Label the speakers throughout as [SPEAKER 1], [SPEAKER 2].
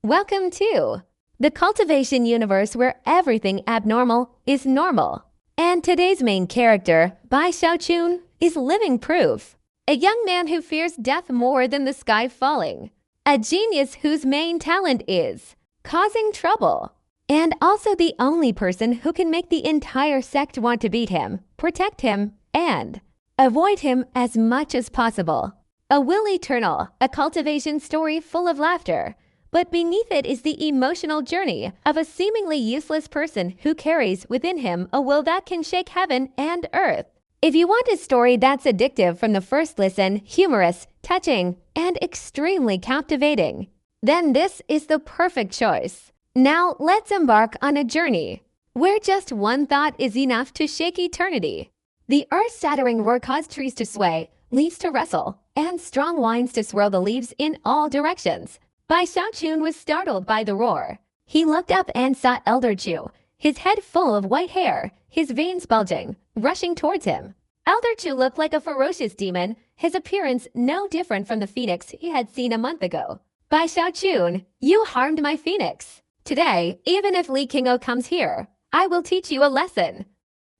[SPEAKER 1] Welcome to the cultivation universe where everything abnormal is normal. And today's main character, Bai Xiaochun, is living proof. A young man who fears death more than the sky falling. A genius whose main talent is causing trouble. And also the only person who can make the entire sect want to beat him, protect him, and avoid him as much as possible. A will eternal, a cultivation story full of laughter. But beneath it is the emotional journey of a seemingly useless person who carries within him a will that can shake heaven and earth. If you want a story that's addictive from the first listen, humorous, touching, and extremely captivating, then this is the perfect choice. Now let's embark on a journey where just one thought is enough to shake eternity. The earth-shattering roar caused trees to sway, leaves to rustle, and strong winds to swirl the leaves in all directions. Bai Xiaochun was startled by the roar. He looked up and saw Elder Chu, his head full of white hair, his veins bulging, rushing towards him. Elder Chu looked like a ferocious demon, his appearance no different from the phoenix he had seen a month ago. Bai Xiaochun, you harmed my phoenix. Today, even if Li Qingou comes here, I will teach you a lesson.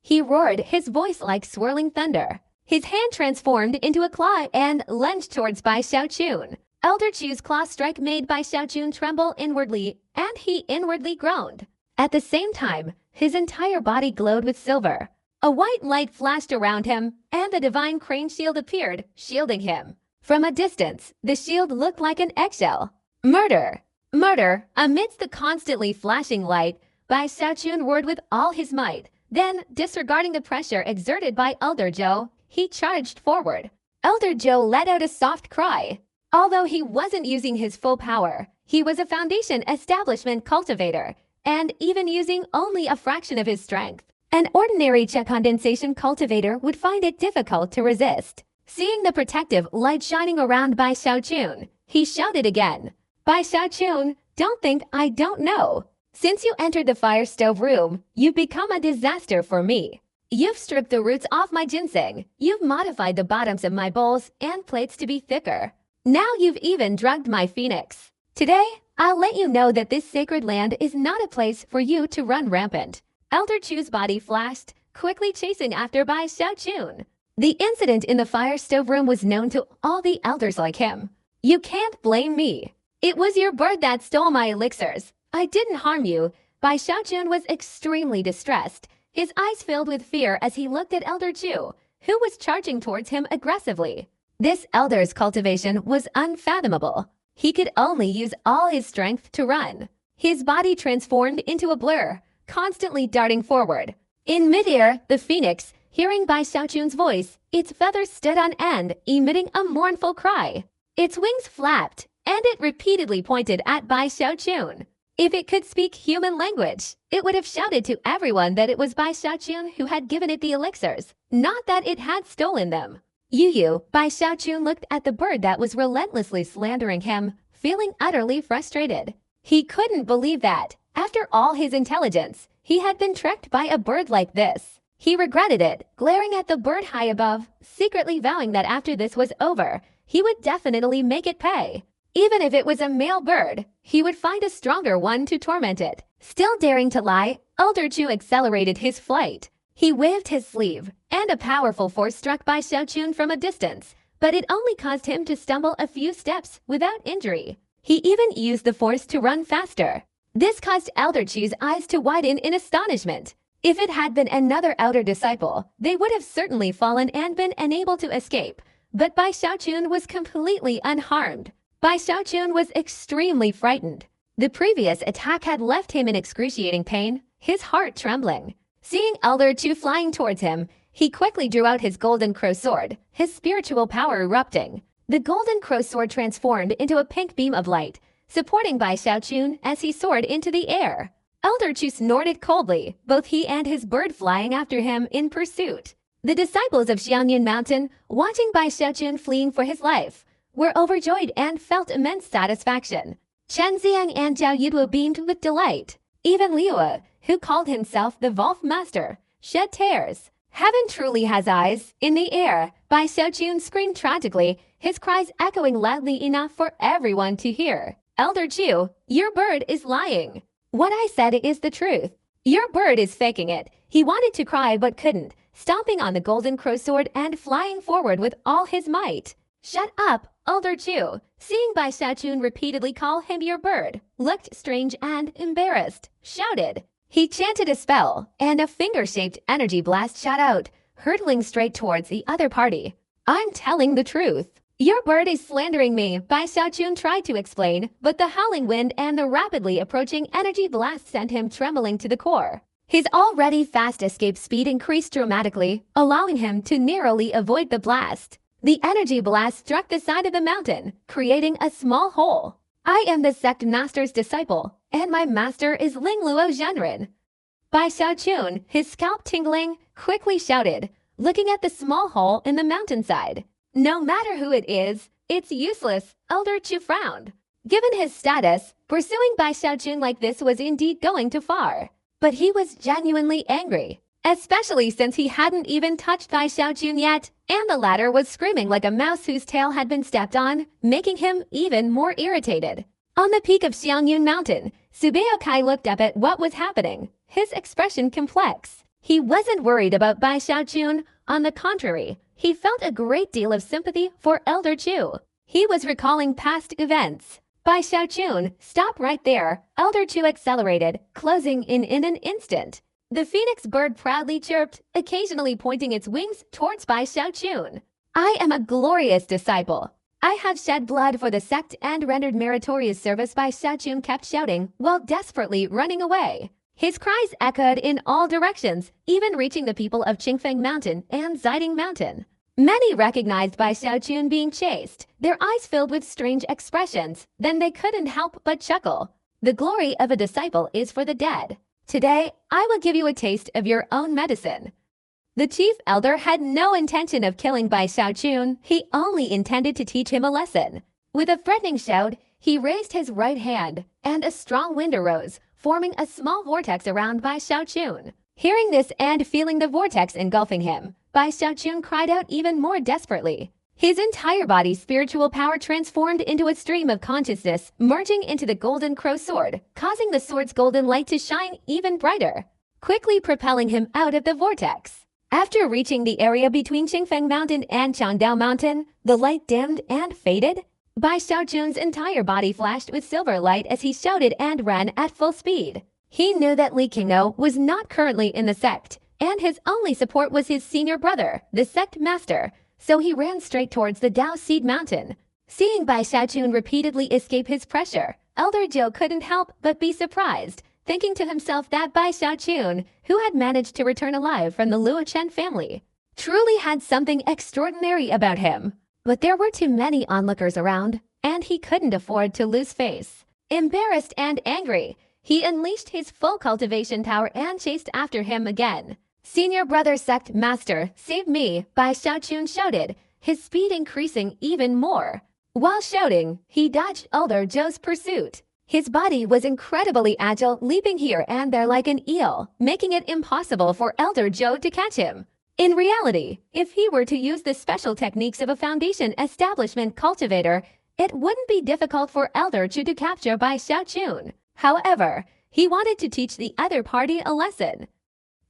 [SPEAKER 1] He roared, his voice like swirling thunder. His hand transformed into a claw and lunged towards Bai Xiaochun. Elder Chu's claw strike made Bai Xiaochun tremble inwardly, and he inwardly groaned. At the same time, his entire body glowed with silver. A white light flashed around him, and the divine crane shield appeared, shielding him. From a distance, the shield looked like an eggshell. Murder! Murder! Amidst the constantly flashing light, Bai Xiaochun roared with all his might. Then, disregarding the pressure exerted by Elder Zhou, he charged forward. Elder Zhou let out a soft cry. Although he wasn't using his full power, he was a foundation establishment cultivator, and even using only a fraction of his strength. An ordinary check condensation cultivator would find it difficult to resist. Seeing the protective light shining around Bai Xiaochun, he shouted again. Bai Xiaochun, don't think I don't know. Since you entered the fire stove room, you've become a disaster for me. You've stripped the roots off my ginseng. You've modified the bottoms of my bowls and plates to be thicker. Now you've even drugged my phoenix. Today, I'll let you know that this sacred land is not a place for you to run rampant. Elder Chu's body flashed, quickly chasing after Bai Xiaochun. The incident in the fire stove room was known to all the elders like him. You can't blame me. It was your bird that stole my elixirs. I didn't harm you. Bai Xiaochun was extremely distressed, his eyes filled with fear as he looked at Elder Chu, who was charging towards him aggressively. This elder's cultivation was unfathomable. He could only use all his strength to run. His body transformed into a blur, constantly darting forward. In midair, the phoenix, hearing Bai Xiaochun's voice, its feathers stood on end, emitting a mournful cry. Its wings flapped, and it repeatedly pointed at Bai Xiaochun. If it could speak human language, it would have shouted to everyone that it was Bai Xiaochun who had given it the elixirs, not that it had stolen them. Bai Xiaochun looked at the bird that was relentlessly slandering him, feeling utterly frustrated. He couldn't believe that, after all his intelligence, he had been tricked by a bird like this. He regretted it, glaring at the bird high above, secretly vowing that after this was over, he would definitely make it pay. Even if it was a male bird, he would find a stronger one to torment it. Still daring to lie, Elder Chu accelerated his flight. He waved his sleeve, and a powerful force struck Bai Xiaochun from a distance, but it only caused him to stumble a few steps without injury. He even used the force to run faster. This caused Elder Chu's eyes to widen in astonishment. If it had been another elder disciple, they would have certainly fallen and been unable to escape, but Bai Xiaochun was completely unharmed. Bai Xiaochun was extremely frightened. The previous attack had left him in excruciating pain, his heart trembling. Seeing Elder Chu flying towards him, he quickly drew out his golden crow sword, his spiritual power erupting. The golden crow sword transformed into a pink beam of light, supporting Bai Xiaochun as he soared into the air. Elder Chu snorted coldly, both he and his bird flying after him in pursuit. The disciples of Xiangyan Mountain, watching Bai Xiaochun fleeing for his life, were overjoyed and felt immense satisfaction. Chen Xiang and Zhao Yudwu beamed with delight. Even Liu, who called himself the Wolf Master, shed tears. Heaven truly has eyes. In the air, Bai Xiaochun screamed tragically, his cries echoing loudly enough for everyone to hear. Elder Chu, your bird is lying. What I said is the truth. Your bird is faking it. He wanted to cry but couldn't, stomping on the golden crow sword and flying forward with all his might. Shut up, Elder Chu. Seeing Bai Xiaochun repeatedly call him your bird, looked strange and embarrassed, shouted. He chanted a spell, and a finger-shaped energy blast shot out, hurtling straight towards the other party. I'm telling the truth. Your bird is slandering me, Bai Xiaochun tried to explain, but the howling wind and the rapidly approaching energy blast sent him trembling to the core. His already fast escape speed increased dramatically, allowing him to narrowly avoid the blast. The energy blast struck the side of the mountain, creating a small hole. I am the sect master's disciple, and my master is Lingluo Zhenren. Bai Xiaochun, his scalp tingling, quickly shouted, looking at the small hole in the mountainside. No matter who it is, it's useless, Elder Chu frowned. Given his status, pursuing Bai Xiaochun like this was indeed going too far. But he was genuinely angry, especially since he hadn't even touched Bai Xiaochun yet, and the latter was screaming like a mouse whose tail had been stepped on, making him even more irritated. On the peak of Xiangyun Mountain, Subeo Kai looked up at what was happening, his expression complex. He wasn't worried about Bai Xiaochun. On the contrary, he felt a great deal of sympathy for Elder Chu. He was recalling past events. Bai Xiaochun, stop right there, Elder Chu accelerated, closing in an instant. The phoenix bird proudly chirped, occasionally pointing its wings towards Bai Xiaochun. I am a glorious disciple. I have shed blood for the sect and rendered meritorious service, Bai Xiaochun kept shouting while desperately running away. His cries echoed in all directions, even reaching the people of Qingfeng Mountain and Ziding Mountain. Many recognized Bai Xiaochun being chased, their eyes filled with strange expressions. Then they couldn't help but chuckle. The glory of a disciple is for the dead. Today, I will give you a taste of your own medicine. The chief elder had no intention of killing Bai Xiaochun. He only intended to teach him a lesson. With a threatening shout, he raised his right hand, and a strong wind arose, forming a small vortex around Bai Xiaochun. Hearing this and feeling the vortex engulfing him, Bai Xiaochun cried out even more desperately. His entire body's spiritual power transformed into a stream of consciousness, merging into the golden crow sword, causing the sword's golden light to shine even brighter, quickly propelling him out of the vortex. After reaching the area between Qingfeng Mountain and Changdao Mountain, the light dimmed and faded. Bai Xiaochun's entire body flashed with silver light as he shouted and ran at full speed. He knew that Li Qingno was not currently in the sect, and his only support was his senior brother, the sect master, so he ran straight towards the Dao Seed Mountain. Seeing Bai Xiaochun repeatedly escape his pressure, Elder Zhou couldn't help but be surprised, thinking to himself that Bai Xiaochun, who had managed to return alive from the Luo Chen family, truly had something extraordinary about him. But there were too many onlookers around, and he couldn't afford to lose face. Embarrassed and angry, he unleashed his full cultivation power and chased after him again. Senior brother sect master, save me, Bai Xiaochun shouted, his speed increasing even more. While shouting, he dodged Elder Zhou's pursuit. His body was incredibly agile, leaping here and there like an eel, making it impossible for Elder Zhou to catch him. In reality, if he were to use the special techniques of a foundation establishment cultivator, it wouldn't be difficult for Elder Chu to capture Bai Xiaochun. However, he wanted to teach the other party a lesson.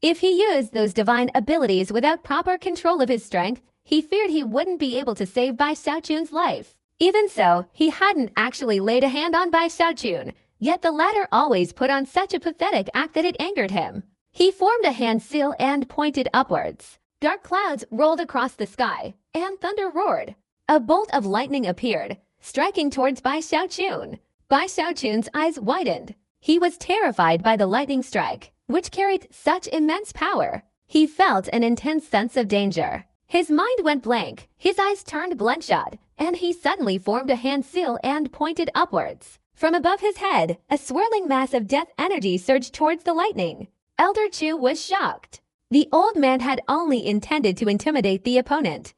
[SPEAKER 1] If he used those divine abilities without proper control of his strength, he feared he wouldn't be able to save Bai Xiaochun's life. Even so, he hadn't actually laid a hand on Bai Xiaochun, yet the latter always put on such a pathetic act that it angered him. He formed a hand seal and pointed upwards. Dark clouds rolled across the sky, and thunder roared. A bolt of lightning appeared, striking towards Bai Xiaochun. Bai Xiaochun's eyes widened. He was terrified by the lightning strike, which carried such immense power. He felt an intense sense of danger. His mind went blank, his eyes turned bloodshot, and he suddenly formed a hand seal and pointed upwards. From above his head, a swirling mass of death energy surged towards the lightning. Elder Chu was shocked. The old man had only intended to intimidate the opponent.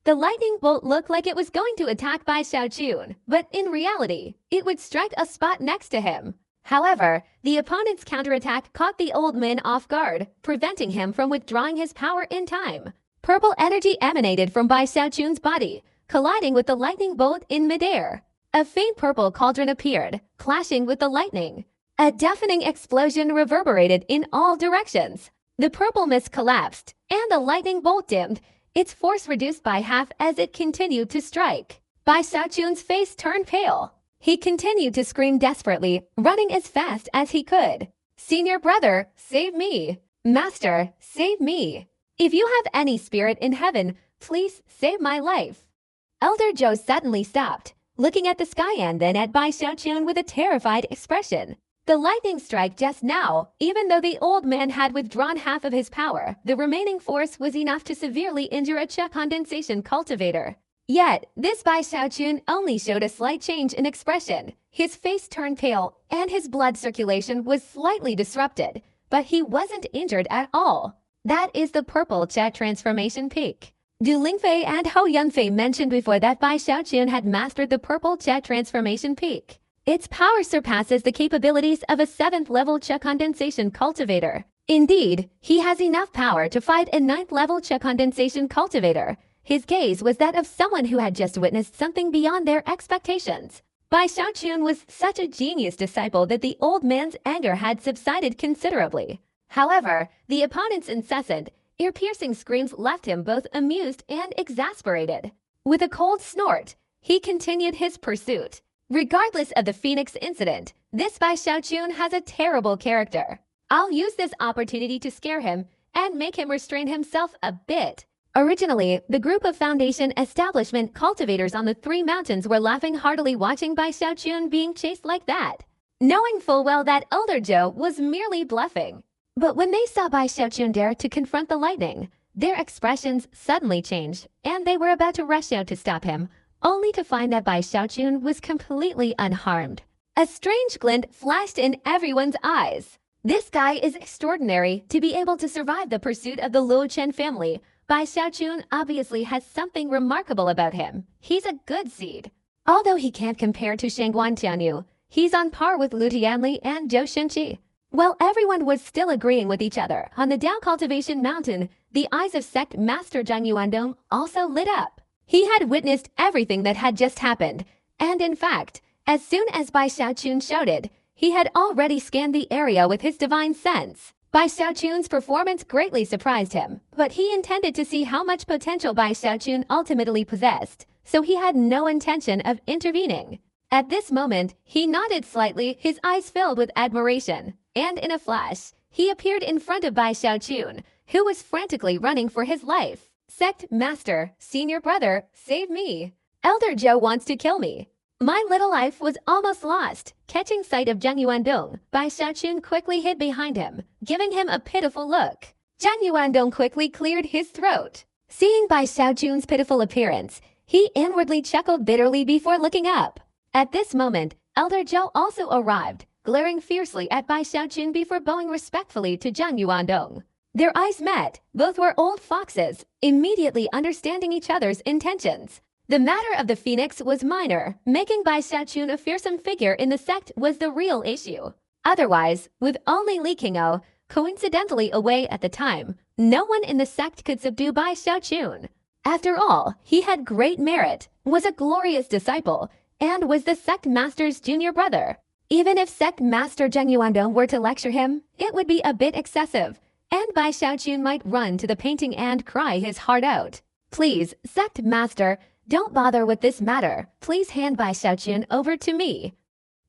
[SPEAKER 1] The lightning bolt looked like it was going to attack Bai Xiaochun, but in reality, it would strike a spot next to him. However, the opponent's counterattack caught the old man off guard, preventing him from withdrawing his power in time. Purple energy emanated from Bai Xiaochun's body, colliding with the lightning bolt in midair. A faint purple cauldron appeared, clashing with the lightning. A deafening explosion reverberated in all directions. The purple mist collapsed, and the lightning bolt dimmed, its force reduced by half as it continued to strike. Bai Xiaochun's face turned pale. He continued to scream desperately, running as fast as he could. "Senior brother, save me! Master, save me! If you have any spirit in heaven, please save my life." Elder Zhou suddenly stopped, looking at the sky and then at Bai Xiaochun with a terrified expression. The lightning strike just now, even though the old man had withdrawn half of his power, the remaining force was enough to severely injure a Cha condensation cultivator. Yet, this Bai Xiaochun only showed a slight change in expression. His face turned pale, and his blood circulation was slightly disrupted, but he wasn't injured at all. That is the purple Cha transformation peak. Du Lingfei and Hou Yunfei mentioned before that Bai Xiaochun had mastered the purple Cha transformation peak. Its power surpasses the capabilities of a 7th-level Cha condensation cultivator. Indeed, he has enough power to fight a 9th-level Cha condensation cultivator. His gaze was that of someone who had just witnessed something beyond their expectations. Bai Xiaochun was such a genius disciple that the old man's anger had subsided considerably. However, the opponent's incessant, ear-piercing screams left him both amused and exasperated. With a cold snort, he continued his pursuit. Regardless of the Phoenix incident, this Bai Xiaochun has a terrible character. I'll use this opportunity to scare him and make him restrain himself a bit. Originally, the group of Foundation establishment cultivators on the 3 mountains were laughing heartily watching Bai Xiaochun being chased like that, knowing full well that Elder Zhou was merely bluffing. But when they saw Bai Xiaochun dare to confront the lightning, their expressions suddenly changed, and they were about to rush out to stop him, only to find that Bai Xiaochun was completely unharmed. A strange glint flashed in everyone's eyes. This guy is extraordinary to be able to survive the pursuit of the Luo Chen family. Bai Xiaochun obviously has something remarkable about him. He's a good seed. Although he can't compare to Shangguan Tianyu, he's on par with Lu Tianli and Zhou Xinqi. While everyone was still agreeing with each other on the Dao Cultivation Mountain, the eyes of Sect Master Zhang Yuandong also lit up. He had witnessed everything that had just happened, and in fact, as soon as Bai Xiaochun shouted, he had already scanned the area with his divine sense. Bai Xiaochun's performance greatly surprised him, but he intended to see how much potential Bai Xiaochun ultimately possessed, so he had no intention of intervening. At this moment, he nodded slightly, his eyes filled with admiration, and in a flash, he appeared in front of Bai Xiaochun, who was frantically running for his life. "Sect Master, Senior Brother, save me. Elder Zhou wants to kill me." My little life was almost lost. Catching sight of Zhang Yuandong, Bai Xiaochun quickly hid behind him, giving him a pitiful look. Zhang Yuandong quickly cleared his throat. Seeing Bai Xiaochun's pitiful appearance, he inwardly chuckled bitterly before looking up. At this moment, Elder Zhou also arrived, glaring fiercely at Bai Xiaochun before bowing respectfully to Zhang Yuandong. Their eyes met. Both were old foxes, immediately understanding each other's intentions. The matter of the Phoenix was minor. Making Bai Xiaochun a fearsome figure in the sect was the real issue. Otherwise, with only Li Qingou coincidentally away at the time, no one in the sect could subdue Bai Xiaochun. After all, he had great merit, was a glorious disciple, and was the sect master's junior brother. Even if sect master Zhang Yuandong were to lecture him, it would be a bit excessive, and Bai Xiaochun might run to the painting and cry his heart out. "Please, sect master, don't bother with this matter. Please hand Bai Xiaochun over to me."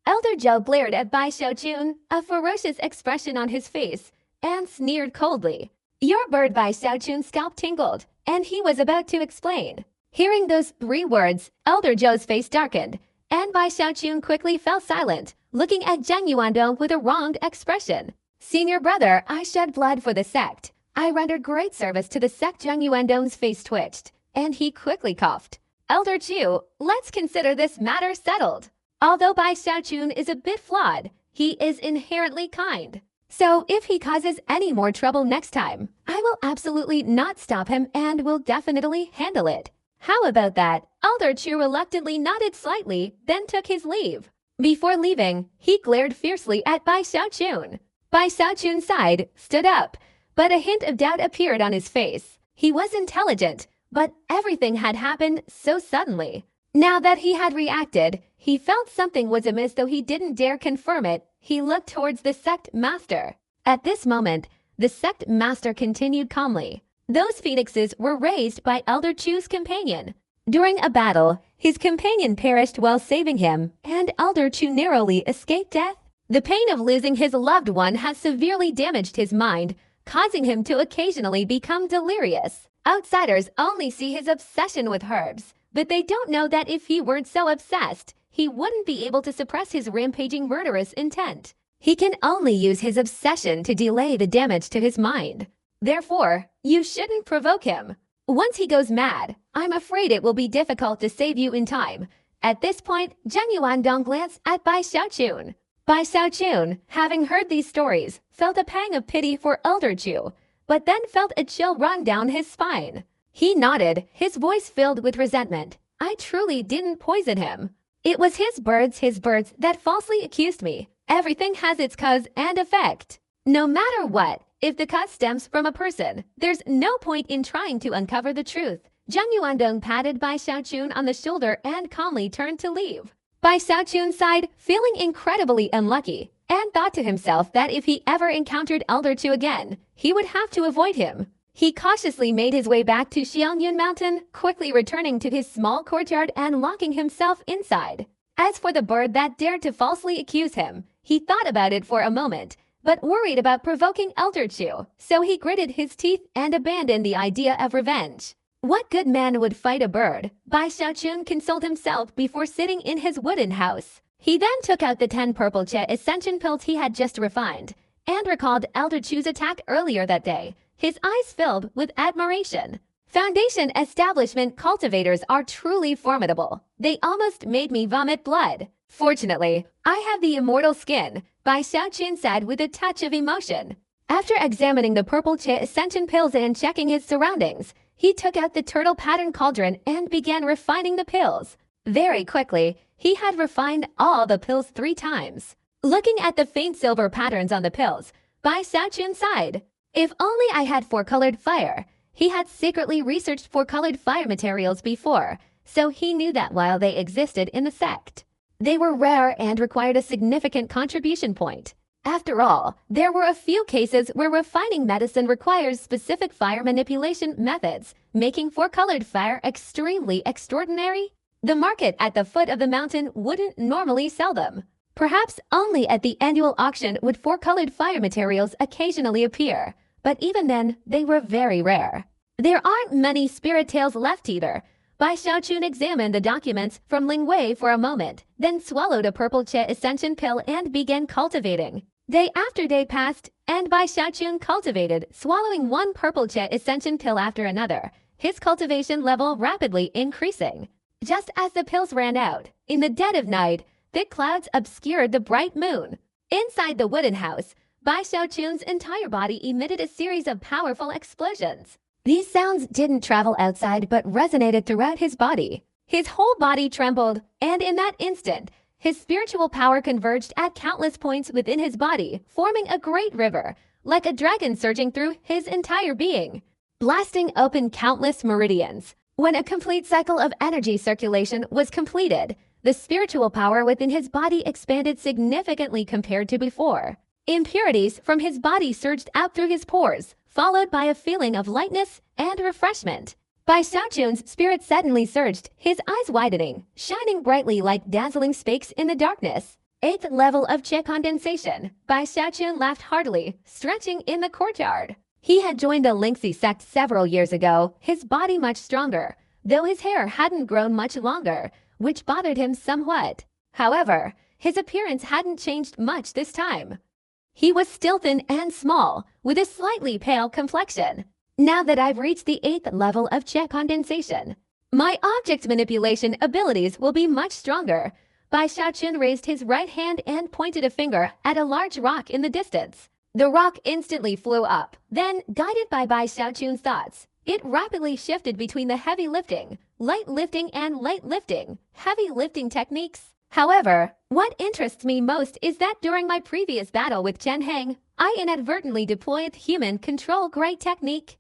[SPEAKER 1] Elder Zhou glared at Bai Xiaochun, a ferocious expression on his face, and sneered coldly. Your bird Bai Xiaochun's scalp tingled, and he was about to explain. Hearing those 3 words, Elder Zhou's face darkened, and Bai Xiaochun quickly fell silent, looking at Zhang Yuandong with a wronged expression. "Senior brother, I shed blood for the sect. I rendered great service to the sect." Zhang Yuandong's face twitched, and he quickly coughed. "Elder Chu, let's consider this matter settled. Although Bai Xiaochun is a bit flawed, he is inherently kind. So if he causes any more trouble next time, I will absolutely not stop him and will definitely handle it. How about that?" Elder Chu reluctantly nodded slightly, then took his leave. Before leaving, he glared fiercely at Bai Xiaochun. Bai Xiaochun sighed, stood up, but a hint of doubt appeared on his face. He was intelligent, but everything had happened so suddenly. Now that he had reacted, He felt something was amiss, though he didn't dare confirm it. He looked towards the sect master. At this moment, the sect master continued calmly. Those phoenixes were raised by Elder Chu's companion. During a battle, his companion perished while saving him, and Elder Chu narrowly escaped death. The pain of losing his loved one has severely damaged his mind, causing him to occasionally become delirious. Outsiders only see his obsession with herbs, but they don't know that if he weren't so obsessed, he wouldn't be able to suppress his rampaging murderous intent. He can only use his obsession to delay the damage to his mind. Therefore, you shouldn't provoke him. Once he goes mad, I'm afraid it will be difficult to save you in time. At this point, Zheng Yuandong glanced at Bai Xiaochun. Bai Xiaochun, having heard these stories, felt a pang of pity for Elder Chu, but then felt a chill run down his spine. He nodded, his voice filled with resentment. I truly didn't poison him. It was his birds that falsely accused me. Everything has its cause and effect. No matter what, if the cause stems from a person, there's no point in trying to uncover the truth. Zheng Yuandong patted Bai Xiaochun on the shoulder and calmly turned to leave. Bai Xiaochun sighed, feeling incredibly unlucky, and thought to himself that if he ever encountered Elder Chu again, he would have to avoid him. He cautiously made his way back to Xiangyun Mountain, quickly returning to his small courtyard and locking himself inside. As for the bird that dared to falsely accuse him, he thought about it for a moment, but worried about provoking Elder Chu, so he gritted his teeth and abandoned the idea of revenge. What good man would fight a bird? Bai Xiaochun consoled himself before sitting in his wooden house. He then took out the 10 purple Che Ascension pills he had just refined, and recalled Elder Chu's attack earlier that day, his eyes filled with admiration. Foundation establishment cultivators are truly formidable. They almost made me vomit blood. Fortunately, I have the immortal skin, Bai Xiaochun said with a touch of emotion. After examining the purple Che Ascension pills and checking his surroundings, he took out the turtle pattern cauldron and began refining the pills. Very quickly, he had refined all the pills 3 times. Looking at the faint silver patterns on the pills, Bai Xiaochun sighed. If only I had 4-colored fire. He had secretly researched 4-colored fire materials before, so he knew that while they existed in the sect, they were rare and required a significant contribution point. After all, there were a few cases where refining medicine requires specific fire manipulation methods, making 4-colored fire extremely extraordinary. The market at the foot of the mountain wouldn't normally sell them. Perhaps only at the annual auction would 4-colored fire materials occasionally appear, but even then, they were very rare. There aren't many spirit tales left either. Bai Xiaochun examined the documents from Ling Wei for a moment, then swallowed a purple Che Ascension pill and began cultivating. Day after day passed, and Bai Xiaochun cultivated, swallowing 1 purple Che Ascension pill after another, his cultivation level rapidly increasing. Just as the pills ran out, in the dead of night, thick clouds obscured the bright moon. Inside the wooden house, Bai Xiaochun's entire body emitted a series of powerful explosions. These sounds didn't travel outside but resonated throughout his body. His whole body trembled, and in that instant, his spiritual power converged at countless points within his body, forming a great river, like a dragon surging through his entire being, blasting open countless meridians. When a complete cycle of energy circulation was completed, the spiritual power within his body expanded significantly compared to before. Impurities from his body surged out through his pores, followed by a feeling of lightness and refreshment. Bai Xiaochun's spirit suddenly surged, his eyes widening, shining brightly like dazzling spakes in the darkness. 8th level of Che condensation. Bai Xiaochun laughed heartily, stretching in the courtyard. He had joined the Lingxi sect several years ago, his body much stronger, though his hair hadn't grown much longer, which bothered him somewhat. However, his appearance hadn't changed much this time. He was still thin and small, with a slightly pale complexion. Now that I've reached the 8th level of Che condensation, my object manipulation abilities will be much stronger. Bai Xiaochun raised his right hand and pointed a finger at a large rock in the distance. The rock instantly flew up. Then, guided by Bai Xiaochun's thoughts, it rapidly shifted between the heavy lifting, light lifting and light lifting, heavy lifting techniques. However, what interests me most is that during my previous battle with Chen Heng, I inadvertently deployed human control great technique.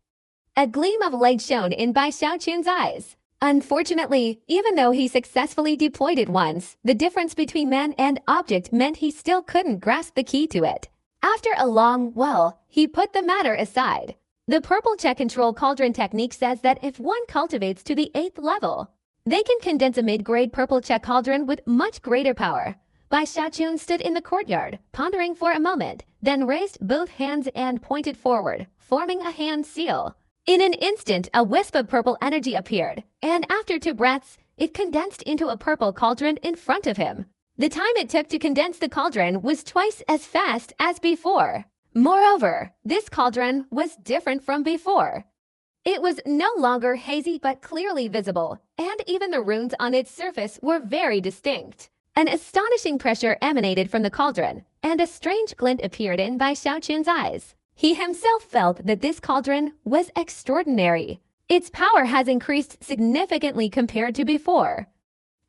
[SPEAKER 1] A gleam of light shone in Bai Xiaochun's eyes. Unfortunately, even though he successfully deployed it once, the difference between man and object meant he still couldn't grasp the key to it. After a long well, he put the matter aside. The purple check control cauldron technique says that if one cultivates to the 8th level, they can condense a mid-grade purple check cauldron with much greater power. Bai Xiaochun stood in the courtyard, pondering for a moment, then raised both hands and pointed forward, forming a hand seal. In an instant, a wisp of purple energy appeared, and after 2 breaths, it condensed into a purple cauldron in front of him. The time it took to condense the cauldron was twice as fast as before. Moreover, this cauldron was different from before. It was no longer hazy but clearly visible, and even the runes on its surface were very distinct. An astonishing pressure emanated from the cauldron, and a strange glint appeared in Bai Xiaochun's eyes. He himself felt that this cauldron was extraordinary. Its power has increased significantly compared to before.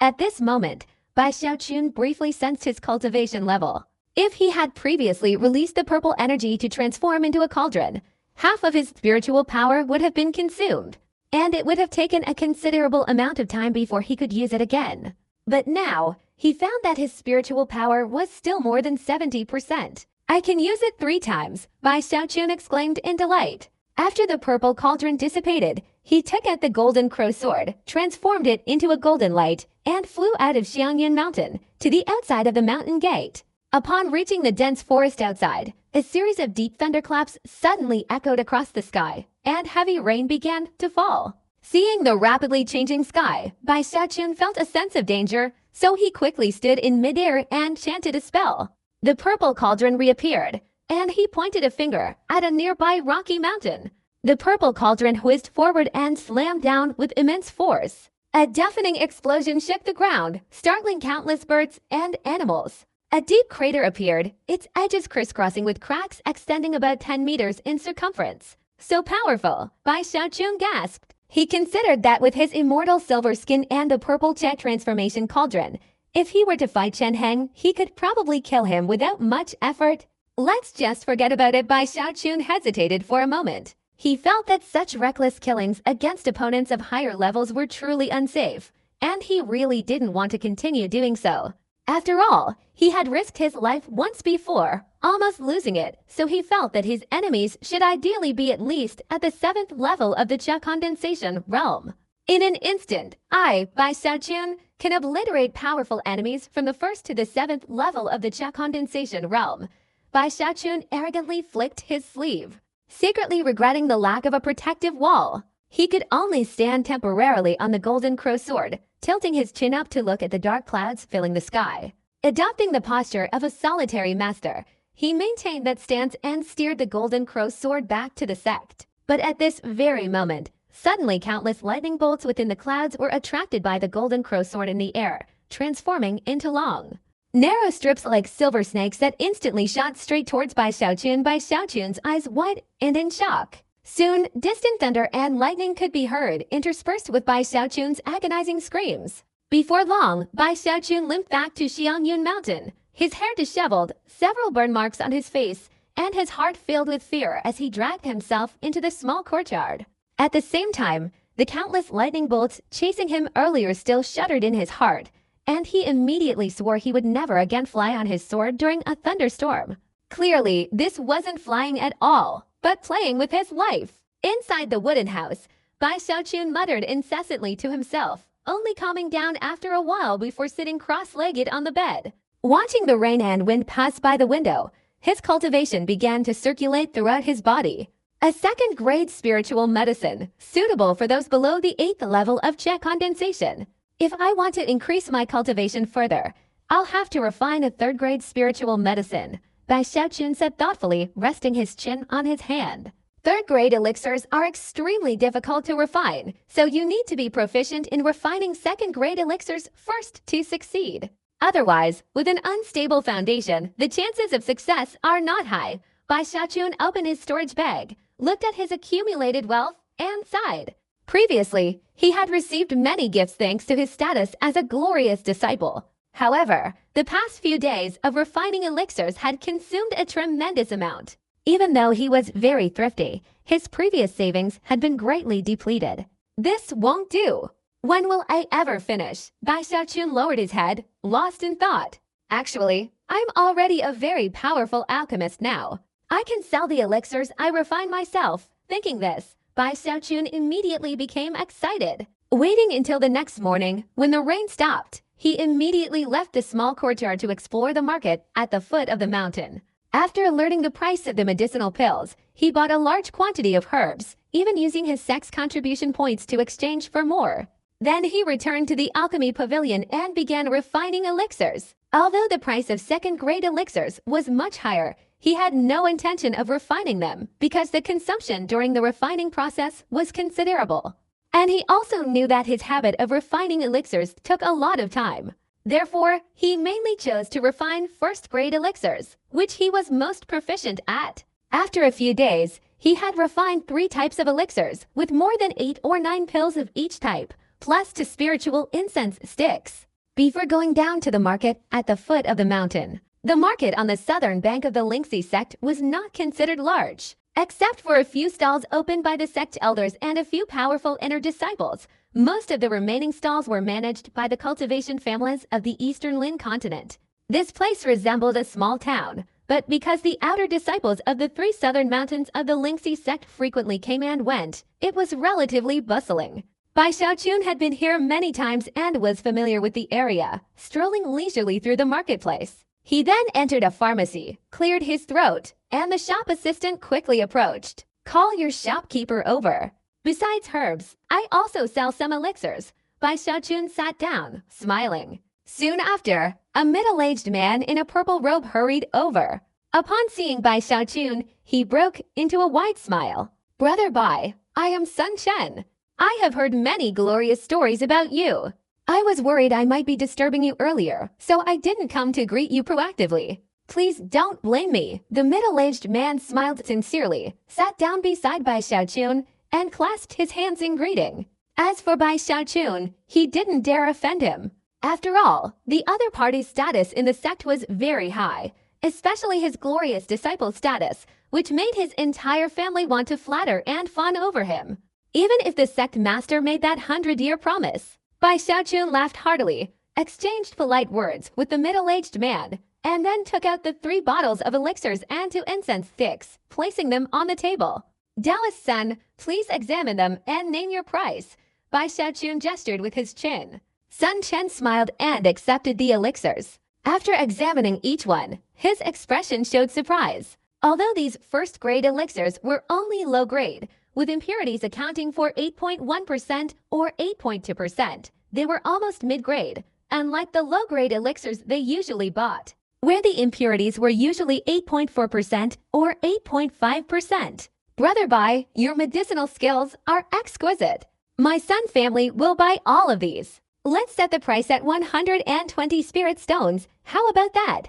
[SPEAKER 1] At this moment, Bai Xiaochun briefly sensed his cultivation level. If he had previously released the purple energy to transform into a cauldron, half of his spiritual power would have been consumed, and it would have taken a considerable amount of time before he could use it again. But now, he found that his spiritual power was still more than 70%. I can use it 3 times, Bai Xiaochun exclaimed in delight. After the purple cauldron dissipated, he took out the golden crow sword, transformed it into a golden light, and flew out of Xiangyun Mountain to the outside of the mountain gate. Upon reaching the dense forest outside, a series of deep thunderclaps suddenly echoed across the sky, and heavy rain began to fall. Seeing the rapidly changing sky, Bai Xiaochun felt a sense of danger, so he quickly stood in midair and chanted a spell. The purple cauldron reappeared, and he pointed a finger at a nearby rocky mountain. The purple cauldron whizzed forward and slammed down with immense force. A deafening explosion shook the ground, startling countless birds and animals. A deep crater appeared, its edges crisscrossing with cracks extending about 10 meters in circumference. So powerful, Bai Xiaochun gasped. He considered that with his immortal silver skin and the purple check transformation cauldron, if he were to fight Chen Heng, he could probably kill him without much effort. Let's just forget about it. Bai Xiaochun hesitated for a moment. He felt that such reckless killings against opponents of higher levels were truly unsafe, and he really didn't want to continue doing so. After all, he had risked his life once before, almost losing it, so he felt that his enemies should ideally be at least at the 7th level of the Cha condensation realm. In an instant, Bai Xiaochun can obliterate powerful enemies from the 1st to the 7th level of the Cha condensation realm. Bai Xiaochun arrogantly flicked his sleeve, secretly regretting the lack of a protective wall. He could only stand temporarily on the golden crow sword, tilting his chin up to look at the dark clouds filling the sky. Adopting the posture of a solitary master, he maintained that stance and steered the golden crow sword back to the sect. But at this very moment, suddenly countless lightning bolts within the clouds were attracted by the golden crow sword in the air, transforming into long, narrow strips like silver snakes that instantly shot straight towards Bai Xiaochun. Bai Xiaochun's eyes wide and in shock. Soon, distant thunder and lightning could be heard, interspersed with Bai Xiaochun's agonizing screams. Before long, Bai Xiaochun limped back to Xiangyun Mountain, his hair disheveled, several burn marks on his face, and his heart filled with fear as he dragged himself into the small courtyard. At the same time, the countless lightning bolts chasing him earlier still shuddered in his heart, and he immediately swore he would never again fly on his sword during a thunderstorm. Clearly, this wasn't flying at all, but playing with his life. Inside the wooden house, Bai Xiaochun muttered incessantly to himself, only calming down after a while before sitting cross-legged on the bed. Watching the rain and wind pass by the window, his cultivation began to circulate throughout his body. A 2nd-grade spiritual medicine, suitable for those below the 8th level of Cha condensation. If I want to increase my cultivation further, I'll have to refine a 3rd-grade spiritual medicine, Bai Xiaochun said thoughtfully, resting his chin on his hand. 3rd-grade elixirs are extremely difficult to refine, so you need to be proficient in refining 2nd-grade elixirs first to succeed. Otherwise, with an unstable foundation, the chances of success are not high. Bai Xiaochun opened his storage bag, looked at his accumulated wealth, and sighed. Previously, he had received many gifts thanks to his status as a glorious disciple. However, the past few days of refining elixirs had consumed a tremendous amount. Even though he was very thrifty, his previous savings had been greatly depleted. This won't do. When will I ever finish? Bai Xiaochun lowered his head, lost in thought. Actually, I'm already a very powerful alchemist now. I can sell the elixirs I refine myself. Thinking this, Bai Xiaochun immediately became excited. Waiting until the next morning, when the rain stopped, he immediately left the small courtyard to explore the market at the foot of the mountain. After learning the price of the medicinal pills, he bought a large quantity of herbs, even using his sex contribution points to exchange for more. Then he returned to the alchemy pavilion and began refining elixirs. Although the price of second-grade elixirs was much higher, he had no intention of refining them because the consumption during the refining process was considerable. And he also knew that his habit of refining elixirs took a lot of time. Therefore, he mainly chose to refine first-grade elixirs, which he was most proficient at. After a few days, he had refined 3 types of elixirs with more than 8 or 9 pills of each type, plus 2 spiritual incense sticks. Before going down to the market at the foot of the mountain, the market on the southern bank of the Lingxi sect was not considered large. Except for a few stalls opened by the sect elders and a few powerful inner disciples, most of the remaining stalls were managed by the cultivation families of the eastern Lin continent. This place resembled a small town, but because the outer disciples of the 3 southern mountains of the Lingxi sect frequently came and went, it was relatively bustling. Bai Xiaochun had been here many times and was familiar with the area, strolling leisurely through the marketplace. He then entered a pharmacy, cleared his throat, and the shop assistant quickly approached. "Call your shopkeeper over. Besides herbs, I also sell some elixirs." Bai Xiaochun sat down, smiling. Soon after, a middle-aged man in a purple robe hurried over. Upon seeing Bai Xiaochun, he broke into a wide smile. "Brother Bai, I am Sun Chen. I have heard many glorious stories about you. I was worried I might be disturbing you earlier, so I didn't come to greet you proactively. Please don't blame me." The middle-aged man smiled sincerely, sat down beside Bai Xiaochun, and clasped his hands in greeting. As for Bai Xiaochun, he didn't dare offend him. After all, the other party's status in the sect was very high, especially his glorious disciple status, which made his entire family want to flatter and fawn over him. Even if the sect master made that 100-year promise. Bai Xiaochun laughed heartily, exchanged polite words with the middle-aged man, and then took out the 3 bottles of elixirs and 2 incense sticks, placing them on the table. "Taoist-san, please examine them and name your price." Bai Xiaochun gestured with his chin. Sun Chen smiled and accepted the elixirs. After examining each one, his expression showed surprise. Although these first-grade elixirs were only low-grade, with impurities accounting for 8.1% or 8.2%, they were almost mid-grade, unlike the low-grade elixirs they usually bought, where the impurities were usually 8.4% or 8.5%. "Brother Bai, your medicinal skills are exquisite. My Sun family will buy all of these. Let's set the price at 120 spirit stones. How about that?"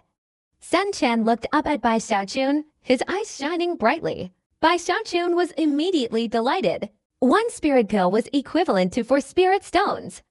[SPEAKER 1] Sun Chen looked up at Bai Xiaochun, his eyes shining brightly. Bai Xiaochun was immediately delighted. 1 spirit pill was equivalent to 4 spirit stones.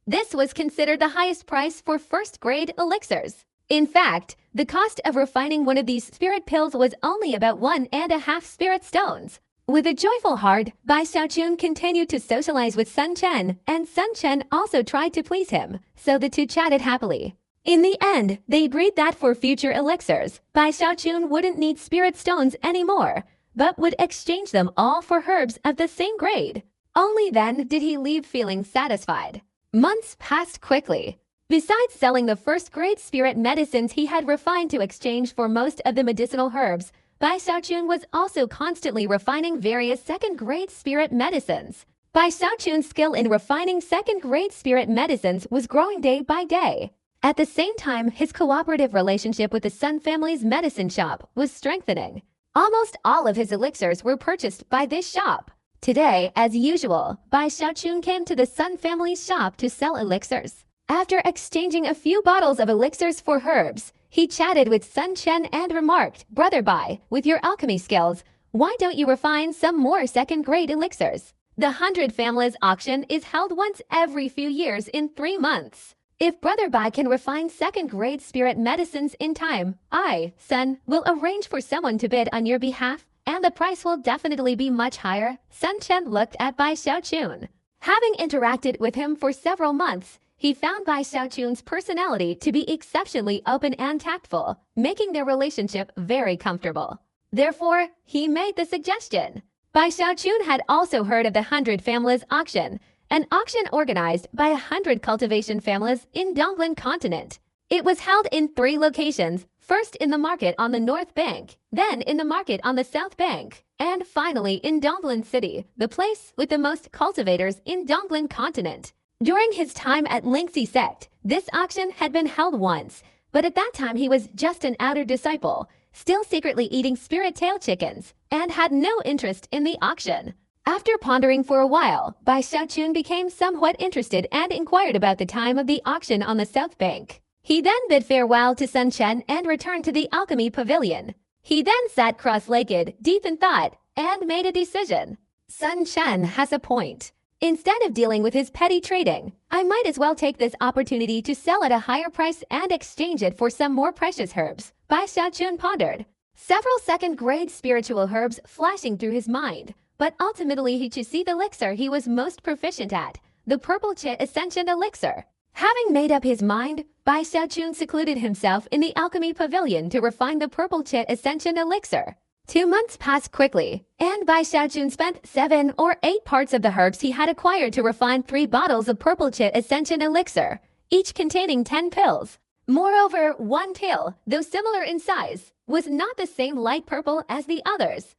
[SPEAKER 1] This was considered the highest price for first-grade elixirs. In fact, the cost of refining one of these spirit pills was only about 1.5 spirit stones. With a joyful heart, Bai Xiaochun continued to socialize with Sun Chen, and Sun Chen also tried to please him, so the two chatted happily. In the end, they agreed that for future elixirs, Bai Xiaochun wouldn't need spirit stones anymore, but would exchange them all for herbs of the same grade. Only then did he leave feeling satisfied. Months passed quickly. Besides selling the first-grade spirit medicines he had refined to exchange for most of the medicinal herbs, Bai Xiaochun was also constantly refining various second-grade spirit medicines. Bai Xiaochun's skill in refining second-grade spirit medicines was growing day by day. At the same time, his cooperative relationship with the Sun family's medicine shop was strengthening. Almost all of his elixirs were purchased by this shop. Today, as usual, Bai Xiaochun came to the Sun family's shop to sell elixirs. After exchanging a few bottles of elixirs for herbs, he chatted with Sun Chen and remarked, "Brother Bai, with your alchemy skills, why don't you refine some more second-grade elixirs? The 100 Families auction is held once every few years in 3 months. If Brother Bai can refine second-grade spirit medicines in time, I, Sun, will arrange for someone to bid on your behalf, and the price will definitely be much higher." Sun Chen looked at Bai Xiaochun. Having interacted with him for several months, he found Bai Xiaochun's personality to be exceptionally open and tactful, making their relationship very comfortable. Therefore, he made the suggestion. Bai Xiaochun had also heard of the 100 Families auction, an auction organized by 100 cultivation families in Donglan continent. It was held in 3 locations, first in the market on the North Bank, then in the market on the South Bank, and finally in Donglan City, the place with the most cultivators in Donglan continent. During his time at Lingxi sect, this auction had been held once, but at that time he was just an outer disciple, still secretly eating spirit tail chickens, and had no interest in the auction. After pondering for a while, Bai Xiaochun became somewhat interested and inquired about the time of the auction on the South Bank. He then bid farewell to Sun Chen and returned to the alchemy pavilion. He then sat cross-legged, deep in thought, and made a decision. Sun Chen has a point. Instead of dealing with his petty trading, I might as well take this opportunity to sell at a higher price and exchange it for some more precious herbs, Bai Xiaochun pondered. Several second-grade spiritual herbs flashing through his mind, but ultimately he chose the elixir he was most proficient at, the Purple Chit Ascension Elixir. Having made up his mind, Bai Xiaochun secluded himself in the alchemy pavilion to refine the Purple Chit Ascension Elixir. 2 months passed quickly, and Bai Xiaochun spent 7 or 8 parts of the herbs he had acquired to refine 3 bottles of Purple Chit Ascension Elixir, each containing 10 pills. Moreover, one pill, though similar in size, was not the same light purple as the others.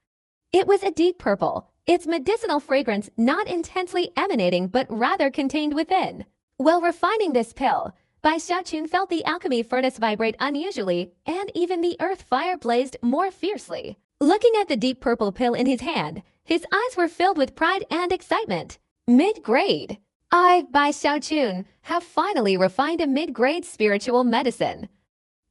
[SPEAKER 1] It was a deep purple, its medicinal fragrance not intensely emanating but rather contained within. While refining this pill, Bai Xiaochun felt the alchemy furnace vibrate unusually, and even the earth fire blazed more fiercely. Looking at the deep purple pill in his hand, his eyes were filled with pride and excitement. Mid-grade. I, Bai Xiaochun, have finally refined a mid-grade spiritual medicine.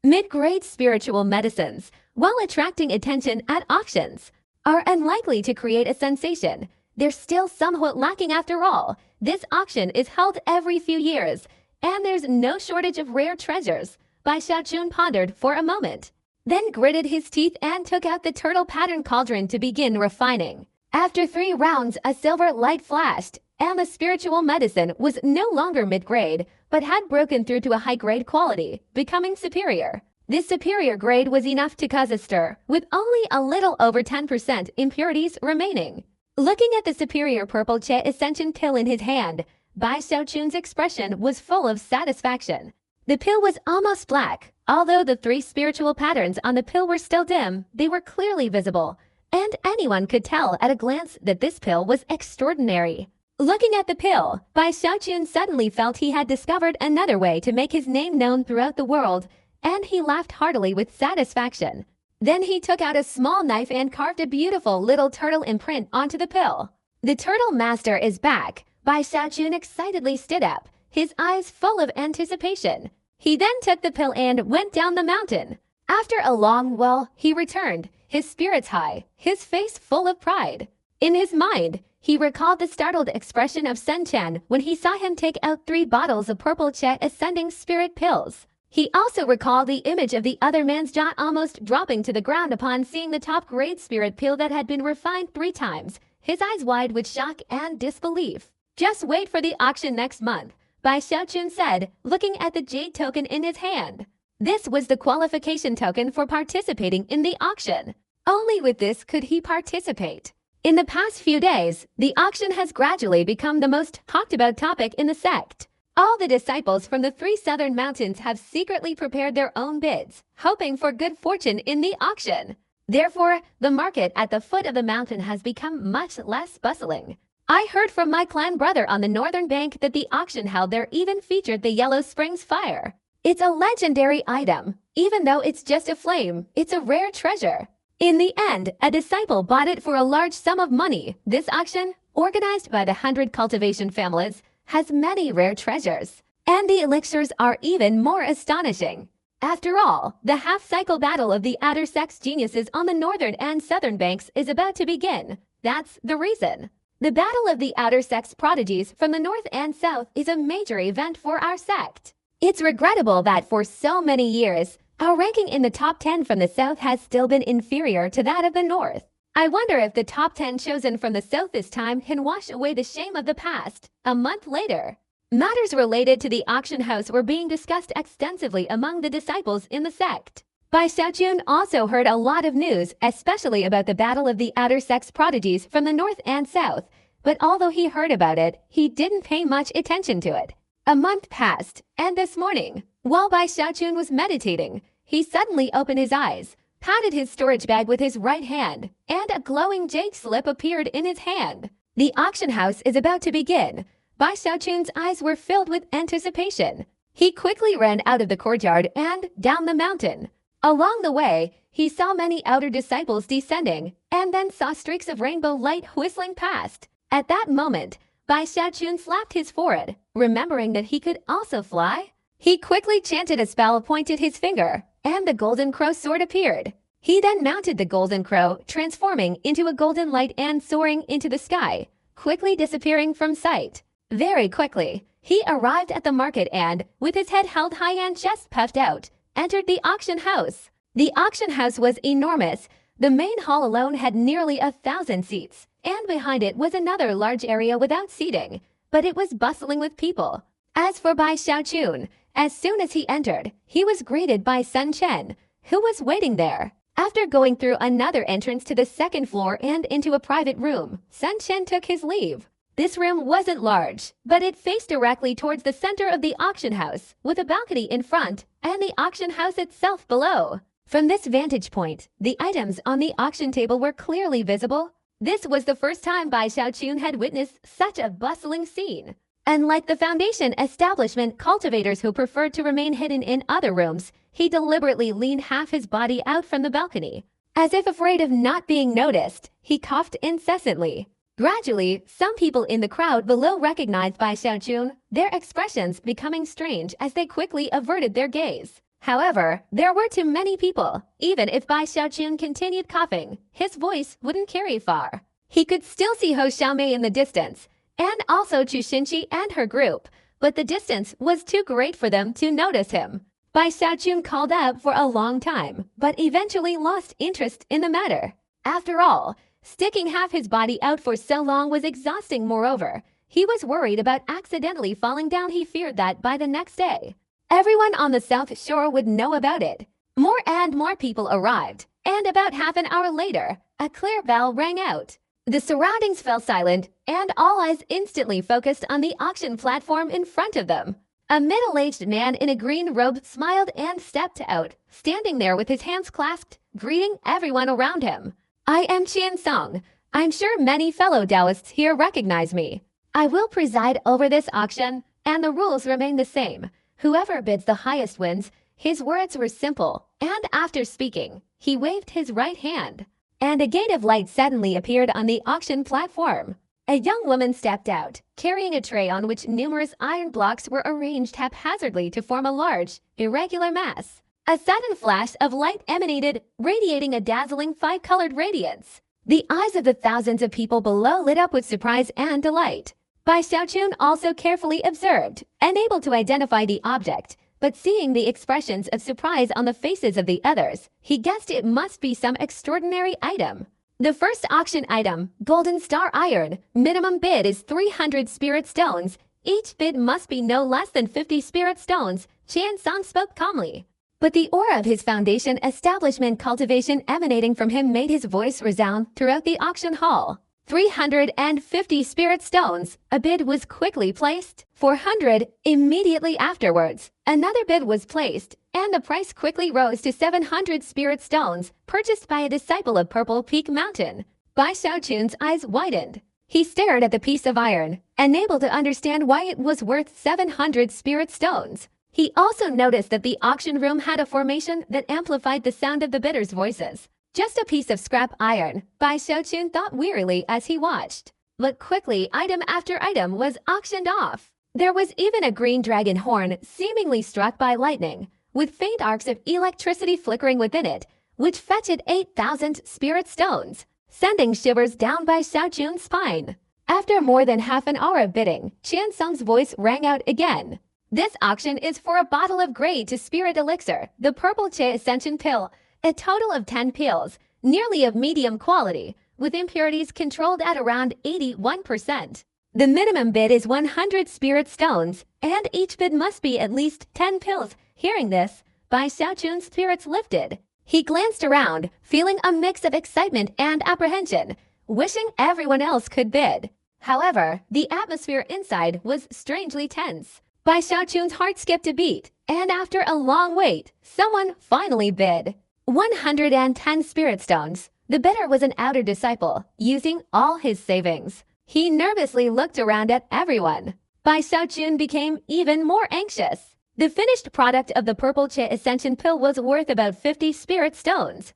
[SPEAKER 1] Mid-grade spiritual medicines, while attracting attention at auctions, are unlikely to create a sensation. They're still somewhat lacking after all. This auction is held every few years, and there's no shortage of rare treasures. Bai Xiaochun pondered for a moment, then gritted his teeth and took out the turtle pattern cauldron to begin refining. After 3 rounds, a silver light flashed, and the spiritual medicine was no longer mid-grade, but had broken through to a high-grade quality, becoming superior. This superior grade was enough to cause a stir, with only a little over 10% impurities remaining. Looking at the superior Purple Chit Ascension pill in his hand, Bai Xiaochun's expression was full of satisfaction. The pill was almost black. Although the 3 spiritual patterns on the pill were still dim, they were clearly visible, and anyone could tell at a glance that this pill was extraordinary. Looking at the pill, Bai Xiaochun suddenly felt he had discovered another way to make his name known throughout the world, and he laughed heartily with satisfaction. Then he took out a small knife and carved a beautiful little turtle imprint onto the pill. The turtle master is back. Bai Xiaochun excitedly stood up, his eyes full of anticipation. He then took the pill and went down the mountain. After a long while, he returned, his spirits high, his face full of pride. In his mind, he recalled the startled expression of Sun Chen when he saw him take out 3 bottles of Purple Chit Ascending Spirit pills. He also recalled the image of the other man's jaw almost dropping to the ground upon seeing the top-grade spirit pill that had been refined 3 times, his eyes wide with shock and disbelief. Just wait for the auction next month, Bai Xiaochun said, looking at the jade token in his hand. This was the qualification token for participating in the auction. Only with this could he participate. In the past few days, the auction has gradually become the most talked about topic in the sect. All the disciples from the 3 southern mountains have secretly prepared their own bids, hoping for good fortune in the auction. Therefore, the market at the foot of the mountain has become much less bustling. I heard from my clan brother on the northern bank that the auction held there even featured the Yellow Springs fire. It's a legendary item. Even though it's just a flame, it's a rare treasure. In the end, a disciple bought it for a large sum of money. This auction, organized by the 100 cultivation families, has many rare treasures, and the elixirs are even more astonishing. After all, the half-cycle battle of the outer sex geniuses on the northern and southern banks is about to begin. That's the reason. The battle of the outer sex prodigies from the north and south is a major event for our sect. It's regrettable that for so many years, our ranking in the top 10 from the south has still been inferior to that of the north. I wonder if the top 10 chosen from the South this time can wash away the shame of the past. A month later, matters related to the auction house were being discussed extensively among the disciples in the sect. Bai Xiaojun also heard a lot of news, especially about the battle of the outer sex prodigies from the north and south, but although he heard about it, he didn't pay much attention to it. A month passed, and this morning, while Bai Xiaojun was meditating, he suddenly opened his eyes, patted his storage bag with his right hand, and a glowing jade slip appeared in his hand. The auction house is about to begin. Bai Xiaojun's eyes were filled with anticipation. He quickly ran out of the courtyard and down the mountain. Along the way, he saw many outer disciples descending, and then saw streaks of rainbow light whistling past. At that moment, Bai Xiaojun slapped his forehead, remembering that he could also fly. He quickly chanted a spell, pointed his finger, and the golden crow sword appeared. He then mounted the golden crow, transforming into a golden light and soaring into the sky, quickly disappearing from sight. Very quickly, he arrived at the market and, with his head held high and chest puffed out, entered the auction house. The auction house was enormous. The main hall alone had nearly 1,000 seats, and behind it was another large area without seating, but it was bustling with people. As for Bai Xiaojun, as soon as he entered, he was greeted by Sun Chen, who was waiting there. After going through another entrance to the second floor and into a private room, Sun Chen took his leave. This room wasn't large, but it faced directly towards the center of the auction house, with a balcony in front and the auction house itself below. From this vantage point, the items on the auction table were clearly visible. This was the first time Bai Xiaojun had witnessed such a bustling scene. Unlike the foundation establishment cultivators who preferred to remain hidden in other rooms, he deliberately leaned half his body out from the balcony. As if afraid of not being noticed, he coughed incessantly. Gradually, some people in the crowd below recognized Bai Xiaojun, their expressions becoming strange as they quickly averted their gaze. However, there were too many people. Even if Bai Xiaojun continued coughing, his voice wouldn't carry far. He could still see Hou Xiaomei in the distance, and also Chu Xinqi and her group, but the distance was too great for them to notice him. Bai Xiaojun called out for a long time, but eventually lost interest in the matter. After all, sticking half his body out for so long was exhausting. Moreover, he was worried about accidentally falling down. He feared that by the next day, everyone on the South Shore would know about it. More and more people arrived, and about half an hour later, a clear bell rang out. The surroundings fell silent, and all eyes instantly focused on the auction platform in front of them. A middle-aged man in a green robe smiled and stepped out, standing there with his hands clasped, greeting everyone around him. I am Qian Song. I'm sure many fellow Taoists here recognize me. I will preside over this auction, and the rules remain the same. Whoever bids the highest wins. His words were simple, and after speaking, he waved his right hand, and a gate of light suddenly appeared on the auction platform. A young woman stepped out, carrying a tray on which numerous iron blocks were arranged haphazardly to form a large, irregular mass. A sudden flash of light emanated, radiating a dazzling five-colored radiance. The eyes of the thousands of people below lit up with surprise and delight. Bai Xiaojun also carefully observed, unable to identify the object, but seeing the expressions of surprise on the faces of the others, he guessed it must be some extraordinary item. The first auction item, Golden Star Iron. Minimum bid is 300 spirit stones. Each bid must be no less than 50 spirit stones, Qian Song spoke calmly. But the aura of his foundation establishment cultivation emanating from him made his voice resound throughout the auction hall. 350 spirit stones. A bid was quickly placed. 400. Immediately afterwards, another bid was placed, and the price quickly rose to 700 spirit stones, purchased by a disciple of Purple Peak Mountain. Bai Xiaojun's eyes widened. He stared at the piece of iron, unable to understand why it was worth 700 spirit stones. He also noticed that the auction room had a formation that amplified the sound of the bidders' voices. Just a piece of scrap iron, Bai Xiaojun thought wearily as he watched. But quickly, item after item was auctioned off. There was even a green dragon horn seemingly struck by lightning, with faint arcs of electricity flickering within it, which fetched 8,000 spirit stones, sending shivers down Bai Xiaojun's spine. After more than half an hour of bidding, Qian Song's voice rang out again. This auction is for a bottle of grade to spirit elixir, the Purple Che Ascension Pill. A total of 10 pills, nearly of medium quality, with impurities controlled at around 81%. The minimum bid is 100 spirit stones, and each bid must be at least 10 pills. Hearing this, Bai Xiaochun's spirits lifted. He glanced around, feeling a mix of excitement and apprehension, wishing everyone else could bid. However, the atmosphere inside was strangely tense. Bai Xiaochun's heart skipped a beat, and after a long wait, someone finally bid. 110 spirit stones. The bidder was an outer disciple, using all his savings. He nervously looked around at everyone. Bai Xiaochun became even more anxious. The finished product of the purple Che Ascension pill was worth about 50 spirit stones.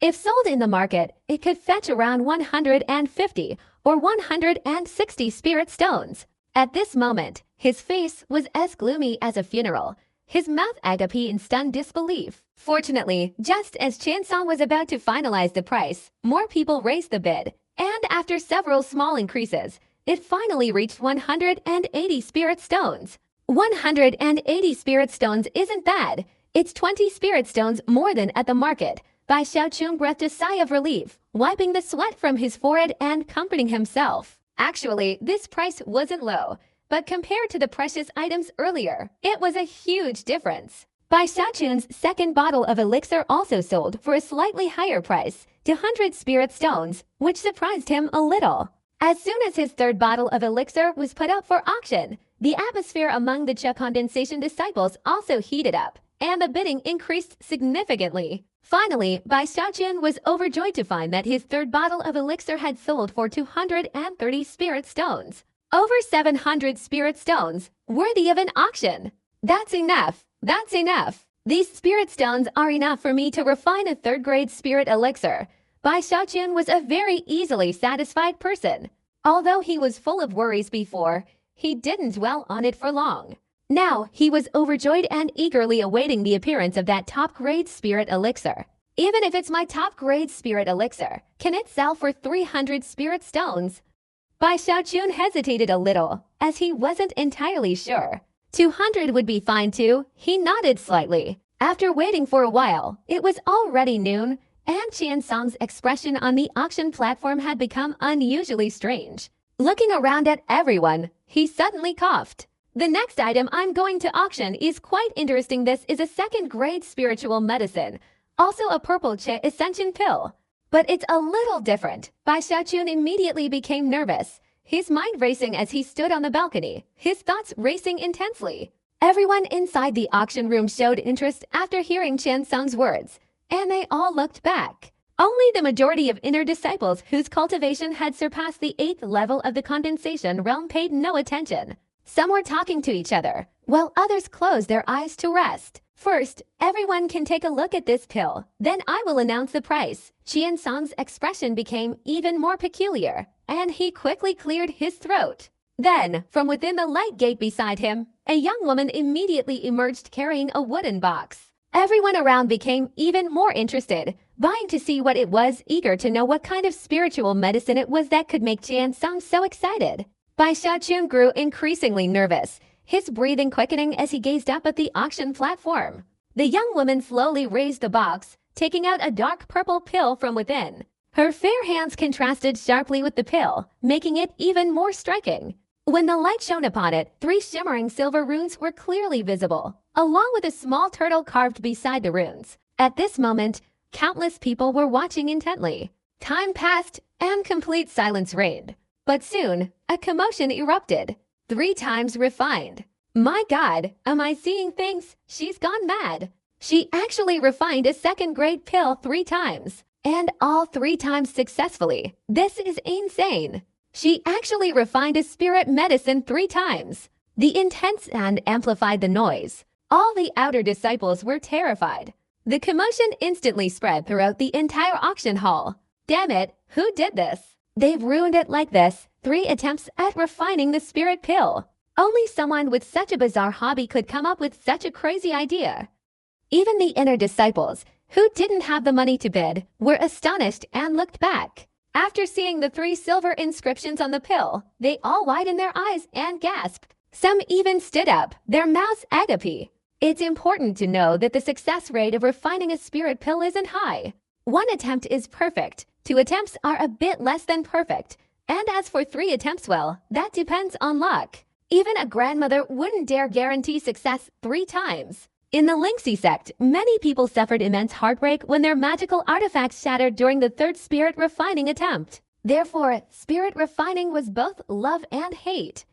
[SPEAKER 1] If sold in the market, it could fetch around 150 or 160 spirit stones. At this moment, his face was as gloomy as a funeral, his mouth agape in stunned disbelief. Fortunately, just as Qiansong was about to finalize the price, more people raised the bid, and after several small increases, it finally reached 180 spirit stones. 180 spirit stones isn't bad. It's 20 spirit stones more than at the market. Bai Xiaochun breathed a sigh of relief, wiping the sweat from his forehead and comforting himself. Actually, this price wasn't low, but compared to the precious items earlier, it was a huge difference. Bai Xiaochun's second bottle of elixir also sold for a slightly higher price, 200 spirit stones, which surprised him a little. As soon as his third bottle of elixir was put up for auction, the atmosphere among the Che condensation disciples also heated up, and the bidding increased significantly. Finally, Bai Xiaochun was overjoyed to find that his third bottle of elixir had sold for 230 spirit stones. Over 700 spirit stones, worthy of an auction. That's enough. That's enough. These spirit stones are enough for me to refine a third-grade spirit elixir. Bai Xiaochun was a very easily satisfied person. Although he was full of worries before, he didn't dwell on it for long. Now, he was overjoyed and eagerly awaiting the appearance of that top-grade spirit elixir. Even if it's my top-grade spirit elixir, can it sell for 300 spirit stones? Bai Xiaochun hesitated a little, as he wasn't entirely sure. 200 would be fine too, he nodded slightly. After waiting for a while, it was already noon, and Qiansong's expression on the auction platform had become unusually strange. Looking around at everyone, he suddenly coughed. The next item I'm going to auction is quite interesting. This is a second-grade spiritual medicine, also a purple Che Ascension pill. But it's a little different. Bai Xiaochun immediately became nervous, his mind racing as he stood on the balcony, his thoughts racing intensely. Everyone inside the auction room showed interest after hearing Qiansong's words, and they all looked back. Only the majority of inner disciples whose cultivation had surpassed the 8th level of the condensation realm paid no attention. Some were talking to each other, while others closed their eyes to rest. First, everyone can take a look at this pill, then I will announce the price. Qiansong's expression became even more peculiar, and he quickly cleared his throat. Then, from within the light gate beside him, a young woman immediately emerged carrying a wooden box. Everyone around became even more interested, vying to see what it was, eager to know what kind of spiritual medicine it was that could make Qiansong so excited. Bai Xiaochun grew increasingly nervous, his breathing quickening as he gazed up at the auction platform. The young woman slowly raised the box, taking out a dark purple pill from within. Her fair hands contrasted sharply with the pill, making it even more striking. When the light shone upon it, 3 shimmering silver runes were clearly visible, along with a small turtle carved beside the runes. At this moment, countless people were watching intently. Time passed, and complete silence reigned. But soon, a commotion erupted. 3 times refined. My God, am I seeing things? She's gone mad. She actually refined a second-grade pill 3 times, and all 3 times successfully. This is insane. She actually refined a spirit medicine 3 times. The intense sound amplified the noise. All the outer disciples were terrified. The commotion instantly spread throughout the entire auction hall. Damn it, who did this? They've ruined it like this. 3 attempts at refining the spirit pill. Only someone with such a bizarre hobby could come up with such a crazy idea. Even the inner disciples, who didn't have the money to bid, were astonished and looked back. After seeing the 3 silver inscriptions on the pill, they all widened their eyes and gasped. Some even stood up, their mouths agape. It's important to know that the success rate of refining a spirit pill isn't high. 1 attempt is perfect, 2 attempts are a bit less than perfect, and as for 3 attempts, well, that depends on luck. Even a grandmother wouldn't dare guarantee success 3 times. In the Lingxi sect, many people suffered immense heartbreak when their magical artifacts shattered during the 3rd spirit refining attempt. Therefore, spirit refining was both love and hate.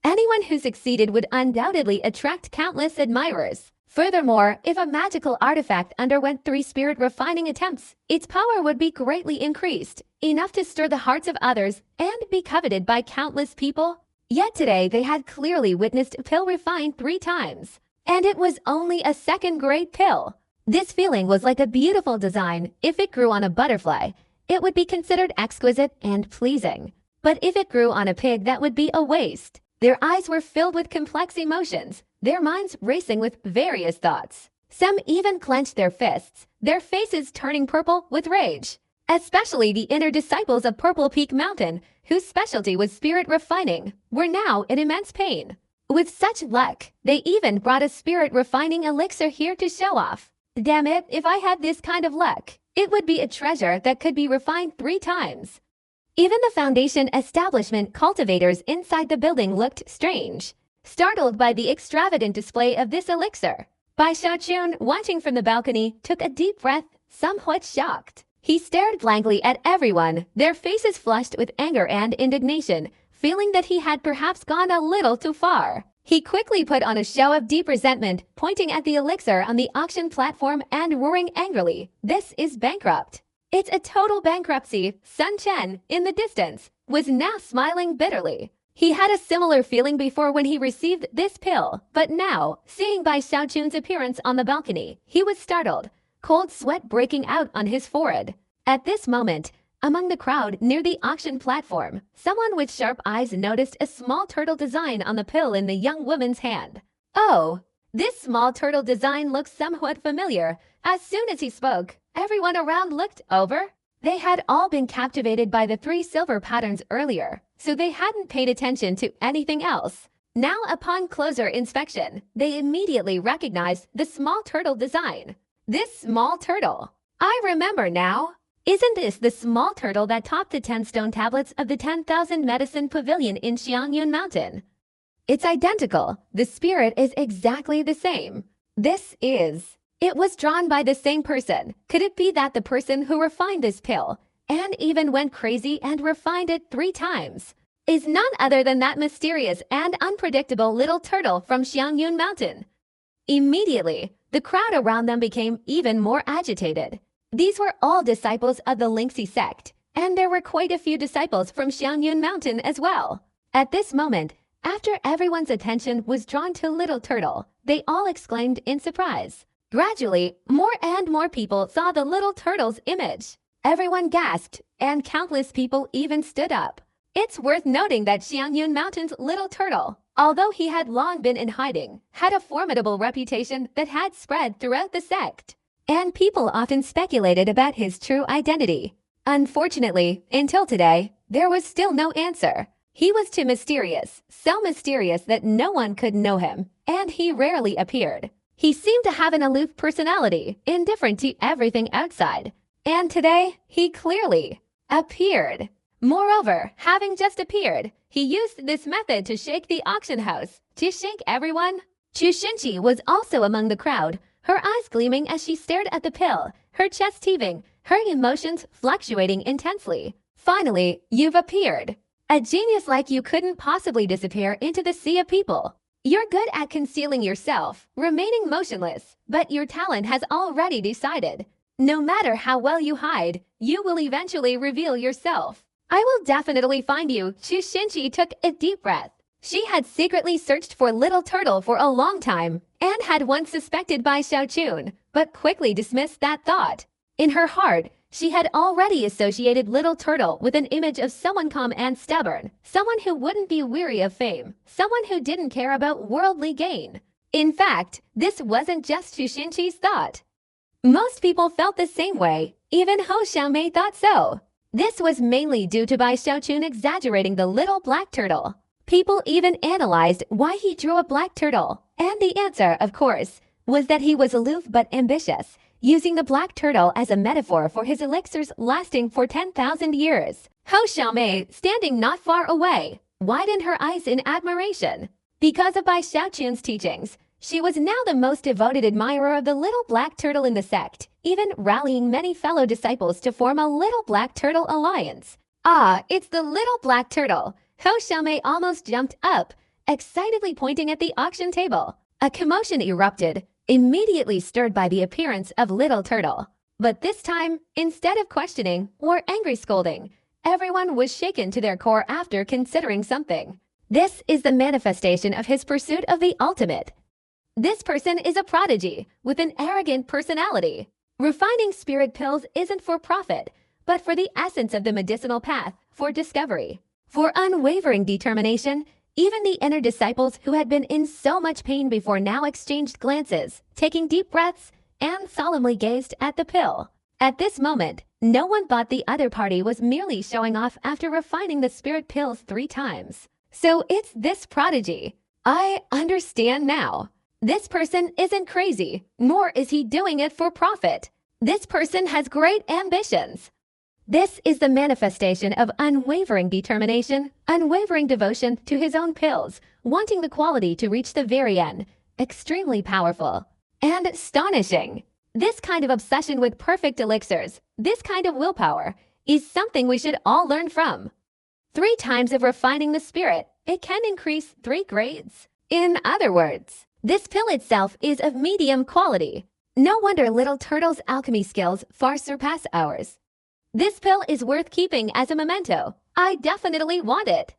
[SPEAKER 1] Anyone who succeeded would undoubtedly attract countless admirers. Furthermore, if a magical artifact underwent 3 spirit refining attempts, its power would be greatly increased, enough to stir the hearts of others and be coveted by countless people. Yet today they had clearly witnessed a pill refined 3 times. And it was only a 2nd-grade pill. This feeling was like a beautiful design. If it grew on a butterfly, it would be considered exquisite and pleasing. But if it grew on a pig, that would be a waste. Their eyes were filled with complex emotions, their minds racing with various thoughts. Some even clenched their fists, their faces turning purple with rage. Especially the inner disciples of Purple Peak Mountain, whose specialty was spirit refining, were now in immense pain. With such luck, they even brought a spirit refining elixir here to show off. Damn it, if I had this kind of luck, it would be a treasure that could be refined 3 times. Even the Foundation establishment cultivators inside the building looked strange, startled by the extravagant display of this elixir. Bai Xiaochun, watching from the balcony, took a deep breath, somewhat shocked. He stared blankly at everyone, their faces flushed with anger and indignation, feeling that he had perhaps gone a little too far. He quickly put on a show of deep resentment, pointing at the elixir on the auction platform and roaring angrily, "This is bankrupt." It's a total bankruptcy. Sun Chen, in the distance, was now smiling bitterly. He had a similar feeling before when he received this pill, but now, seeing Bai Xiaochun's appearance on the balcony, he was startled, cold sweat breaking out on his forehead. At this moment, among the crowd near the auction platform, someone with sharp eyes noticed a small turtle design on the pill in the young woman's hand. Oh, this small turtle design looks somewhat familiar. As soon as he spoke, everyone around looked over. They had all been captivated by the 3 silver patterns earlier, so they hadn't paid attention to anything else. Now, upon closer inspection, they immediately recognized the small turtle design. This small turtle. I remember now. Isn't this the small turtle that topped the 10 stone tablets of the 10,000 medicine pavilion in Xiangyun Mountain? It's identical. The spirit is exactly the same. It was drawn by the same person. Could it be that the person who refined this pill, and even went crazy and refined it 3 times, is none other than that mysterious and unpredictable little turtle from Xiangyun Mountain? Immediately, the crowd around them became even more agitated. These were all disciples of the Lingxi sect, and there were quite a few disciples from Xiangyun Mountain as well. At this moment, after everyone's attention was drawn to Little Turtle, they all exclaimed in surprise. Gradually, more and more people saw the Little Turtle's image. Everyone gasped, and countless people even stood up. It's worth noting that Xiangyun Mountain's Little Turtle, although he had long been in hiding, had a formidable reputation that had spread throughout the sect. And people often speculated about his true identity. Unfortunately, until today, there was still no answer. He was too mysterious, so mysterious that no one could know him, and he rarely appeared. He seemed to have an aloof personality, indifferent to everything outside. And today, he clearly appeared. Moreover, having just appeared, he used this method to shake the auction house, to shake everyone. Chu Xinqi was also among the crowd, her eyes gleaming as she stared at the pill, her chest heaving, her emotions fluctuating intensely. Finally, you've appeared. A genius like you couldn't possibly disappear into the sea of people. You're good at concealing yourself, remaining motionless, but your talent has already decided. No matter how well you hide, you will eventually reveal yourself. I will definitely find you. Chu Xinqi took a deep breath. She had secretly searched for Little Turtle for a long time, and had once suspected Bai Xiaochun, but quickly dismissed that thought. In her heart, she had already associated Little Turtle with an image of someone calm and stubborn, someone who wouldn't be weary of fame, someone who didn't care about worldly gain. In fact, this wasn't just Chu Xinqi's thought. Most people felt the same way, even Hou Xiaomei thought so. This was mainly due to Bai Xiaochun exaggerating the little black turtle. People even analyzed why he drew a black turtle, and the answer, of course, was that he was aloof but ambitious, using the black turtle as a metaphor for his elixirs lasting for 10,000 years. Hou Xiaomei, standing not far away, widened her eyes in admiration. Because of Bai Xiaochun's teachings, she was now the most devoted admirer of the little black turtle in the sect, even rallying many fellow disciples to form a little black turtle alliance. Ah, it's the little black turtle! Hou Xiaomei almost jumped up, excitedly pointing at the auction table. A commotion erupted, immediately stirred by the appearance of Little Turtle. But this time, instead of questioning or angry scolding, everyone was shaken to their core after considering something. This is the manifestation of his pursuit of the ultimate. This person is a prodigy with an arrogant personality. Refining spirit pills isn't for profit, but for the essence of the medicinal path, for discovery. For unwavering determination, even the inner disciples who had been in so much pain before now exchanged glances, taking deep breaths, and solemnly gazed at the pill. At this moment, no one thought the other party was merely showing off after refining the spirit pills 3 times. So it's this prodigy. I understand now. This person isn't crazy, nor is he doing it for profit. This person has great ambitions. This is the manifestation of unwavering determination, unwavering devotion to his own pills, wanting the quality to reach the very end. Extremely powerful and astonishing. This kind of obsession with perfect elixirs, this kind of willpower, is something we should all learn from. 3 times of refining the spirit, it can increase 3 grades. In other words, this pill itself is of medium quality. No wonder Little Turtle's alchemy skills far surpass ours. This pill is worth keeping as a memento. I definitely want it.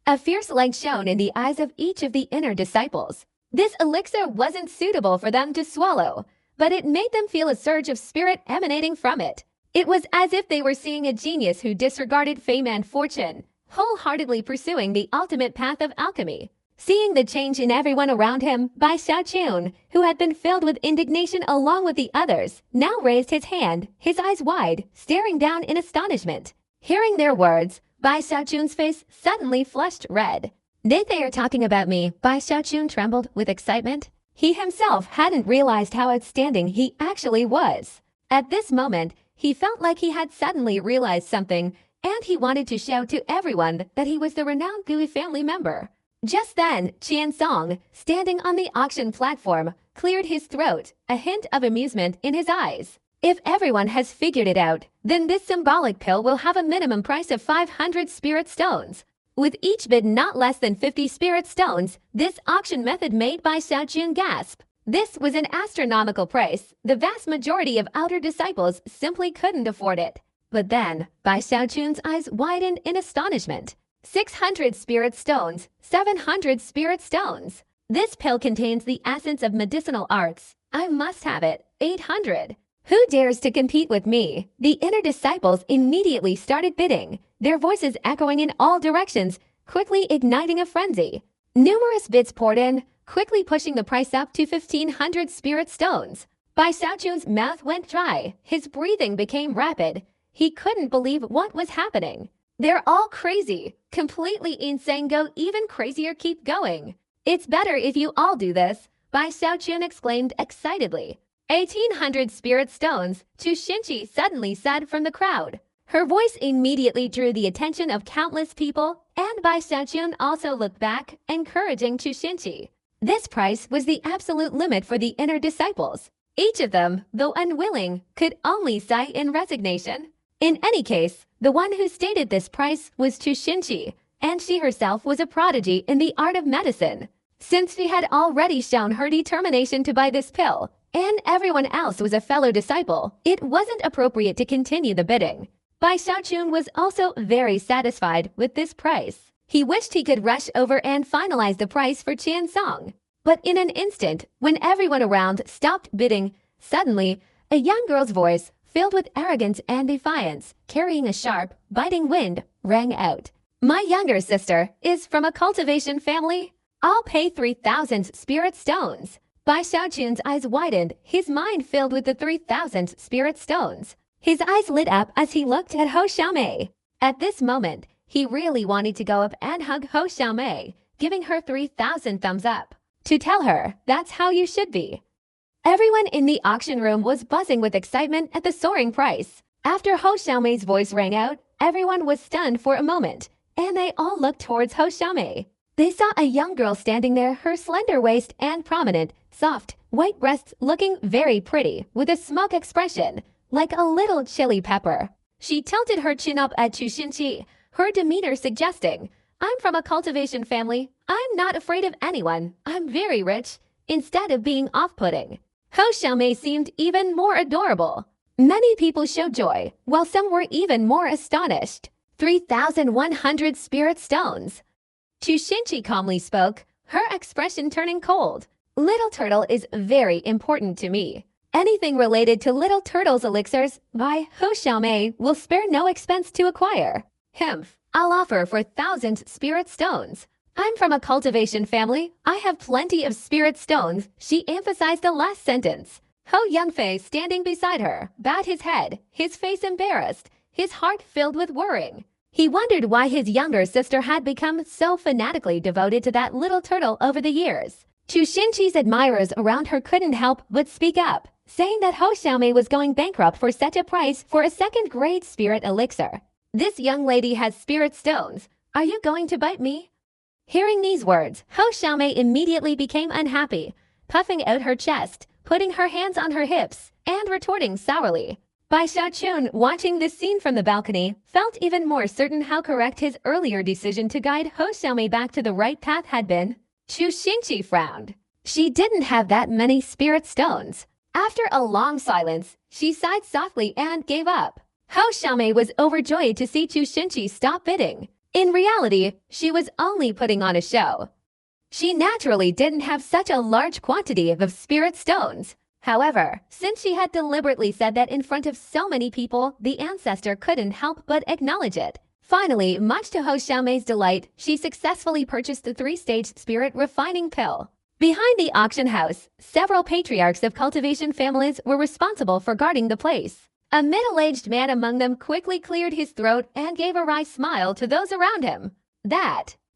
[SPEAKER 1] A fierce light shone in the eyes of each of the inner disciples. This elixir wasn't suitable for them to swallow, but it made them feel a surge of spirit emanating from it. It was as if they were seeing a genius who disregarded fame and fortune, wholeheartedly pursuing the ultimate path of alchemy. Seeing the change in everyone around him, Bai Xiaochun, who had been filled with indignation along with the others, now raised his hand, his eyes wide, staring down in astonishment. Hearing their words, Bai Xiaochun's face suddenly flushed red. They are talking about me. Bai Xiaochun trembled with excitement. He himself hadn't realized how outstanding he actually was. At this moment, he felt like he had suddenly realized something, and he wanted to shout to everyone that he was the renowned Gui family member. Just then, Qian Song, standing on the auction platform, cleared his throat, a hint of amusement in his eyes. If everyone has figured it out, then this symbolic pill will have a minimum price of 500 spirit stones. With each bid not less than 50 spirit stones, this auction method made Bai Xiaochun gasp. This was an astronomical price. The vast majority of outer disciples simply couldn't afford it. But then, Bai Xiaochun's eyes widened in astonishment. 600 spirit stones, 700 spirit stones. This pill contains the essence of medicinal arts. I must have it. 800. Who dares to compete with me? The inner disciples immediately started bidding, their voices echoing in all directions, quickly igniting a frenzy. Numerous bids poured in, quickly pushing the price up to 1,500 spirit stones. Bai Xiaochun's mouth went dry, his breathing became rapid. He couldn't believe what was happening. They're all crazy, completely insane. Go even crazier, keep going. It's better if you all do this, Bai Xiaochun exclaimed excitedly. 1,800 spirit stones, Chu Xinqi suddenly said from the crowd. Her voice immediately drew the attention of countless people, and Bai Xiaochun also looked back, encouraging Chu Xinqi. This price was the absolute limit for the inner disciples. Each of them, though unwilling, could only sigh in resignation. In any case, the one who stated this price was Chu Xinqi, and she herself was a prodigy in the art of medicine. Since she had already shown her determination to buy this pill, and everyone else was a fellow disciple, it wasn't appropriate to continue the bidding. Bai Xiaochun was also very satisfied with this price. He wished he could rush over and finalize the price for Qian Song. But in an instant, when everyone around stopped bidding, suddenly, a young girl's voice, filled with arrogance and defiance, carrying a sharp, biting wind, rang out. My younger sister is from a cultivation family. I'll pay 3,000 spirit stones. Bai Xiaochun's eyes widened, his mind filled with the 3,000 spirit stones. His eyes lit up as he looked at Hou Xiaomei. At this moment, he really wanted to go up and hug Hou Xiaomei, giving her 3,000 thumbs up. To tell her, that's how you should be. Everyone in the auction room was buzzing with excitement at the soaring price. After Ho Xiaomei's voice rang out, everyone was stunned for a moment, and they all looked towards Ho Xiaomei. They saw a young girl standing there, her slender waist and prominent, soft, white breasts looking very pretty, with a smug expression, like a little chili pepper. She tilted her chin up at Chu Xinqi, her demeanor suggesting, "I'm from a cultivation family. I'm not afraid of anyone. I'm very rich," instead of being off-putting. Ho Xiaomei seemed even more adorable. Many people showed joy, while some were even more astonished. 3,100 spirit stones. Chu Xinqi calmly spoke, her expression turning cold. "Little Turtle is very important to me. Anything related to Little Turtle's elixirs by Ho Xiaomei will spare no expense to acquire. I'll offer for 1,000 spirit stones. I'm from a cultivation family. I have plenty of spirit stones," she emphasized the last sentence. Ho Yunfei, standing beside her, bowed his head, his face embarrassed, his heart filled with worrying. He wondered why his younger sister had become so fanatically devoted to that little turtle over the years. Chu Xinqi's admirers around her couldn't help but speak up, saying that Ho Xiaomei was going bankrupt for such a price for a second-grade spirit elixir. "This young lady has spirit stones. Are you going to bite me?" Hearing these words, Ho Xiaomei immediately became unhappy, puffing out her chest, putting her hands on her hips, and retorting sourly. Bai Xiaochun, watching this scene from the balcony, felt even more certain how correct his earlier decision to guide Ho Xiaomei back to the right path had been. Chu Xinqi frowned. She didn't have that many spirit stones. After a long silence, she sighed softly and gave up. Ho Xiaomei was overjoyed to see Chu Xinqi stop bidding. In reality, she was only putting on a show. She naturally didn't have such a large quantity of spirit stones. However, since she had deliberately said that in front of so many people, the ancestor couldn't help but acknowledge it. Finally, much to Ho Xiaomei's delight, she successfully purchased the 3-stage spirit refining pill. Behind the auction house, several patriarchs of cultivation families were responsible for guarding the place. A middle-aged man among them quickly cleared his throat and gave a wry smile to those around him.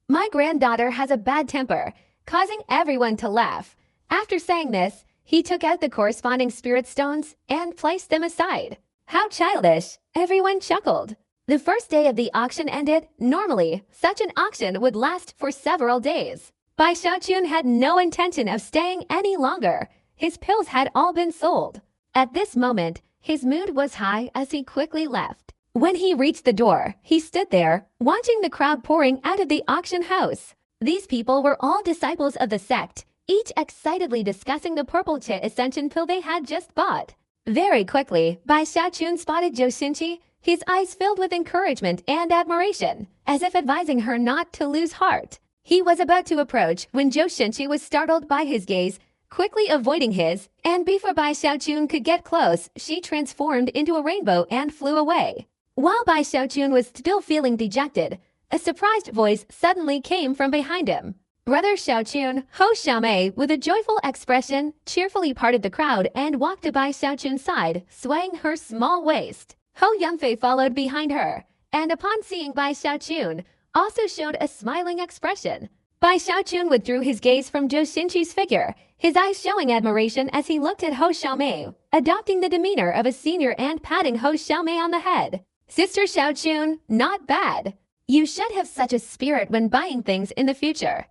[SPEAKER 1] My granddaughter has a bad temper, causing everyone to laugh. After saying this, he took out the corresponding spirit stones and placed them aside. How childish! Everyone chuckled. The first day of the auction ended. Normally, such an auction would last for several days. Bai Xiaochun had no intention of staying any longer. His pills had all been sold. At this moment, his mood was high as he quickly left. When he reached the door, he stood there, watching the crowd pouring out of the auction house. These people were all disciples of the sect, each excitedly discussing the purple chit ascension pill they had just bought. Very quickly, Bai Xiaochun spotted Zhou Xinqi, his eyes filled with encouragement and admiration, as if advising her not to lose heart. He was about to approach when Zhou Xinqi was startled by his gaze, quickly avoiding his, and before Bai Xiaochun could get close, she transformed into a rainbow and flew away. While Bai Xiaochun was still feeling dejected, a surprised voice suddenly came from behind him. Brother Xiaochun, Ho Xiaomei, with a joyful expression, cheerfully parted the crowd and walked to Bai Xiaochun's side, swaying her small waist. Ho Yunfei followed behind her, and upon seeing Bai Xiaochun, also showed a smiling expression. Bai Xiaochun withdrew his gaze from Zhou Xinqi's figure, his eyes showing admiration as he looked at Ho Xiaomei, adopting the demeanor of a senior and patting Ho Xiaomei on the head. "Sister Xiaochun, not bad. You should have such a spirit when buying things in the future."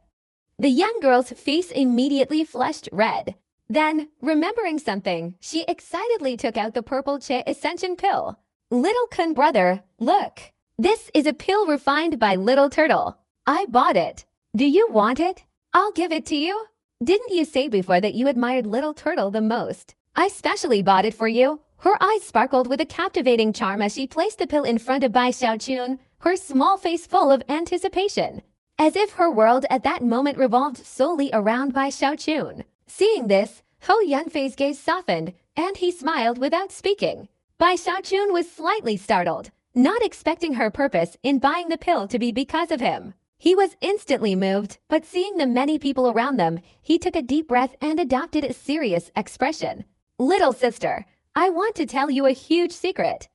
[SPEAKER 1] The young girl's face immediately flushed red. Then, remembering something, she excitedly took out the purple Che Ascension pill. "Little Kun brother, look. This is a pill refined by Little Turtle. I bought it. Do you want it? I'll give it to you. Didn't you say before that you admired Little Turtle the most? I specially bought it for you." Her eyes sparkled with a captivating charm as she placed the pill in front of Bai Xiaochun, her small face full of anticipation, as if her world at that moment revolved solely around Bai Xiaochun. Seeing this, Ho Yunfei's gaze softened, and he smiled without speaking. Bai Xiaochun was slightly startled, not expecting her purpose in buying the pill to be because of him. He was instantly moved, but seeing the many people around them, he took a deep breath and adopted a serious expression. "Little sister, I want to tell you a huge secret."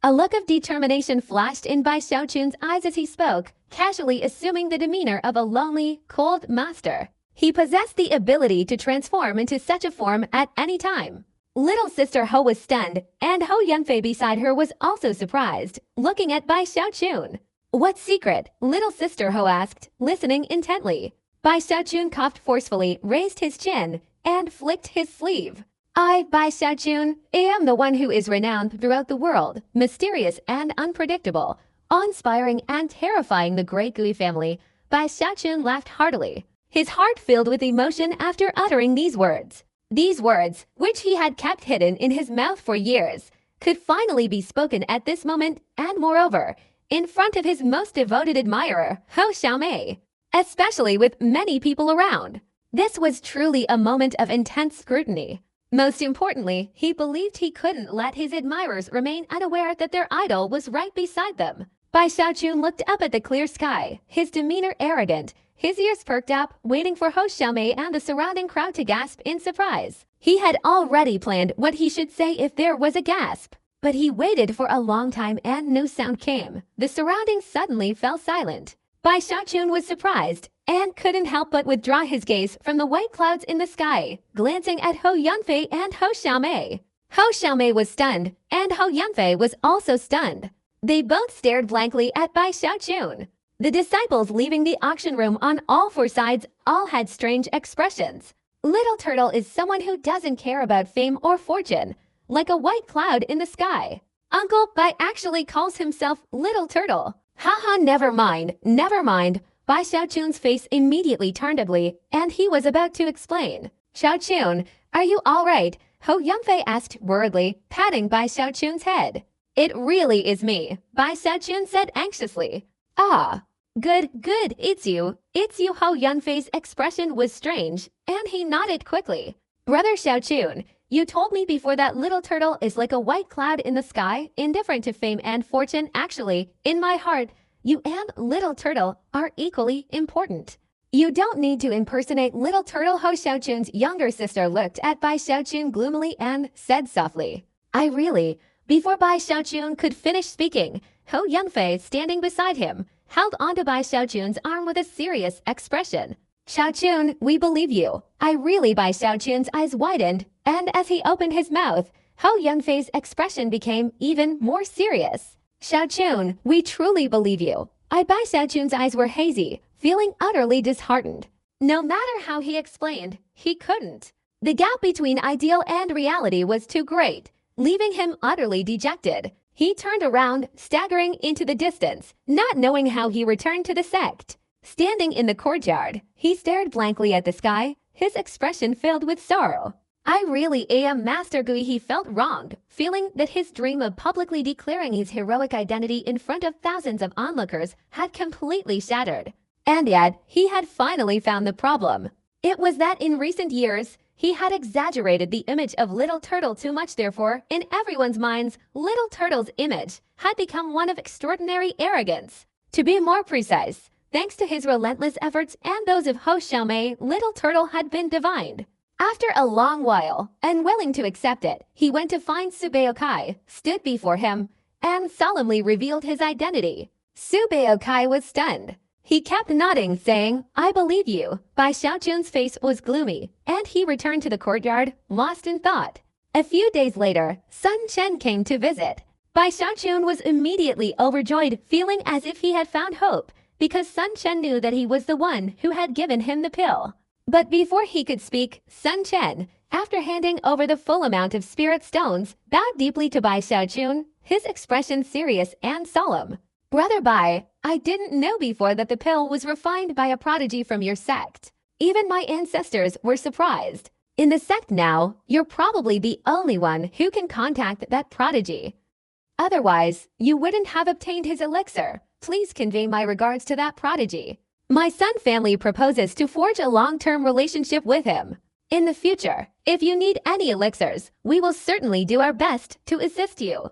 [SPEAKER 1] A look of determination flashed in Bai Xiaochun's eyes as he spoke, casually assuming the demeanor of a lonely, cold master. He possessed the ability to transform into such a form at any time. Little sister Ho was stunned, and Ho Yunfei beside her was also surprised, looking at Bai Xiaochun. What secret? Little sister Ho asked, listening intently. Bai Xiaochun coughed forcefully, raised his chin, and flicked his sleeve. I, Bai Xiaochun, am the one who is renowned throughout the world, mysterious and unpredictable, awe-inspiring and terrifying the great Gui family. Bai Xiaochun laughed heartily, his heart filled with emotion after uttering these words. These words, which he had kept hidden in his mouth for years, could finally be spoken at this moment, and moreover, in front of his most devoted admirer, Ho Xiaomei, especially with many people around. This was truly a moment of intense scrutiny. Most importantly, he believed he couldn't let his admirers remain unaware that their idol was right beside them. Bai Xiaochun looked up at the clear sky, his demeanor arrogant, his ears perked up, waiting for Ho Xiaomei and the surrounding crowd to gasp in surprise. He had already planned what he should say if there was a gasp. But he waited for a long time and no sound came. The surroundings suddenly fell silent. Bai Xiaochun was surprised and couldn't help but withdraw his gaze from the white clouds in the sky, glancing at Ho Yunfei and Ho Xiaomei. Ho Xiaomei was stunned, and Ho Yunfei was also stunned. They both stared blankly at Bai Xiaochun. The disciples leaving the auction room on all four sides all had strange expressions. Little Turtle is someone who doesn't care about fame or fortune, like a white cloud in the sky. Uncle Bai actually calls himself Little Turtle. Haha, never mind, never mind. Bai Xiaochun's face immediately turned ugly, and he was about to explain. Xiaochun, are you all right? Ho Yunfei asked worriedly, patting Bai Xiaochun's head. It really is me, Bai Xiaochun said anxiously. Ah. Good, it's you. It's you. Ho Yunfei's expression was strange, and he nodded quickly. Brother Xiaochun, you told me before that Little Turtle is like a white cloud in the sky, indifferent to fame and fortune. Actually, in my heart, you and Little Turtle are equally important. You don't need to impersonate Little Turtle. Ho Xiaochun's younger sister looked at Bai Xiaochun gloomily and said softly, I really. Before Bai Xiaochun could finish speaking, Ho Yunfei, standing beside him, held onto Bai Xiaochun's arm with a serious expression. Xiaochun, we believe you. I really. Bai Xiaochun's eyes widened, and as he opened his mouth, Ho Yunfei's expression became even more serious. Xiaochun, we truly believe you. Bai Xiaochun's eyes were hazy, feeling utterly disheartened. No matter how he explained, he couldn't. The gap between ideal and reality was too great, leaving him utterly dejected. He turned around, staggering into the distance, not knowing how he returned to the sect. Standing in the courtyard, he stared blankly at the sky, his expression filled with sorrow. I really am Master Gui. He felt wronged, feeling that his dream of publicly declaring his heroic identity in front of thousands of onlookers had completely shattered. And yet, he had finally found the problem. It was that in recent years, he had exaggerated the image of Little Turtle too much. Therefore, in everyone's minds, Little Turtle's image had become one of extraordinary arrogance. To be more precise, thanks to his relentless efforts and those of Ho Xiaomei, Little Turtle had been divined. After a long while, unwilling to accept it, he went to find Subeokai, stood before him, and solemnly revealed his identity. Subeokai was stunned. He kept nodding, saying, I believe you. Bai Xiaochun's face was gloomy, and he returned to the courtyard, lost in thought. A few days later, Sun Chen came to visit. Bai Xiaochun was immediately overjoyed, feeling as if he had found hope, because Sun Chen knew that he was the one who had given him the pill. But before he could speak, Sun Chen, after handing over the full amount of spirit stones, bowed deeply to Bai Xiaochun, his expression serious and solemn. Brother Bai, I didn't know before that the pill was refined by a prodigy from your sect. Even my ancestors were surprised. In the sect now, you're probably the only one who can contact that prodigy. Otherwise, you wouldn't have obtained his elixir. Please convey my regards to that prodigy. My Sun family proposes to forge a long-term relationship with him. In the future, if you need any elixirs, we will certainly do our best to assist you.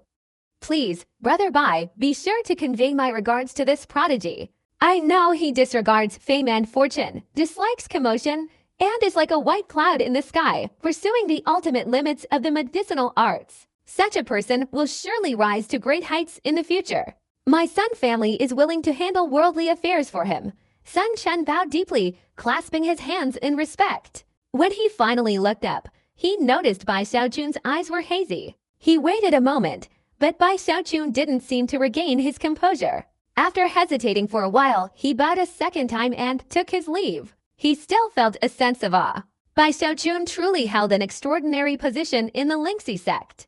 [SPEAKER 1] Please, Brother Bai, be sure to convey my regards to this prodigy. I know he disregards fame and fortune, dislikes commotion, and is like a white cloud in the sky, pursuing the ultimate limits of the medicinal arts. Such a person will surely rise to great heights in the future. My Sun family is willing to handle worldly affairs for him. Sun Shen bowed deeply, clasping his hands in respect. When he finally looked up, he noticed Bai Xiaochun's eyes were hazy. He waited a moment, but Bai Xiaochun didn't seem to regain his composure. After hesitating for a while, he bowed a second time and took his leave. He still felt a sense of awe. Bai Xiaochun truly held an extraordinary position in the Lingxi sect.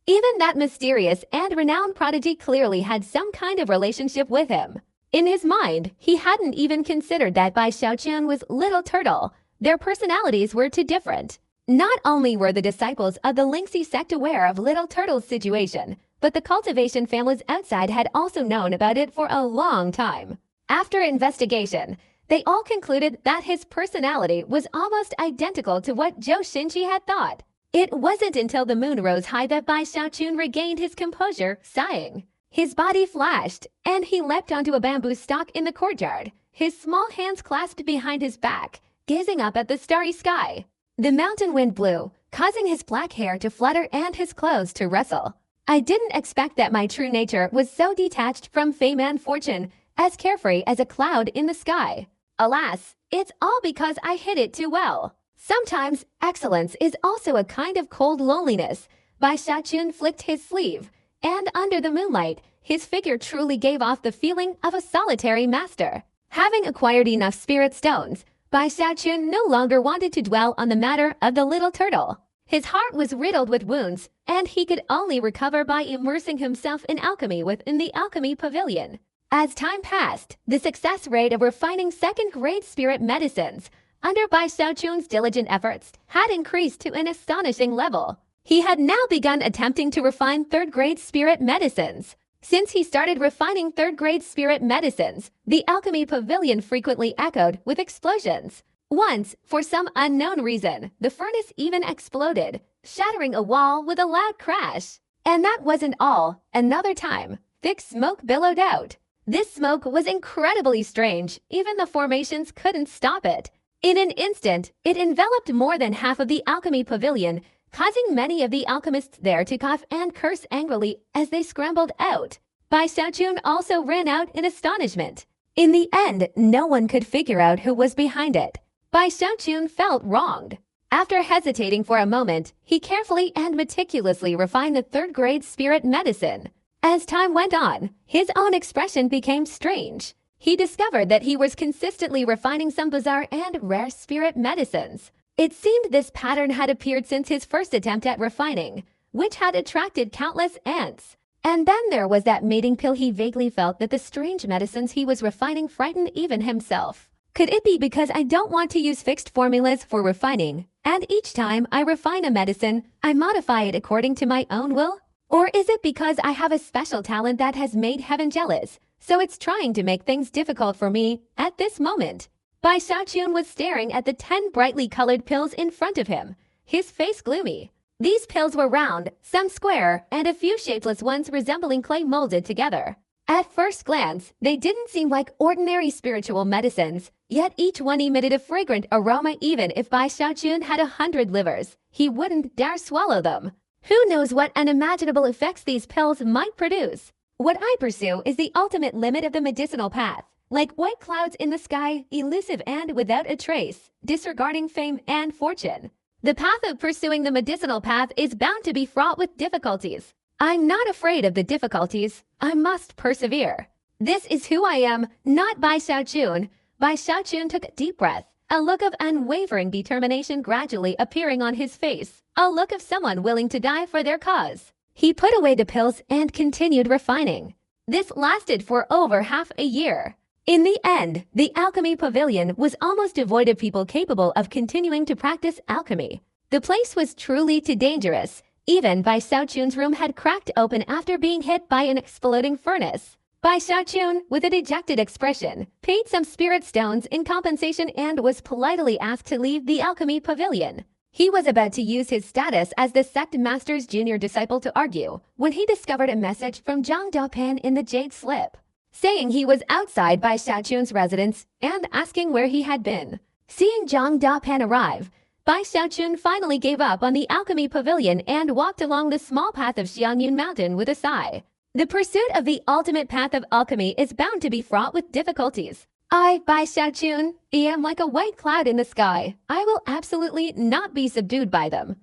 [SPEAKER 1] Even that mysterious and renowned prodigy clearly had some kind of relationship with him. In his mind, he hadn't even considered that Bai Xiaochun was Little Turtle. Their personalities were too different. Not only were the disciples of the Lingxi sect aware of Little Turtle's situation, but the cultivation families outside had also known about it for a long time. After investigation, they all concluded that his personality was almost identical to what Zhou Xinqi had thought. It wasn't until the moon rose high that Bai Xiaochun regained his composure, sighing. His body flashed, and he leapt onto a bamboo stalk in the courtyard, his small hands clasped behind his back, gazing up at the starry sky. The mountain wind blew, causing his black hair to flutter and his clothes to rustle. I didn't expect that my true nature was so detached from fame and fortune, as carefree as a cloud in the sky. Alas, it's all because I hid it too well. Sometimes excellence is also a kind of cold loneliness. Bai Xiaochun flicked his sleeve, and under the moonlight, his figure truly gave off the feeling of a solitary master. Having acquired enough spirit stones, Bai Xiaochun no longer wanted to dwell on the matter of the little turtle. His heart was riddled with wounds, and he could only recover by immersing himself in alchemy within the alchemy pavilion. As time passed, the success rate of refining second-grade spirit medicines, under Bai Xiaochun's diligent efforts, had increased to an astonishing level. He had now begun attempting to refine third-grade spirit medicines. Since he started refining third-grade spirit medicines, the alchemy pavilion frequently echoed with explosions. Once, for some unknown reason, the furnace even exploded, shattering a wall with a loud crash. And that wasn't all. Another time, thick smoke billowed out. This smoke was incredibly strange. Even the formations couldn't stop it. In an instant, it enveloped more than half of the alchemy pavilion, causing many of the alchemists there to cough and curse angrily as they scrambled out. Bai Xiaochun also ran out in astonishment. In the end, no one could figure out who was behind it. Bai Xiaochun felt wronged. After hesitating for a moment, he carefully and meticulously refined the third-grade spirit medicine. As time went on, his own expression became strange. He discovered that he was consistently refining some bizarre and rare spirit medicines. It seemed this pattern had appeared since his first attempt at refining, which had attracted countless ants. And then there was that mating pill. He vaguely felt that the strange medicines he was refining frightened even himself. Could it be because I don't want to use fixed formulas for refining, and each time I refine a medicine, I modify it according to my own will? Or is it because I have a special talent that has made heaven jealous, so it's trying to make things difficult for me at this moment? Bai Xiaochun was staring at the 10 brightly colored pills in front of him, his face gloomy. These pills were round, some square, and a few shapeless ones resembling clay molded together. At first glance, they didn't seem like ordinary spiritual medicines, yet each one emitted a fragrant aroma. Even if Bai Xiaochun had 100 livers, he wouldn't dare swallow them. Who knows what unimaginable effects these pills might produce? What I pursue is the ultimate limit of the medicinal path. Like white clouds in the sky, elusive and without a trace, disregarding fame and fortune. The path of pursuing the medicinal path is bound to be fraught with difficulties. I'm not afraid of the difficulties. I must persevere. This is who I am, not Bai Xiaochun. Bai Xiaochun took a deep breath, a look of unwavering determination gradually appearing on his face, a look of someone willing to die for their cause. He put away the pills and continued refining. This lasted for over half a year. In the end, the alchemy pavilion was almost devoid of people capable of continuing to practice alchemy. The place was truly too dangerous. Even Bai Xiaochun's room had cracked open after being hit by an exploding furnace. Bai Xiaochun, with a dejected expression, paid some spirit stones in compensation and was politely asked to leave the alchemy pavilion. He was about to use his status as the sect master's junior disciple to argue, when he discovered a message from Zhang Daopan in the jade slip, saying he was outside Bai Xiaochun's residence and asking where he had been. Seeing Zhang Daopan arrive, Bai Xiaochun finally gave up on the alchemy pavilion and walked along the small path of Xiangyun Mountain with a sigh. The pursuit of the ultimate path of alchemy is bound to be fraught with difficulties. I, Bai Xiaochun, am like a white cloud in the sky. I will absolutely not be subdued by them.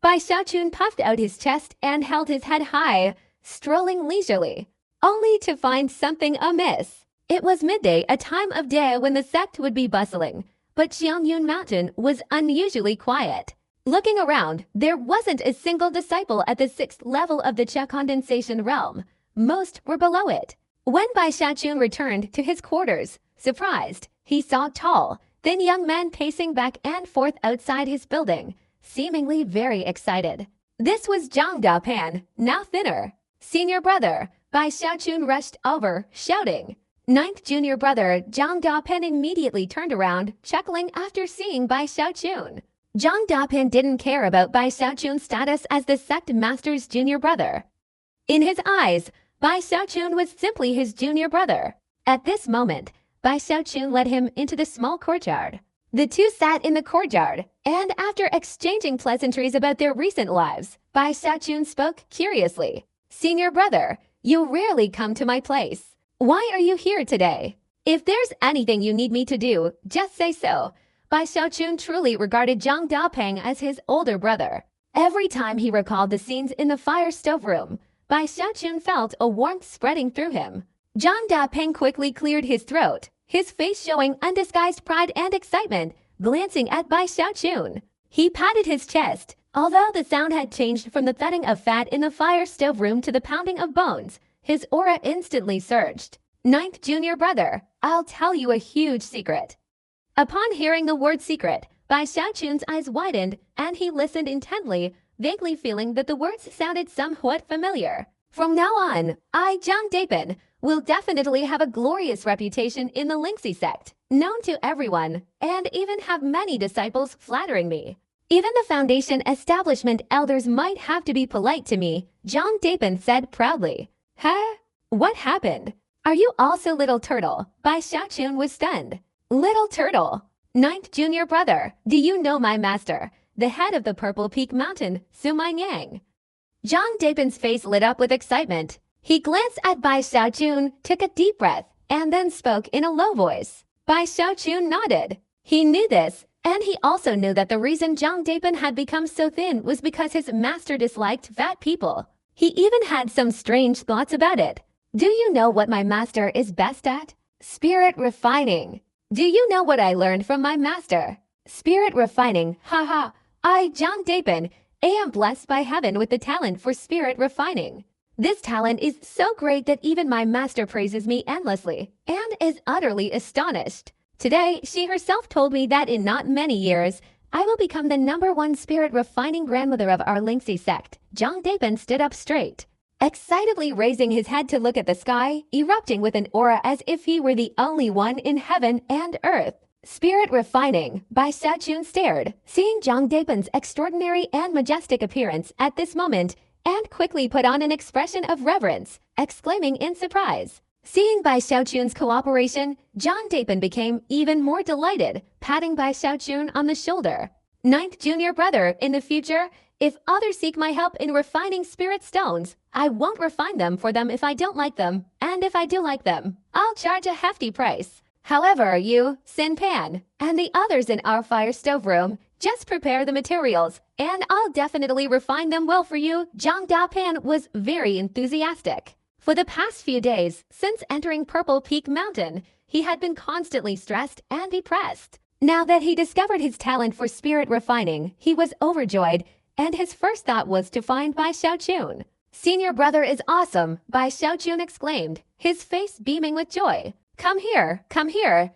[SPEAKER 1] Bai Xiaochun puffed out his chest and held his head high, strolling leisurely, only to find something amiss. It was midday, a time of day when the sect would be bustling, but Xiangyun Mountain was unusually quiet. Looking around, there wasn't a single disciple at the 6th level of the Cha condensation realm. Most were below it. When Bai Xiaochun returned to his quarters, surprised, he saw tall, thin young men pacing back and forth outside his building, seemingly very excited. This was Zhang Dapan, now thinner. Senior brother, Bai Xiaochun rushed over, shouting. Ninth junior brother, Zhang Dapan immediately turned around, chuckling after seeing Bai Xiaochun. Zhang Dapan didn't care about Bai Xiaochun's status as the sect master's junior brother. In his eyes, Bai Xiaochun was simply his junior brother. At this moment, Bai Xiaochun led him into the small courtyard. The two sat in the courtyard, and after exchanging pleasantries about their recent lives, Bai Xiaochun spoke curiously. Senior brother, you rarely come to my place. Why are you here today? If there's anything you need me to do, just say so. Bai Xiaochun truly regarded Zhang Dapeng as his older brother. Every time he recalled the scenes in the fire stove room, Bai Xiaochun felt a warmth spreading through him. Zhang Dapeng quickly cleared his throat, his face showing undisguised pride and excitement, glancing at Bai Xiaochun. He patted his chest. Although the sound had changed from the thudding of fat in the fire stove room to the pounding of bones, his aura instantly surged. Ninth junior brother, I'll tell you a huge secret. Upon hearing the word secret, Bai Xiaochun's eyes widened and he listened intently, vaguely feeling that the words sounded somewhat familiar. From now on, I, Zhang Dapen, will definitely have a glorious reputation in the Lingxi sect, known to everyone, and even have many disciples flattering me. Even the Foundation establishment elders might have to be polite to me, Zhang Dapen said proudly. Huh? What happened? Are you also Little Turtle? Bai Xiaochun was stunned. Little Turtle? Ninth junior brother, do you know my master, the head of the Purple Peak Mountain, Sumai Yang? Zhang Dapen's face lit up with excitement. He glanced at Bai Xiaochun, took a deep breath, and then spoke in a low voice. Bai Xiaochun nodded. He knew this. And he also knew that the reason Zhang Dapen had become so thin was because his master disliked fat people. He even had some strange thoughts about it. Do you know what my master is best at? Spirit refining. Do you know what I learned from my master? Spirit refining, haha. I, Zhang Dapen, am blessed by heaven with the talent for spirit refining. This talent is so great that even my master praises me endlessly and is utterly astonished. Today, she herself told me that in not many years, I will become the #1 spirit refining grandmother of our Lingxi sect. Zhang Dapen stood up straight, excitedly raising his head to look at the sky, erupting with an aura as if he were the only one in heaven and earth. Spirit refining, Bai Xiaochun stared, seeing Zhang Dapen's extraordinary and majestic appearance at this moment, and quickly put on an expression of reverence, exclaiming in surprise. Seeing Bai Xiaochun's cooperation, Zhang Dapen became even more delighted, patting Bai Xiaochun on the shoulder. Ninth junior brother, in the future, if others seek my help in refining spirit stones, I won't refine them for them if I don't like them, and if I do like them, I'll charge a hefty price. However, you, Sin Pan, and the others in our fire stove room, just prepare the materials, and I'll definitely refine them well for you. Zhang Dapan was very enthusiastic. For the past few days, since entering Purple Peak Mountain, he had been constantly stressed and depressed. Now that he discovered his talent for spirit refining, he was overjoyed, and his first thought was to find Bai Xiaochun. Senior brother is awesome, Bai Xiaochun exclaimed, his face beaming with joy. Come here,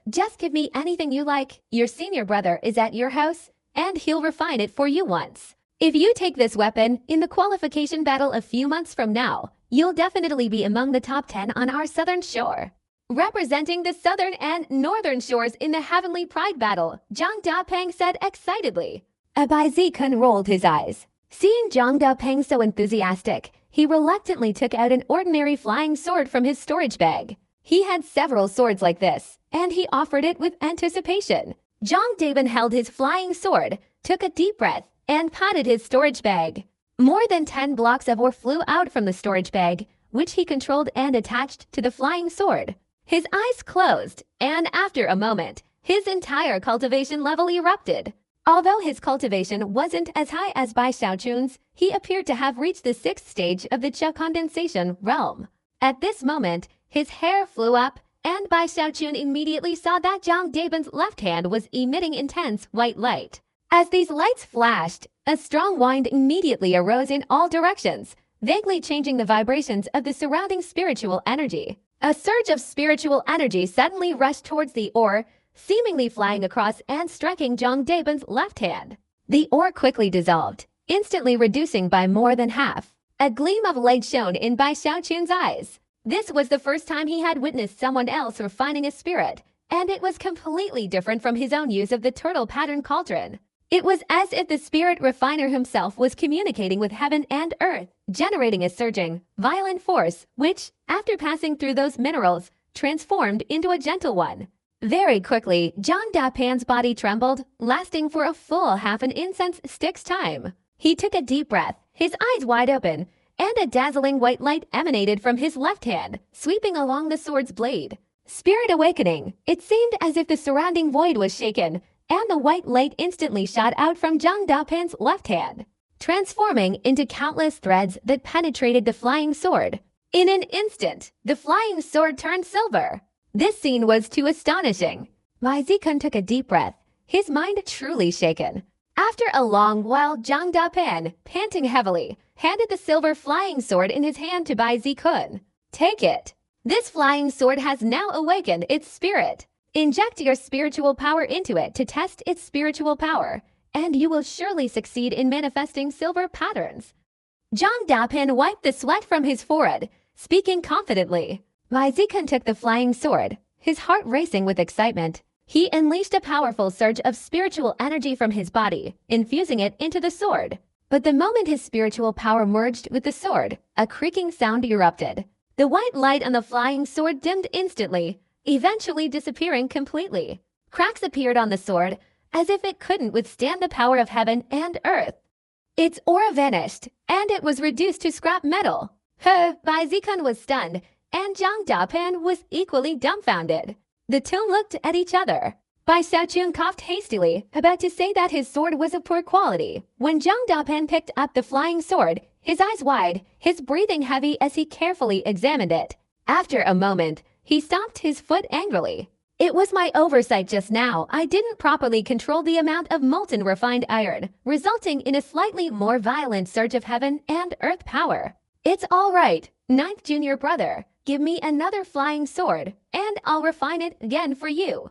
[SPEAKER 1] just give me anything you like. Your senior brother is at your house, and he'll refine it for you once. If you take this weapon in the qualification battle a few months from now, you'll definitely be among the top 10 on our southern shore. Representing the southern and northern shores in the Heavenly Pride battle, Zhang Dapeng said excitedly. Bai Zikun rolled his eyes. Seeing Zhang Dapeng so enthusiastic, he reluctantly took out an ordinary flying sword from his storage bag. He had several swords like this, and he offered it with anticipation. Zhang Dapen held his flying sword, took a deep breath, and patted his storage bag. More than 10 blocks of ore flew out from the storage bag, which he controlled and attached to the flying sword. His eyes closed, and after a moment, his entire cultivation level erupted. Although his cultivation wasn't as high as Bai Xiaochun's, he appeared to have reached the 6th stage of the Qia condensation realm. At this moment, his hair flew up, and Bai Xiaochun immediately saw that Zhang Daben's left hand was emitting intense white light. As these lights flashed, a strong wind immediately arose in all directions, vaguely changing the vibrations of the surrounding spiritual energy. A surge of spiritual energy suddenly rushed towards the ore, seemingly flying across and striking Zhang Daben's left hand. The ore quickly dissolved, instantly reducing by more than half. A gleam of light shone in Bai Xiaochun's eyes. This was the first time he had witnessed someone else refining a spirit, and it was completely different from his own use of the turtle pattern cauldron. It was as if the spirit refiner himself was communicating with heaven and earth, generating a surging, violent force, which, after passing through those minerals, transformed into a gentle one. Very quickly, Zhang Dapan's body trembled, lasting for a full half an incense stick's time. He took a deep breath, his eyes wide open, and a dazzling white light emanated from his left hand, sweeping along the sword's blade. Spirit awakening. It seemed as if the surrounding void was shaken, and the white light instantly shot out from Zhang Dapan's left hand, transforming into countless threads that penetrated the flying sword. In an instant, the flying sword turned silver. This scene was too astonishing. Bai Zikun took a deep breath, his mind truly shaken. After a long while, Zhang Dapan, panting heavily, handed the silver flying sword in his hand to Bai Zikun. Take it. This flying sword has now awakened its spirit. Inject your spiritual power into it to test its spiritual power, and you will surely succeed in manifesting silver patterns. Zhang Dapan wiped the sweat from his forehead, speaking confidently. Bai Zikun took the flying sword, his heart racing with excitement. He unleashed a powerful surge of spiritual energy from his body, infusing it into the sword. But the moment his spiritual power merged with the sword, a creaking sound erupted. The white light on the flying sword dimmed instantly, eventually disappearing completely. Cracks appeared on the sword, as if it couldn't withstand the power of heaven and earth. Its aura vanished, and it was reduced to scrap metal. Bai Zikun was stunned, and Zhang Dapan was equally dumbfounded. The two looked at each other. Bai Xiaochun coughed hastily, about to say that his sword was of poor quality. When Zhang Dapan picked up the flying sword, his eyes wide, his breathing heavy as he carefully examined it. After a moment, he stomped his foot angrily. It was my oversight just now. I didn't properly control the amount of molten refined iron, resulting in a slightly more violent surge of heaven and earth power. It's all right, ninth junior brother. Give me another flying sword, and I'll refine it again for you.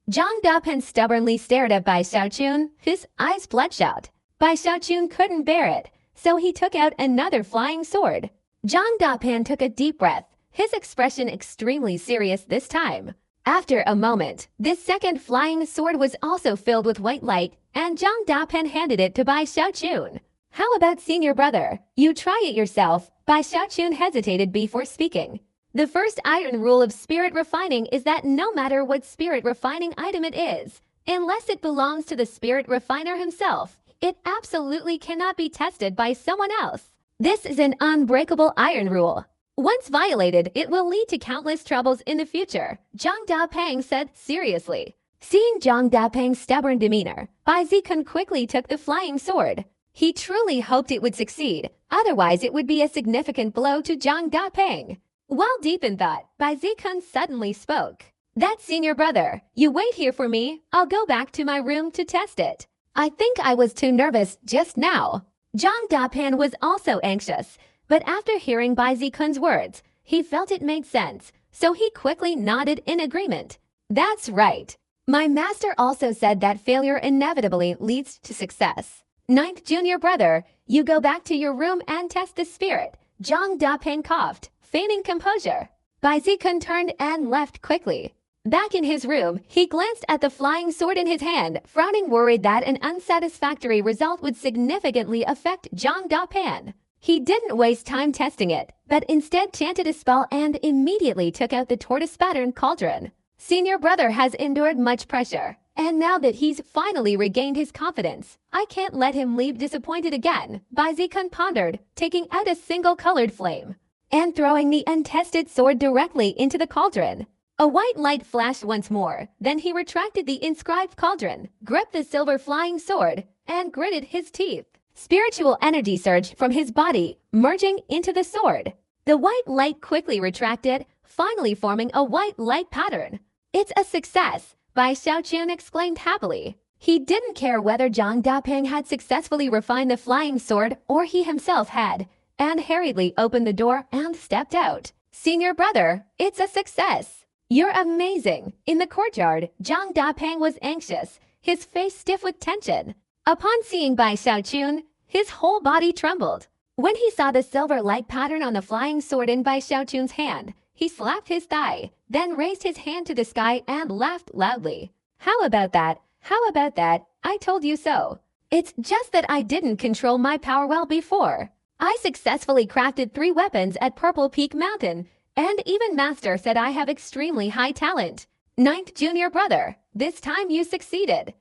[SPEAKER 1] Zhang Dapan stubbornly stared at Bai Xiaochun, his eyes bloodshot. Bai Xiaochun couldn't bear it, so he took out another flying sword. Zhang Dapan took a deep breath, his expression extremely serious this time. After a moment, this second flying sword was also filled with white light, and Zhang Dapan handed it to Bai Xiaochun. How about senior brother? You try it yourself. Bai Xiaochun hesitated before speaking. The first iron rule of spirit refining is that no matter what spirit refining item it is, unless it belongs to the spirit refiner himself, it absolutely cannot be tested by someone else. This is an unbreakable iron rule. Once violated, it will lead to countless troubles in the future, Zhang Dapeng said seriously. Seeing Zhang Dapeng's stubborn demeanor, Bai Zikun quickly took the flying sword. He truly hoped it would succeed, otherwise it would be a significant blow to Zhang Dapeng. While deep in thought, Bai Zikun suddenly spoke. That's senior brother. You wait here for me. I'll go back to my room to test it. I think I was too nervous just now. Zhang Dapan was also anxious, but after hearing Bai Zikun's words, he felt it made sense, so he quickly nodded in agreement. That's right. My master also said that failure inevitably leads to success. Ninth junior brother, you go back to your room and test the spirit. Zhang Dapan coughed, feigning composure. Bai Zikun turned and left quickly. Back in his room, he glanced at the flying sword in his hand, frowning, worried that an unsatisfactory result would significantly affect Zhang Dapan. He didn't waste time testing it, but instead chanted a spell and immediately took out the tortoise pattern cauldron. Senior brother has endured much pressure, and now that he's finally regained his confidence, I can't let him leave disappointed again, Bai Zikun pondered, taking out a single colored flame and throwing the untested sword directly into the cauldron. A white light flashed once more, then he retracted the inscribed cauldron, gripped the silver flying sword, and gritted his teeth. Spiritual energy surged from his body, merging into the sword. The white light quickly retracted, finally forming a white light pattern. "It's a success," Bai Xiaochun exclaimed happily. He didn't care whether Zhang Dapeng had successfully refined the flying sword or he himself had, and hurriedly opened the door and stepped out. "Senior brother, it's a success. You're amazing." In the courtyard, Zhang Dapeng was anxious, his face stiff with tension. Upon seeing Bai Xiaochun, his whole body trembled. When he saw the silver light pattern on the flying sword in Bai Xiaochun's hand, he slapped his thigh, then raised his hand to the sky and laughed loudly. "How about that? How about that? I told you so. It's just that I didn't control my power well before. I successfully crafted 3 weapons at Purple Peak Mountain, and even Master said I have extremely high talent. Ninth junior brother, this time you succeeded."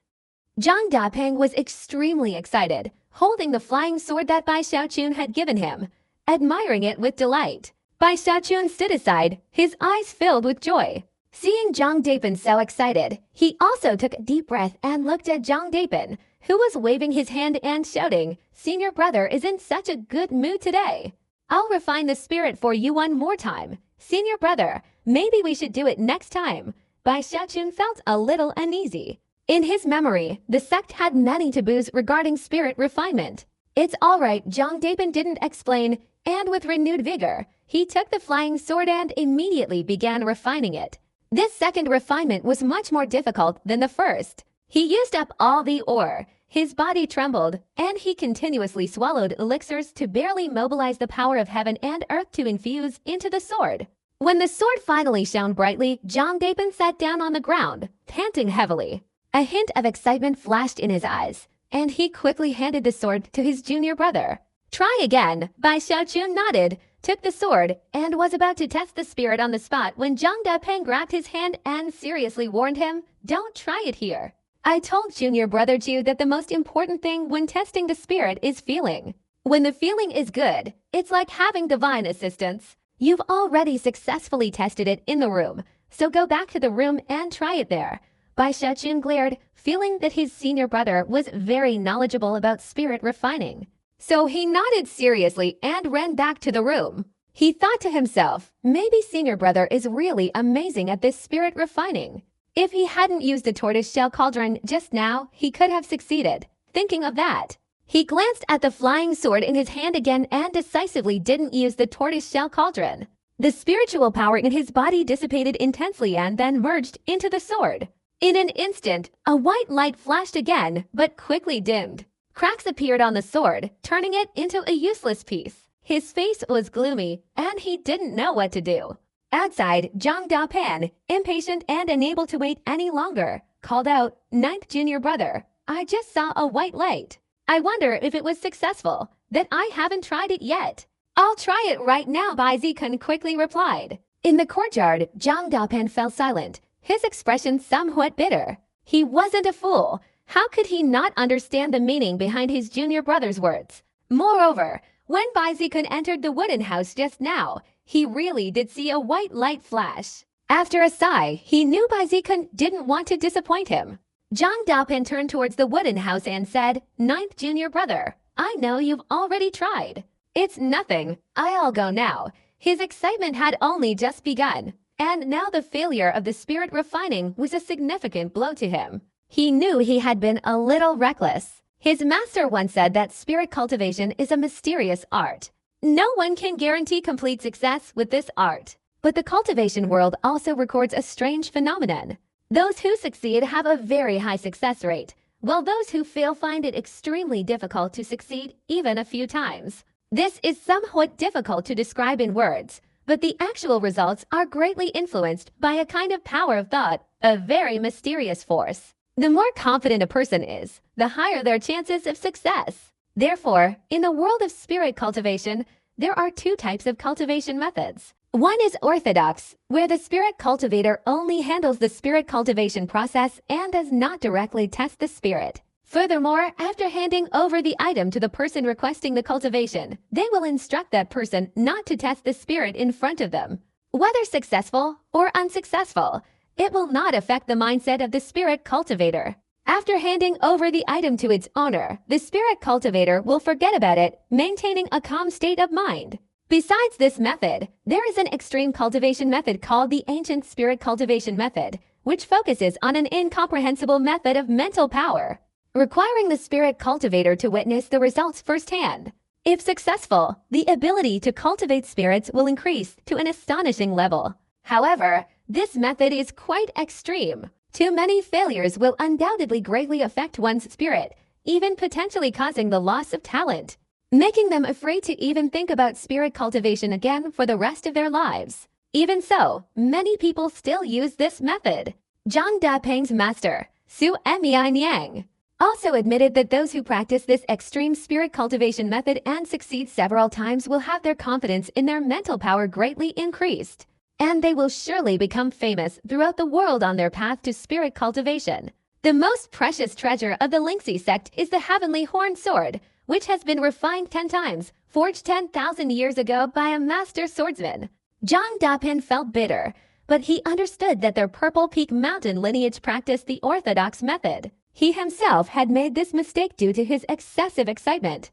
[SPEAKER 1] Zhang Dapeng was extremely excited, holding the flying sword that Bai Xiaochun had given him, admiring it with delight. Bai Xiaochun stood aside, his eyes filled with joy. Seeing Zhang Dapeng so excited, he also took a deep breath and looked at Zhang Dapeng, who was waving his hand and shouting, "Senior brother is in such a good mood today. I'll refine the spirit for you one more time. Senior brother, maybe we should do it next time." Bai Xiaochun felt a little uneasy. In his memory, the sect had many taboos regarding spirit refinement. "It's all right," Zhang Dapeng didn't explain, and with renewed vigor, he took the flying sword and immediately began refining it. This second refinement was much more difficult than the first. He used up all the ore, his body trembled, and he continuously swallowed elixirs to barely mobilize the power of heaven and earth to infuse into the sword. When the sword finally shone brightly, Zhang Dapeng sat down on the ground, panting heavily. A hint of excitement flashed in his eyes, and he quickly handed the sword to his junior brother. "Try again." Bai Xiaochun nodded, took the sword, and was about to test the spirit on the spot when Zhang Dapeng grabbed his hand and seriously warned him, "Don't try it here. I told junior brother Ju that the most important thing when testing the spirit is feeling. When the feeling is good, it's like having divine assistance. You've already successfully tested it in the room, so go back to the room and try it there." Bai Xiaochun glared, feeling that his senior brother was very knowledgeable about spirit refining. So he nodded seriously and ran back to the room. He thought to himself, maybe senior brother is really amazing at this spirit refining. If he hadn't used the tortoise-shell cauldron just now, he could have succeeded. Thinking of that, he glanced at the flying sword in his hand again and decisively didn't use the tortoise-shell cauldron. The spiritual power in his body dissipated intensely and then merged into the sword. In an instant, a white light flashed again, but quickly dimmed. Cracks appeared on the sword, turning it into a useless piece. His face was gloomy, and he didn't know what to do. Outside, Zhang Dapeng, impatient and unable to wait any longer, called out, "Ninth junior brother, I just saw a white light. I wonder if it was successful, that I haven't tried it yet." "I'll try it right now," Bai Zikun quickly replied. In the courtyard, Zhang Dapeng fell silent, his expression somewhat bitter. He wasn't a fool. How could he not understand the meaning behind his junior brother's words? Moreover, when Bai Zikun entered the wooden house just now, he really did see a white light flash. After a sigh, he knew Bai Zikun didn't want to disappoint him. Zhang Dapeng turned towards the wooden house and said, "Ninth junior brother, I know you've already tried. It's nothing. I'll go now." His excitement had only just begun, and now the failure of the spirit refining was a significant blow to him. He knew he had been a little reckless. His master once said that spirit cultivation is a mysterious art. No one can guarantee complete success with this art. But the cultivation world also records a strange phenomenon. Those who succeed have a very high success rate, while those who fail find it extremely difficult to succeed even a few times. This is somewhat difficult to describe in words, but the actual results are greatly influenced by a kind of power of thought, a very mysterious force. The more confident a person is, the higher their chances of success. Therefore, in the world of spirit cultivation, there are 2 types of cultivation methods. One is orthodox, where the spirit cultivator only handles the spirit cultivation process and does not directly test the spirit. Furthermore, after handing over the item to the person requesting the cultivation, they will instruct that person not to test the spirit in front of them. Whether successful or unsuccessful, it will not affect the mindset of the spirit cultivator. After handing over the item to its owner, the spirit cultivator will forget about it, maintaining a calm state of mind. Besides this method, there is an extreme cultivation method called the ancient spirit cultivation method, which focuses on an incomprehensible method of mental power, requiring the spirit cultivator to witness the results firsthand. If successful, the ability to cultivate spirits will increase to an astonishing level. However, this method is quite extreme. Too many failures will undoubtedly greatly affect one's spirit, even potentially causing the loss of talent, making them afraid to even think about spirit cultivation again for the rest of their lives. Even so, many people still use this method. Zhang Dapeng's master, Su Mian Yang, also admitted that those who practice this extreme spirit cultivation method and succeed several times will have their confidence in their mental power greatly increased, and they will surely become famous throughout the world on their path to spirit cultivation. The most precious treasure of the Lingxi sect is the heavenly horn sword, which has been refined 10 times, forged 10,000 years ago by a master swordsman. Zhang Dapeng felt bitter, but he understood that their Purple Peak Mountain lineage practiced the orthodox method. He himself had made this mistake due to his excessive excitement.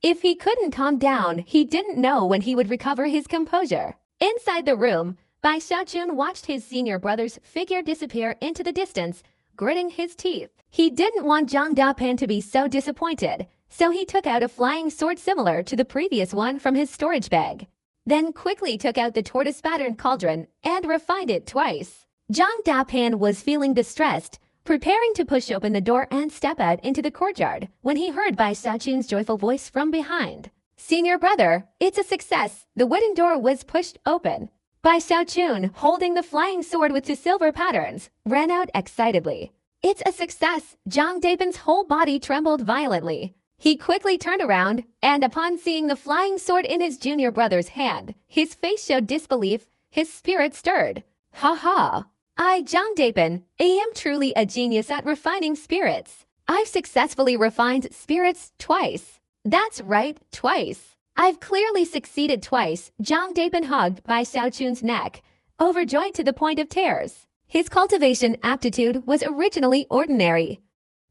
[SPEAKER 1] If he couldn't calm down, he didn't know when he would recover his composure. Inside the room, Bai Xiaochun watched his senior brother's figure disappear into the distance, gritting his teeth. He didn't want Zhang Dapeng to be so disappointed, so he took out a flying sword similar to the previous one from his storage bag, then quickly took out the tortoise-patterned cauldron and refined it twice. Zhang Dapeng was feeling distressed, preparing to push open the door and step out into the courtyard, when he heard Bai Xiaochun's joyful voice from behind. "Senior brother, it's a success." The wooden door was pushed open. Bai Xiaochun, holding the flying sword with the silver patterns, ran out excitedly. "It's a success!" Zhang Dapen's whole body trembled violently. He quickly turned around, and upon seeing the flying sword in his junior brother's hand, his face showed disbelief, his spirit stirred. "Ha ha! Zhang Dapen, I am truly a genius at refining spirits. I've successfully refined spirits twice." "That's right, twice. I've clearly succeeded twice." Zhang Dapen hugged Bai Xiaochun's neck, overjoyed to the point of tears. His cultivation aptitude was originally ordinary.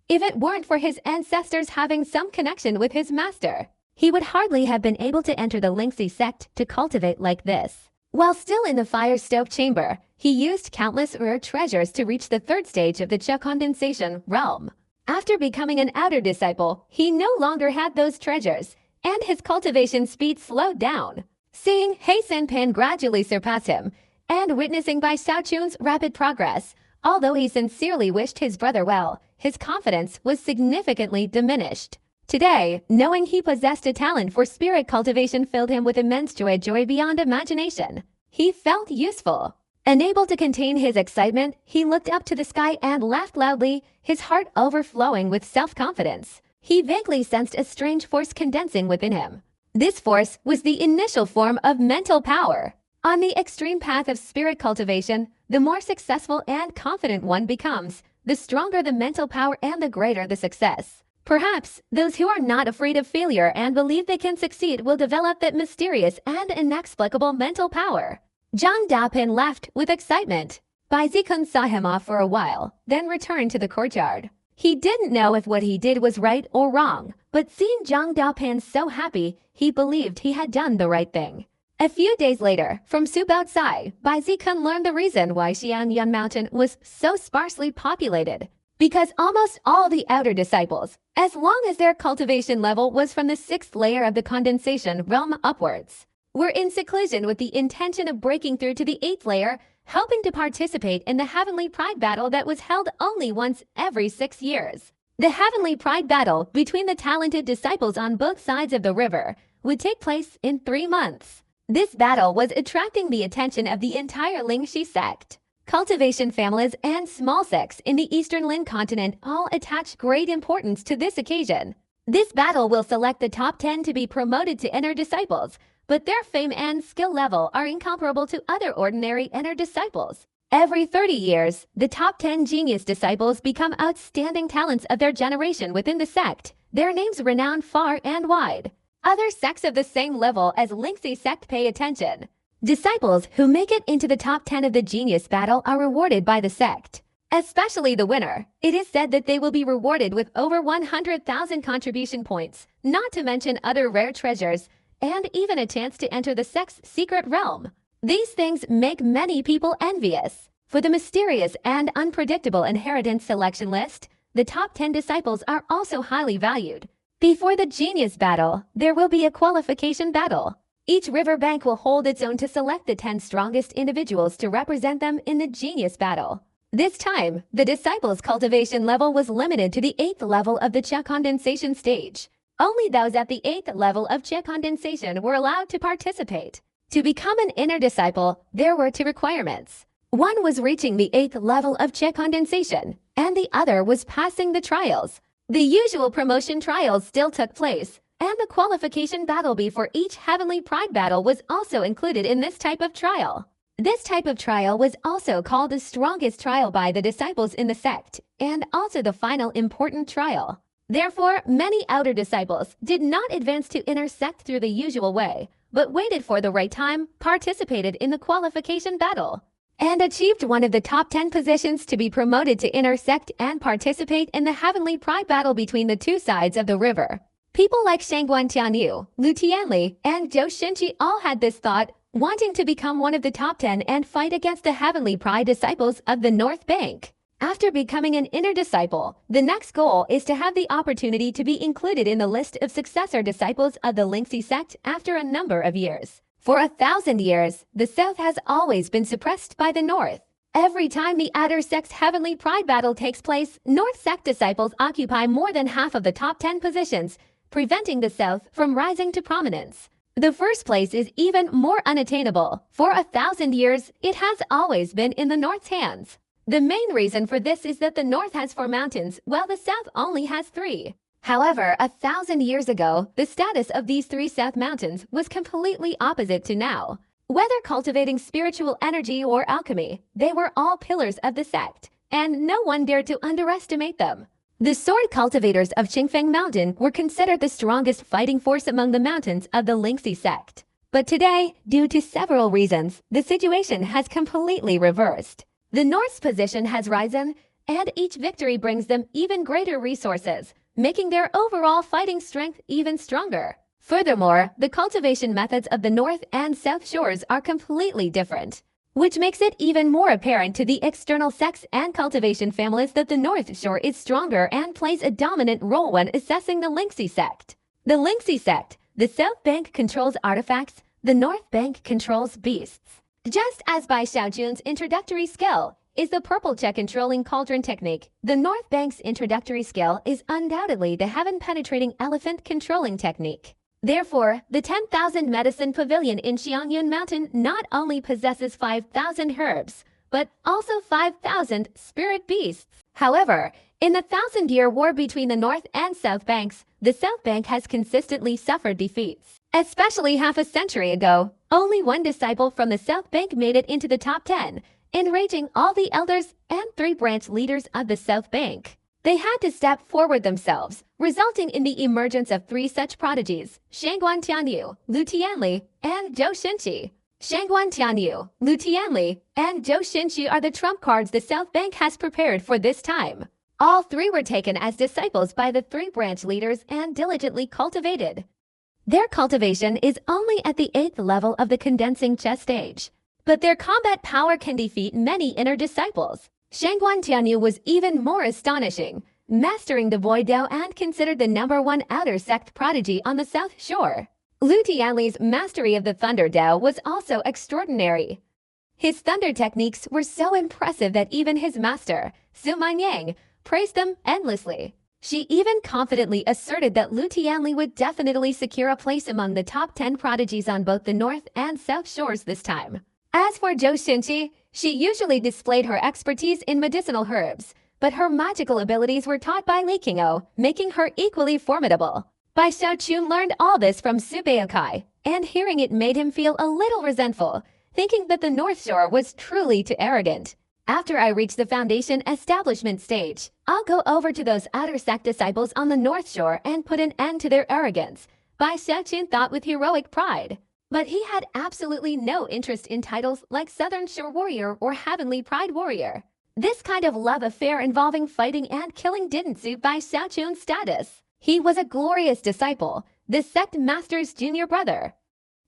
[SPEAKER 1] If it weren't for his ancestors having some connection with his master, he would hardly have been able to enter the Lingxi sect to cultivate like this. While still in the fire stove chamber, he used countless rare treasures to reach the third stage of the Cha condensation realm. After becoming an outer disciple, he no longer had those treasures, and his cultivation speed slowed down. Seeing He Senpan gradually surpass him, and witnessing Bai Xiaochun's rapid progress, although he sincerely wished his brother well, his confidence was significantly diminished. Today, knowing he possessed a talent for spirit cultivation filled him with immense joy beyond imagination. He felt useful. Unable to contain his excitement, he looked up to the sky and laughed loudly, his heart overflowing with self-confidence. He vaguely sensed a strange force condensing within him. This force was the initial form of mental power. On the extreme path of spirit cultivation, the more successful and confident one becomes, the stronger the mental power and the greater the success. Perhaps those who are not afraid of failure and believe they can succeed will develop that mysterious and inexplicable mental power. Zhang Dapen laughed with excitement. Bai Zikun saw him off for a while, then returned to the courtyard. He didn't know if what he did was right or wrong, but seeing Zhang Dapen so happy, he believed he had done the right thing. A few days later, from Subaotsai, Bai Zikun learned the reason why Xianyun Mountain was so sparsely populated. Because almost all the outer disciples, as long as their cultivation level was from the 6th layer of the condensation realm upwards, were in seclusion with the intention of breaking through to the 8th layer, helping to participate in the Heavenly Pride battle that was held only once every 6 years. The Heavenly Pride battle between the talented disciples on both sides of the river would take place in 3 months. This battle was attracting the attention of the entire Lingxi sect. Cultivation families and small sects in the Eastern Lin continent all attach great importance to this occasion. This battle will select the top 10 to be promoted to inner disciples, but their fame and skill level are incomparable to other ordinary inner disciples. Every 30 years, the top 10 genius disciples become outstanding talents of their generation within the sect, their names renowned far and wide. Other sects of the same level as Lingxi sect pay attention. Disciples who make it into the top 10 of the genius battle are rewarded by the sect. Especially the winner. It is said that they will be rewarded with over 100,000 contribution points, not to mention other rare treasures, and even a chance to enter the sect's secret realm. These things make many people envious. For the mysterious and unpredictable inheritance selection list, the top 10 disciples are also highly valued. Before the genius battle, there will be a qualification battle. Each riverbank will hold its own to select the 10 strongest individuals to represent them in the genius battle. This time, the disciples' cultivation level was limited to the 8th level of the Che condensation stage. Only those at the 8th level of Che condensation were allowed to participate. To become an inner disciple, there were 2 requirements. One was reaching the 8th level of Che condensation, and the other was passing the trials. The usual promotion trials still took place, and the qualification battle before each Heavenly Pride battle was also included in this type of trial. This type of trial was also called the strongest trial by the disciples in the sect, and also the final important trial. Therefore, many outer disciples did not advance to inner sect through the usual way, but waited for the right time, participated in the qualification battle, and achieved one of the top 10 positions to be promoted to inner sect and participate in the Heavenly Pride battle between the 2 sides of the river. People like Shangguan Tianyu, Lu Tianli, and Zhou Xinqi all had this thought, wanting to become one of the top 10 and fight against the Heavenly Pride disciples of the North Bank. After becoming an inner disciple, the next goal is to have the opportunity to be included in the list of successor disciples of the Lingxi sect after a number of years. For 1,000 years, the South has always been suppressed by the North. Every time the outer sect's Heavenly Pride battle takes place, North sect disciples occupy more than half of the top 10 positions, preventing the South from rising to prominence. The first place is even more unattainable. For 1,000 years, it has always been in the North's hands. The main reason for this is that the North has 4 mountains, while the South only has 3. However, 1,000 years ago, the status of these 3 South mountains was completely opposite to now. Whether cultivating spiritual energy or alchemy, they were all pillars of the sect, and no one dared to underestimate them. The sword cultivators of Qingfeng Mountain were considered the strongest fighting force among the mountains of the Lingxi sect. But today, due to several reasons, the situation has completely reversed. The North's position has risen, and each victory brings them even greater resources, making their overall fighting strength even stronger. Furthermore, the cultivation methods of the North and South shores are completely different, which makes it even more apparent to the external sects and cultivation families that the North Shore is stronger and plays a dominant role when assessing the Lingxi sect. The Lingxi sect, the South Bank controls artifacts, the North Bank controls beasts. Just as Bai Xiaojun's introductory skill is the purple check controlling cauldron technique, the North Bank's introductory skill is undoubtedly the heaven-penetrating elephant controlling technique. Therefore, the 10,000 Medicine Pavilion in Xiangyun Mountain not only possesses 5,000 herbs, but also 5,000 spirit beasts. However, in the 1,000-year war between the North and South Banks, the South Bank has consistently suffered defeats. Especially half a century ago, only 1 disciple from the South Bank made it into the top 10, enraging all the elders and 3 branch leaders of the South Bank. They had to step forward themselves, resulting in the emergence of 3 such prodigies, Shangguan Tianyu, Lu Tianli, and Zhou Xinqi. Shangguan Tianyu, Lu Tianli, and Zhou Xinqi are the trump cards the South Bank has prepared for this time. All 3 were taken as disciples by the 3 branch leaders and diligently cultivated. Their cultivation is only at the 8th level of the condensing chess stage, but their combat power can defeat many inner disciples. Shangguan Tianyu was even more astonishing, mastering the Void Dao and considered the #1 outer sect prodigy on the South Shore. Lu Tianli's mastery of the Thunder Dao was also extraordinary. His thunder techniques were so impressive that even his master, Su Manyang, praised them endlessly. She even confidently asserted that Lu Tianli would definitely secure a place among the top 10 prodigies on both the North and South Shores this time. As for Zhou Xinqi, she usually displayed her expertise in medicinal herbs, but her magical abilities were taught by Li Qingou, making her equally formidable. Bai Xiaoqun learned all this from Su Beokai, and hearing it made him feel a little resentful, thinking that the North Shore was truly too arrogant. After I reach the foundation establishment stage, I'll go over to those outer sect disciples on the North Shore and put an end to their arrogance, Bai Xiaoqun thought with heroic pride. But he had absolutely no interest in titles like Southern Shore Warrior or Heavenly Pride Warrior. This kind of love affair involving fighting and killing didn't suit Bai Xiaochun's status. He was a glorious disciple, the sect master's junior brother.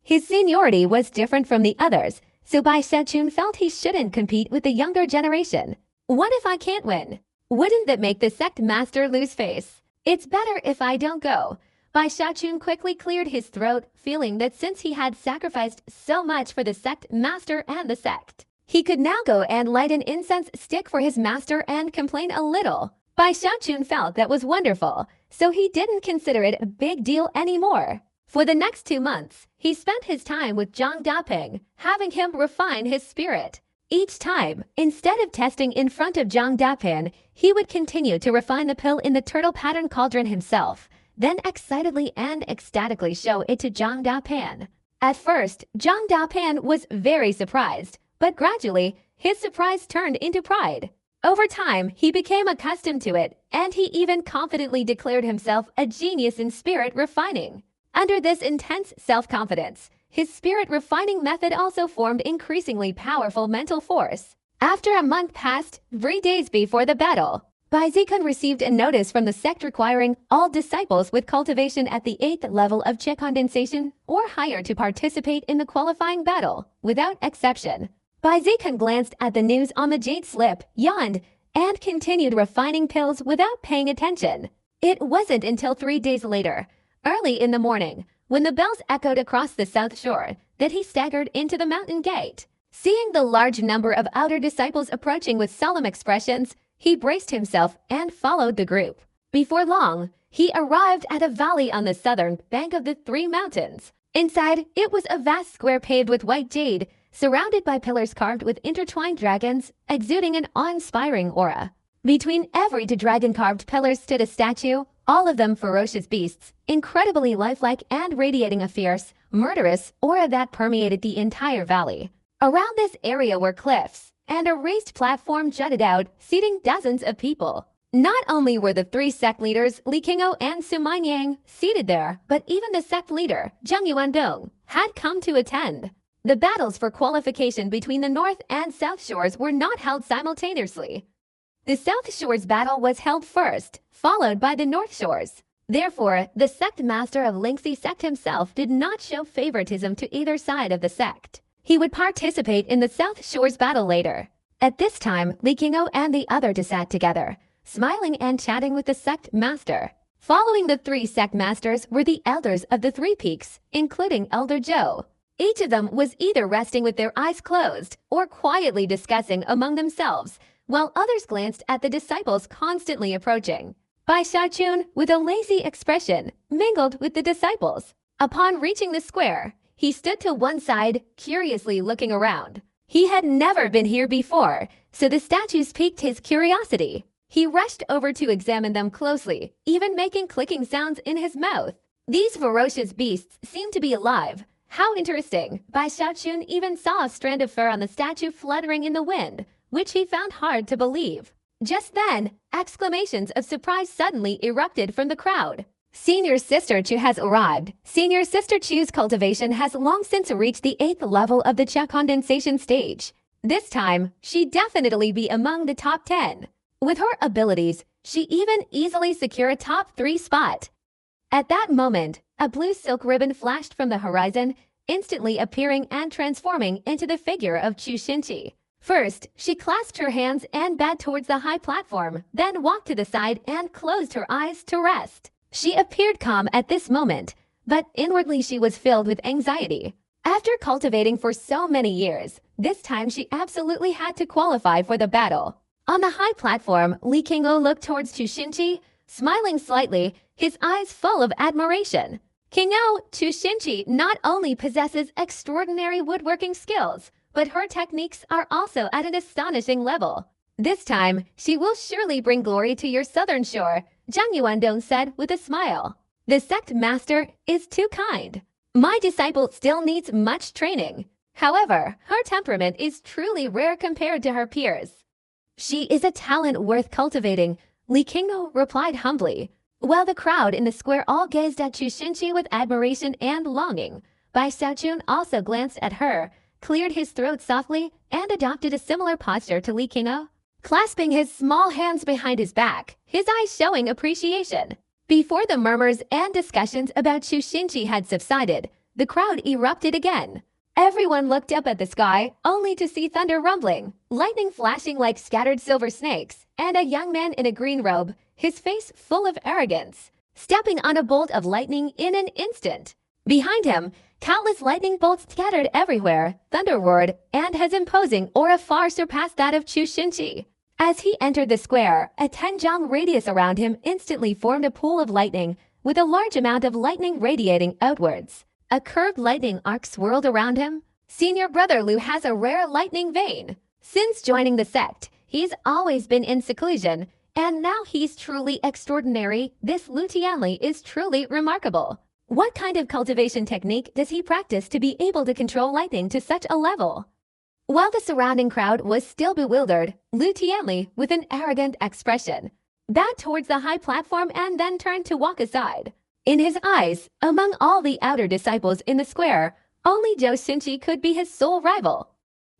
[SPEAKER 1] His seniority was different from the others, so Bai Xiaochun felt he shouldn't compete with the younger generation. What if I can't win? Wouldn't that make the sect master lose face? It's better if I don't go. Bai Xiaochun quickly cleared his throat, feeling that since he had sacrificed so much for the sect master and the sect, he could now go and light an incense stick for his master and complain a little. Bai Xiaochun felt that was wonderful, so he didn't consider it a big deal anymore. For the next 2 months, he spent his time with Zhang Daping, having him refine his spirit. Each time, instead of testing in front of Zhang Daping, he would continue to refine the pill in the turtle pattern cauldron himself, then excitedly and ecstatically show it to Zhang Daping. At first, Zhang Daping was very surprised, but gradually, his surprise turned into pride. Over time, he became accustomed to it, and he even confidently declared himself a genius in spirit refining. Under this intense self-confidence, his spirit refining method also formed increasingly powerful mental force. After a month passed, 3 days before the battle, Bai Zikun received a notice from the sect requiring all disciples with cultivation at the 8th level of Qi condensation or higher to participate in the qualifying battle, without exception. Bai Zikun glanced at the news on the jade slip, yawned, and continued refining pills without paying attention. It wasn't until 3 days later, early in the morning, when the bells echoed across the south shore, that he staggered into the mountain gate. Seeing the large number of outer disciples approaching with solemn expressions, he braced himself and followed the group. Before long, he arrived at a valley on the southern bank of the 3 mountains. Inside, it was a vast square paved with white jade, surrounded by pillars carved with intertwined dragons, exuding an awe-inspiring aura. Between every 2 dragon-carved pillars stood a statue, all of them ferocious beasts, incredibly lifelike and radiating a fierce, murderous aura that permeated the entire valley. Around this area were cliffs, and a raised platform jutted out, seating dozens of people. Not only were the 3 sect leaders, Li Qingou and Su Manyang, seated there, but even the sect leader, Zhang Yuandong, had come to attend. The battles for qualification between the North and South Shores were not held simultaneously. The South Shore's battle was held first, followed by the North Shore's. Therefore, the sect master of Lingxi sect himself did not show favoritism to either side of the sect. He would participate in the South Shore's battle later. At this time, Li Qingou and the other sat together, smiling and chatting with the sect master. Following the 3 sect masters were the elders of the 3 peaks, including Elder Zhou. Each of them was either resting with their eyes closed or quietly discussing among themselves, while others glanced at the disciples constantly approaching. Bai Xiaochun, with a lazy expression, mingled with the disciples. Upon reaching the square, he stood to one side, curiously looking around. He had never been here before, so the statues piqued his curiosity. He rushed over to examine them closely, even making clicking sounds in his mouth. These ferocious beasts seemed to be alive. How interesting! Bai Xiaochun even saw a strand of fur on the statue fluttering in the wind, which he found hard to believe. Just then, exclamations of surprise suddenly erupted from the crowd. Senior Sister Chu has arrived. Senior Sister Chu's cultivation has long since reached the 8th level of the Qi condensation stage. This time, she'd definitely be among the top 10. With her abilities, she even easily secure a top 3 spot. At that moment, a blue silk ribbon flashed from the horizon, instantly appearing and transforming into the figure of Chu Xinqi. First, she clasped her hands and bowed towards the high platform, then walked to the side and closed her eyes to rest. She appeared calm at this moment, but inwardly she was filled with anxiety. After cultivating for so many years, this time she absolutely had to qualify for the battle. On the high platform, Li Qingou looked towards Chu Xinqi, smiling slightly, his eyes full of admiration. Qingou, Chu Xinqi not only possesses extraordinary woodworking skills, but her techniques are also at an astonishing level. This time, she will surely bring glory to your southern shore, Zhang Yuandong said with a smile. The sect master is too kind. My disciple still needs much training. However, her temperament is truly rare compared to her peers. She is a talent worth cultivating, Li Qingou replied humbly. While the crowd in the square all gazed at Chu Xinqi with admiration and longing, Bai Xiaochun also glanced at her, cleared his throat softly, and adopted a similar posture to Li Qing'e, clasping his small hands behind his back, his eyes showing appreciation. Before the murmurs and discussions about Chu Xinqi had subsided, the crowd erupted again. Everyone looked up at the sky, only to see thunder rumbling, lightning flashing like scattered silver snakes, and a young man in a green robe, his face full of arrogance, stepping on a bolt of lightning in an instant. Behind him, countless lightning bolts scattered everywhere, thunder roared, and his imposing aura far surpassed that of Chu Xinqi. As he entered the square, a 10-jang radius around him instantly formed a pool of lightning, with a large amount of lightning radiating outwards. A curved lightning arc swirled around him. Senior brother Lu has a rare lightning vein. Since joining the sect, he's always been in seclusion, and now he's truly extraordinary. This Lu Tianli is truly remarkable. What kind of cultivation technique does he practice to be able to control lightning to such a level? While the surrounding crowd was still bewildered, Lu Tianli, with an arrogant expression, bowed towards the high platform and then turned to walk aside. In his eyes, among all the outer disciples in the square, only Zhou Xinqi could be his sole rival.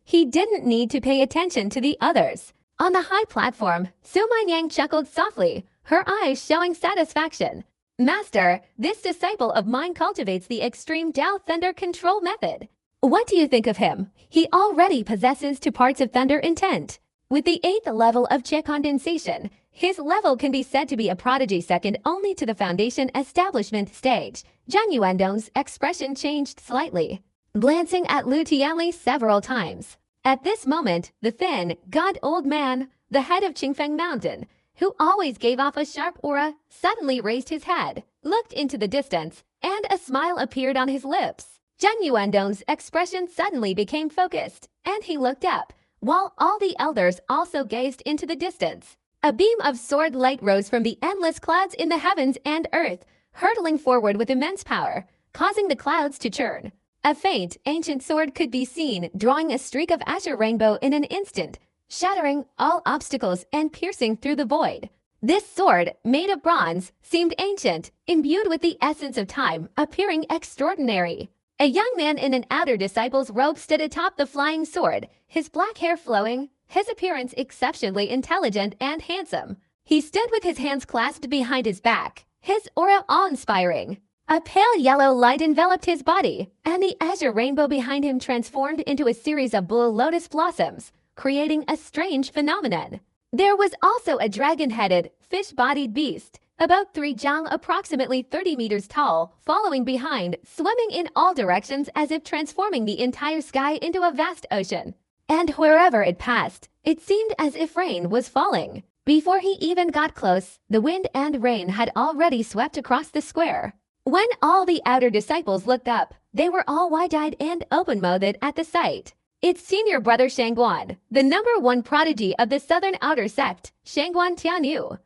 [SPEAKER 1] He didn't need to pay attention to the others. On the high platform, Su Minyang chuckled softly, her eyes showing satisfaction. Master, this disciple of mine cultivates the extreme Dao Thunder Control method. What do you think of him? He already possesses 2 parts of thunder intent. With the 8th level of Qi condensation, his level can be said to be a prodigy second only to the foundation establishment stage. Zhang Yuandong's expression changed slightly, glancing at Lu Tianli several times. At this moment, the thin, gaunt old man, the head of Qingfeng Mountain, who always gave off a sharp aura, suddenly raised his head, looked into the distance, and a smile appeared on his lips. Zhang Yuandong's expression suddenly became focused, and he looked up, while all the elders also gazed into the distance. A beam of sword light rose from the endless clouds in the heavens and earth, hurtling forward with immense power, causing the clouds to churn. A faint, ancient sword could be seen, drawing a streak of azure rainbow in an instant, shattering all obstacles and piercing through the void. This sword, made of bronze, seemed ancient, imbued with the essence of time, appearing extraordinary. A young man in an outer disciple's robe stood atop the flying sword, his black hair flowing, his appearance exceptionally intelligent and handsome. He stood with his hands clasped behind his back, his aura awe-inspiring. A pale yellow light enveloped his body, and the azure rainbow behind him transformed into a series of blue lotus blossoms, creating a strange phenomenon. There was also a dragon-headed, fish-bodied beast, about 3 jang, approximately 30 meters tall, following behind, swimming in all directions as if transforming the entire sky into a vast ocean. And wherever it passed, it seemed as if rain was falling. Before he even got close, the wind and rain had already swept across the square. When all the outer disciples looked up, they were all wide-eyed and open-mouthed at the sight. Its senior brother Shangguan, the #1 prodigy of the southern outer sect, Shangguan Tianyu.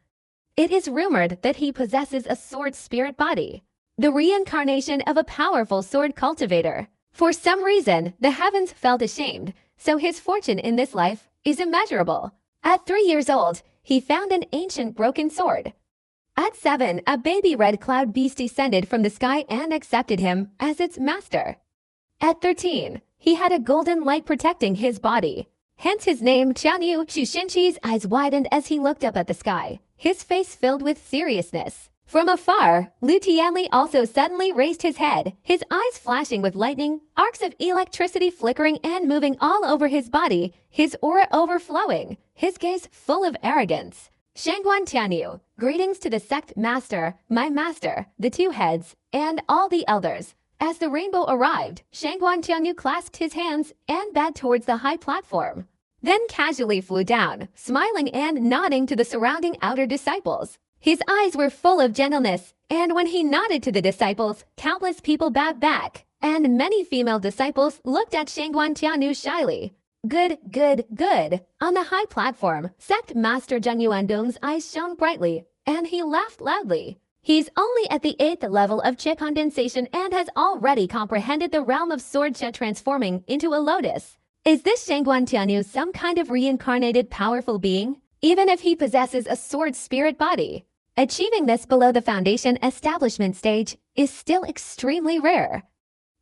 [SPEAKER 1] It is rumored that he possesses a sword spirit body, the reincarnation of a powerful sword cultivator. For some reason, the heavens felt ashamed, so his fortune in this life is immeasurable. At 3 years old, he found an ancient broken sword. At 7, a baby red cloud beast descended from the sky and accepted him as its master. At 13, he had a golden light protecting his body. Hence his name, Qianyu. Chu Xinqi's eyes widened as he looked up at the sky, his face filled with seriousness. From afar, Lu Tianli also suddenly raised his head, his eyes flashing with lightning, arcs of electricity flickering and moving all over his body, his aura overflowing, his gaze full of arrogance. Shangguan Tianyu, greetings to the sect master, my master, the 2 heads, and all the elders. As the rainbow arrived, Shangguan Tianyu clasped his hands and bowed towards the high platform, then casually flew down, smiling and nodding to the surrounding outer disciples. His eyes were full of gentleness, and when he nodded to the disciples, countless people bowed back, and many female disciples looked at Shangguan Tianyu shyly. Good, good, good. On the high platform, Sect Master Zhang Yuandong's eyes shone brightly, and he laughed loudly. He's only at the 8th level of Qi condensation and has already comprehended the realm of sword Qi transforming into a lotus. Is this Shangguan Tianyu some kind of reincarnated powerful being? Even if he possesses a sword spirit body, achieving this below the foundation establishment stage is still extremely rare.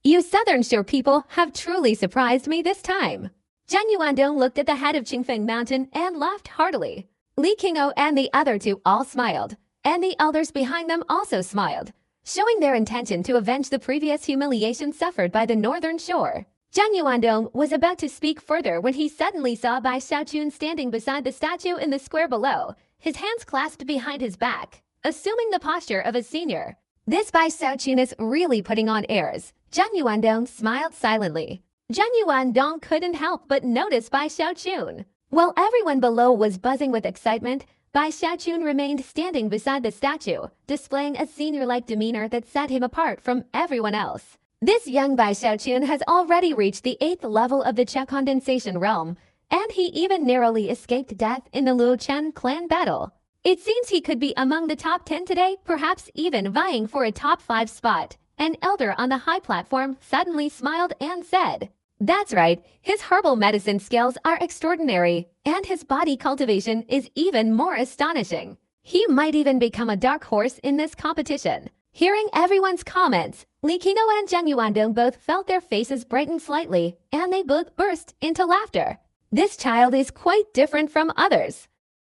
[SPEAKER 1] You Southern Shore people have truly surprised me this time. Zhang Yuandong looked at the head of Qingfeng Mountain and laughed heartily. Li Qingou and the other two all smiled, and the elders behind them also smiled, showing their intention to avenge the previous humiliation suffered by the Northern Shore. Zhang Yuandong was about to speak further when he suddenly saw Bai Xiaochun standing beside the statue in the square below, his hands clasped behind his back, assuming the posture of a senior. This Bai Xiaochun is really putting on airs. Zhang Yuandong smiled silently. Zhang Yuandong couldn't help but notice Bai Xiaochun. While everyone below was buzzing with excitement, Bai Xiaochun remained standing beside the statue, displaying a senior-like demeanor that set him apart from everyone else. This young Bai Xiaochun has already reached the 8th level of the Che Condensation realm, and he even narrowly escaped death in the Luo Chen clan battle. It seems he could be among the top 10 today, perhaps even vying for a top 5 spot. An elder on the high platform suddenly smiled and said, "That's right, his herbal medicine skills are extraordinary, and his body cultivation is even more astonishing. He might even become a dark horse in this competition." Hearing everyone's comments, Li Qingou and Zhang Yuandong both felt their faces brighten slightly, and they both burst into laughter. This child is quite different from others.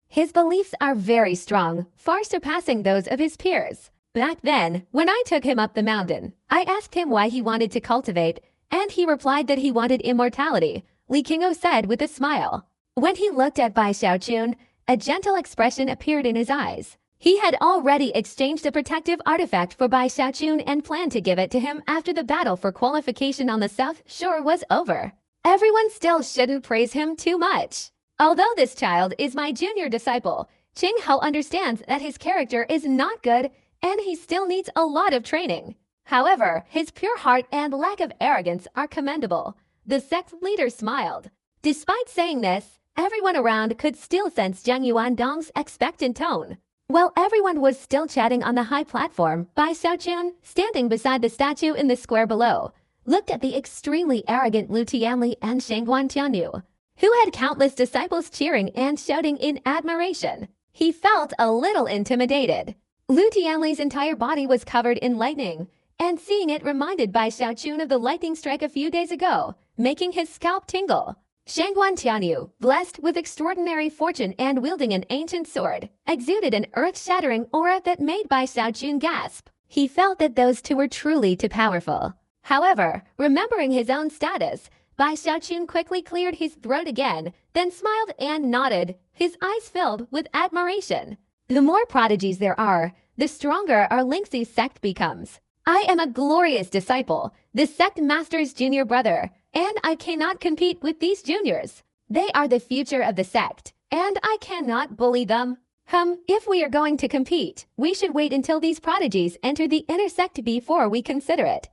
[SPEAKER 1] His beliefs are very strong, far surpassing those of his peers. Back then, when I took him up the mountain, I asked him why he wanted to cultivate, and he replied that he wanted immortality, Li Qingou said with a smile. When he looked at Bai Xiaochun, a gentle expression appeared in his eyes. He had already exchanged a protective artifact for Bai Xiaochun and planned to give it to him after the battle for qualification on the South Shore was over. Everyone still shouldn't praise him too much. Although this child is my junior disciple, Qing Hao understands that his character is not good and he still needs a lot of training. However, his pure heart and lack of arrogance are commendable. The sect leader smiled. Despite saying this, everyone around could still sense Zhang Yuandong's expectant tone. While everyone was still chatting on the high platform, Bai Xiaochun, standing beside the statue in the square below, looked at the extremely arrogant Lu Tianli and Shangguan Tianyu, who had countless disciples cheering and shouting in admiration. He felt a little intimidated. Lu Tianli's entire body was covered in lightning, and seeing it reminded Bai Xiaochun of the lightning strike a few days ago, making his scalp tingle. Shangguan Tianyu, blessed with extraordinary fortune and wielding an ancient sword, exuded an earth-shattering aura that made Bai Xiaochun gasp. He felt that those two were truly too powerful. However, remembering his own status, Bai Xiaochun quickly cleared his throat again, then smiled and nodded, his eyes filled with admiration. The more prodigies there are, the stronger our Lingxi sect becomes. I am a glorious disciple, the sect master's junior brother, and I cannot compete with these juniors. They are the future of the sect, and I cannot bully them. If we are going to compete, we should wait until these prodigies enter the inner sect before we consider it.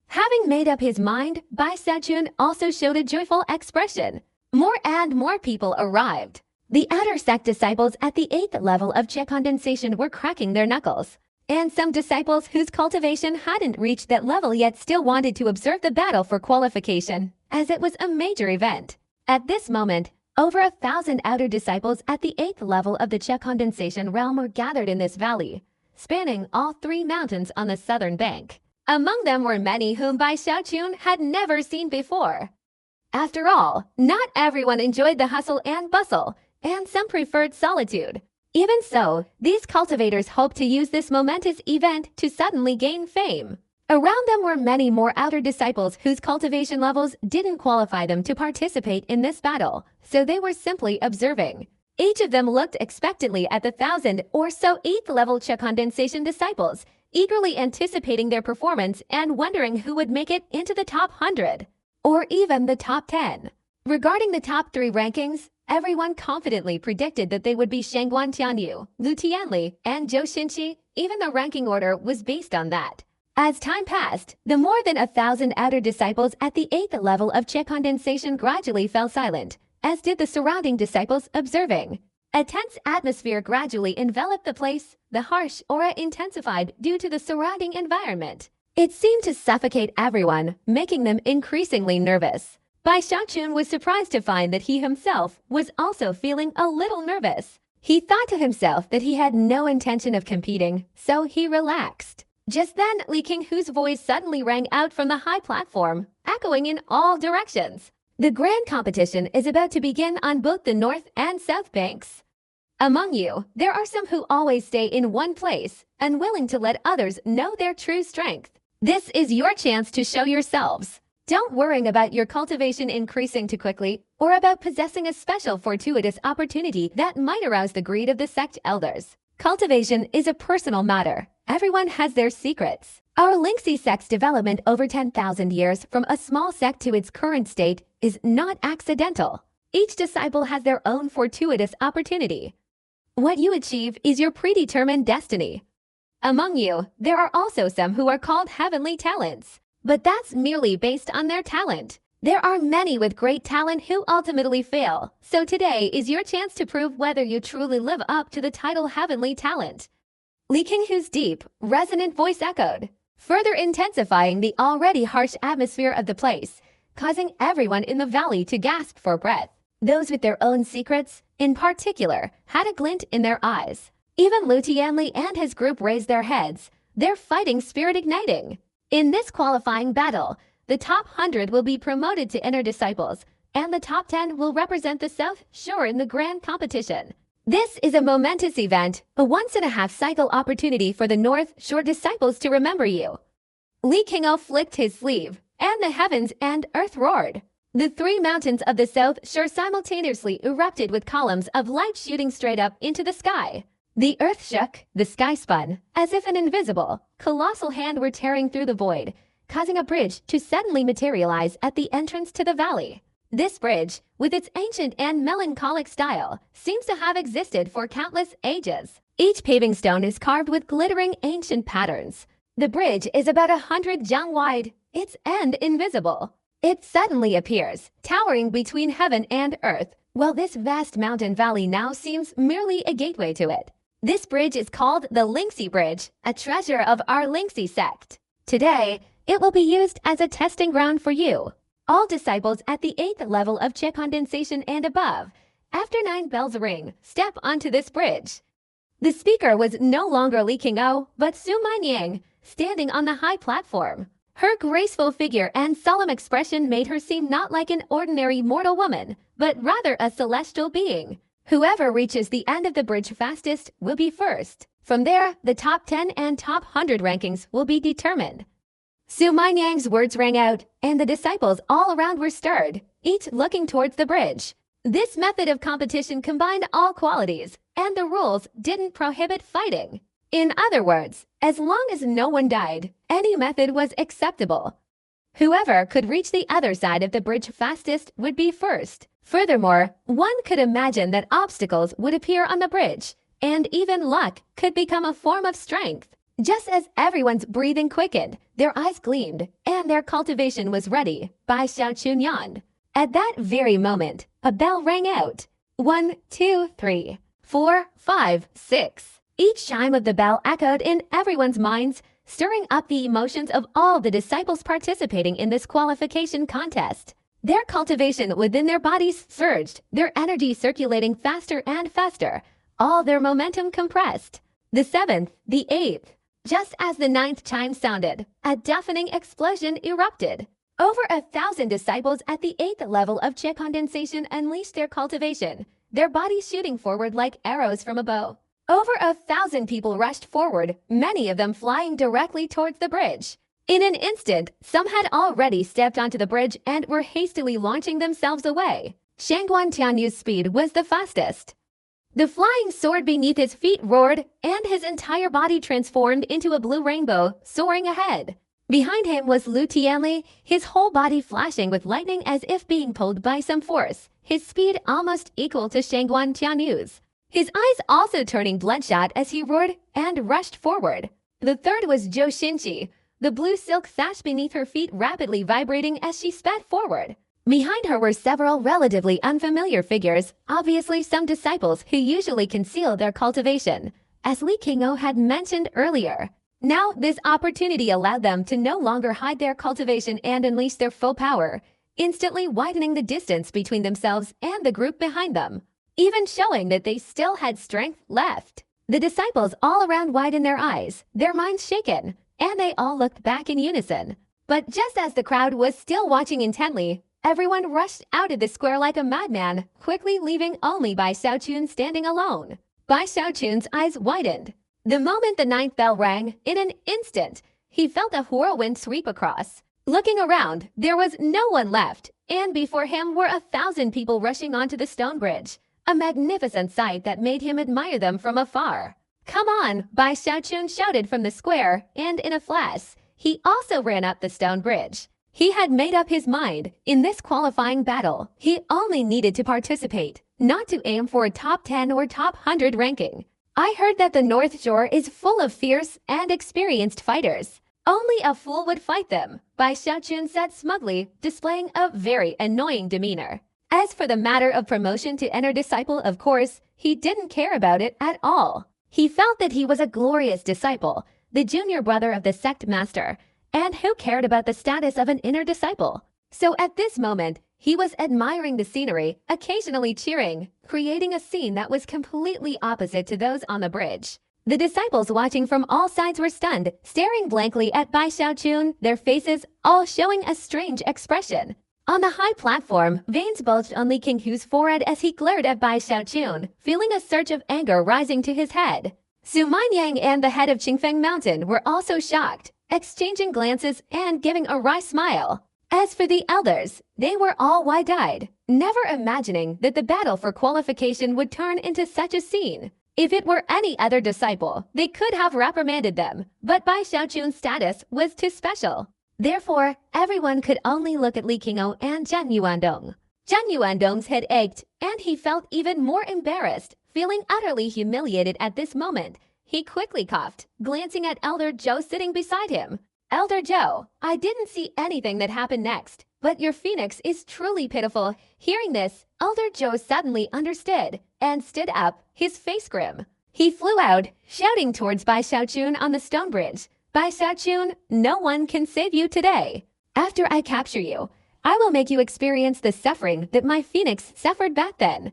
[SPEAKER 1] Having made up his mind, Bai Xiaochun also showed a joyful expression. More and more people arrived. The outer sect disciples at the 8th level of Che Condensation were cracking their knuckles, and some disciples whose cultivation hadn't reached that level yet still wanted to observe the battle for qualification, as it was a major event. At this moment, over 1,000 outer disciples at the 8th level of the Che Condensation realm were gathered in this valley, spanning all 3 mountains on the southern bank. Among them were many whom Bai Xiaochun had never seen before. After all, not everyone enjoyed the hustle and bustle, and some preferred solitude. Even so, these cultivators hoped to use this momentous event to suddenly gain fame. Around them were many more outer disciples whose cultivation levels didn't qualify them to participate in this battle, so they were simply observing. Each of them looked expectantly at the 1,000 or so 8th level Che Condensation disciples, eagerly anticipating their performance and wondering who would make it into the top 100, or even the top 10. Regarding the top 3 rankings, everyone confidently predicted that they would be Shangguan Tianyu, Lu Tianli, and Zhou Xinqi. Even the ranking order was based on that. As time passed, the more than 1,000 outer disciples at the 8th level of Che Condensation gradually fell silent, as did the surrounding disciples observing. A tense atmosphere gradually enveloped the place, the harsh aura intensified due to the surrounding environment. It seemed to suffocate everyone, making them increasingly nervous. Bai Xiaochun was surprised to find that he himself was also feeling a little nervous. He thought to himself that he had no intention of competing, so he relaxed. Just then, Li Qinghu's voice suddenly rang out from the high platform, echoing in all directions. The grand competition is about to begin on both the north and south banks. Among you, there are some who always stay in one place, unwilling to let others know their true strength. This is your chance to show yourselves. Don't worry about your cultivation increasing too quickly or about possessing a special fortuitous opportunity that might arouse the greed of the sect elders. Cultivation is a personal matter. Everyone has their secrets. Our Lingxi sect's development over 10,000 years from a small sect to its current state is not accidental. Each disciple has their own fortuitous opportunity. What you achieve is your predetermined destiny. Among you, there are also some who are called heavenly talents, but that's merely based on their talent. There are many with great talent who ultimately fail, so today is your chance to prove whether you truly live up to the title heavenly talent. Li Qinghu's deep, resonant voice echoed, further intensifying the already harsh atmosphere of the place, causing everyone in the valley to gasp for breath. Those with their own secrets, in particular, had a glint in their eyes. Even Lu Tianli and his group raised their heads, their fighting spirit igniting. In this qualifying battle, the top 100 will be promoted to inner disciples, and the top 10 will represent the South Shore in the grand competition. This is a momentous event, a once-in-a-half-cycle opportunity for the North Shore disciples to remember you. Li Qinghu flicked his sleeve, and the heavens and earth roared. The three mountains of the South Shore simultaneously erupted with columns of light shooting straight up into the sky. The earth shook, the sky spun, as if an invisible, colossal hand were tearing through the void, causing a bridge to suddenly materialize at the entrance to the valley. This bridge, with its ancient and melancholic style, seems to have existed for countless ages. Each paving stone is carved with glittering ancient patterns. The bridge is about 100 jang wide, its end invisible. It suddenly appears, towering between heaven and earth, while this vast mountain valley now seems merely a gateway to it. This bridge is called the Lingxi Bridge, a treasure of our Lingxi sect. Today, it will be used as a testing ground for you. All disciples at the 8th level of Qi condensation and above, after 9 bells ring, step onto this bridge. The speaker was no longer Li Qinghu, but Su Manyang, standing on the high platform. Her graceful figure and solemn expression made her seem not like an ordinary mortal woman, but rather a celestial being. Whoever reaches the end of the bridge fastest will be first. From there, the top 10 and top 100 rankings will be determined. Su Manyang's words rang out, and the disciples all around were stirred, each looking towards the bridge. This method of competition combined all qualities, and the rules didn't prohibit fighting. In other words, as long as no one died, any method was acceptable. Whoever could reach the other side of the bridge fastest would be first. Furthermore, one could imagine that obstacles would appear on the bridge, and even luck could become a form of strength. Just as everyone's breathing quickened, their eyes gleamed, and their cultivation was ready, Bai Xiaochun yawned. At that very moment, a bell rang out. 1, 2, 3, 4, 5, 6. Each chime of the bell echoed in everyone's minds, stirring up the emotions of all the disciples participating in this qualification contest. Their cultivation within their bodies surged, their energy circulating faster and faster, all their momentum compressed. The 7th, the 8th. Just as the 9th chime sounded, a deafening explosion erupted. Over 1,000 disciples at the 8th level of Qi condensation unleashed their cultivation, their bodies shooting forward like arrows from a bow. Over 1,000 people rushed forward, many of them flying directly towards the bridge. In an instant, some had already stepped onto the bridge and were hastily launching themselves away. Shangguan Tianyu's speed was the fastest. The flying sword beneath his feet roared, and his entire body transformed into a blue rainbow, soaring ahead. Behind him was Lu Tianli, his whole body flashing with lightning as if being pulled by some force, his speed almost equal to Shangguan Tianyu's. His eyes also turning bloodshot as he roared and rushed forward. The third was Zhou Xinqi, the blue silk sash beneath her feet rapidly vibrating as she sped forward. Behind her were several relatively unfamiliar figures, obviously some disciples who usually conceal their cultivation, as Li Qinghu had mentioned earlier. Now, this opportunity allowed them to no longer hide their cultivation and unleash their full power, instantly widening the distance between themselves and the group behind them, even showing that they still had strength left. The disciples all around widened their eyes, their minds shaken, and they all looked back in unison. But just as the crowd was still watching intently, everyone rushed out of the square like a madman, quickly leaving only Bai Xiaochun standing alone. Bai Xiaochun's eyes widened. The moment the ninth bell rang, in an instant, he felt a whirlwind sweep across. Looking around, there was no one left, and before him were 1,000 people rushing onto the stone bridge, a magnificent sight that made him admire them from afar. "Come on," Bai Xiaochun shouted from the square, and in a flash, he also ran up the stone bridge. He had made up his mind. In this qualifying battle, he only needed to participate, not to aim for a top 10 or top 100 ranking. "I heard that the North Shore is full of fierce and experienced fighters. Only a fool would fight them," Bai Xiaochun said smugly, displaying a very annoying demeanor. As for the matter of promotion to inner disciple, of course, he didn't care about it at all. He felt that he was a glorious disciple, the junior brother of the sect master, and who cared about the status of an inner disciple? So at this moment, he was admiring the scenery, occasionally cheering, creating a scene that was completely opposite to those on the bridge. The disciples watching from all sides were stunned, staring blankly at Bai Xiaochun, their faces all showing a strange expression. On the high platform, veins bulged on Li Qinghu's forehead as he glared at Bai Xiaochun, feeling a surge of anger rising to his head. Su Minyang and the head of Qingfeng Mountain were also shocked, exchanging glances and giving a wry smile. As for the elders, they were all wide-eyed, never imagining that the battle for qualification would turn into such a scene. If it were any other disciple, they could have reprimanded them, but Bai Xiaochun's status was too special. Therefore, everyone could only look at Li Qingou and Zhang Yuandong. Zhang Yuandong's head ached, and he felt even more embarrassed, feeling utterly humiliated at this moment. He quickly coughed, glancing at Elder Zhou sitting beside him. "Elder Zhou, I didn't see anything that happened next, but your phoenix is truly pitiful." Hearing this, Elder Zhou suddenly understood and stood up, his face grim. He flew out, shouting towards Bai Xiaochun on the stone bridge. "Bai Xiaochun, no one can save you today. After I capture you, I will make you experience the suffering that my phoenix suffered back then."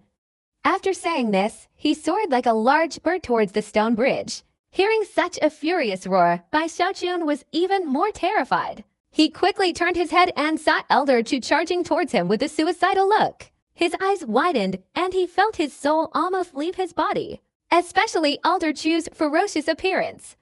[SPEAKER 1] After saying this, he soared like a large bird towards the stone bridge. Hearing such a furious roar, Bai Xiaochun was even more terrified. He quickly turned his head and saw Elder Chu charging towards him with a suicidal look. His eyes widened, and he felt his soul almost leave his body, especially Elder Chu's ferocious appearance.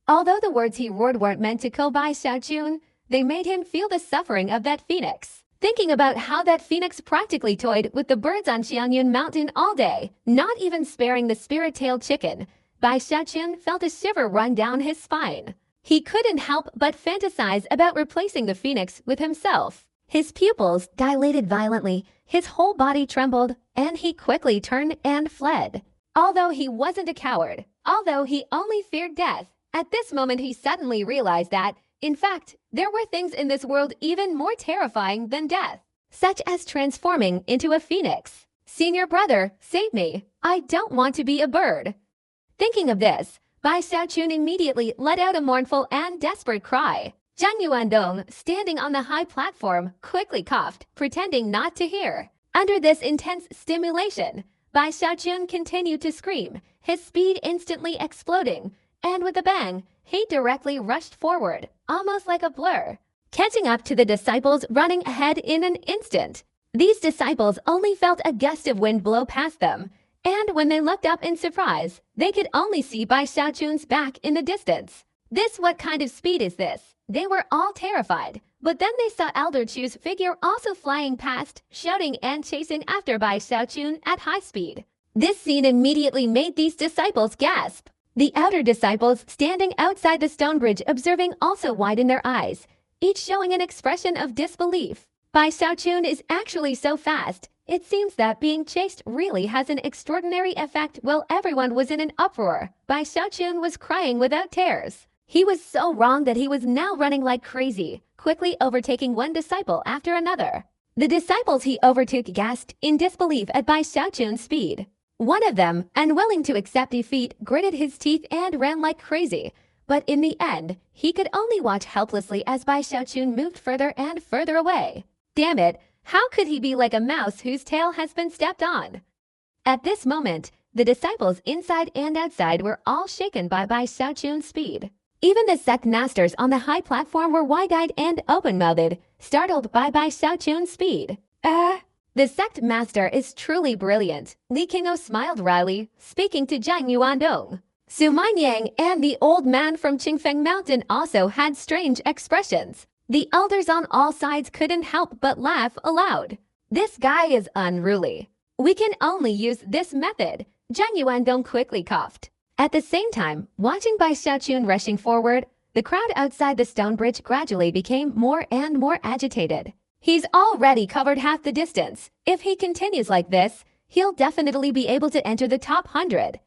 [SPEAKER 1] Although the words he roared weren't meant to kill Bai Xiaochun, they made him feel the suffering of that phoenix. Thinking about how that phoenix practically toyed with the birds on Xianyun Mountain all day, not even sparing the spirit-tailed chicken, Bai Xiaochun felt a shiver run down his spine. He couldn't help but fantasize about replacing the phoenix with himself. His pupils dilated violently, his whole body trembled, and he quickly turned and fled. Although he wasn't a coward, although he only feared death, at this moment he suddenly realized that, in fact, there were things in this world even more terrifying than death, such as transforming into a phoenix. "Senior brother, save me. I don't want to be a bird." Thinking of this, Bai Xiaochun immediately let out a mournful and desperate cry. Zhang Yuandong, standing on the high platform, quickly coughed, pretending not to hear. Under this intense stimulation, Bai Xiaochun continued to scream, his speed instantly exploding, and with a bang, he directly rushed forward, almost like a blur, catching up to the disciples running ahead in an instant. These disciples only felt a gust of wind blow past them, and when they looked up in surprise, they could only see Bai Xiaochun's back in the distance. What kind of speed is this? They were all terrified, but then they saw Elder Chu's figure also flying past, shouting and chasing after Bai Xiaochun at high speed. This scene immediately made these disciples gasp. The outer disciples standing outside the stone bridge observing also widened their eyes, each showing an expression of disbelief. Bai Xiaochun is actually so fast. It seems that being chased really has an extraordinary effect. While everyone was in an uproar, Bai Xiaochun was crying without tears. He was so wrong that he was now running like crazy, quickly overtaking one disciple after another. The disciples he overtook gasped in disbelief at Bai Xiaochun's speed. One of them, unwilling to accept defeat, gritted his teeth and ran like crazy. But in the end, he could only watch helplessly as Bai Xiaochun moved further and further away. Damn it, how could he be like a mouse whose tail has been stepped on? At this moment, the disciples inside and outside were all shaken by Bai Xiaochun's speed. Even the sect masters on the high platform were wide-eyed and open-mouthed, startled by Bai Xiaochun's speed. The sect master is truly brilliant, Li Qingou smiled wryly, speaking to Zhang Yuandong. Su Minyang and the old man from Qingfeng Mountain also had strange expressions. The elders on all sides couldn't help but laugh aloud. This guy is unruly. We can only use this method, Zhang Yuandong quickly coughed. At the same time, watching Bai Xiaochun rushing forward, the crowd outside the stone bridge gradually became more and more agitated. He's already covered half the distance. If he continues like this, he'll definitely be able to enter the top 100.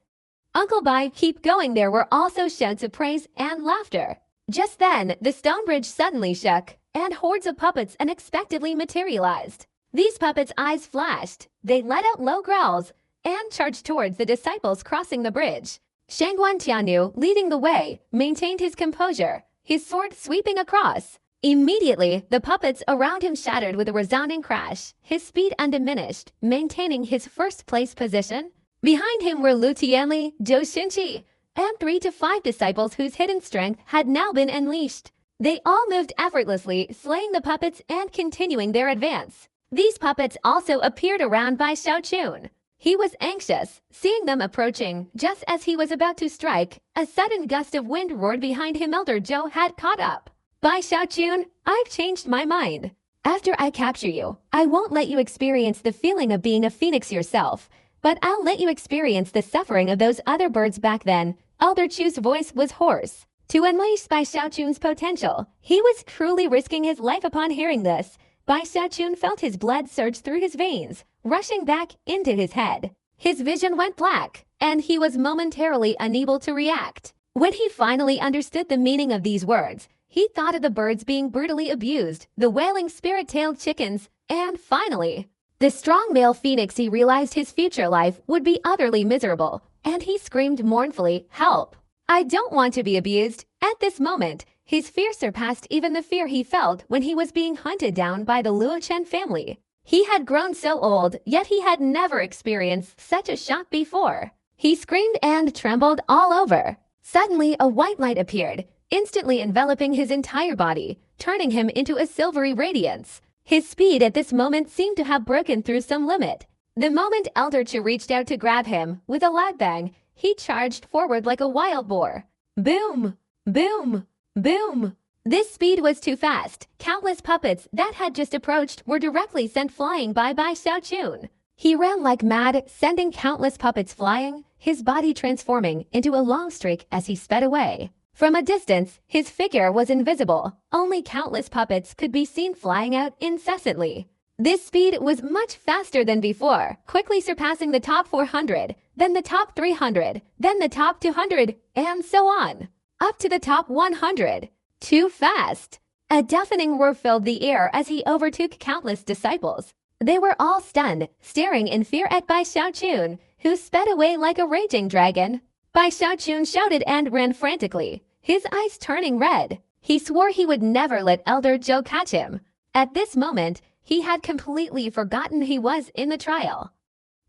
[SPEAKER 1] Uncle Bai, keep going. There were also shouts of praise and laughter. Just then, the stone bridge suddenly shook, and hordes of puppets unexpectedly materialized. These puppets' eyes flashed, they let out low growls, and charged towards the disciples crossing the bridge. Shangguan Tianyu, leading the way, maintained his composure, his sword sweeping across. Immediately, the puppets around him shattered with a resounding crash, his speed undiminished, maintaining his first-place position. Behind him were Lu Tianli, Zhou Xunqi, and 3 to 5 disciples whose hidden strength had now been unleashed. They all moved effortlessly, slaying the puppets and continuing their advance. These puppets also appeared around Bai Xiaochun. He was anxious, seeing them approaching. Just as he was about to strike, a sudden gust of wind roared behind him. Elder Zhou had caught up. Bai Xiaochun, I've changed my mind. After I capture you, I won't let you experience the feeling of being a phoenix yourself, but I'll let you experience the suffering of those other birds back then. Elder Chu's voice was hoarse. To unleash Bai Xiaochun's potential, he was truly risking his life. Upon hearing this, Bai Xiaochun felt his blood surge through his veins, rushing back into his head. His vision went black, and he was momentarily unable to react. When he finally understood the meaning of these words, he thought of the birds being brutally abused, the wailing spirit-tailed chickens, and finally, the strong male phoenix. He realized his future life would be utterly miserable, and he screamed mournfully, "Help! I don't want to be abused." At this moment, his fear surpassed even the fear he felt when he was being hunted down by the Luo Chen family. He had grown so old, yet he had never experienced such a shock before. He screamed and trembled all over. Suddenly, a white light appeared, instantly enveloping his entire body, turning him into a silvery radiance. His speed at this moment seemed to have broken through some limit. The moment Elder Chu reached out to grab him, with a loud bang, he charged forward like a wild boar. Boom! Boom! Boom! This speed was too fast. Countless puppets that had just approached were directly sent flying by Bai Xiaochun. He ran like mad, sending countless puppets flying, his body transforming into a long streak as he sped away. From a distance, his figure was invisible. Only countless puppets could be seen flying out incessantly. This speed was much faster than before, quickly surpassing the top 400, then the top 300, then the top 200, and so on, up to the top 100. Too fast! A deafening roar filled the air as he overtook countless disciples. They were all stunned, staring in fear at Bai Xiaochun, who sped away like a raging dragon. Bai Xiaochun shouted and ran frantically, his eyes turning red. He swore he would never let Elder Zhou catch him. At this moment, he had completely forgotten he was in the trial.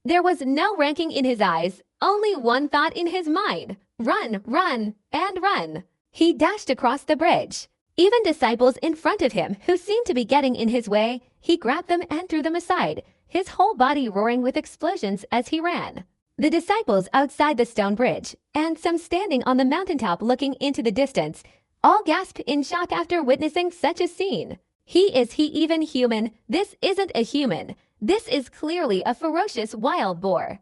[SPEAKER 1] There was no ranking in his eyes, only one thought in his mind: run, run, and run. He dashed across the bridge. Even disciples in front of him who seemed to be getting in his way, he grabbed them and threw them aside, his whole body roaring with explosions as he ran. The disciples outside the stone bridge, and some standing on the mountaintop looking into the distance, all gasped in shock after witnessing such a scene. Is he even human? This isn't a human. This is clearly a ferocious wild boar.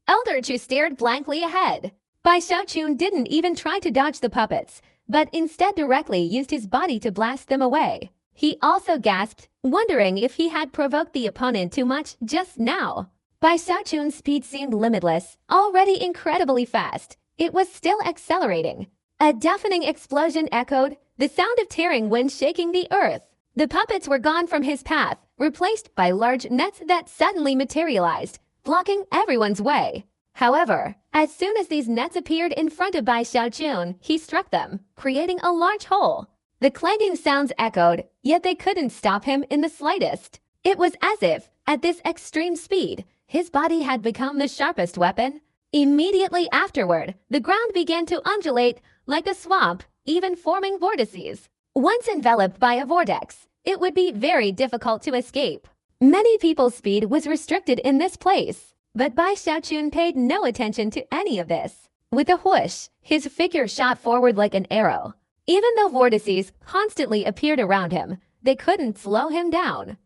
[SPEAKER 1] Elder Chu stared blankly ahead. Bai Xiaochun didn't even try to dodge the puppets, but instead directly used his body to blast them away. He also gasped, wondering if he had provoked the opponent too much just now. Bai Xiaochun's speed seemed limitless, already incredibly fast. It was still accelerating. A deafening explosion echoed, the sound of tearing wind shaking the earth. The puppets were gone from his path, replaced by large nets that suddenly materialized, blocking everyone's way. However, as soon as these nets appeared in front of Bai Xiaochun, he struck them, creating a large hole. The clanging sounds echoed, yet they couldn't stop him in the slightest. It was as if, at this extreme speed, his body had become the sharpest weapon. Immediately afterward, the ground began to undulate like a swamp, even forming vortices. Once enveloped by a vortex, it would be very difficult to escape. Many people's speed was restricted in this place, but Bai Xiaochun paid no attention to any of this. With a whoosh, his figure shot forward like an arrow. Even though vortices constantly appeared around him, they couldn't slow him down.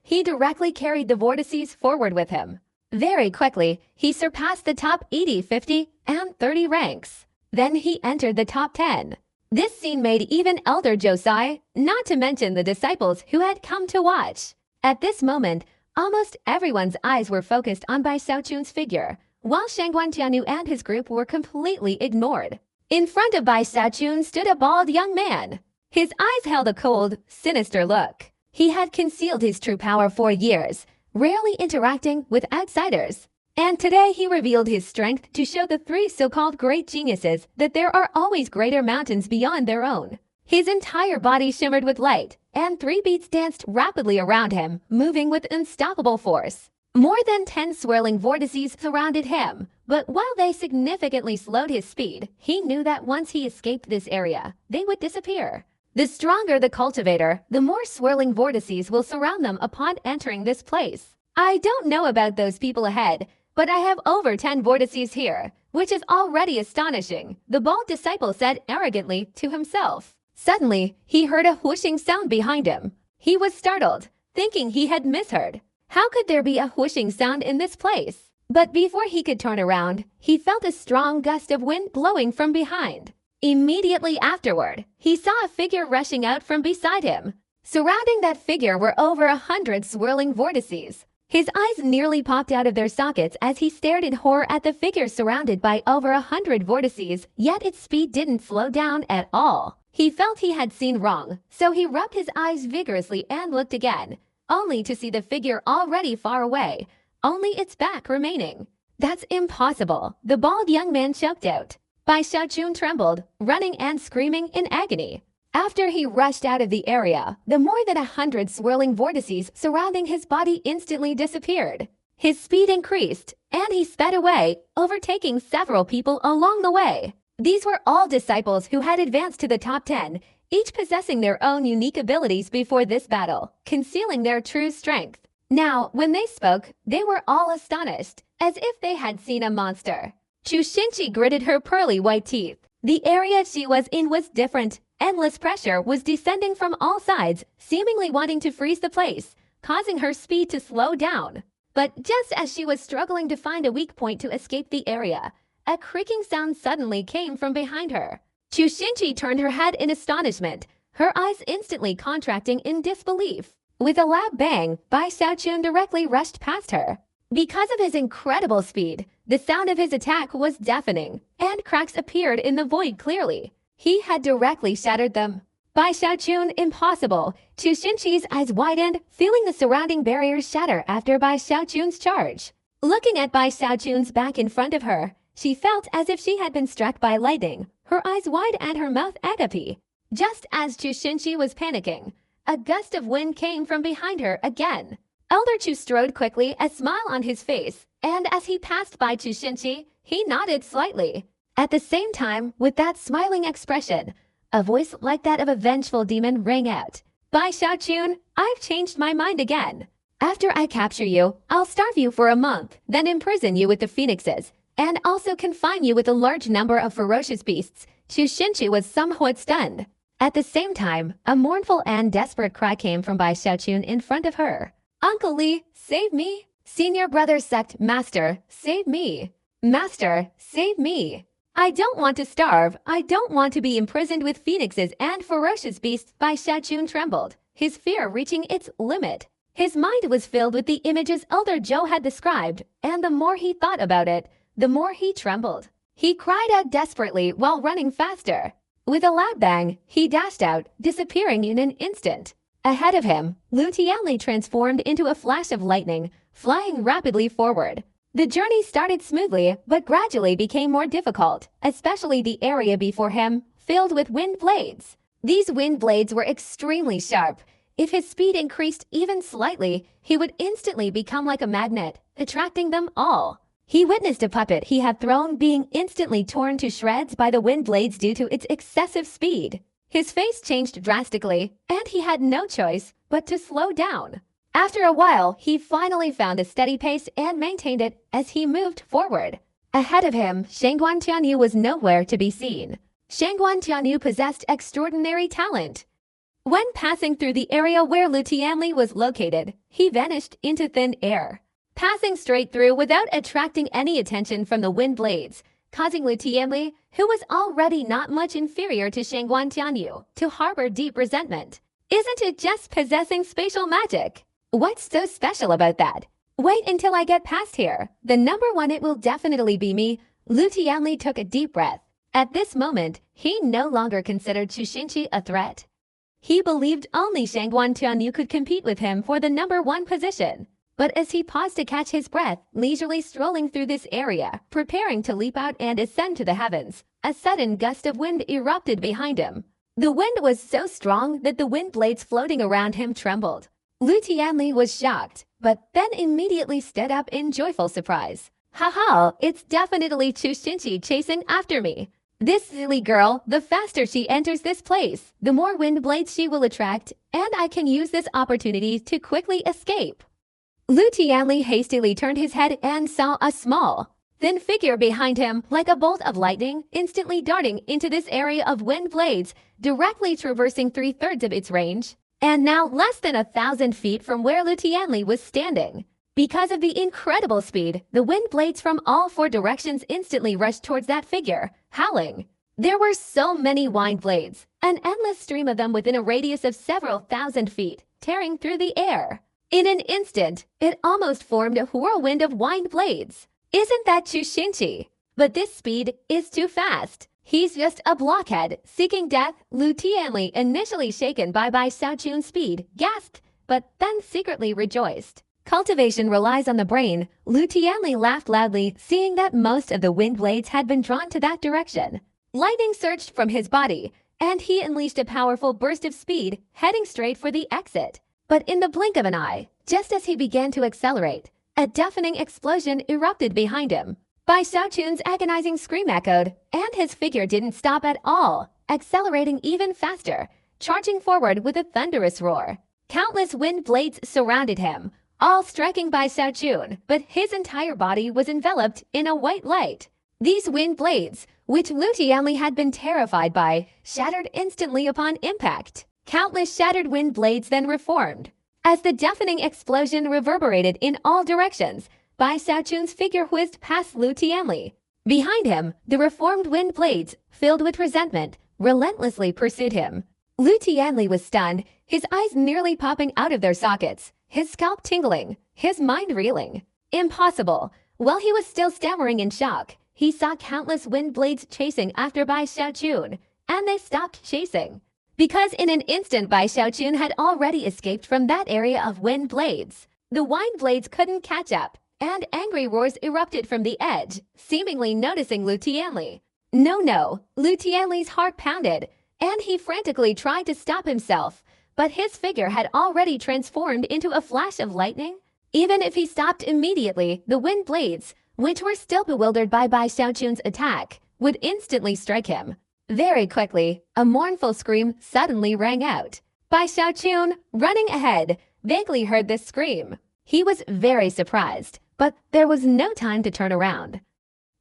[SPEAKER 1] He directly carried the vortices forward with him. Very quickly, he surpassed the top 80, 50, and 30 ranks. Then he entered the top 10. This scene made even Elder Josai, not to mention the disciples who had come to watch. At this moment, almost everyone's eyes were focused on Bai Xiaochun's figure, while Shangguan Jianu and his group were completely ignored. In front of Bai Xiaochun stood a bald young man. His eyes held a cold, sinister look. He had concealed his true power for years, rarely interacting with outsiders. And today he revealed his strength to show the three so-called great geniuses that there are always greater mountains beyond their own. His entire body shimmered with light, and 3 beats danced rapidly around him, moving with unstoppable force. More than 10 swirling vortices surrounded him, but while they significantly slowed his speed, he knew that once he escaped this area, they would disappear. The stronger the cultivator, the more swirling vortices will surround them upon entering this place. I don't know about those people ahead, but I have over 10 vortices here, which is already astonishing, the bald disciple said arrogantly to himself. Suddenly, he heard a whooshing sound behind him. He was startled, thinking he had misheard. How could there be a whooshing sound in this place? But before he could turn around, he felt a strong gust of wind blowing from behind. Immediately afterward, he saw a figure rushing out from beside him. Surrounding that figure were over 100 swirling vortices. His eyes nearly popped out of their sockets as he stared in horror at the figure surrounded by over 100 vortices, yet its speed didn't slow down at all. He felt he had seen wrong, so he rubbed his eyes vigorously and looked again, only to see the figure already far away, only its back remaining. That's impossible, the bald young man choked out. Bai Xiaochun trembled, running and screaming in agony. After he rushed out of the area, the more than 100 swirling vortices surrounding his body instantly disappeared. His speed increased, and he sped away, overtaking several people along the way. These were all disciples who had advanced to the top 10, each possessing their own unique abilities before this battle, concealing their true strength. Now, when they spoke, they were all astonished, as if they had seen a monster. Chu Xinqi gritted her pearly white teeth. The area she was in was different. Endless pressure was descending from all sides, seemingly wanting to freeze the place, causing her speed to slow down. But just as she was struggling to find a weak point to escape the area, a creaking sound suddenly came from behind her. Chu Xinqi turned her head in astonishment, her eyes instantly contracting in disbelief. With a loud bang, Bai Xiaochun directly rushed past her. Because of his incredible speed, the sound of his attack was deafening, and cracks appeared in the void clearly. He had directly shattered them. Bai Xiaochun, impossible. Chu Xinqi's eyes widened, feeling the surrounding barriers shatter after Bai Xiaochun's charge. Looking at Bai Xiaochun's back in front of her, she felt as if she had been struck by lightning, her eyes wide and her mouth agape. Just as Chu Xinqi was panicking, a gust of wind came from behind her again. Elder Chu strode quickly, a smile on his face, and as he passed by Chu Xinqi, he nodded slightly. At the same time, with that smiling expression, a voice like that of a vengeful demon rang out. Bai Xiaochun, I've changed my mind again. After I capture you, I'll starve you for a month, then imprison you with the phoenixes, and also confine you with a large number of ferocious beasts. Chu Xinqi was somewhat stunned. At the same time, a mournful and desperate cry came from Bai Xiaochun in front of her. Uncle Li, save me! Senior brother sect master, save me! Master, save me! I don't want to starve. I don't want to be imprisoned with phoenixes and ferocious beasts. Bai Xiaochun trembled, his fear reaching its limit. His mind was filled with the images Elder Zhou had described, and the more he thought about it, the more he trembled. He cried out desperately while running faster. With a loud bang, he dashed out, disappearing in an instant. Ahead of him, Lu Tianli transformed into a flash of lightning, flying rapidly forward. The journey started smoothly, but gradually became more difficult, especially the area before him, filled with wind blades. These wind blades were extremely sharp. If his speed increased even slightly, he would instantly become like a magnet, attracting them all. He witnessed a puppet he had thrown being instantly torn to shreds by the wind blades due to its excessive speed. His face changed drastically, and he had no choice but to slow down. After a while, he finally found a steady pace and maintained it as he moved forward. Ahead of him, Shangguan Tianyu was nowhere to be seen. Shangguan Tianyu possessed extraordinary talent. When passing through the area where Lu Tianli was located, he vanished into thin air, passing straight through without attracting any attention from the wind blades, causing Lu Tianli, who was already not much inferior to Shangguan Tianyu, to harbor deep resentment. Isn't it just possessing spatial magic? What's so special about that? Wait until I get past here. The number one, it will definitely be me. Lu Tianli took a deep breath. At this moment, he no longer considered Xinqi a threat. He believed only Shangguan Tianyu could compete with him for the number one position. But as he paused to catch his breath, leisurely strolling through this area, preparing to leap out and ascend to the heavens, a sudden gust of wind erupted behind him. The wind was so strong that the wind blades floating around him trembled. Lu Tianli was shocked, but then immediately stood up in joyful surprise. Haha, it's definitely Xinqi chasing after me. This silly girl, the faster she enters this place, the more wind blades she will attract, and I can use this opportunity to quickly escape. Lu Tianli hastily turned his head and saw a small, thin figure behind him like a bolt of lightning, instantly darting into this area of wind blades, directly traversing 3/3 of its range, and now less than 1,000 feet from where Lu Tianli was standing. Because of the incredible speed, the wind blades from all 4 directions instantly rushed towards that figure, howling. There were so many wind blades, an endless stream of them within a radius of several thousand feet, tearing through the air. In an instant, it almost formed a whirlwind of wind blades. Isn't that Xinqi? But this speed is too fast. He's just a blockhead, seeking death. Lu Tianli, initially shaken by Bai Xiaochun's speed, gasped, but then secretly rejoiced. Cultivation relies on the brain. Lu Tianli laughed loudly, seeing that most of the wind blades had been drawn to that direction. Lightning surged from his body, and he unleashed a powerful burst of speed, heading straight for the exit. But in the blink of an eye, just as he began to accelerate, a deafening explosion erupted behind him. Bai Xiaochun's agonizing scream echoed, and his figure didn't stop at all, accelerating even faster, charging forward with a thunderous roar. Countless wind blades surrounded him, all striking Bai Xiaochun, but his entire body was enveloped in a white light. These wind blades, which Lu Tianli had been terrified by, shattered instantly upon impact. Countless shattered wind blades then reformed. As the deafening explosion reverberated in all directions, Bai Xiaochun's figure whizzed past Lu Tianli. Behind him, the reformed wind blades, filled with resentment, relentlessly pursued him. Lu Tianli was stunned, his eyes nearly popping out of their sockets, his scalp tingling, his mind reeling. Impossible! While he was still stammering in shock, he saw countless wind blades chasing after Bai Xiaochun, and they stopped chasing. Because in an instant Bai Xiaochun had already escaped from that area of wind blades. The wind blades couldn't catch up, and angry roars erupted from the edge, seemingly noticing Lu Tianli. No, Lu Tianli's heart pounded, and he frantically tried to stop himself, but his figure had already transformed into a flash of lightning. Even if he stopped immediately, the wind blades, which were still bewildered by Bai Xiaochun's attack, would instantly strike him. Very quickly, a mournful scream suddenly rang out. Bai Xiaochun, running ahead, vaguely heard this scream. He was very surprised, but there was no time to turn around.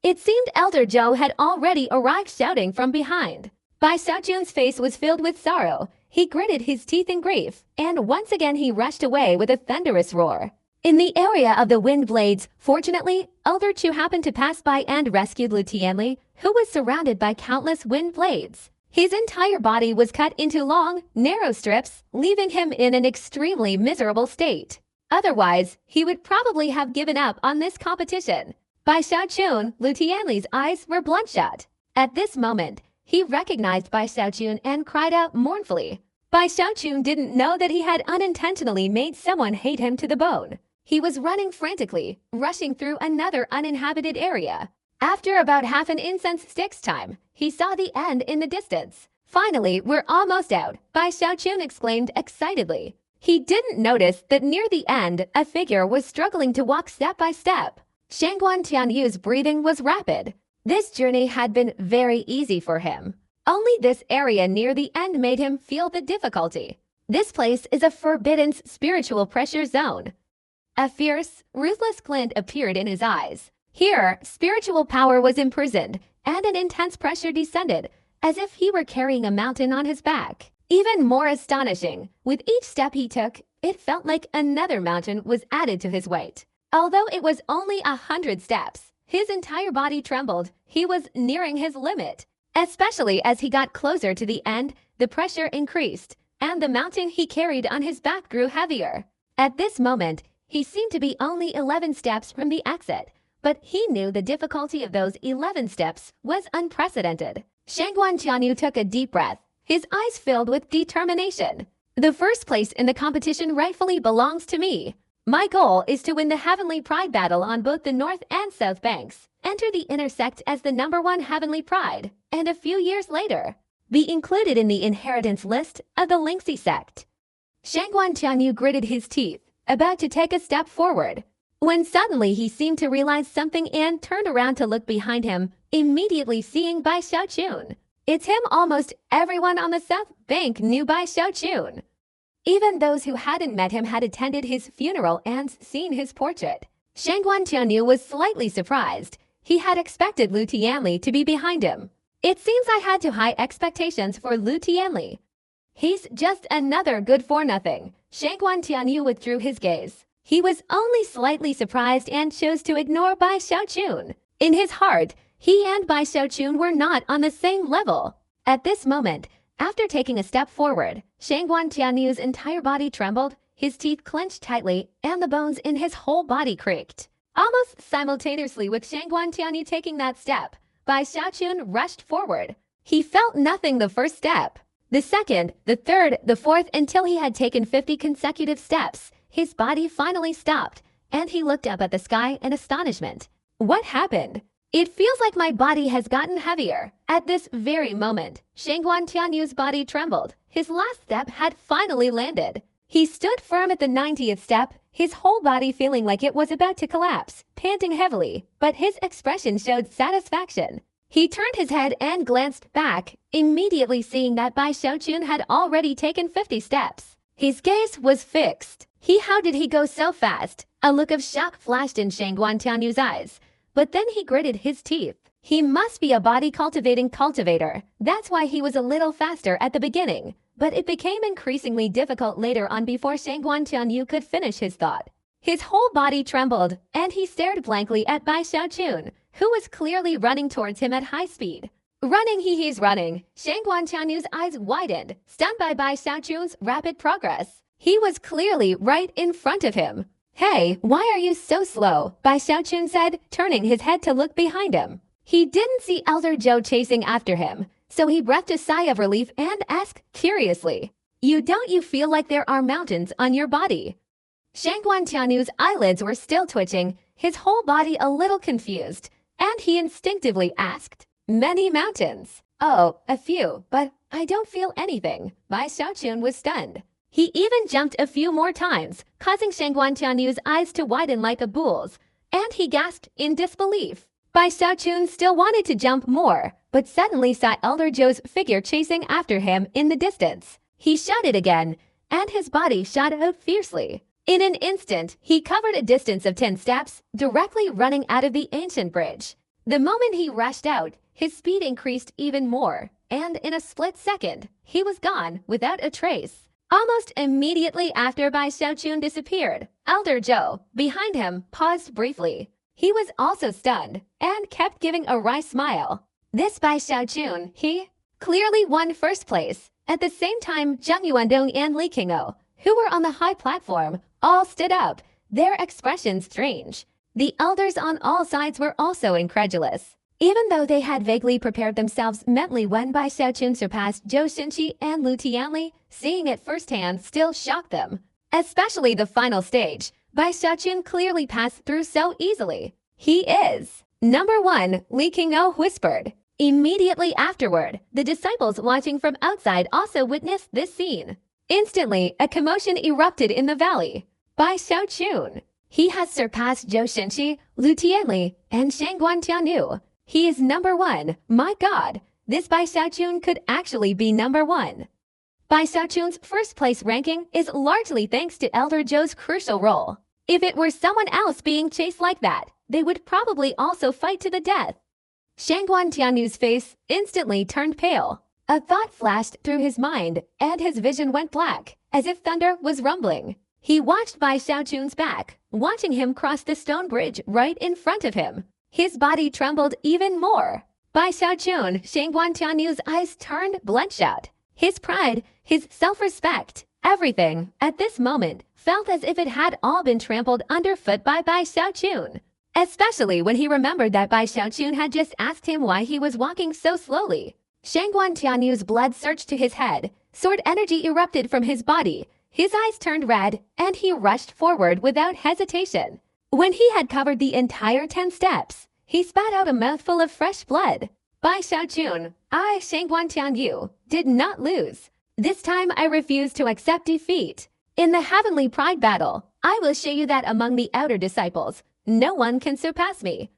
[SPEAKER 1] It seemed Elder Zhou had already arrived shouting from behind. Bai Xiaochun's face was filled with sorrow. He gritted his teeth in grief, and once again he rushed away with a thunderous roar. In the area of the wind blades, fortunately, Elder Chu happened to pass by and rescued Lu Tianli, who was surrounded by countless wind blades. His entire body was cut into long, narrow strips, leaving him in an extremely miserable state. Otherwise, he would probably have given up on this competition. Bai Xiaochun, Lu Tianli's eyes were bloodshot. At this moment, he recognized Bai Xiaochun and cried out mournfully. Bai Xiaochun didn't know that he had unintentionally made someone hate him to the bone. He was running frantically, rushing through another uninhabited area. After about half an incense stick's time, he saw the end in the distance. Finally, we're almost out, Bai Xiaochun exclaimed excitedly. He didn't notice that near the end, a figure was struggling to walk step by step. Shangguan Tianyu's breathing was rapid. This journey had been very easy for him. Only this area near the end made him feel the difficulty. This place is a forbidden spiritual pressure zone. A fierce, ruthless glint appeared in his eyes. Here, spiritual power was imprisoned, and an intense pressure descended, as if he were carrying a mountain on his back. Even more astonishing, with each step he took, it felt like another mountain was added to his weight. Although it was only 100 steps, his entire body trembled. He was nearing his limit. Especially as he got closer to the end, the pressure increased, and the mountain he carried on his back grew heavier. At this moment, he seemed to be only 11 steps from the exit, but he knew the difficulty of those 11 steps was unprecedented. Shangguan Tianyu took a deep breath, his eyes filled with determination. The first place in the competition rightfully belongs to me. My goal is to win the Heavenly Pride battle on both the North and South Banks, enter the Intersect as the #1 Heavenly Pride, and a few years later, be included in the inheritance list of the Lingxi sect. Shangguan Tianyu gritted his teeth, about to take a step forward, when suddenly he seemed to realize something and turned around to look behind him, immediately seeing Bai Xiaochun. It's him. Almost everyone on the South Bank knew Bai Xiaochun. Even those who hadn't met him had attended his funeral and seen his portrait. Shangguan Tianyu was slightly surprised. He had expected Lu Tianli to be behind him. It seems I had too high expectations for Lu Tianli. He's just another good-for-nothing. Shangguan Tianyu withdrew his gaze. He was only slightly surprised and chose to ignore Bai Xiaochun. In his heart, he and Bai Xiaochun were not on the same level. At this moment, after taking a step forward, Shangguan Tianyu's entire body trembled, his teeth clenched tightly, and the bones in his whole body creaked. Almost simultaneously with Shangguan Tianyu taking that step, Bai Xiaochun rushed forward. He felt nothing the first step, the second, the third, the fourth, until he had taken 50 consecutive steps. His body finally stopped, and he looked up at the sky in astonishment. What happened? It feels like my body has gotten heavier. At this very moment, Shangguan Tianyu's body trembled. His last step had finally landed. He stood firm at the 90th step, his whole body feeling like it was about to collapse, panting heavily, but his expression showed satisfaction. He turned his head and glanced back, immediately seeing that Bai Xiaochun had already taken 50 steps. His gaze was fixed. How did he go so fast? A look of shock flashed in Shangguan Tianyu's eyes. But then he gritted his teeth. He must be a body-cultivating cultivator. That's why he was a little faster at the beginning. But it became increasingly difficult later on before Shangguan Tianyu could finish his thought. His whole body trembled, and he stared blankly at Bai Xiaochun, who was clearly running towards him at high speed. He's running. Shangguan Tianyu's eyes widened, stunned by Bai Xiaochun's rapid progress. He was clearly right in front of him. Hey, why are you so slow? Bai Xiaochun said, turning his head to look behind him. He didn't see Elder Zhou chasing after him, so he breathed a sigh of relief and asked curiously, Don't you feel like there are mountains on your body? Shangguan Tianyu's eyelids were still twitching, his whole body a little confused, and he instinctively asked, Many mountains? Oh, a few, but I don't feel anything. Bai Xiaochun was stunned. He even jumped a few more times, causing Shangguan Tianyu's eyes to widen like a bull's, and he gasped in disbelief. Bai Xiaochun still wanted to jump more, but suddenly saw Elder Zhou's figure chasing after him in the distance. He shouted again, and his body shot out fiercely. In an instant, he covered a distance of 10 steps, directly running out of the ancient bridge. The moment he rushed out, his speed increased even more, and in a split second, he was gone without a trace. Almost immediately after Bai Xiaochun disappeared, Elder Zhou, behind him, paused briefly. He was also stunned, and kept giving a wry smile. This Bai Xiaochun, he clearly won first place. At the same time, Zhang Yuandong and Li Qingou, who were on the high platform, all stood up, their expressions strange. The elders on all sides were also incredulous. Even though they had vaguely prepared themselves mentally when Bai Xiaochun surpassed Zhou Xinqi and Lu Tianli, seeing it firsthand still shocked them. Especially the final stage, Bai Xiaochun clearly passed through so easily. He is #1, Li Qingou whispered. Immediately afterward, the disciples watching from outside also witnessed this scene. Instantly, a commotion erupted in the valley. Bai Xiaochun. He has surpassed Zhou Shenqi, Lu Tianli, and Shangguan Tianyu. He is number 1. My god, this Bai Xiaochun could actually be number 1. Bai Xiaochun's first place ranking is largely thanks to Elder Zhou's crucial role. If it were someone else being chased like that, they would probably also fight to the death. Shangguan Tianyu's face instantly turned pale. A thought flashed through his mind, and his vision went black, as if thunder was rumbling. He watched Bai Xiaochun's back, watching him cross the stone bridge right in front of him. His body trembled even more. Bai Xiaochun, Shangguan Tianyu's eyes turned bloodshot. His pride, his self-respect, everything, at this moment, felt as if it had all been trampled underfoot by Bai Xiaochun. Especially when he remembered that Bai Xiaochun had just asked him why he was walking so slowly. Shangguan Tianyu's blood surged to his head, sword energy erupted from his body, his eyes turned red, and he rushed forward without hesitation. When he had covered the entire 10 steps, he spat out a mouthful of fresh blood. Bai Xiaochun, I, Shangguan Tianyu, did not lose. This time I refuse to accept defeat. In the Heavenly Pride battle, I will show you that among the outer disciples, no one can surpass me.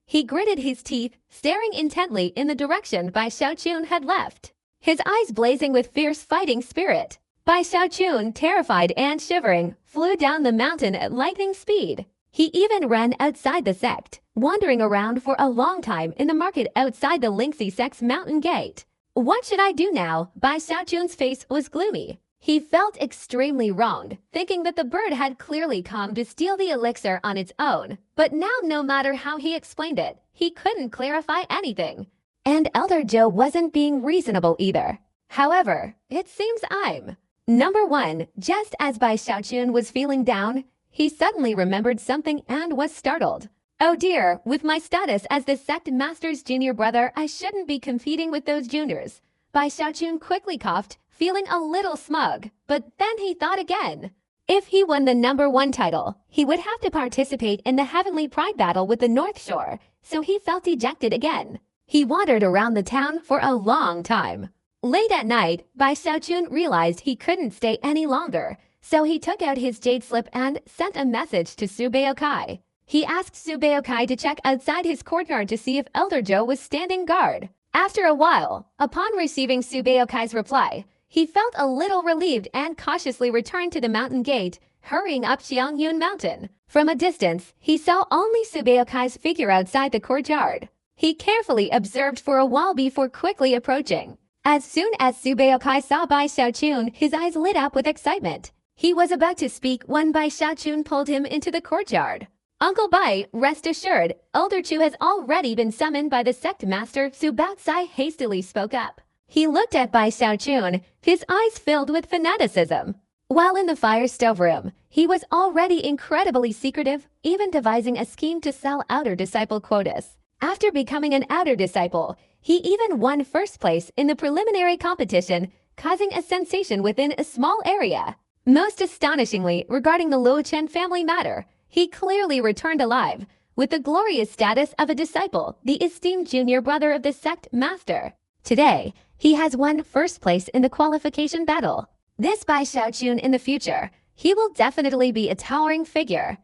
[SPEAKER 1] He gritted his teeth, staring intently in the direction Bai Xiaochun had left, his eyes blazing with fierce fighting spirit. Bai Xiaochun, terrified and shivering, flew down the mountain at lightning speed. He even ran outside the sect, wandering around for a long time in the market outside the Lingxi sect's mountain gate. What should I do now? Bai Xiaochun's face was gloomy. He felt extremely wronged, thinking that the bird had clearly come to steal the elixir on its own. But now, no matter how he explained it, he couldn't clarify anything. And Elder Zhou wasn't being reasonable either. However, it seems I'm number 1. Just as Bai Xiaochun was feeling down, he suddenly remembered something and was startled. Oh dear, with my status as the sect master's junior brother, I shouldn't be competing with those juniors. Bai Xiaochun quickly coughed, feeling a little smug, but then he thought again. If he won the number 1 title, he would have to participate in the Heavenly Pride battle with the North Shore, so he felt dejected again. He wandered around the town for a long time. Late at night, Bai Xiaochun realized he couldn't stay any longer, so he took out his jade slip and sent a message to Su Beokai. He asked Su Beokai to check outside his courtyard to see if Elder Zhou was standing guard. After a while, upon receiving Su Beokai's reply, he felt a little relieved and cautiously returned to the mountain gate, hurrying up Xiangyun Mountain. From a distance, he saw only Su Beokai's figure outside the courtyard. He carefully observed for a while before quickly approaching. As soon as Su Beokai saw Bai Xiaochun, his eyes lit up with excitement. He was about to speak when Bai Xiaochun pulled him into the courtyard. Uncle Bai, rest assured, Elder Chu has already been summoned by the sect master. Su Baoxai hastily spoke up. He looked at Bai Xiaochun, his eyes filled with fanaticism. While in the fire stove room, he was already incredibly secretive, even devising a scheme to sell outer disciple quotas. After becoming an outer disciple, he even won first place in the preliminary competition, causing a sensation within a small area. Most astonishingly, regarding the Luo Chen family matter, he clearly returned alive, with the glorious status of a disciple, the esteemed junior brother of the sect master. Today, he has won first place in the qualification battle. This Bai Xiaochun in the future, he will definitely be a towering figure.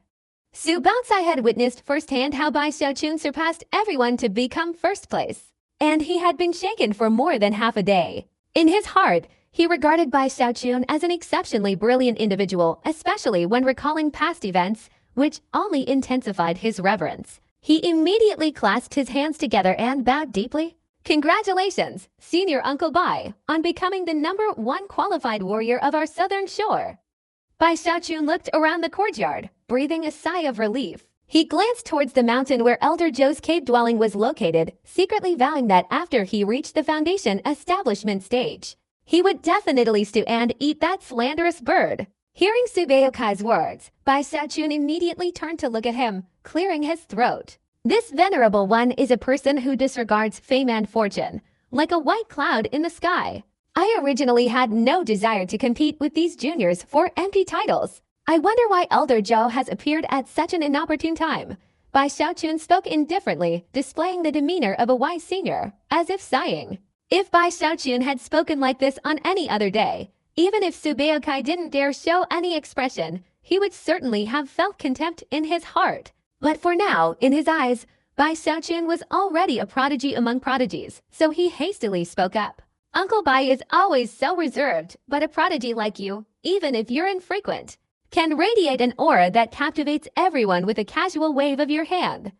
[SPEAKER 1] Su Baoxai had witnessed firsthand how Bai Xiaochun surpassed everyone to become first place, and he had been shaken for more than half a day. In his heart, he regarded Bai Xiaochun as an exceptionally brilliant individual, especially when recalling past events, which only intensified his reverence. He immediately clasped his hands together and bowed deeply. Congratulations, Senior Uncle Bai, on becoming the number 1 qualified warrior of our southern shore. Bai Xiaochun looked around the courtyard, breathing a sigh of relief. He glanced towards the mountain where Elder Zhou's cave dwelling was located, secretly vowing that after he reached the foundation establishment stage, he would definitely stew and eat that slanderous bird. Hearing Su Beokai's words, Bai Xiaochun immediately turned to look at him, clearing his throat. This venerable one is a person who disregards fame and fortune, like a white cloud in the sky. I originally had no desire to compete with these juniors for empty titles. I wonder why Elder Zhou has appeared at such an inopportune time. Bai Xiaochun spoke indifferently, displaying the demeanor of a wise senior, as if sighing. If Bai Xiaochun had spoken like this on any other day, even if Su Beokai didn't dare show any expression, he would certainly have felt contempt in his heart. But for now, in his eyes, Bai Xiaochun was already a prodigy among prodigies, so he hastily spoke up. Uncle Bai is always so reserved, but a prodigy like you, even if you're infrequent, can radiate an aura that captivates everyone with a casual wave of your hand.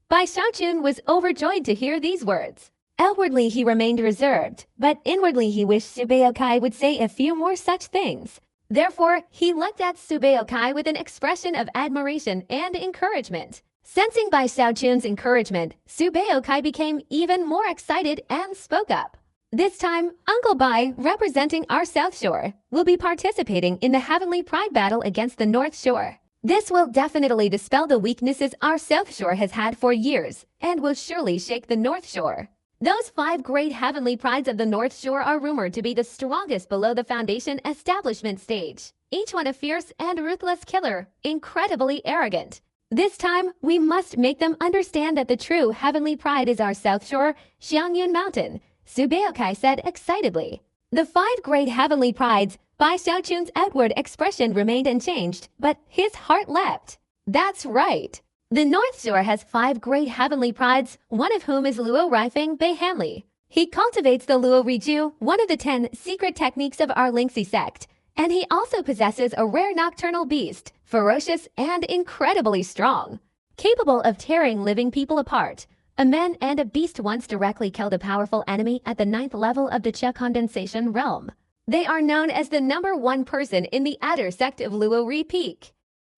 [SPEAKER 1] Bai Xiaochun was overjoyed to hear these words. Outwardly he remained reserved, but inwardly he wished Subeokai would say a few more such things. Therefore, he looked at Subeokai with an expression of admiration and encouragement. Sensing Bai Xiaochun's encouragement, Subeokai became even more excited and spoke up. This time, Uncle Bai, representing our South Shore, will be participating in the Heavenly Pride battle against the North Shore. This will definitely dispel the weaknesses our South Shore has had for years, and will surely shake the North Shore. Those 5 great Heavenly Prides of the North Shore are rumored to be the strongest below the Foundation establishment stage. Each one a fierce and ruthless killer, incredibly arrogant. This time, we must make them understand that the true Heavenly Pride is our South Shore, Xiangyun Mountain, Subeokai said excitedly. The 5 great Heavenly Prides, Bai Xiaochun's outward expression remained unchanged, but his heart leapt. That's right. The North Shore has 5 great Heavenly Prides, one of whom is Luo Rifeng Bei Hanli. He cultivates the Luo Riju, one of the 10 secret techniques of our Lingxi sect, and he also possesses a rare nocturnal beast, ferocious and incredibly strong, capable of tearing living people apart. A man and a beast once directly killed a powerful enemy at the 9th level of the Che Condensation realm. They are known as the #1 person in the Adder sect of Luo Ri Peak.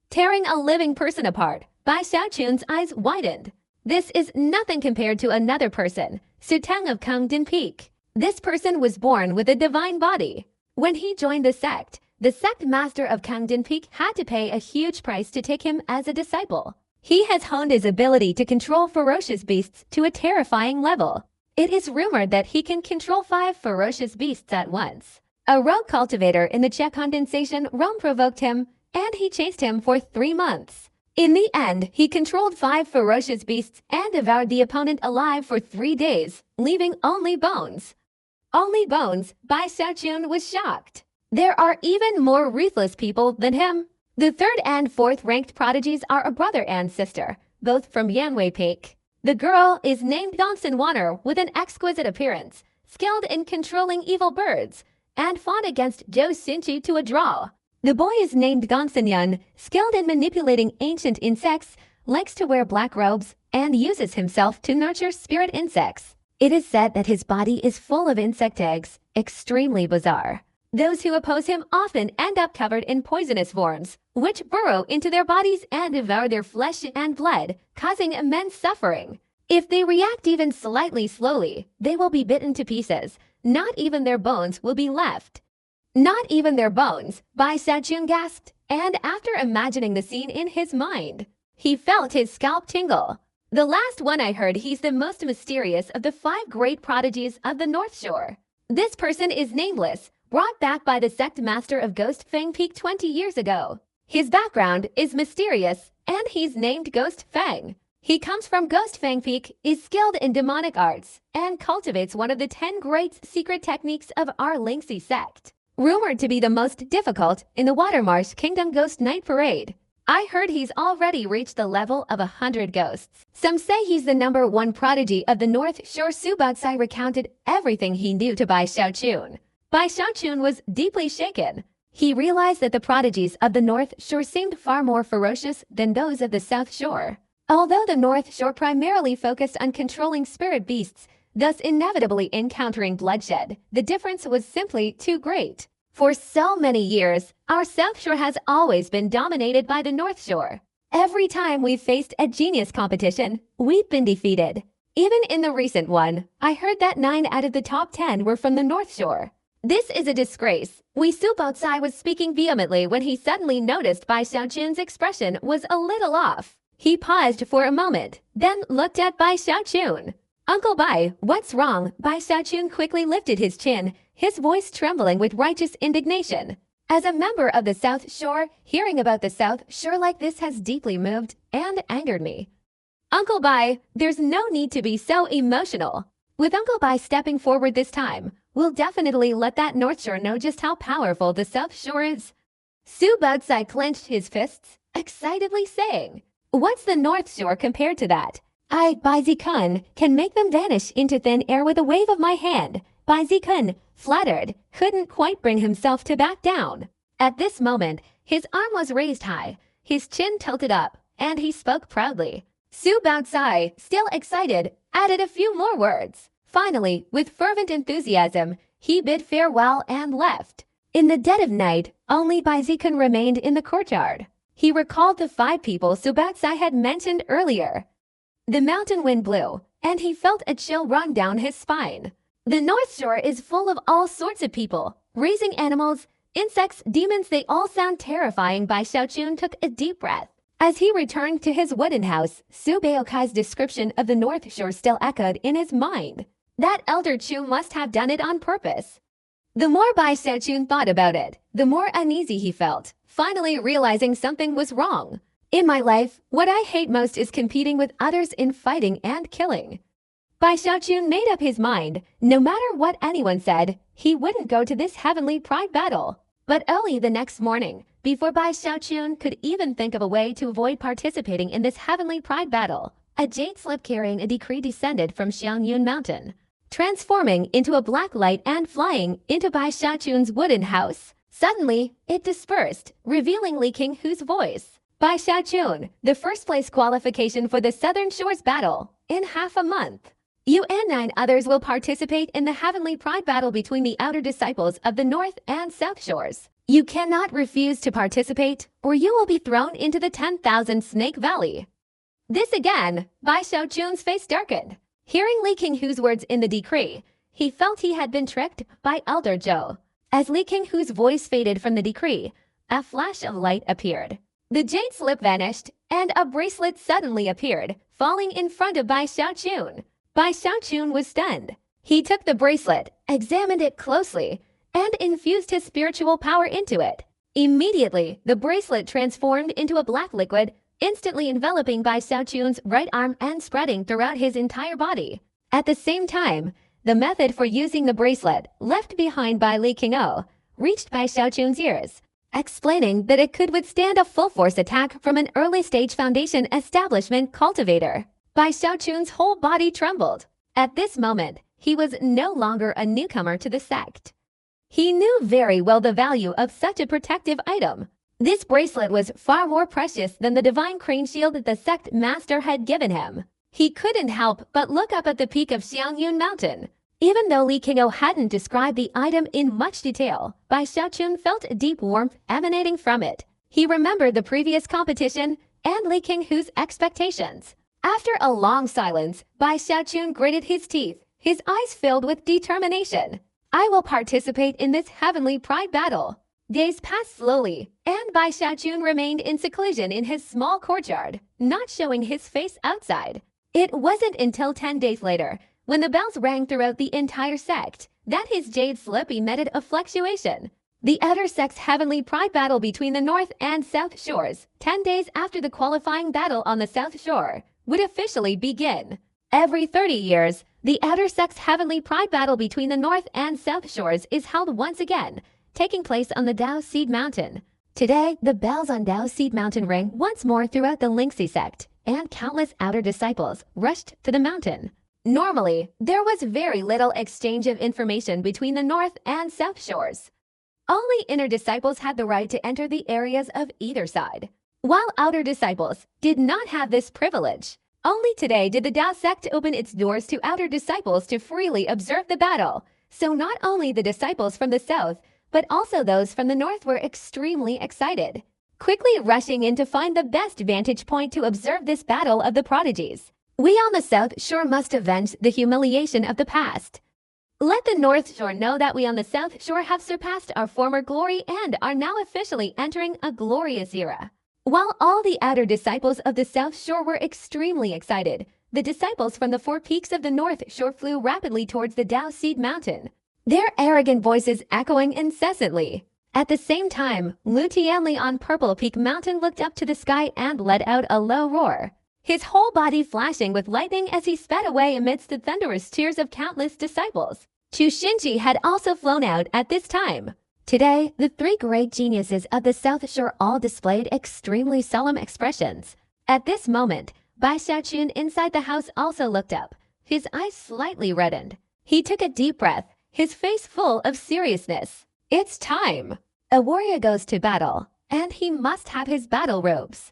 [SPEAKER 1] Tearing a living person apart, Bai Xiaochun's eyes widened. This is nothing compared to another person, Su Teng of Kangdin Peak. This person was born with a divine body. When he joined the sect master of Kangdin Peak had to pay a huge price to take him as a disciple. He has honed his ability to control ferocious beasts to a terrifying level. It is rumored that he can control 5 ferocious beasts at once. A rogue cultivator in the Che Condensation realm provoked him, and he chased him for 3 months. In the end, he controlled 5 ferocious beasts and devoured the opponent alive for 3 days, leaving only bones. Only bones? Bai Xiaochun was shocked. There are even more ruthless people than him. The 3rd and 4th ranked prodigies are a brother and sister, both from Yanwei Peak. The girl is named Dongson Wanner with an exquisite appearance, skilled in controlling evil birds, and fought against Zhou Xinqi to a draw. The boy is named Gongsun Yun, skilled in manipulating ancient insects, likes to wear black robes, and uses himself to nurture spirit insects. It is said that his body is full of insect eggs, extremely bizarre. Those who oppose him often end up covered in poisonous worms, which burrow into their bodies and devour their flesh and blood, causing immense suffering. If they react even slightly slowly, they will be bitten to pieces. Not even their bones will be left. Not even their bones, Bai Xiaochun gasped, and after imagining the scene in his mind, he felt his scalp tingle. The last one I heard, he's the most mysterious of the 5 great prodigies of the North Shore. This person is nameless, brought back by the sect master of Ghost Fang Peak 20 years ago. His background is mysterious, and he's named Ghost Fang. He comes from Ghost Fang Peak, is skilled in demonic arts, and cultivates one of the 10 great secret techniques of our Lingxi sect, rumored to be the most difficult in the Watermarsh Kingdom Ghost Night Parade. I heard he's already reached the level of 100 ghosts. Some say he's the #1 prodigy of the North Shore. Subatsai recounted everything he knew to Bai Xiaochun. Bai Xiaochun was deeply shaken. He realized that the prodigies of the North Shore seemed far more ferocious than those of the South Shore. Although the North Shore primarily focused on controlling spirit beasts, thus inevitably encountering bloodshed, the difference was simply too great. For so many years, our South Shore has always been dominated by the North Shore. Every time we've faced a genius competition, we've been defeated. Even in the recent one, I heard that 9 out of the top 10 were from the North Shore. This is a disgrace. Wei Subaotsai was speaking vehemently when he suddenly noticed Bai Xiaochun's expression was a little off. He paused for a moment, then looked at Bai Xiaochun. Uncle Bai, what's wrong? Bai Xiaochun quickly lifted his chin, his voice trembling with righteous indignation. As a member of the South Shore, hearing about the South Shore like this has deeply moved and angered me. Uncle Bai, there's no need to be so emotional. With Uncle Bai stepping forward this time, we'll definitely let that North Shore know just how powerful the South Shore is. Su Baozai clenched his fists, excitedly saying, "What's the North Shore compared to that? I, Bai Zikun, can make them vanish into thin air with a wave of my hand." Bai Zikun, flattered, couldn't quite bring himself to back down. At this moment, his arm was raised high, his chin tilted up, and he spoke proudly. Su Baozai, still excited, added a few more words. Finally, with fervent enthusiasm, he bid farewell and left. In the dead of night, only Bai Zikun remained in the courtyard. He recalled the 5 people Su Baozai had mentioned earlier. The mountain wind blew, and he felt a chill run down his spine. The North Shore is full of all sorts of people, raising animals, insects, demons. They all sound terrifying. Bai Xiaochun took a deep breath. As he returned to his wooden house, Su Baokai's description of the North Shore still echoed in his mind. That elder Chu must have done it on purpose. The more Bai Xiaochun thought about it, the more uneasy he felt, finally realizing something was wrong. In my life, what I hate most is competing with others in fighting and killing. Bai Xiaochun made up his mind, no matter what anyone said, he wouldn't go to this heavenly pride battle. But early the next morning, before Bai Xiaochun could even think of a way to avoid participating in this heavenly pride battle, a jade slip carrying a decree descended from Xiangyun Mountain, transforming into a black light and flying into Bai Xiaochun's wooden house. Suddenly, it dispersed, revealing Li Qinghu's voice. Bai Xiaochun, the first place qualification for the Southern Shores battle, in half a month. You and 9 others will participate in the heavenly pride battle between the outer disciples of the North and South Shores. You cannot refuse to participate, or you will be thrown into the 10,000 Snake Valley. This again, Bai Xiaochun's face darkened. Hearing Li Qinghu's words in the decree, he felt he had been tricked by Elder Zhou. As Li Qinghu's voice faded from the decree, a flash of light appeared. The jade slip vanished, and a bracelet suddenly appeared, falling in front of Bai Xiaochun. Bai Xiaochun was stunned. He took the bracelet, examined it closely, and infused his spiritual power into it. Immediately, the bracelet transformed into a black liquid, instantly enveloping Bai Xiaochun's right arm and spreading throughout his entire body. At the same time, the method for using the bracelet, left behind by Li Qinghu, reached Bai Xiaochun's ears, explaining that it could withstand a full-force attack from an early-stage Foundation establishment cultivator. Bai Xiaochun's whole body trembled. At this moment, he was no longer a newcomer to the sect. He knew very well the value of such a protective item. This bracelet was far more precious than the divine crane shield that the sect master had given him. He couldn't help but look up at the peak of Xiangyun Mountain. Even though Li Qinghu hadn't described the item in much detail, Bai Xiaochun felt a deep warmth emanating from it. He remembered the previous competition and Li Qinghu's expectations. After a long silence, Bai Xiaochun gritted his teeth, his eyes filled with determination. I will participate in this heavenly pride battle. Days passed slowly, and Bai Xiaochun remained in seclusion in his small courtyard, not showing his face outside. It wasn't until 10 days later, when the bells rang throughout the entire sect, that his jade slip emitted a fluctuation. The outer sect's heavenly pride battle between the North and South Shores, 10 days after the qualifying battle on the South Shore, would officially begin. Every 30 years, the outer sect's heavenly pride battle between the North and South Shores is held once again, taking place on the Dao Seed Mountain. Today, the bells on Dao Seed Mountain rang once more throughout the Lingxi sect, and countless outer disciples rushed to the mountain. Normally, there was very little exchange of information between the North and South Shores. Only inner disciples had the right to enter the areas of either side, while outer disciples did not have this privilege. Only today did the Dao sect open its doors to outer disciples to freely observe the battle, so not only the disciples from the south, but also those from the north were extremely excited, quickly rushing in to find the best vantage point to observe this battle of the prodigies. We on the South Shore must avenge the humiliation of the past. Let the North Shore know that we on the South Shore have surpassed our former glory and are now officially entering a glorious era. While all the outer disciples of the South Shore were extremely excited, the disciples from the 4 peaks of the North Shore flew rapidly towards the Dao Seed Mountain, their arrogant voices echoing incessantly. At the same time, Lu Tianli on Purple Peak Mountain looked up to the sky and let out a low roar, his whole body flashing with lightning as he sped away amidst the thunderous cheers of countless disciples. Chu Xinji had also flown out at this time. Today, the three great geniuses of the South Shore all displayed extremely solemn expressions. At this moment, Bai Xiaochun inside the house also looked up, his eyes slightly reddened. He took a deep breath, his face full of seriousness. It's time! A warrior goes to battle, and he must have his battle robes.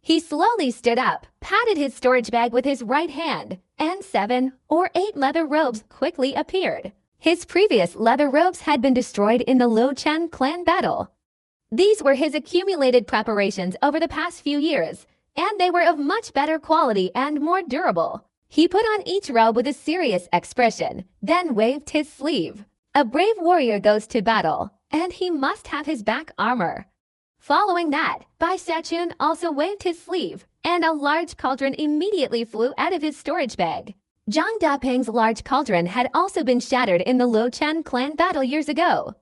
[SPEAKER 1] He slowly stood up, patted his storage bag with his right hand, and 7 or 8 leather robes quickly appeared. His previous leather robes had been destroyed in the Lo Chen clan battle. These were his accumulated preparations over the past few years, and they were of much better quality and more durable. He put on each robe with a serious expression, then waved his sleeve. A brave warrior goes to battle, and he must have his back armor. Following that, Bai Xiaochun also waved his sleeve, and a large cauldron immediately flew out of his storage bag. Zhang Daping's large cauldron had also been shattered in the Lo Chen clan battle years ago.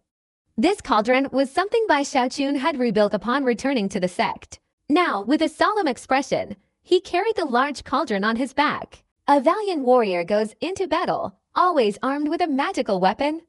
[SPEAKER 1] This cauldron was something Bai Xiaochun had rebuilt upon returning to the sect. Now, with a solemn expression, he carried the large cauldron on his back. A valiant warrior goes into battle, always armed with a magical weapon.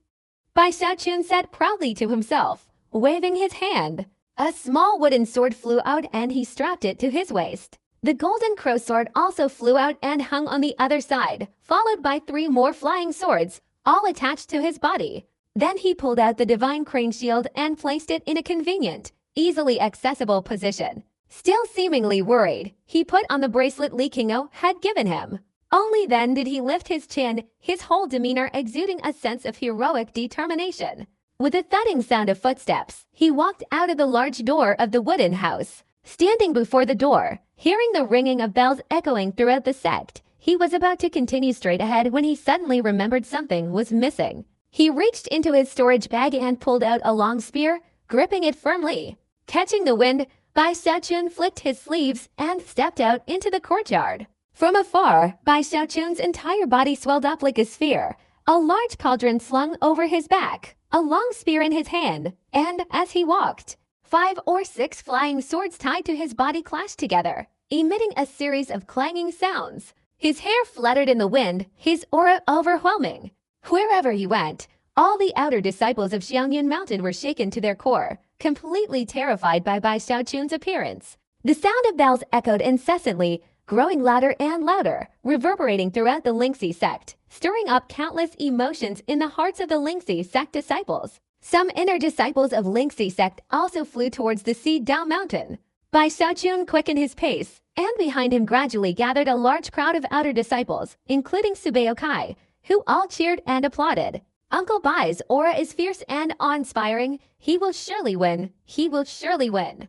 [SPEAKER 1] Bai Xiaochun said proudly to himself, waving his hand. A small wooden sword flew out and he strapped it to his waist. The golden crow sword also flew out and hung on the other side, followed by 3 more flying swords, all attached to his body. Then he pulled out the divine crane shield and placed it in a convenient, easily accessible position. Still seemingly worried, he put on the bracelet Li Qingou had given him. Only then did he lift his chin, his whole demeanor exuding a sense of heroic determination. With a thudding sound of footsteps, he walked out of the large door of the wooden house. Standing before the door, hearing the ringing of bells echoing throughout the sect, he was about to continue straight ahead when he suddenly remembered something was missing. He reached into his storage bag and pulled out a long spear, gripping it firmly. Catching the wind, Bai Xiaochun flicked his sleeves and stepped out into the courtyard. From afar, Bai Xiaochun's entire body swelled up like a sphere, a large cauldron slung over his back, a long spear in his hand, and as he walked, 5 or 6 flying swords tied to his body clashed together, emitting a series of clanging sounds. His hair fluttered in the wind, his aura overwhelming. Wherever he went, all the outer disciples of Xiangyun Mountain were shaken to their core, completely terrified by Bai Xiaochun's appearance. The sound of bells echoed incessantly, growing louder and louder, reverberating throughout the Lingxi sect, stirring up countless emotions in the hearts of the Lingxi sect disciples. Some inner disciples of Lingxi sect also flew towards the Dao Mountain. Bai Xiaochun quickened his pace, and behind him gradually gathered a large crowd of outer disciples, including Subeo Kai, who all cheered and applauded. Uncle Bai's aura is fierce and awe-inspiring. He will surely win. He will surely win.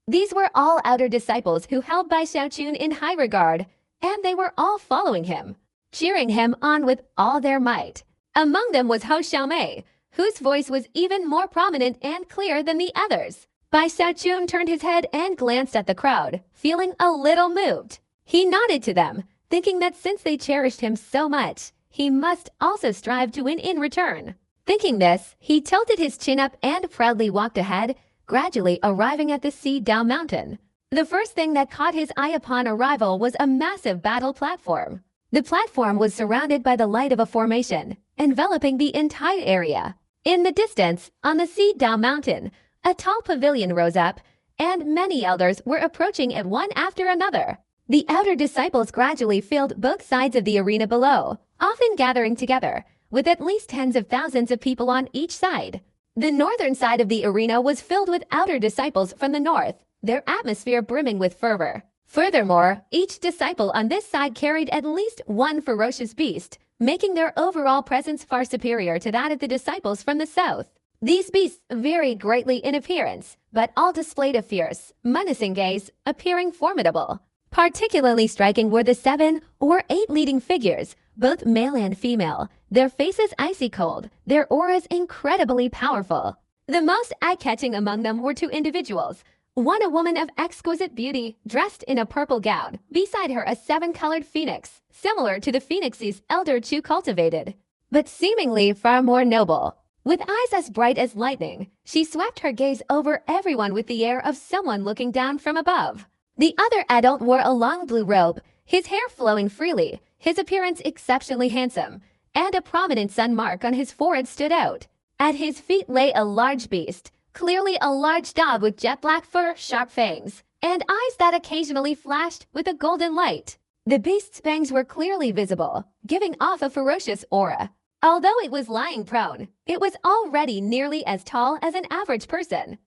[SPEAKER 1] These were all outer disciples who held Bai Xiaochun in high regard, and they were all following him, cheering him on with all their might. Among them was Hou Xiaomei, whose voice was even more prominent and clear than the others. Bai Xiaochun turned his head and glanced at the crowd, feeling a little moved. He nodded to them, thinking that since they cherished him so much, he must also strive to win in return. Thinking this, he tilted his chin up and proudly walked ahead, gradually arriving at the Dao Mountain. The first thing that caught his eye upon arrival was a massive battle platform. The platform was surrounded by the light of a formation, enveloping the entire area. In the distance, on the Dao Mountain, a tall pavilion rose up, and many elders were approaching it one after another. The outer disciples gradually filled both sides of the arena below, often gathering together, with at least tens of thousands of people on each side. The northern side of the arena was filled with outer disciples from the north, their atmosphere brimming with fervor. Furthermore, each disciple on this side carried at least one ferocious beast, making their overall presence far superior to that of the disciples from the south. These beasts varied greatly in appearance, but all displayed a fierce, menacing gaze, appearing formidable. Particularly striking were the 7 or 8 leading figures, both male and female, their faces icy cold, their auras incredibly powerful. The most eye-catching among them were 2 individuals. One a woman of exquisite beauty, dressed in a purple gown, beside her a 7-colored phoenix, similar to the phoenixes Elder Chu cultivated, but seemingly far more noble. With eyes as bright as lightning, she swept her gaze over everyone with the air of someone looking down from above. The other adult wore a long blue robe, his hair flowing freely, his appearance exceptionally handsome, and a prominent sun mark on his forehead stood out. At his feet lay a large beast, clearly a large dog with jet black fur, sharp fangs, and eyes that occasionally flashed with a golden light. The beast's fangs were clearly visible, giving off a ferocious aura. Although it was lying prone, it was already nearly as tall as an average person.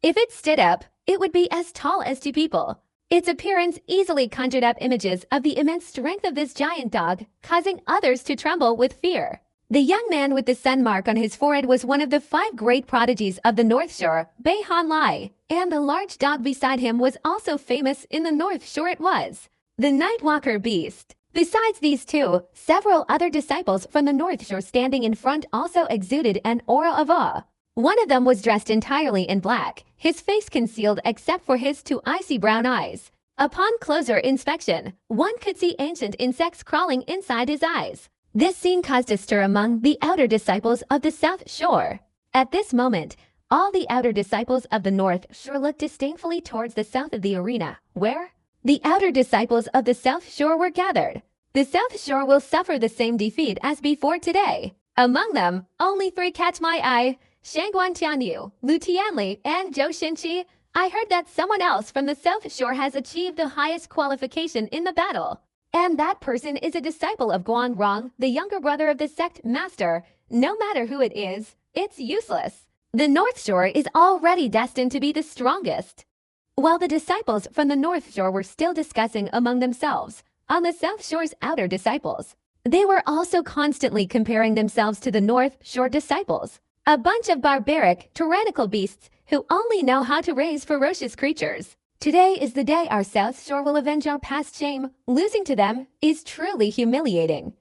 [SPEAKER 1] If it stood up, it would be as tall as two people. Its appearance easily conjured up images of the immense strength of this giant dog, causing others to tremble with fear. The young man with the sun mark on his forehead was one of the 5 great prodigies of the North Shore, Bai Han Lai, and the large dog beside him was also famous in the North Shore. It was the Nightwalker beast. Besides these two, several other disciples from the North Shore standing in front also exuded an aura of awe. One of them was dressed entirely in black, his face concealed except for his 2 icy brown eyes. Upon closer inspection, one could see ancient insects crawling inside his eyes. This scene caused a stir among the outer disciples of the South Shore. At this moment, all the outer disciples of the North Shore looked disdainfully towards the south of the arena, where the outer disciples of the South Shore were gathered. The South Shore will suffer the same defeat as before today. Among them, only 3 catch my eye: Shangguan Tianyu, Lu Tianli, and Zhou Xinqi. I heard that someone else from the South Shore has achieved the highest qualification in the battle. And that person is a disciple of Guan Rong, the younger brother of the sect master. No matter who it is, it's useless. The North Shore is already destined to be the strongest. While the disciples from the North Shore were still discussing among themselves, on the South Shore's outer disciples, they were also constantly comparing themselves to the North Shore disciples. A bunch of barbaric, tyrannical beasts who only know how to raise ferocious creatures. Today is the day our South Shore will avenge our past shame. Losing to them is truly humiliating.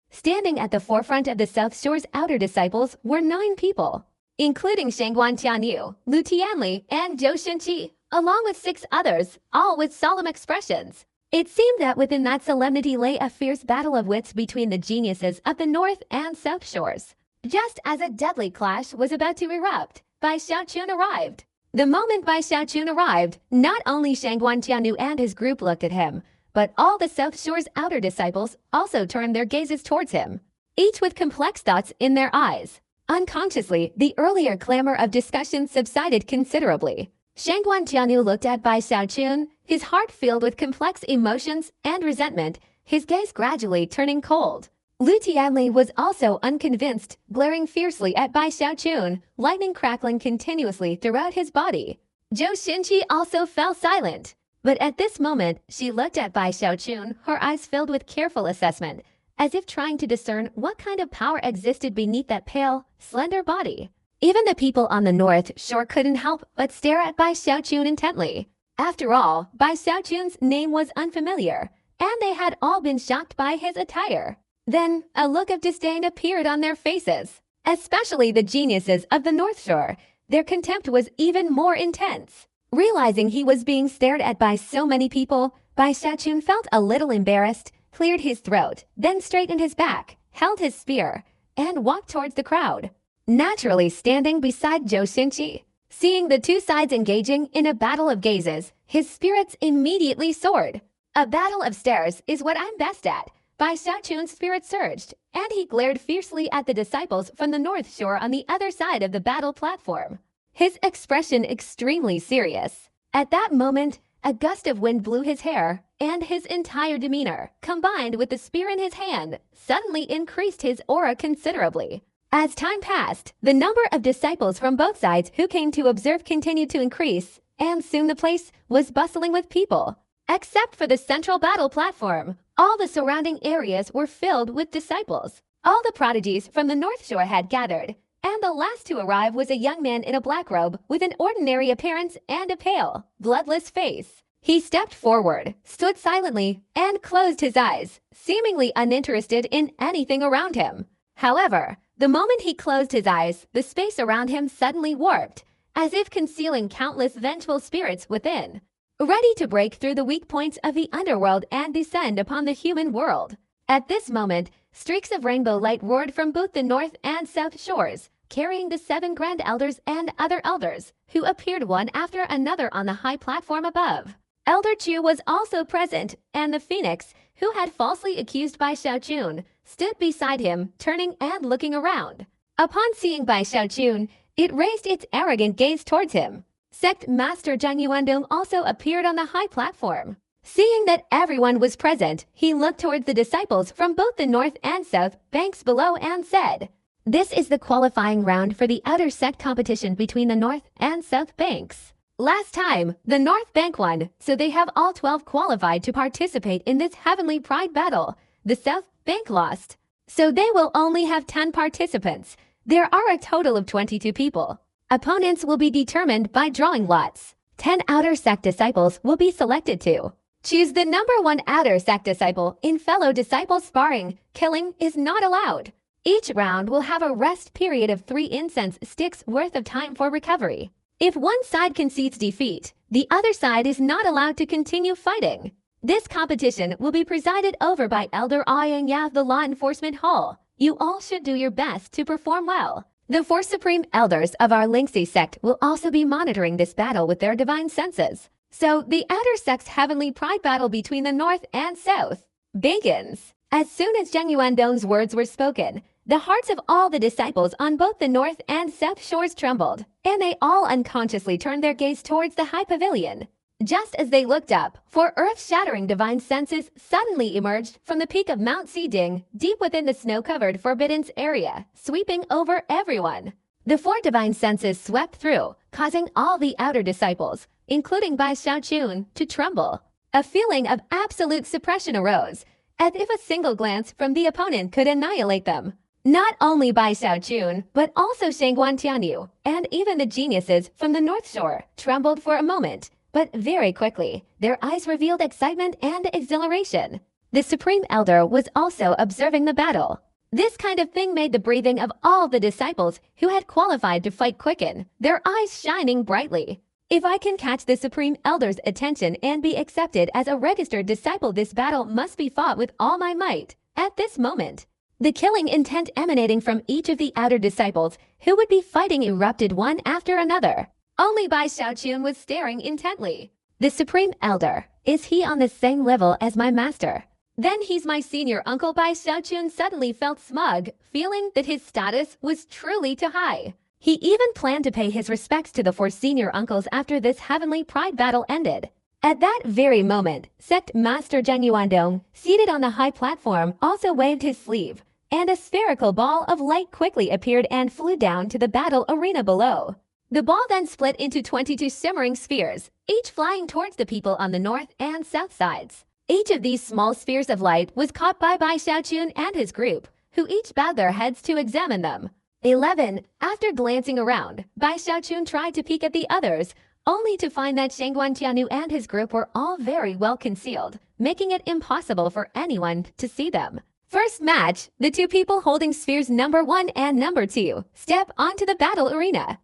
[SPEAKER 1] Standing at the forefront of the South Shore's outer disciples were 9 people, including Shangguan Tianyu, Lu Tianli, and Zhou Xinqi, along with 6 others, all with solemn expressions. It seemed that within that solemnity lay a fierce battle of wits between the geniuses of the North and South Shores. Just as a deadly clash was about to erupt, Bai Xiaochun arrived. The moment Bai Xiaochun arrived, not only Shangguan Tianyu and his group looked at him, but all the South Shore's outer disciples also turned their gazes towards him, each with complex thoughts in their eyes. Unconsciously, the earlier clamor of discussion subsided considerably. Shangguan Tianyu looked at Bai Xiaochun, his heart filled with complex emotions and resentment, his gaze gradually turning cold. Lu Tianli was also unconvinced, glaring fiercely at Bai Xiaochun, lightning crackling continuously throughout his body. Zhou Xinqi also fell silent. But at this moment, she looked at Bai Xiaochun, her eyes filled with careful assessment, as if trying to discern what kind of power existed beneath that pale, slender body. Even the people on the North Shore couldn't help but stare at Bai Xiaochun intently. After all, Bai Xiaochun's name was unfamiliar, and they had all been shocked by his attire. Then, a look of disdain appeared on their faces. Especially the geniuses of the North Shore. Their contempt was even more intense. Realizing he was being stared at by so many people, Bai Xiaochun felt a little embarrassed, cleared his throat, then straightened his back, held his spear, and walked towards the crowd, naturally standing beside Zhou Xinqi. Seeing the 2 sides engaging in a battle of gazes, his spirits immediately soared. A battle of stares is what I'm best at. Bai Xiaochun's spirit surged, and he glared fiercely at the disciples from the North Shore on the other side of the battle platform, his expression extremely serious. At that moment, a gust of wind blew his hair, and his entire demeanor, combined with the spear in his hand, suddenly increased his aura considerably. As time passed, the number of disciples from both sides who came to observe continued to increase, and soon the place was bustling with people. Except for the central battle platform, all the surrounding areas were filled with disciples. All the prodigies from the North Shore had gathered, and the last to arrive was a young man in a black robe with an ordinary appearance and a pale, bloodless face. He stepped forward, stood silently, and closed his eyes, seemingly uninterested in anything around him. However, the moment he closed his eyes, the space around him suddenly warped, as if concealing countless vengeful spirits within, ready to break through the weak points of the underworld and descend upon the human world. At this moment, streaks of rainbow light roared from both the North and South Shores, carrying the 7 Grand Elders and other elders, who appeared one after another on the high platform above. Elder Chu was also present, and the Phoenix, who had falsely accused Bai Xiaochun, stood beside him, turning and looking around. Upon seeing Bai Xiaochun, it raised its arrogant gaze towards him. Sect Master Zhang Yuandong also appeared on the high platform. Seeing that everyone was present, he looked towards the disciples from both the north and south banks below and said, "This is the qualifying round for the outer sect competition between the north and south banks. Last time, the north bank won, so they have all 12 qualified to participate in this heavenly pride battle. The south bank lost, so they will only have 10 participants. There are a total of 22 people. Opponents will be determined by drawing lots. 10 outer sect disciples will be selected to choose the number 1 outer sect disciple in fellow disciple sparring. Killing is not allowed. Each round will have a rest period of 3 incense sticks worth of time for recovery. If one side concedes defeat, the other side is not allowed to continue fighting. This competition will be presided over by Elder Ayang Ya of the Law Enforcement Hall. You all should do your best to perform well. The 4 supreme elders of our Lingxi sect will also be monitoring this battle with their divine senses. So the outer sect's heavenly pride battle between the north and south begins." As soon as Zhang Yuandong's words were spoken, the hearts of all the disciples on both the north and south shores trembled, and they all unconsciously turned their gaze towards the high pavilion. Just as they looked up, 4 earth-shattering divine senses suddenly emerged from the peak of Mount Xiding, deep within the snow-covered Forbiddance area, sweeping over everyone. The 4 divine senses swept through, causing all the outer disciples, including Bai Xiaochun, to tremble. A feeling of absolute suppression arose, as if a single glance from the opponent could annihilate them. Not only Bai Xiaochun, but also Shangguan Tianyu, and even the geniuses from the North Shore, trembled for a moment, but very quickly, their eyes revealed excitement and exhilaration. The Supreme Elder was also observing the battle. This kind of thing made the breathing of all the disciples who had qualified to fight quicken, their eyes shining brightly. If I can catch the Supreme Elder's attention and be accepted as a registered disciple, this battle must be fought with all my might. At this moment, the killing intent emanating from each of the outer disciples who would be fighting erupted one after another. Only Bai Xiaochun was staring intently. The Supreme Elder, is he on the same level as my master? Then he's my senior uncle. Bai Xiaochun suddenly felt smug, feeling that his status was truly too high. He even planned to pay his respects to the 4 senior uncles after this heavenly pride battle ended. At that very moment, Sect Master Zhang Yuandong, seated on the high platform, also waved his sleeve, and a spherical ball of light quickly appeared and flew down to the battle arena below. The ball then split into 22 shimmering spheres, each flying towards the people on the north and south sides. Each of these small spheres of light was caught by Bai Xiaochun and his group, who each bowed their heads to examine them. 11. After glancing around, Bai Xiaochun tried to peek at the others, only to find that Shangguan Tianyu and his group were all very well concealed, making it impossible for anyone to see them. First match, the 2 people holding spheres number 1 and number 2 step onto the battle arena.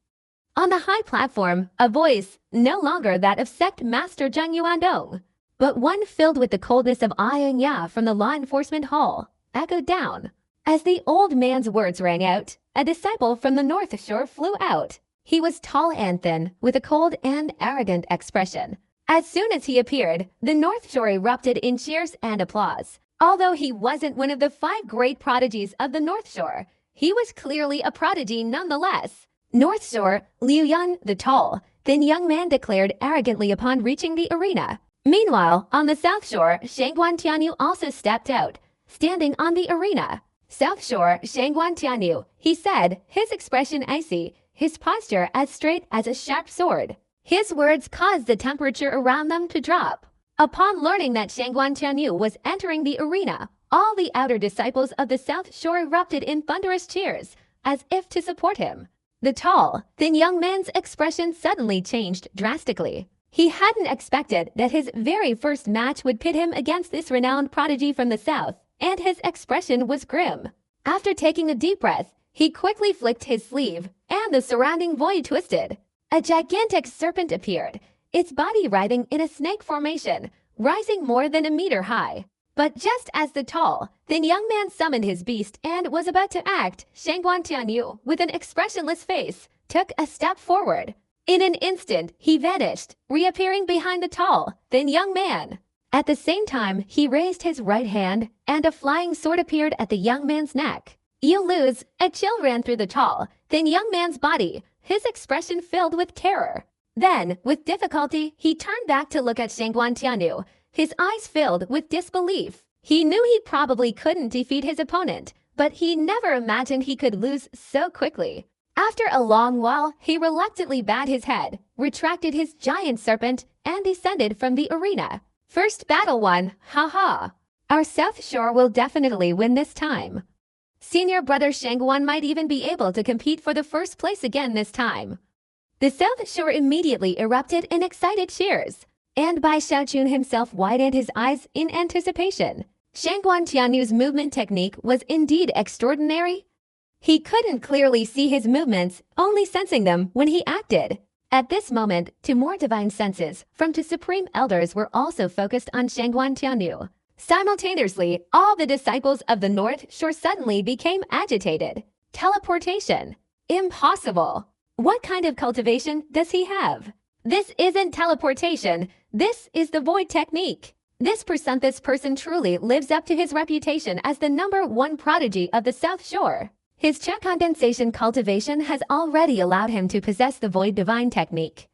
[SPEAKER 1] On the high platform, a voice, no longer that of Sect Master Zhang Yuandong, but one filled with the coldness of Ayang Ya from the Law Enforcement Hall, echoed down. As the old man's words rang out, a disciple from the North Shore flew out. He was tall and thin, with a cold and arrogant expression. As soon as he appeared, the North Shore erupted in cheers and applause. Although he wasn't one of the 5 great prodigies of the North Shore, he was clearly a prodigy nonetheless. North Shore, Liu Yan, the tall, thin young man, declared arrogantly upon reaching the arena. Meanwhile, on the South Shore, Shangguan Tianyu also stepped out, standing on the arena. South Shore, Shangguan Tianyu, he said, his expression icy, his posture as straight as a sharp sword. His words caused the temperature around them to drop. Upon learning that Shangguan Tianyu was entering the arena, all the outer disciples of the South Shore erupted in thunderous cheers, as if to support him. The tall, thin young man's expression suddenly changed drastically. He hadn't expected that his very first match would pit him against this renowned prodigy from the South, and his expression was grim. After taking a deep breath, he quickly flicked his sleeve, and the surrounding void twisted. A gigantic serpent appeared, its body writhing in a snake formation, rising more than a meter high. But just as the tall, thin young man summoned his beast and was about to act, Shangguan Tianyu, with an expressionless face, took a step forward. In an instant, he vanished, reappearing behind the tall, thin young man. At the same time, he raised his right hand, and a flying sword appeared at the young man's neck. You lose. A chill ran through the tall, thin young man's body, his expression filled with terror. Then, with difficulty, he turned back to look at Shangguan Tianyu, his eyes filled with disbelief. He knew he probably couldn't defeat his opponent, but he never imagined he could lose so quickly. After a long while, he reluctantly bowed his head, retracted his giant serpent, and descended from the arena. First battle won, haha. Our South Shore will definitely win this time. Senior brother Shangguan might even be able to compete for the first place again this time. The South Shore immediately erupted in excited cheers, and Bai Xiaochun himself widened his eyes in anticipation. Shangguan Tianyu's movement technique was indeed extraordinary. He couldn't clearly see his movements, only sensing them when he acted. At this moment, two more divine senses from two supreme elders were also focused on Shangguan Tianyu. Simultaneously, all the disciples of the North Shore suddenly became agitated. Teleportation. Impossible. What kind of cultivation does he have? This isn't teleportation. This is the void technique. This person truly lives up to his reputation as the #1 prodigy of the South Shore. His Cha condensation cultivation has already allowed him to possess the void divine technique.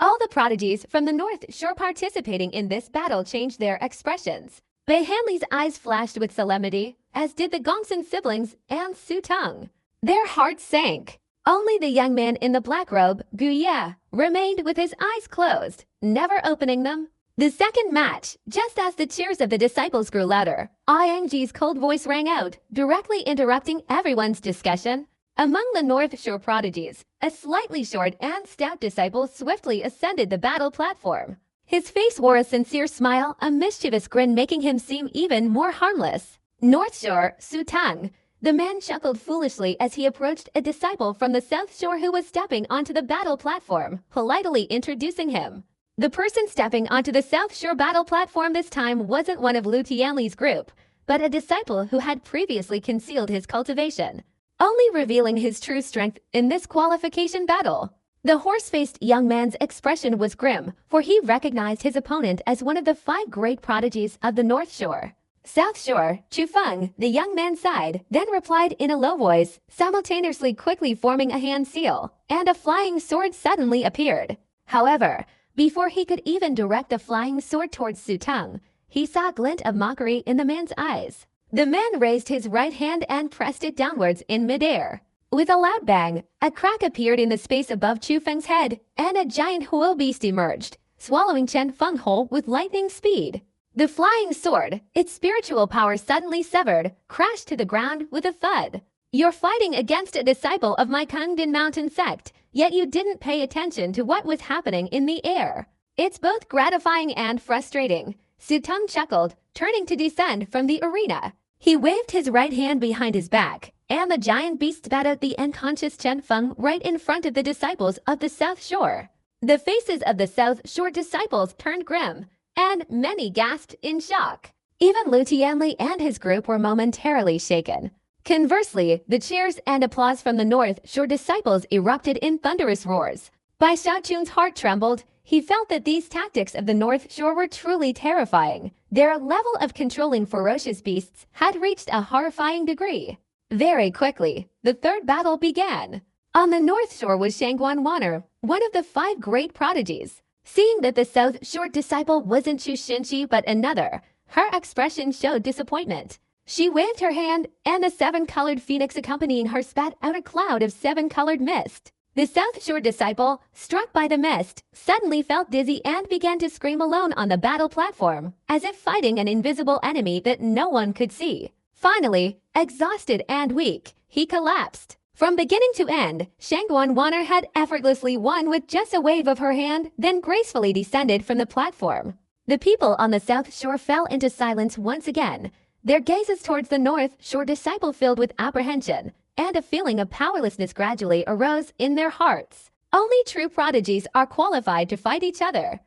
[SPEAKER 1] All the prodigies from the North Shore participating in this battle changed their expressions. Bei Hanli's eyes flashed with solemnity, as did the Gongsun siblings and Su Teng. Their hearts sank. Only the young man in the black robe, Gu Ye, remained with his eyes closed, never opening them. The second match, just as the cheers of the disciples grew louder, Ing's cold voice rang out, directly interrupting everyone's discussion. Among the North Shore prodigies, a slightly short and stout disciple swiftly ascended the battle platform. His face wore a sincere smile, a mischievous grin making him seem even more harmless. North Shore, Su Teng. The man chuckled foolishly as he approached a disciple from the South Shore who was stepping onto the battle platform, politely introducing him. The person stepping onto the South Shore battle platform this time wasn't one of Lu Tianli's group, but a disciple who had previously concealed his cultivation, only revealing his true strength in this qualification battle. The horse-faced young man's expression was grim, for he recognized his opponent as one of the 5 great prodigies of the North Shore. South Shore, Chu Feng, the young man sighed, then replied in a low voice, simultaneously quickly forming a hand seal, and a flying sword suddenly appeared. However, before he could even direct the flying sword towards Su Teng, he saw a glint of mockery in the man's eyes. The man raised his right hand and pressed it downwards in midair. With a loud bang, a crack appeared in the space above Chu Feng's head, and a giant huo beast emerged, swallowing Chen Feng whole with lightning speed. The flying sword, its spiritual power suddenly severed, crashed to the ground with a thud. You're fighting against a disciple of my Kangdin Mountain sect, yet you didn't pay attention to what was happening in the air. It's both gratifying and frustrating. Su Teng chuckled, turning to descend from the arena. He waved his right hand behind his back, and the giant beast spat out the unconscious Chen Feng right in front of the disciples of the South Shore. The faces of the South Shore disciples turned grim, and many gasped in shock. Even Lu Tianli and his group were momentarily shaken. Conversely, the cheers and applause from the North Shore disciples erupted in thunderous roars. Bai Xiaochun's heart trembled. He felt that these tactics of the North Shore were truly terrifying. Their level of controlling ferocious beasts had reached a horrifying degree. Very quickly, the third battle began. On the North Shore was Shangguan Wan'er, one of the 5 great prodigies. Seeing that the South Shore disciple wasn't Chu Xinqi but another, her expression showed disappointment. She waved her hand, and the 7-colored phoenix accompanying her spat out a cloud of 7-colored mist. The South Shore disciple, struck by the mist, suddenly felt dizzy and began to scream alone on the battle platform, as if fighting an invisible enemy that no one could see. Finally, exhausted and weak, he collapsed. From beginning to end, Shangguan Wan'er had effortlessly won with just a wave of her hand, then gracefully descended from the platform. The people on the South Shore fell into silence once again, their gazes towards the North Shore disciple filled with apprehension, and a feeling of powerlessness gradually arose in their hearts. Only true prodigies are qualified to fight each other.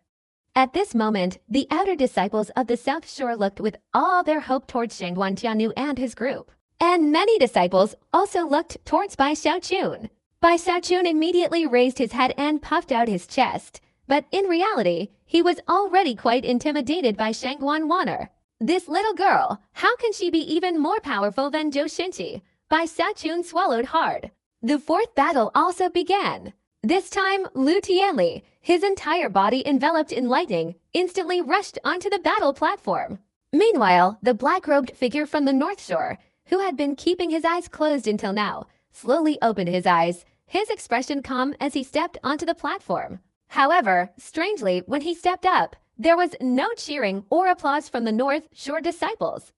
[SPEAKER 1] At this moment, the outer disciples of the South Shore looked with all their hope towards Shangguan Tianyu and his group. And many disciples also looked towards Bai Xiaochun. Bai Xiaochun immediately raised his head and puffed out his chest, but in reality, he was already quite intimidated by Shangguan Wan'er. This little girl, how can she be even more powerful than Zhou Xinqi? Bai Xiaochun swallowed hard. The fourth battle also began. This time, Lu Tianli, his entire body enveloped in lightning, instantly rushed onto the battle platform. Meanwhile, the black-robed figure from the North Shore, who had been keeping his eyes closed until now, slowly opened his eyes, his expression calm as he stepped onto the platform. However, strangely, when he stepped up, there was no cheering or applause from the North Shore disciples.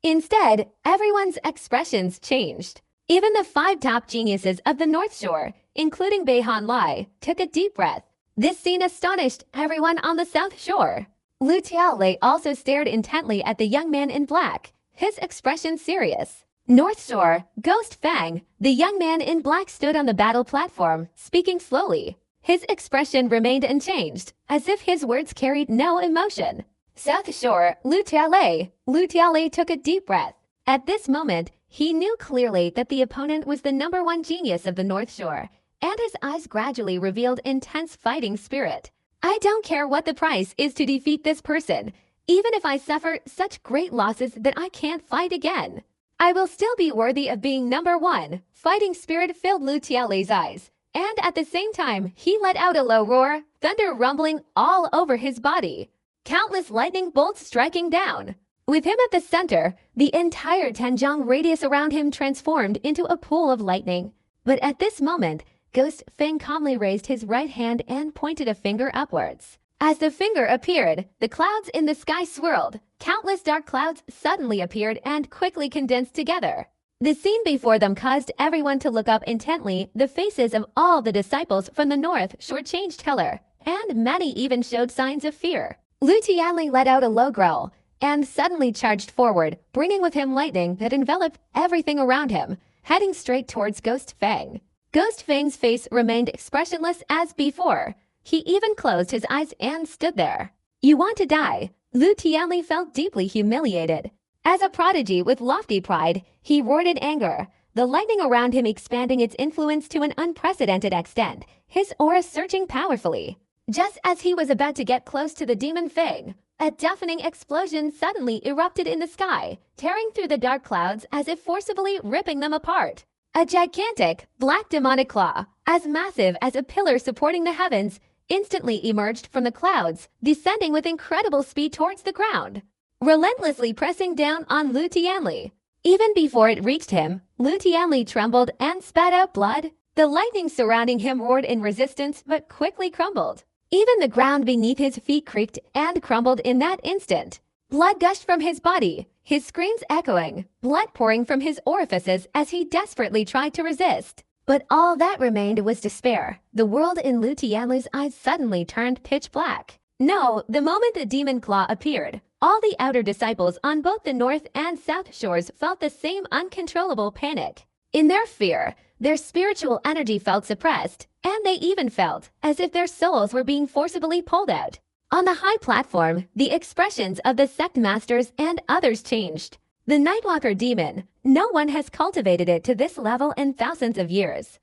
[SPEAKER 1] Instead, everyone's expressions changed. Even the 5 top geniuses of the North Shore, including Beihan Lai, took a deep breath. This scene astonished everyone on the South Shore. Lu Tianli also stared intently at the young man in black, his expression serious. North Shore, Ghost Fang, the young man in black stood on the battle platform, speaking slowly. His expression remained unchanged, as if his words carried no emotion. South Shore, Lu Tianli took a deep breath. At this moment, he knew clearly that the opponent was the #1 genius of the North Shore, and his eyes gradually revealed intense fighting spirit. I don't care what the price is to defeat this person, even if I suffer such great losses that I can't fight again. I will still be worthy of being #1. Fighting spirit filled Lu Tianli's eyes, and at the same time, he let out a low roar, thunder rumbling all over his body. Countless lightning bolts striking down. With him at the center, the entire Tanjiang radius around him transformed into a pool of lightning. But at this moment, Ghost Fang calmly raised his right hand and pointed a finger upwards. As the finger appeared, the clouds in the sky swirled. Countless dark clouds suddenly appeared and quickly condensed together. The scene before them caused everyone to look up intently. The faces of all the disciples from the North Shore changed color, and many even showed signs of fear. Lu Tianli let out a low growl, and suddenly charged forward, bringing with him lightning that enveloped everything around him, heading straight towards Ghost Fang. Ghost Fang's face remained expressionless as before. He even closed his eyes and stood there. You want to die? Lu Tianli felt deeply humiliated. As a prodigy with lofty pride, he roared in anger, the lightning around him expanding its influence to an unprecedented extent, his aura surging powerfully. Just as he was about to get close to the demon Fang, a deafening explosion suddenly erupted in the sky, tearing through the dark clouds as if forcibly ripping them apart. A gigantic, black demonic claw, as massive as a pillar supporting the heavens, instantly emerged from the clouds, descending with incredible speed towards the ground, relentlessly pressing down on Lu Tianli. Even before it reached him, Lu Tianli trembled and spat out blood. The lightning surrounding him roared in resistance but quickly crumbled. Even the ground beneath his feet creaked and crumbled in that instant. Blood gushed from his body, his screams echoing, blood pouring from his orifices as he desperately tried to resist. But all that remained was despair. The world in Lu Tianli's eyes suddenly turned pitch black. No, the moment the demon claw appeared, all the outer disciples on both the North and South Shores felt the same uncontrollable panic. In their fear, their spiritual energy felt suppressed, and they even felt as if their souls were being forcibly pulled out. On the high platform, the expressions of the sect masters and others changed. The Nightwalker demon, no one has cultivated it to this level in thousands of years.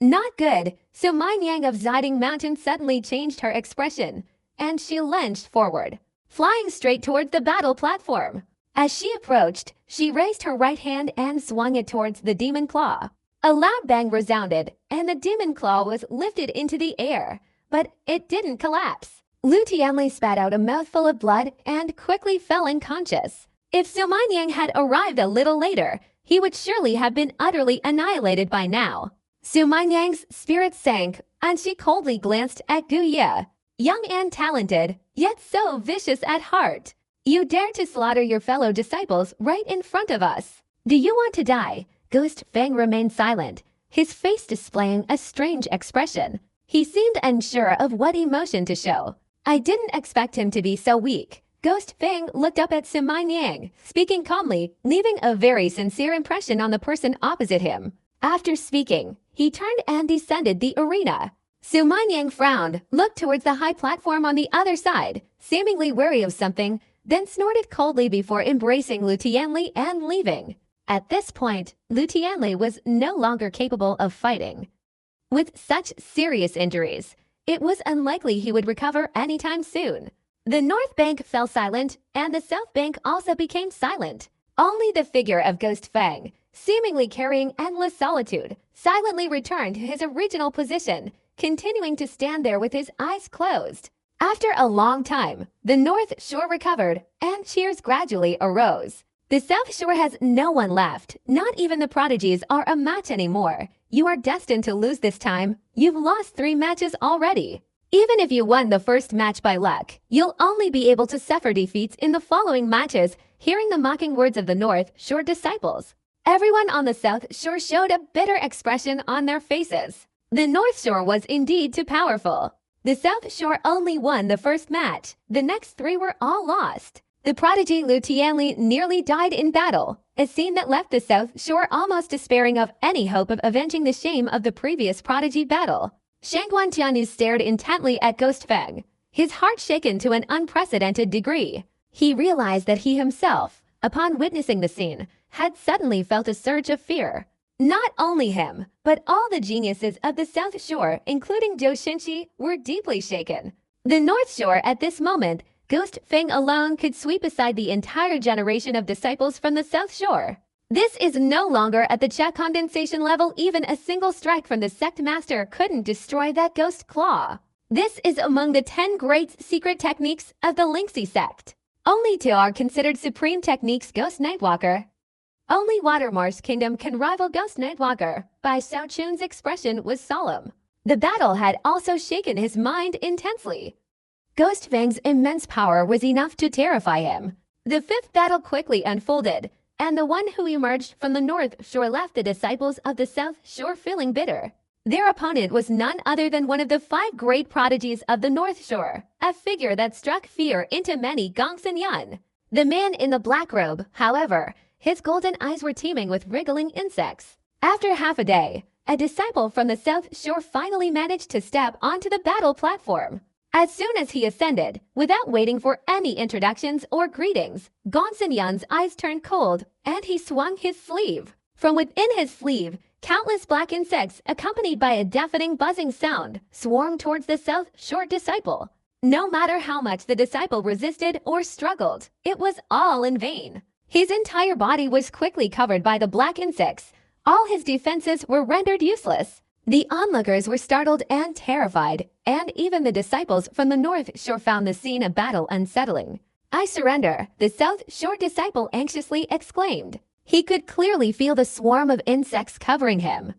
[SPEAKER 1] Not good, so Minyang of Ziding Mountain suddenly changed her expression, and she lunged forward, flying straight towards the battle platform. As she approached, she raised her right hand and swung it towards the demon claw. A loud bang resounded, and the demon claw was lifted into the air, but it didn't collapse. Lu Tianli spat out a mouthful of blood and quickly fell unconscious. If Su Minyang had arrived a little later, he would surely have been utterly annihilated by now. Su Minyang's spirit sank, and she coldly glanced at Gu Ye. Young and talented, yet so vicious at heart. You dare to slaughter your fellow disciples right in front of us. Do you want to die? Ghost Fang remained silent, his face displaying a strange expression. He seemed unsure of what emotion to show. I didn't expect him to be so weak. Ghost Fang looked up at Su Minyang, speaking calmly, leaving a very sincere impression on the person opposite him. After speaking, he turned and descended the arena. Su Minyang frowned, looked towards the high platform on the other side, seemingly wary of something, then snorted coldly before embracing Lu Tianli and leaving. At this point, Lu Tianli was no longer capable of fighting. With such serious injuries, it was unlikely he would recover anytime soon. The North Bank fell silent, and the South Bank also became silent. Only the figure of Ghost Fang, seemingly carrying endless solitude, silently returned to his original position, continuing to stand there with his eyes closed. After a long time, the North Shore recovered, and cheers gradually arose. The South Shore has no one left. Not even the Prodigies are a match anymore. You are destined to lose this time. You've lost 3 matches already. Even if you won the first match by luck, you'll only be able to suffer defeats in the following matches. Hearing the mocking words of the North Shore disciples, everyone on the South Shore showed a bitter expression on their faces. The North Shore was indeed too powerful. The South Shore only won the first match. The next 3 were all lost. The prodigy Lu Tianli nearly died in battle, a scene that left the South Shore almost despairing of any hope of avenging the shame of the previous prodigy battle. Shangguan Tianyu stared intently at Ghost Feng, his heart shaken to an unprecedented degree. He realized that he himself, upon witnessing the scene, had suddenly felt a surge of fear. Not only him, but all the geniuses of the South Shore, including Zhou Xinqi, were deeply shaken. The North Shore at this moment, Ghost Feng alone could sweep aside the entire generation of disciples from the South Shore. This is no longer at the Cha condensation level. Even a single strike from the sect master couldn't destroy that ghost claw. This is among the 10 great secret techniques of the Lingxi sect. Only 2 are considered supreme techniques. Ghost Nightwalker. Only Watermarsh Kingdom can rival Ghost Nightwalker. Bai Xiaochun's expression was solemn. The battle had also shaken his mind intensely. Ghost Feng's immense power was enough to terrify him. The 5th battle quickly unfolded, and the one who emerged from the North Shore left the disciples of the South Shore feeling bitter. Their opponent was none other than one of the 5 great prodigies of the North Shore, a figure that struck fear into many. Gongsun Yan. The man in the black robe, however, his golden eyes were teeming with wriggling insects. After half a day, a disciple from the South Shore finally managed to step onto the battle platform. As soon as he ascended, without waiting for any introductions or greetings, Gongsun Yan's eyes turned cold, and he swung his sleeve. From within his sleeve, countless black insects, accompanied by a deafening buzzing sound, swarmed towards the South Shore disciple. No matter how much the disciple resisted or struggled, it was all in vain. His entire body was quickly covered by the black insects. All his defenses were rendered useless. The onlookers were startled and terrified, and even the disciples from the North Shore found the scene of battle unsettling. "I surrender," the South Shore disciple anxiously exclaimed. He could clearly feel the swarm of insects covering him.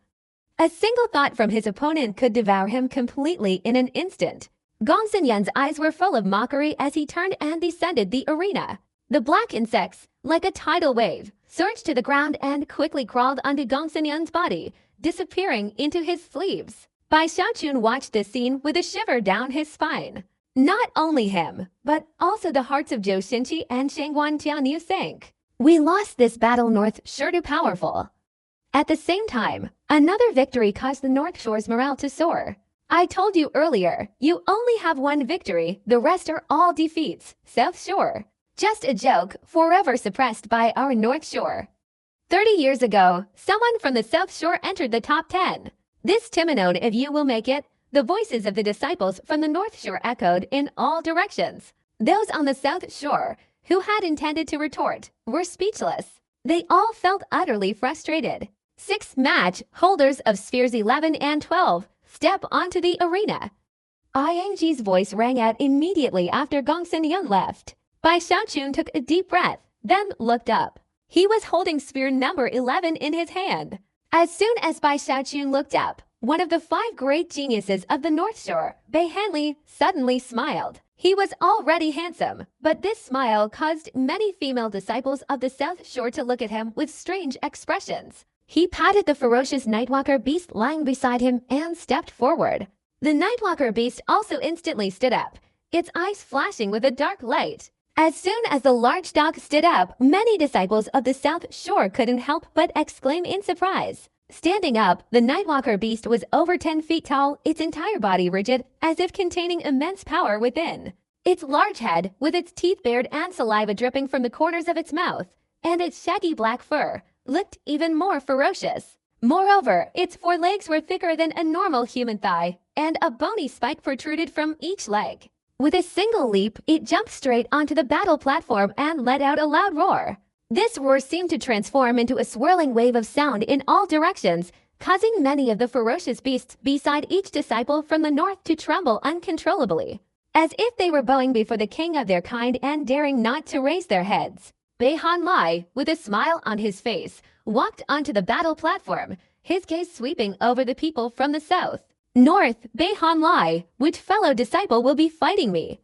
[SPEAKER 1] A single thought from his opponent could devour him completely in an instant. Gongsun Yan's eyes were full of mockery as he turned and descended the arena. The black insects, like a tidal wave, surged to the ground and quickly crawled onto Gongsun Yan's body, disappearing into his sleeves. Bai Xiaochun watched this scene with a shiver down his spine. Not only him, but also the hearts of Zhou Xinqi and Shangguan Tianyu sank. We lost this battle. North Shore too powerful. At the same time, another victory caused the North Shore's morale to soar. "I told you earlier, you only have 1 victory, the rest are all defeats. South Shore. Just a joke, forever suppressed by our North Shore." 30 years ago, someone from the South Shore entered the top 10. "This Timonone, if you will make it." The voices of the disciples from the North Shore echoed in all directions. Those on the South Shore, who had intended to retort, were speechless. They all felt utterly frustrated. 6 match holders of spheres 11 and 12 step onto the arena. Yangji's voice rang out immediately after Gongsun Yan left. Bai Xiaochun took a deep breath, then looked up. He was holding sphere number 11 in his hand. As soon as Bai Xiaochun looked up, one of the 5 great geniuses of the North Shore, Bai Hanli, suddenly smiled. He was already handsome, but this smile caused many female disciples of the South Shore to look at him with strange expressions. He patted the ferocious Nightwalker beast lying beside him and stepped forward. The Nightwalker beast also instantly stood up, its eyes flashing with a dark light. As soon as the large dog stood up, many disciples of the South Shore couldn't help but exclaim in surprise. Standing up, the Nightwalker beast was over 10 feet tall, its entire body rigid, as if containing immense power within. Its large head, with its teeth bared and saliva dripping from the corners of its mouth, and its shaggy black fur, looked even more ferocious. Moreover, its 4 legs were thicker than a normal human thigh, and a bony spike protruded from each leg. With a single leap, it jumped straight onto the battle platform and let out a loud roar. This roar seemed to transform into a swirling wave of sound in all directions, causing many of the ferocious beasts beside each disciple from the north to tremble uncontrollably, as if they were bowing before the king of their kind and daring not to raise their heads. Beihan Lai, with a smile on his face, walked onto the battle platform, his gaze sweeping over the people from the south. North, Beihan Lai, which fellow disciple will be fighting me?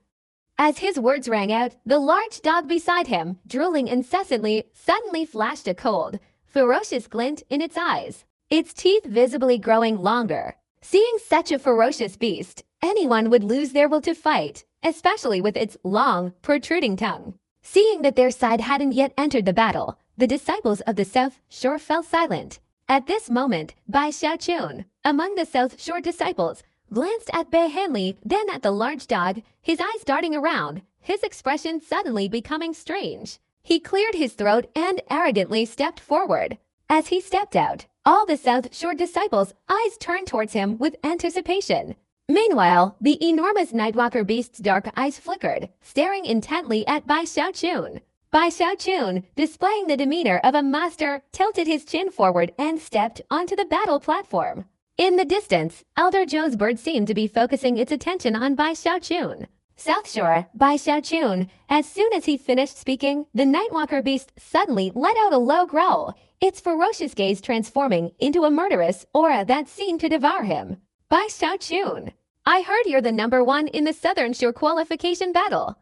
[SPEAKER 1] As his words rang out, the large dog beside him, drooling incessantly, suddenly flashed a cold, ferocious glint in its eyes, its teeth visibly growing longer. Seeing such a ferocious beast, anyone would lose their will to fight, especially with its long, protruding tongue. Seeing that their side hadn't yet entered the battle, the disciples of the South Shore fell silent. At this moment, Bai Xiaochun, among the South Shore disciples, glanced at Bei Hanli, then at the large dog, his eyes darting around, his expression suddenly becoming strange. He cleared his throat and arrogantly stepped forward. As he stepped out, all the South Shore disciples' eyes turned towards him with anticipation. Meanwhile, the enormous Nightwalker beast's dark eyes flickered, staring intently at Bai Xiaochun. Bai Xiaochun, displaying the demeanor of a master, tilted his chin forward and stepped onto the battle platform. In the distance, Elder Zhou's bird seemed to be focusing its attention on Bai Xiaochun. South Shore, Bai Xiaochun. As soon as he finished speaking, the Nightwalker beast suddenly let out a low growl, its ferocious gaze transforming into a murderous aura that seemed to devour him. Bai Xiaochun, I heard you're the #1 in the Southern Shore qualification battle.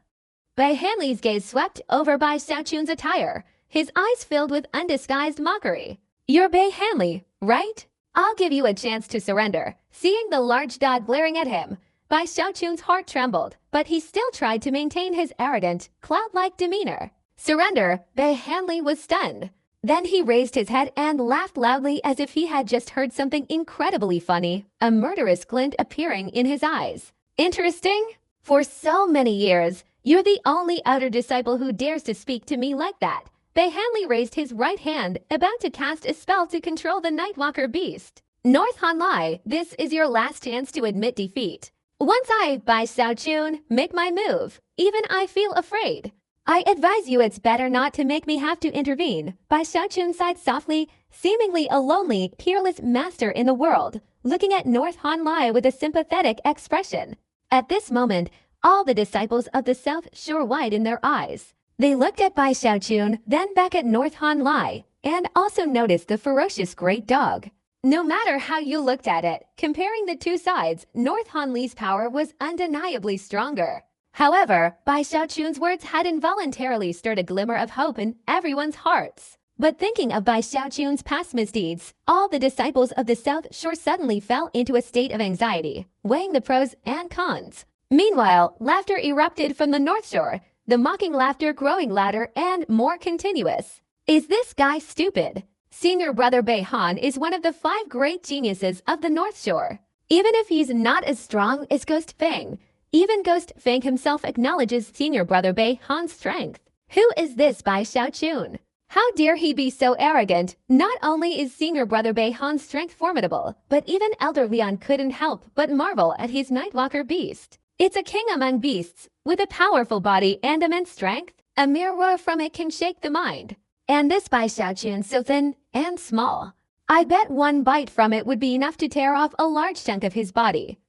[SPEAKER 1] Bei Hanli's gaze swept over Bai Xiaochun's attire, his eyes filled with undisguised mockery. You're Bei Hanli, right? I'll give you a chance to surrender. Seeing the large dog glaring at him, Bai Xiaochun's heart trembled, but he still tried to maintain his arrogant, cloud-like demeanor. Surrender? Bei Hanli was stunned. Then he raised his head and laughed loudly as if he had just heard something incredibly funny, a murderous glint appearing in his eyes. Interesting? For so many years, you're the only outer disciple who dares to speak to me like that. Bei Hanli raised his right hand, about to cast a spell to control the Nightwalker beast. North Hanlai, this is your last chance to admit defeat. Once I, Bai Xiaochun, make my move, even I feel afraid. I advise you it's better not to make me have to intervene. Bai Xiaochun sighed softly, seemingly a lonely, peerless master in the world, looking at North Hanlai with a sympathetic expression. At this moment, all the disciples of the South Shore widened their eyes. They looked at Bai Xiaochun, then back at North Hanlai, and also noticed the ferocious great dog. No matter how you looked at it, comparing the two sides, North Hanli's power was undeniably stronger. However, Bai Xiaochun's words had involuntarily stirred a glimmer of hope in everyone's hearts. But thinking of Bai Xiaochun's past misdeeds, all the disciples of the South Shore suddenly fell into a state of anxiety, weighing the pros and cons. Meanwhile, laughter erupted from the North Shore, the mocking laughter growing louder and more continuous. Is this guy stupid? Senior brother Bei Han is one of the 5 great geniuses of the North Shore. Even if he's not as strong as Ghost Fang, even Ghost Fang himself acknowledges senior brother Bei Han's strength. Who is this Bai Xiaochun? How dare he be so arrogant? Not only is senior brother Bei Han's strength formidable, but even Elder Leon couldn't help but marvel at his Nightwalker beast. It's a king among beasts, with a powerful body and immense strength. A mere roar from it can shake the mind. And this Bai Xiaochun so thin and small. I bet one bite from it would be enough to tear off a large chunk of his body.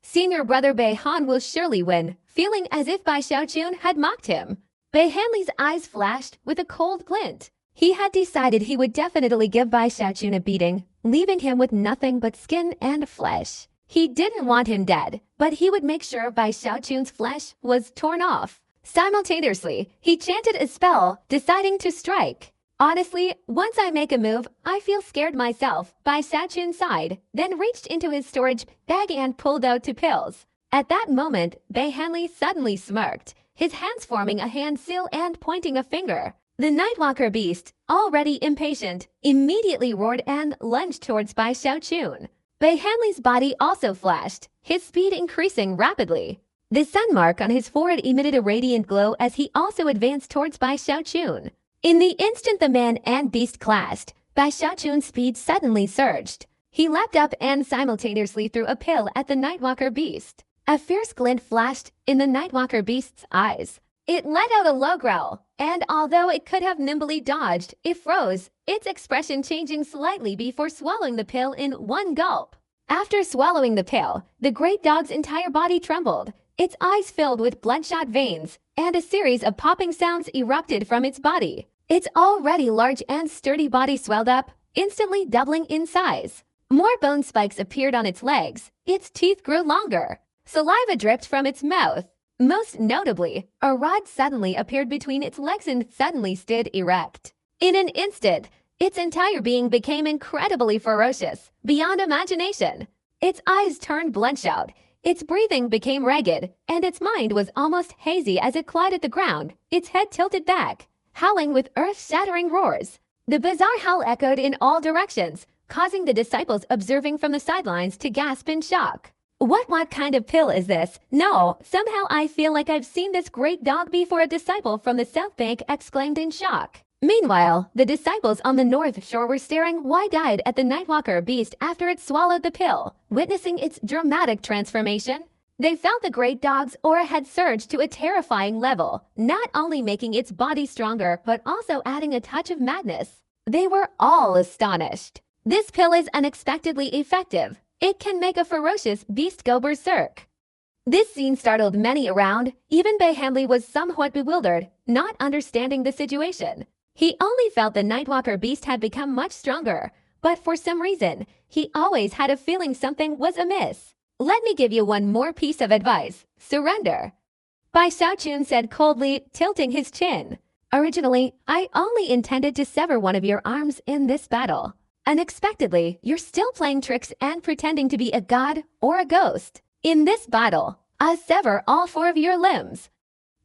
[SPEAKER 1] Senior brother Bei Han will surely win, feeling as if Bai Xiaochun had mocked him. Bei Hanli's eyes flashed with a cold glint. He had decided he would definitely give Bai Xiaochun a beating, leaving him with nothing but skin and flesh. He didn't want him dead, but he would make sure Bai Xiaochun's flesh was torn off. Simultaneously, he chanted a spell, deciding to strike. Honestly, once I make a move, I feel scared myself. Bai Xiaochun sighed, then reached into his storage bag and pulled out 2 pills. At that moment, Bei Hanli suddenly smirked, his hands forming a hand seal and pointing a finger. The Nightwalker beast, already impatient, immediately roared and lunged towards Bai Xiaochun. Bei Hanli's body also flashed, his speed increasing rapidly. The sun mark on his forehead emitted a radiant glow as he also advanced towards Bai Xiaochun. In the instant the man and beast clashed, Bai Xiaochun's speed suddenly surged. He leapt up and simultaneously threw a pill at the Nightwalker beast. A fierce glint flashed in the Nightwalker beast's eyes. It let out a low growl, and although it could have nimbly dodged, it froze, its expression changing slightly before swallowing the pill in one gulp. After swallowing the pill, the great dog's entire body trembled, its eyes filled with bloodshot veins, and a series of popping sounds erupted from its body. Its already large and sturdy body swelled up, instantly doubling in size. More bone spikes appeared on its legs, its teeth grew longer, saliva dripped from its mouth. Most notably, a rod suddenly appeared between its legs and suddenly stood erect. In an instant, its entire being became incredibly ferocious, beyond imagination. Its eyes turned bloodshot, its breathing became ragged, and its mind was almost hazy as it clawed at the ground, its head tilted back, howling with earth-shattering roars. The bizarre howl echoed in all directions, causing the disciples observing from the sidelines to gasp in shock. What kind of pill is this? No, somehow I feel like I've seen this great dog before, a disciple from the South Bank exclaimed in shock. Meanwhile, the disciples on the North Shore were staring wide-eyed at the Nightwalker beast after it swallowed the pill, witnessing its dramatic transformation. They felt the great dog's aura had surged to a terrifying level, not only making its body stronger but also adding a touch of madness. They were all astonished. This pill is unexpectedly effective. It can make a ferocious beast go berserk. This scene startled many around. Even Bay Hamley was somewhat bewildered, not understanding the situation. He only felt the Nightwalker beast had become much stronger, but for some reason, he always had a feeling something was amiss. Let me give you one more piece of advice. Surrender. Bai Xiaochun said coldly, tilting his chin. Originally, I only intended to sever one of your arms in this battle. Unexpectedly, you're still playing tricks and pretending to be a god or a ghost. In this battle, I'll sever all 4 of your limbs.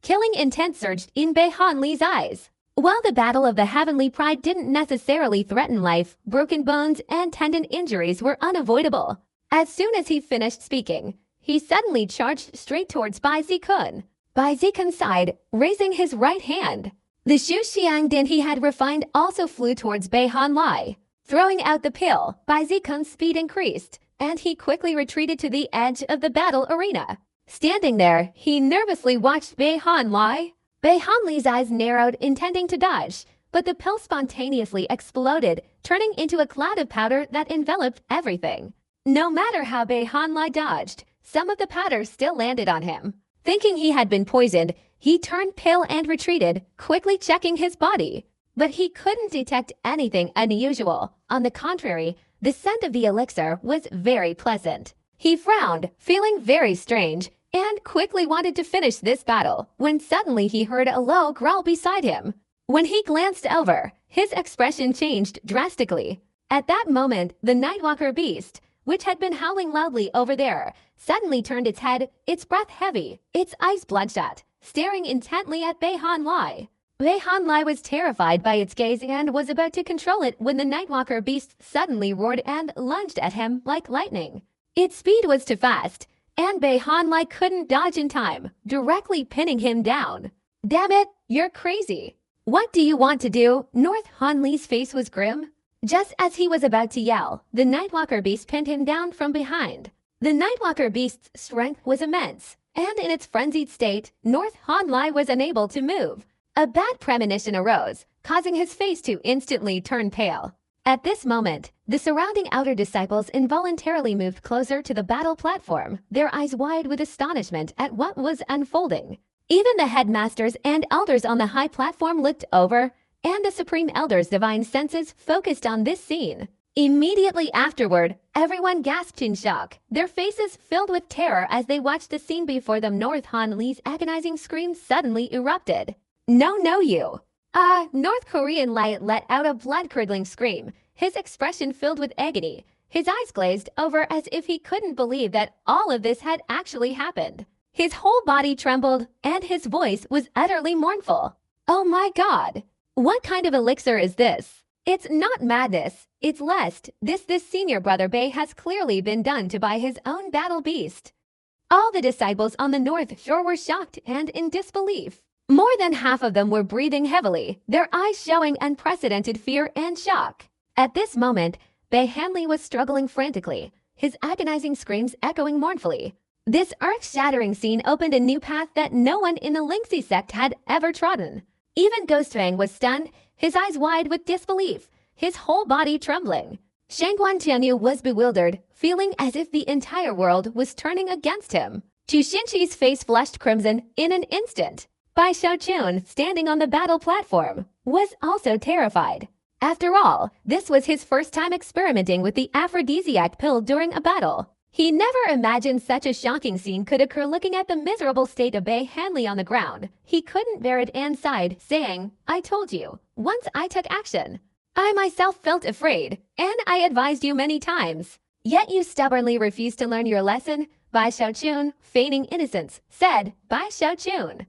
[SPEAKER 1] Killing intent surged in Bei Hanli's eyes. While the battle of the Heavenly Pride didn't necessarily threaten life, broken bones and tendon injuries were unavoidable. As soon as he finished speaking, he suddenly charged straight towards Bai Zikun. Bai Zikun sighed, raising his right hand. The Shu Xiang Din he had refined also flew towards Bei Hanli. Throwing out the pill, Bai Zikun's speed increased, and he quickly retreated to the edge of the battle arena. Standing there, he nervously watched Bei Hanli. Bei Hanli's eyes narrowed, intending to dodge, but the pill spontaneously exploded, turning into a cloud of powder that enveloped everything. No matter how Bei Hanli dodged, some of the powder still landed on him. Thinking he had been poisoned, he turned pale and retreated, quickly checking his body. But he couldn't detect anything unusual. On the contrary, the scent of the elixir was very pleasant. He frowned, feeling very strange, and quickly wanted to finish this battle, when suddenly he heard a low growl beside him. When he glanced over, his expression changed drastically. At that moment, the Nightwalker beast, which had been howling loudly over there, suddenly turned its head, its breath heavy, its eyes bloodshot, staring intently at Bei Hanli. Bei Hanli was terrified by its gaze and was about to control it when the Nightwalker beast suddenly roared and lunged at him like lightning. Its speed was too fast, and Bei Hanli couldn't dodge in time, directly pinning him down. Damn it, you're crazy. What do you want to do? North Hanli's face was grim. Just as he was about to yell, the Nightwalker beast pinned him down from behind. The Nightwalker beast's strength was immense, and in its frenzied state, North Hanli was unable to move. A bad premonition arose, causing his face to instantly turn pale. At this moment, the surrounding outer disciples involuntarily moved closer to the battle platform, their eyes wide with astonishment at what was unfolding. Even the headmasters and elders on the high platform looked over, and the Supreme Elder's divine senses focused on this scene. Immediately afterward, everyone gasped in shock, their faces filled with terror as they watched the scene before them. North Hanli's agonizing scream suddenly erupted. No, you! North Korean Light let out a blood-curdling scream, his expression filled with agony, his eyes glazed over as if he couldn't believe that all of this had actually happened. His whole body trembled, and his voice was utterly mournful. Oh my God! What kind of elixir is this? It's not madness, it's lust. This senior brother Bei has clearly been done to by his own battle beast. All the disciples on the North Shore were shocked and in disbelief. More than half of them were breathing heavily, their eyes showing unprecedented fear and shock. At this moment, Bei Hanli was struggling frantically, his agonizing screams echoing mournfully. This earth-shattering scene opened a new path that no one in the Lingxi sect had ever trodden. Even Ghostfang was stunned, his eyes wide with disbelief, his whole body trembling. Shangguan Tianyu was bewildered, feeling as if the entire world was turning against him. Chu Xinqi's face flushed crimson in an instant. Bai Xiaochun, standing on the battle platform, was also terrified. After all, this was his first time experimenting with the aphrodisiac pill during a battle. He never imagined such a shocking scene could occur. Looking at the miserable state of Bai Hanli on the ground, he couldn't bear it and sighed, saying, "I told you, once I took action. I myself felt afraid, and I advised you many times. Yet you stubbornly refused to learn your lesson." Bai Xiaochun, feigning innocence, said, "Bai Xiaochun."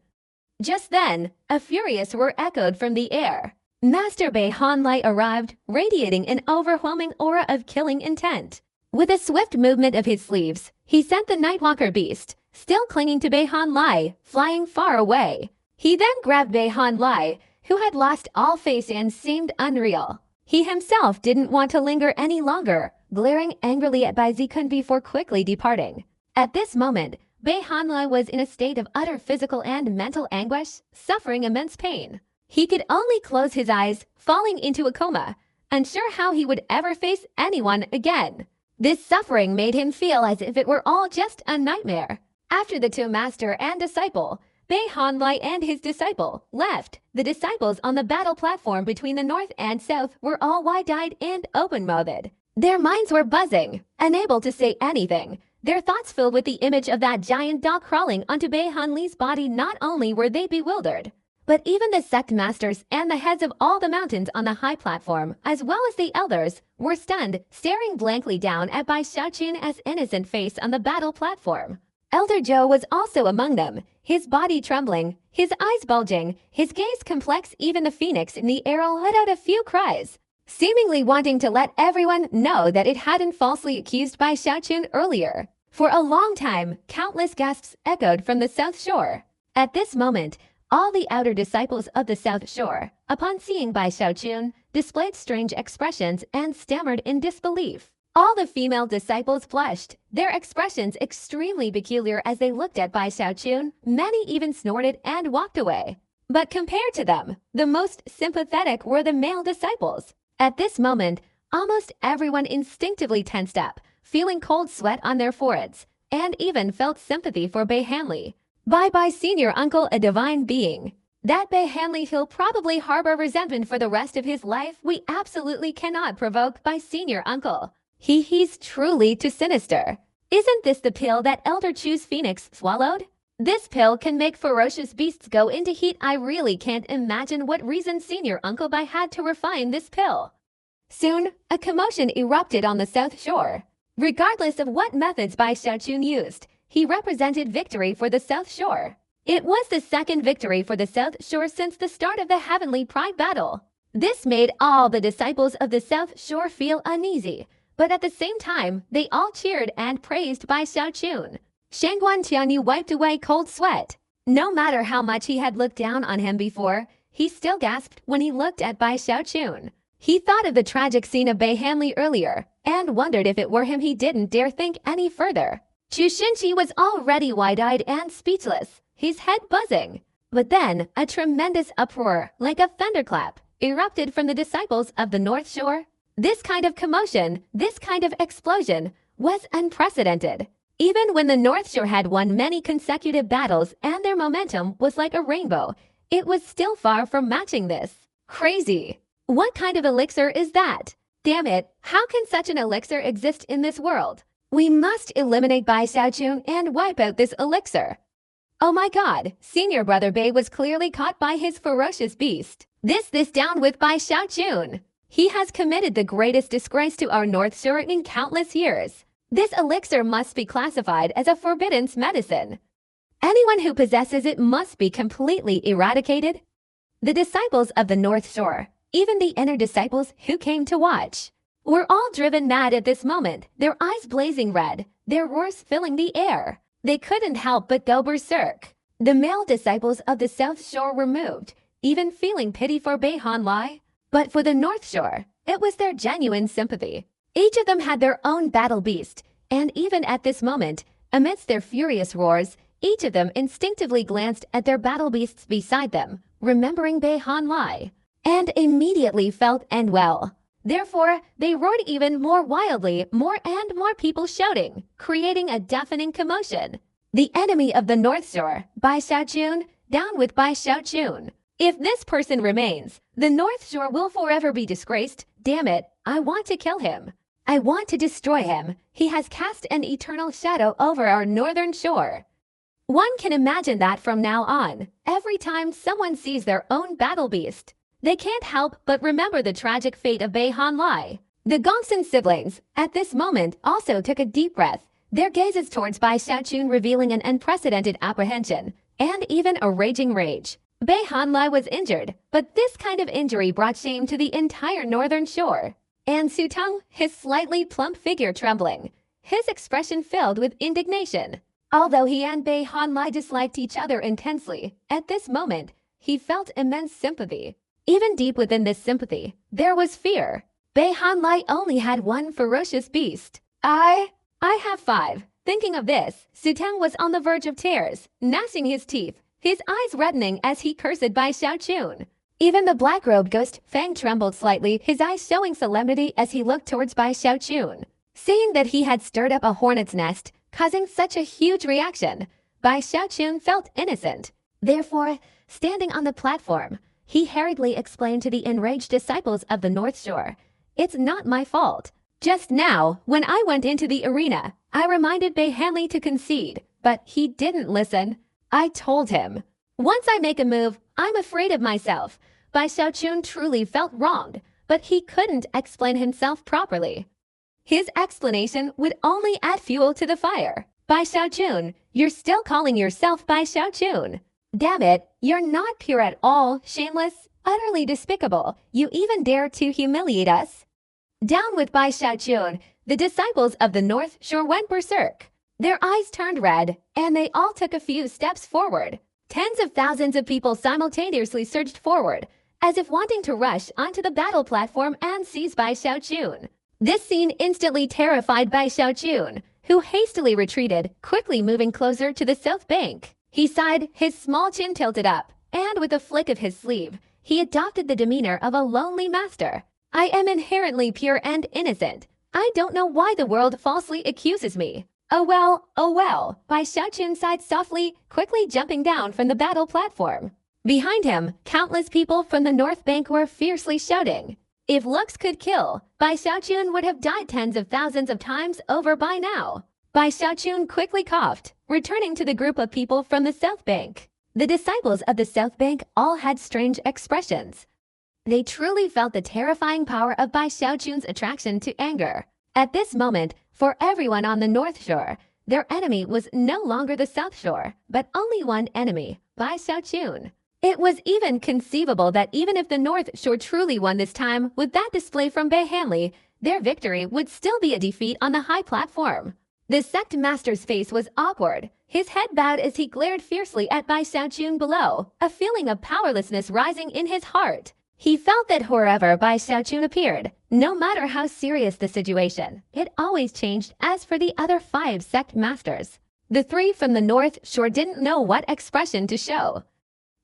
[SPEAKER 1] Just then, a furious roar echoed from the air. Master Bai Hanlai arrived, radiating an overwhelming aura of killing intent. With a swift movement of his sleeves, he sent the Nightwalker beast, still clinging to Bai Hanlai, flying far away. He then grabbed Bai Hanlai, who had lost all face and seemed unreal. He himself didn't want to linger any longer, glaring angrily at Bai Zikun before quickly departing. At this moment, Bai Hanlai was in a state of utter physical and mental anguish, suffering immense pain. He could only close his eyes, falling into a coma, unsure how he would ever face anyone again. This suffering made him feel as if it were all just a nightmare. After the two master and disciple, Bai Hanlai and his disciple left. The disciples on the battle platform between the north and south were all wide-eyed and open-mouthed. Their minds were buzzing, unable to say anything. Their thoughts filled with the image of that giant dog crawling onto Bai Hanli's body. Not only were they bewildered, but even the sect masters and the heads of all the mountains on the high platform, as well as the elders, were stunned, staring blankly down at Bai Xiaochun's innocent face on the battle platform. Elder Zhou was also among them, his body trembling, his eyes bulging, his gaze complex. Even the phoenix in the arrow let out a few cries, seemingly wanting to let everyone know that it hadn't falsely accused Bai Xiaochun earlier. For a long time, countless gasps echoed from the south shore. At this moment, all the outer disciples of the South Shore, upon seeing Bai Xiaochun, displayed strange expressions and stammered in disbelief. All the female disciples blushed, their expressions extremely peculiar as they looked at Bai Xiaochun. Many even snorted and walked away. But compared to them, the most sympathetic were the male disciples. At this moment, almost everyone instinctively tensed up, feeling cold sweat on their foreheads, and even felt sympathy for Bai Hanli. Bye-bye senior uncle, a divine being. That Bai Hanli he'll probably harbor resentment for the rest of his life. We absolutely cannot provoke Bai senior uncle. He's truly too sinister. Isn't this the pill that Elder Chu's phoenix swallowed? This pill can make ferocious beasts go into heat. I really can't imagine what reason senior uncle Bai had to refine this pill. Soon, a commotion erupted on the South Shore. Regardless of what methods Bai Xiaochun used, he represented victory for the South Shore. It was the second victory for the South Shore since the start of the Heavenly Pride battle. This made all the disciples of the South Shore feel uneasy, but at the same time, they all cheered and praised Bai Xiaochun. Shangguan Tianyu wiped away cold sweat. No matter how much he had looked down on him before, he still gasped when he looked at Bai Xiaochun. He thought of the tragic scene of Bai Hanli earlier, and wondered if it were him. He didn't dare think any further. Chu Xinqi was already wide-eyed and speechless, his head buzzing. But then, a tremendous uproar, like a thunderclap, erupted from the disciples of the North Shore. This kind of commotion, this kind of explosion, was unprecedented. Even when the North Shore had won many consecutive battles and their momentum was like a rainbow, it was still far from matching this. Crazy! What kind of elixir is that? Damn it, how can such an elixir exist in this world? We must eliminate Bai Xiaochun and wipe out this elixir. Oh my god, senior brother Bai was clearly caught by his ferocious beast. This down with Bai Xiaochun. He has committed the greatest disgrace to our North Shore in countless years. This elixir must be classified as a forbidden medicine. Anyone who possesses it must be completely eradicated. The disciples of the North Shore, even the inner disciples who came to watch, were all driven mad at this moment, their eyes blazing red, their roars filling the air. They couldn't help but go berserk. The male disciples of the South Shore were moved, even feeling pity for Bai Hanlai. But for the North Shore, it was their genuine sympathy. Each of them had their own battle beast, and even at this moment, Amidst their furious roars, each of them instinctively glanced at their battle beasts beside them, remembering Bei Han Lai, and immediately felt unwell. Therefore, they roared even more wildly, more and more people shouting, creating a deafening commotion. The enemy of the North Shore, Bai Xiaochun, down with Bai Xiaochun. If this person remains, the North Shore will forever be disgraced. Damn it, I want to kill him. I want to destroy him. He has cast an eternal shadow over our northern shore. One can imagine that from now on, every time someone sees their own battle beast, they can't help but remember the tragic fate of Bei Han Lai. The Gongsun siblings, at this moment, also took a deep breath, their gazes towards Bai Xiaochun revealing an unprecedented apprehension, and even a raging rage. Bei Han Lai was injured, but this kind of injury brought shame to the entire northern shore. And Su Teng, his slightly plump figure trembling, his expression filled with indignation. Although he and Bei Han Lai disliked each other intensely, at this moment, he felt immense sympathy. Even deep within this sympathy, there was fear. Bei Han Lai only had one ferocious beast. I have 5. Thinking of this, Su Teng was on the verge of tears, gnashing his teeth, his eyes reddening as he cursed Bai Xiaochun. Even the black-robed ghost Fang trembled slightly, his eyes showing solemnity as he looked towards Bai Xiaochun. Seeing that he had stirred up a hornet's nest, causing such a huge reaction, Bai Xiaochun felt innocent. Therefore, standing on the platform, he hurriedly explained to the enraged disciples of the North Shore, "It's not my fault. Just now, when I went into the arena, I reminded Bei Hanli to concede, but he didn't listen. I told him, once I make a move, I'm afraid of myself." Bai Xiaochun truly felt wronged, but he couldn't explain himself properly. His explanation would only add fuel to the fire. "Bai Xiaochun, you're still calling yourself Bai Xiaochun. Damn it, you're not pure at all, shameless, utterly despicable. You even dare to humiliate us." Down with Bai Xiaochun, the disciples of the North Shore went berserk. Their eyes turned red, and they all took a few steps forward. Tens of thousands of people simultaneously surged forward, as if wanting to rush onto the battle platform and seize Bai Xiaochun. This scene instantly terrified Bai Xiaochun, who hastily retreated, quickly moving closer to the south bank. He sighed, his small chin tilted up, and with a flick of his sleeve, he adopted the demeanor of a lonely master. "I am inherently pure and innocent. I don't know why the world falsely accuses me." Oh well, Bai Xiaochun sighed softly, quickly jumping down from the battle platform. Behind him, countless people from the north bank were fiercely shouting. If looks could kill, Bai Xiaochun would have died tens of thousands of times over by now. Bai Xiaochun quickly coughed, returning to the group of people from the south bank. The disciples of the south bank all had strange expressions. They truly felt the terrifying power of Bai Xiaochun's attraction to anger. At this moment, for everyone on the North Shore, their enemy was no longer the South Shore, but only one enemy, Bai Xiaochun. It was even conceivable that even if the North Shore truly won this time with that display from Bei Hanli, their victory would still be a defeat on the high platform. The sect master's face was awkward. His head bowed as he glared fiercely at Bai Xiaochun below, a feeling of powerlessness rising in his heart. He felt that wherever Bai Xiaochun appeared, no matter how serious the situation, it always changed. As for the other 5 sect masters, the 3 from the North Shore didn't know what expression to show.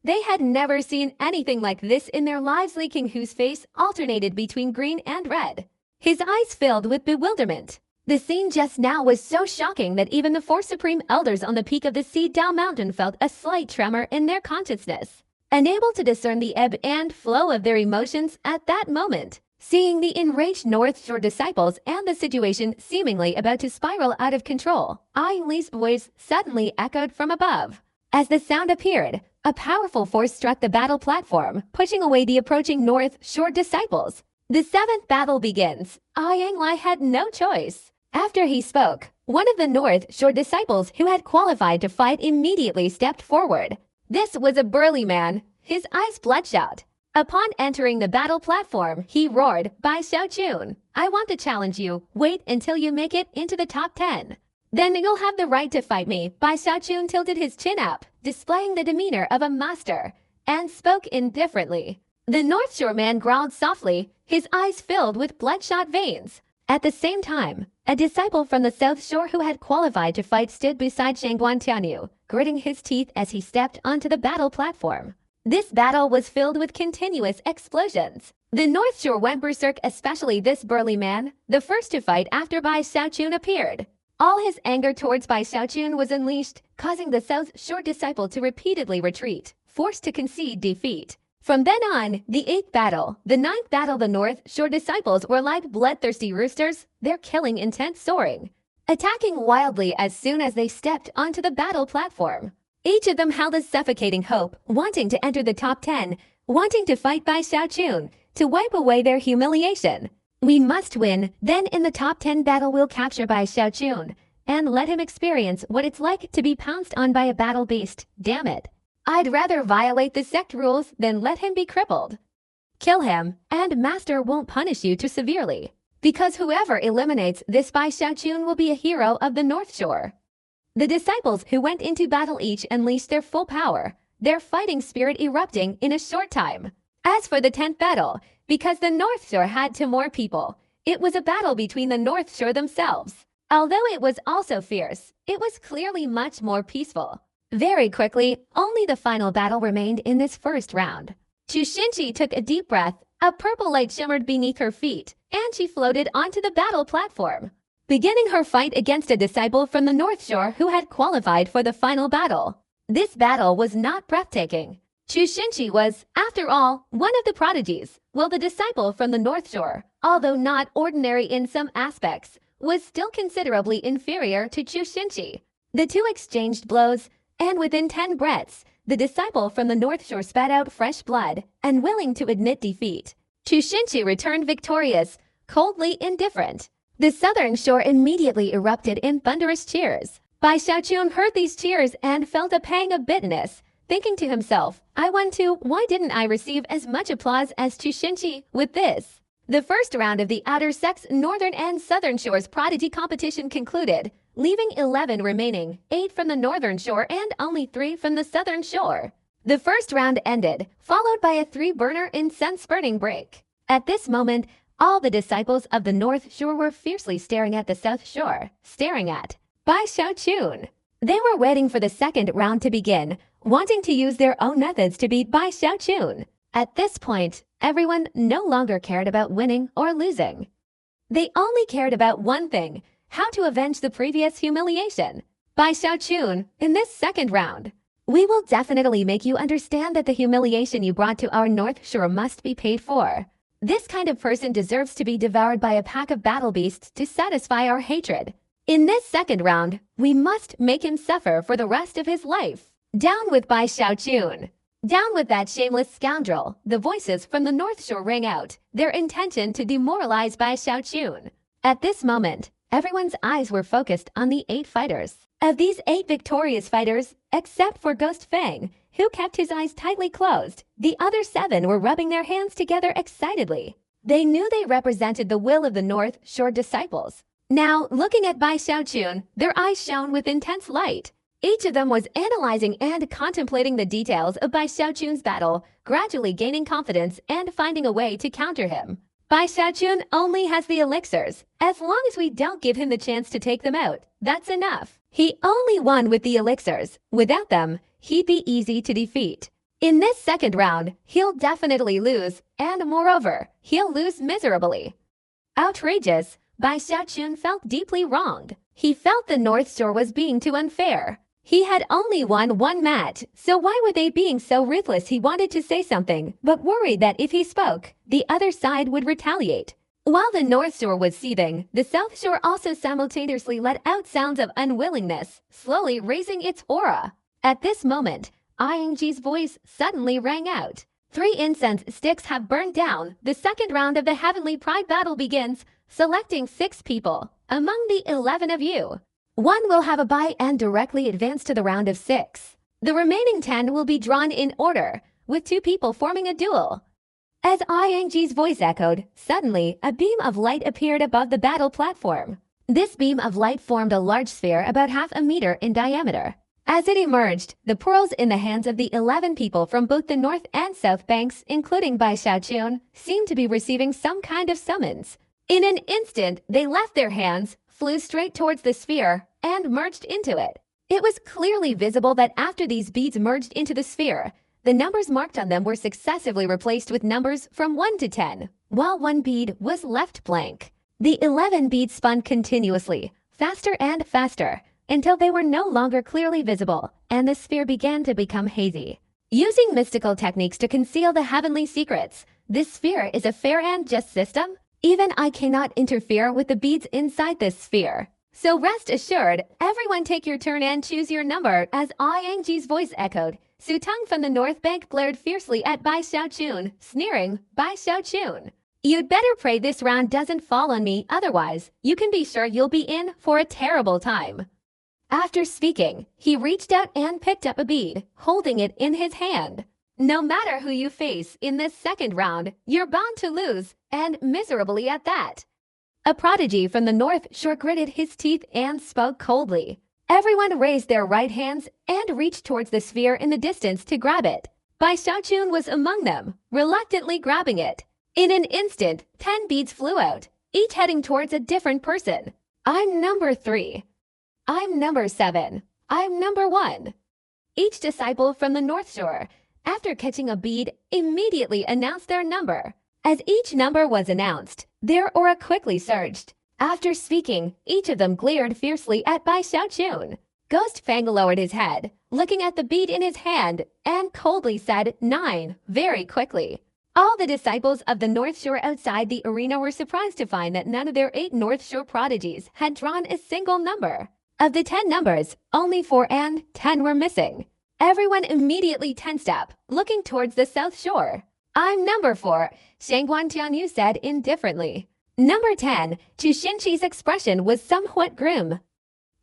[SPEAKER 1] They had never seen anything like this in their lives. Li Qinghu's face alternated between green and red. His eyes filled with bewilderment. The scene just now was so shocking that even the 4 supreme elders on the peak of the Xidao mountain felt a slight tremor in their consciousness, unable to discern the ebb and flow of their emotions at that moment. Seeing the enraged North Shore disciples and the situation seemingly about to spiral out of control, Ai Li's voice suddenly echoed from above. As the sound appeared, a powerful force struck the battle platform, pushing away the approaching North Shore disciples. The 7th battle begins. Ai Li had no choice. After he spoke, one of the North Shore disciples who had qualified to fight immediately stepped forward. This was a burly man, his eyes bloodshot. Upon entering the battle platform, he roared, "Bai Xiaochun, I want to challenge you. Wait until you make it into the top 10. Then you'll have the right to fight me." Bai Xiaochun tilted his chin up, displaying the demeanor of a master, and spoke indifferently. The North Shore man growled softly, his eyes filled with bloodshot veins. At the same time, a disciple from the South Shore who had qualified to fight stood beside Shangguan Tianyu, gritting his teeth as he stepped onto the battle platform. This battle was filled with continuous explosions. The North Shore went berserk, especially this burly man, the first to fight after Bai Xiaochun appeared. All his anger towards Bai Xiaochun was unleashed, causing the South Shore disciple to repeatedly retreat, forced to concede defeat. From then on, the 8th battle, the 9th battle, the North Shore disciples were like bloodthirsty roosters, their killing intent soaring, attacking wildly as soon as they stepped onto the battle platform. Each of them held a suffocating hope, wanting to enter the top 10, wanting to fight Bai Xiaochun, to wipe away their humiliation. We must win, then in the top 10 battle we'll capture Bai Xiaochun, and let him experience what it's like to be pounced on by a battle beast, damn it. I'd rather violate the sect rules than let him be crippled. Kill him, and Master won't punish you too severely, because whoever eliminates this Bai Xiaochun will be a hero of the North Shore. The disciples who went into battle each unleashed their full power, their fighting spirit erupting in a short time. As for the 10th battle, because the North Shore had two more people, it was a battle between the North Shore themselves. Although it was also fierce, it was clearly much more peaceful. Very quickly, only the final battle remained in this first round. Chu Xinqi took a deep breath, a purple light shimmered beneath her feet, and she floated onto the battle platform, beginning her fight against a disciple from the North Shore who had qualified for the final battle. This battle was not breathtaking. Chu Xinqi was, after all, one of the prodigies, while the disciple from the North Shore, although not ordinary in some aspects, was still considerably inferior to Chu Xinqi. The two exchanged blows, and within 10 breaths, the disciple from the North Shore spat out fresh blood, unwilling to admit defeat. Chu Xinqi returned victorious, coldly indifferent. The Southern Shore immediately erupted in thunderous cheers. Bai Xiaochun heard these cheers and felt a pang of bitterness, thinking to himself, I won too, why didn't I receive as much applause as Chu Xinqi with this? The first round of the Outer Sect's Northern and Southern Shores prodigy competition concluded, leaving 11 remaining, 8 from the Northern Shore and only 3 from the Southern Shore. The first round ended, followed by a 3-burner incense-burning break. At this moment, all the disciples of the North Shore were fiercely staring at the South Shore, staring at Bai Xiaochun. They were waiting for the second round to begin, wanting to use their own methods to beat Bai Xiaochun. At this point, everyone no longer cared about winning or losing. They only cared about one thing, how to avenge the previous humiliation. Bai Xiaochun, in this second round, we will definitely make you understand that the humiliation you brought to our North Shore must be paid for. This kind of person deserves to be devoured by a pack of battle beasts to satisfy our hatred. In this second round, we must make him suffer for the rest of his life. Down with Bai Xiaochun! Down with that shameless scoundrel! The voices from the North Shore rang out, their intention to demoralize Bai Xiaochun. At this moment, everyone's eyes were focused on the 8 fighters. Of these 8 victorious fighters, except for Ghost Fang, who kept his eyes tightly closed, the other 7 were rubbing their hands together excitedly. They knew they represented the will of the North Shore disciples. Now, looking at Bai Xiaochun, their eyes shone with intense light. Each of them was analyzing and contemplating the details of Bai Xiaochun's battle, gradually gaining confidence and finding a way to counter him. Bai Xiaochun only has the elixirs. As long as we don't give him the chance to take them out, that's enough. He only won with the elixirs. Without them, he'd be easy to defeat. In this second round, he'll definitely lose, and moreover, he'll lose miserably. Outrageous! Bai Xiaochun felt deeply wronged. He felt the North Shore was being too unfair. He had only won 1 match, so why were they being so ruthless? He wanted to say something, but worried that if he spoke, the other side would retaliate. While the North Shore was seething, the South Shore also simultaneously let out sounds of unwillingness, slowly raising its aura. At this moment, Ing's voice suddenly rang out. 3 incense sticks have burned down. The second round of the Heavenly Pride battle begins, selecting 6 people. Among the 11 of you, 1 will have a bye and directly advance to the round of 6. The remaining 10 will be drawn in order, with 2 people forming a duel. As Ing's voice echoed, suddenly a beam of light appeared above the battle platform. This beam of light formed a large sphere about half a meter in diameter. As it emerged, the pearls in the hands of the 11 people from both the north and south banks, including Bai Xiaochun, seemed to be receiving some kind of summons. In an instant, they left their hands, flew straight towards the sphere, and merged into it. It was clearly visible that after these beads merged into the sphere, the numbers marked on them were successively replaced with numbers from 1 to 10, while one bead was left blank. The 11 beads spun continuously, faster and faster, until they were no longer clearly visible, and the sphere began to become hazy. Using mystical techniques to conceal the heavenly secrets, this sphere is a fair and just system. Even I cannot interfere with the beads inside this sphere. So rest assured, everyone take your turn and choose your number, as Yangji's voice echoed. Su Teng from the north bank glared fiercely at Bai Xiaochun, sneering, Bai Xiaochun. You'd better pray this round doesn't fall on me, otherwise, you can be sure you'll be in for a terrible time. After speaking, he reached out and picked up a bead, holding it in his hand. No matter who you face in this second round, you're bound to lose, and miserably at that. A prodigy from the North Shore gritted his teeth and spoke coldly. Everyone raised their right hands and reached towards the sphere in the distance to grab it. Bai Xiaochun was among them, reluctantly grabbing it. In an instant, 10 beads flew out, each heading towards a different person. I'm number 3. I'm number 7. I'm number 1. Each disciple from the North Shore, after catching a bead, immediately announced their number. As each number was announced, their aura quickly surged. After speaking, each of them glared fiercely at Bai Xiaochun. Ghost Fang lowered his head, looking at the bead in his hand, and coldly said 9 very quickly. All the disciples of the North Shore outside the arena were surprised to find that none of their 8 North Shore prodigies had drawn a single number. Of the 10 numbers, only 4 and 10 were missing. Everyone immediately tensed up, looking towards the South Shore. I'm number 4, Shangguan Tianyu said indifferently. Number 10, Chu Xinqi's expression was somewhat grim.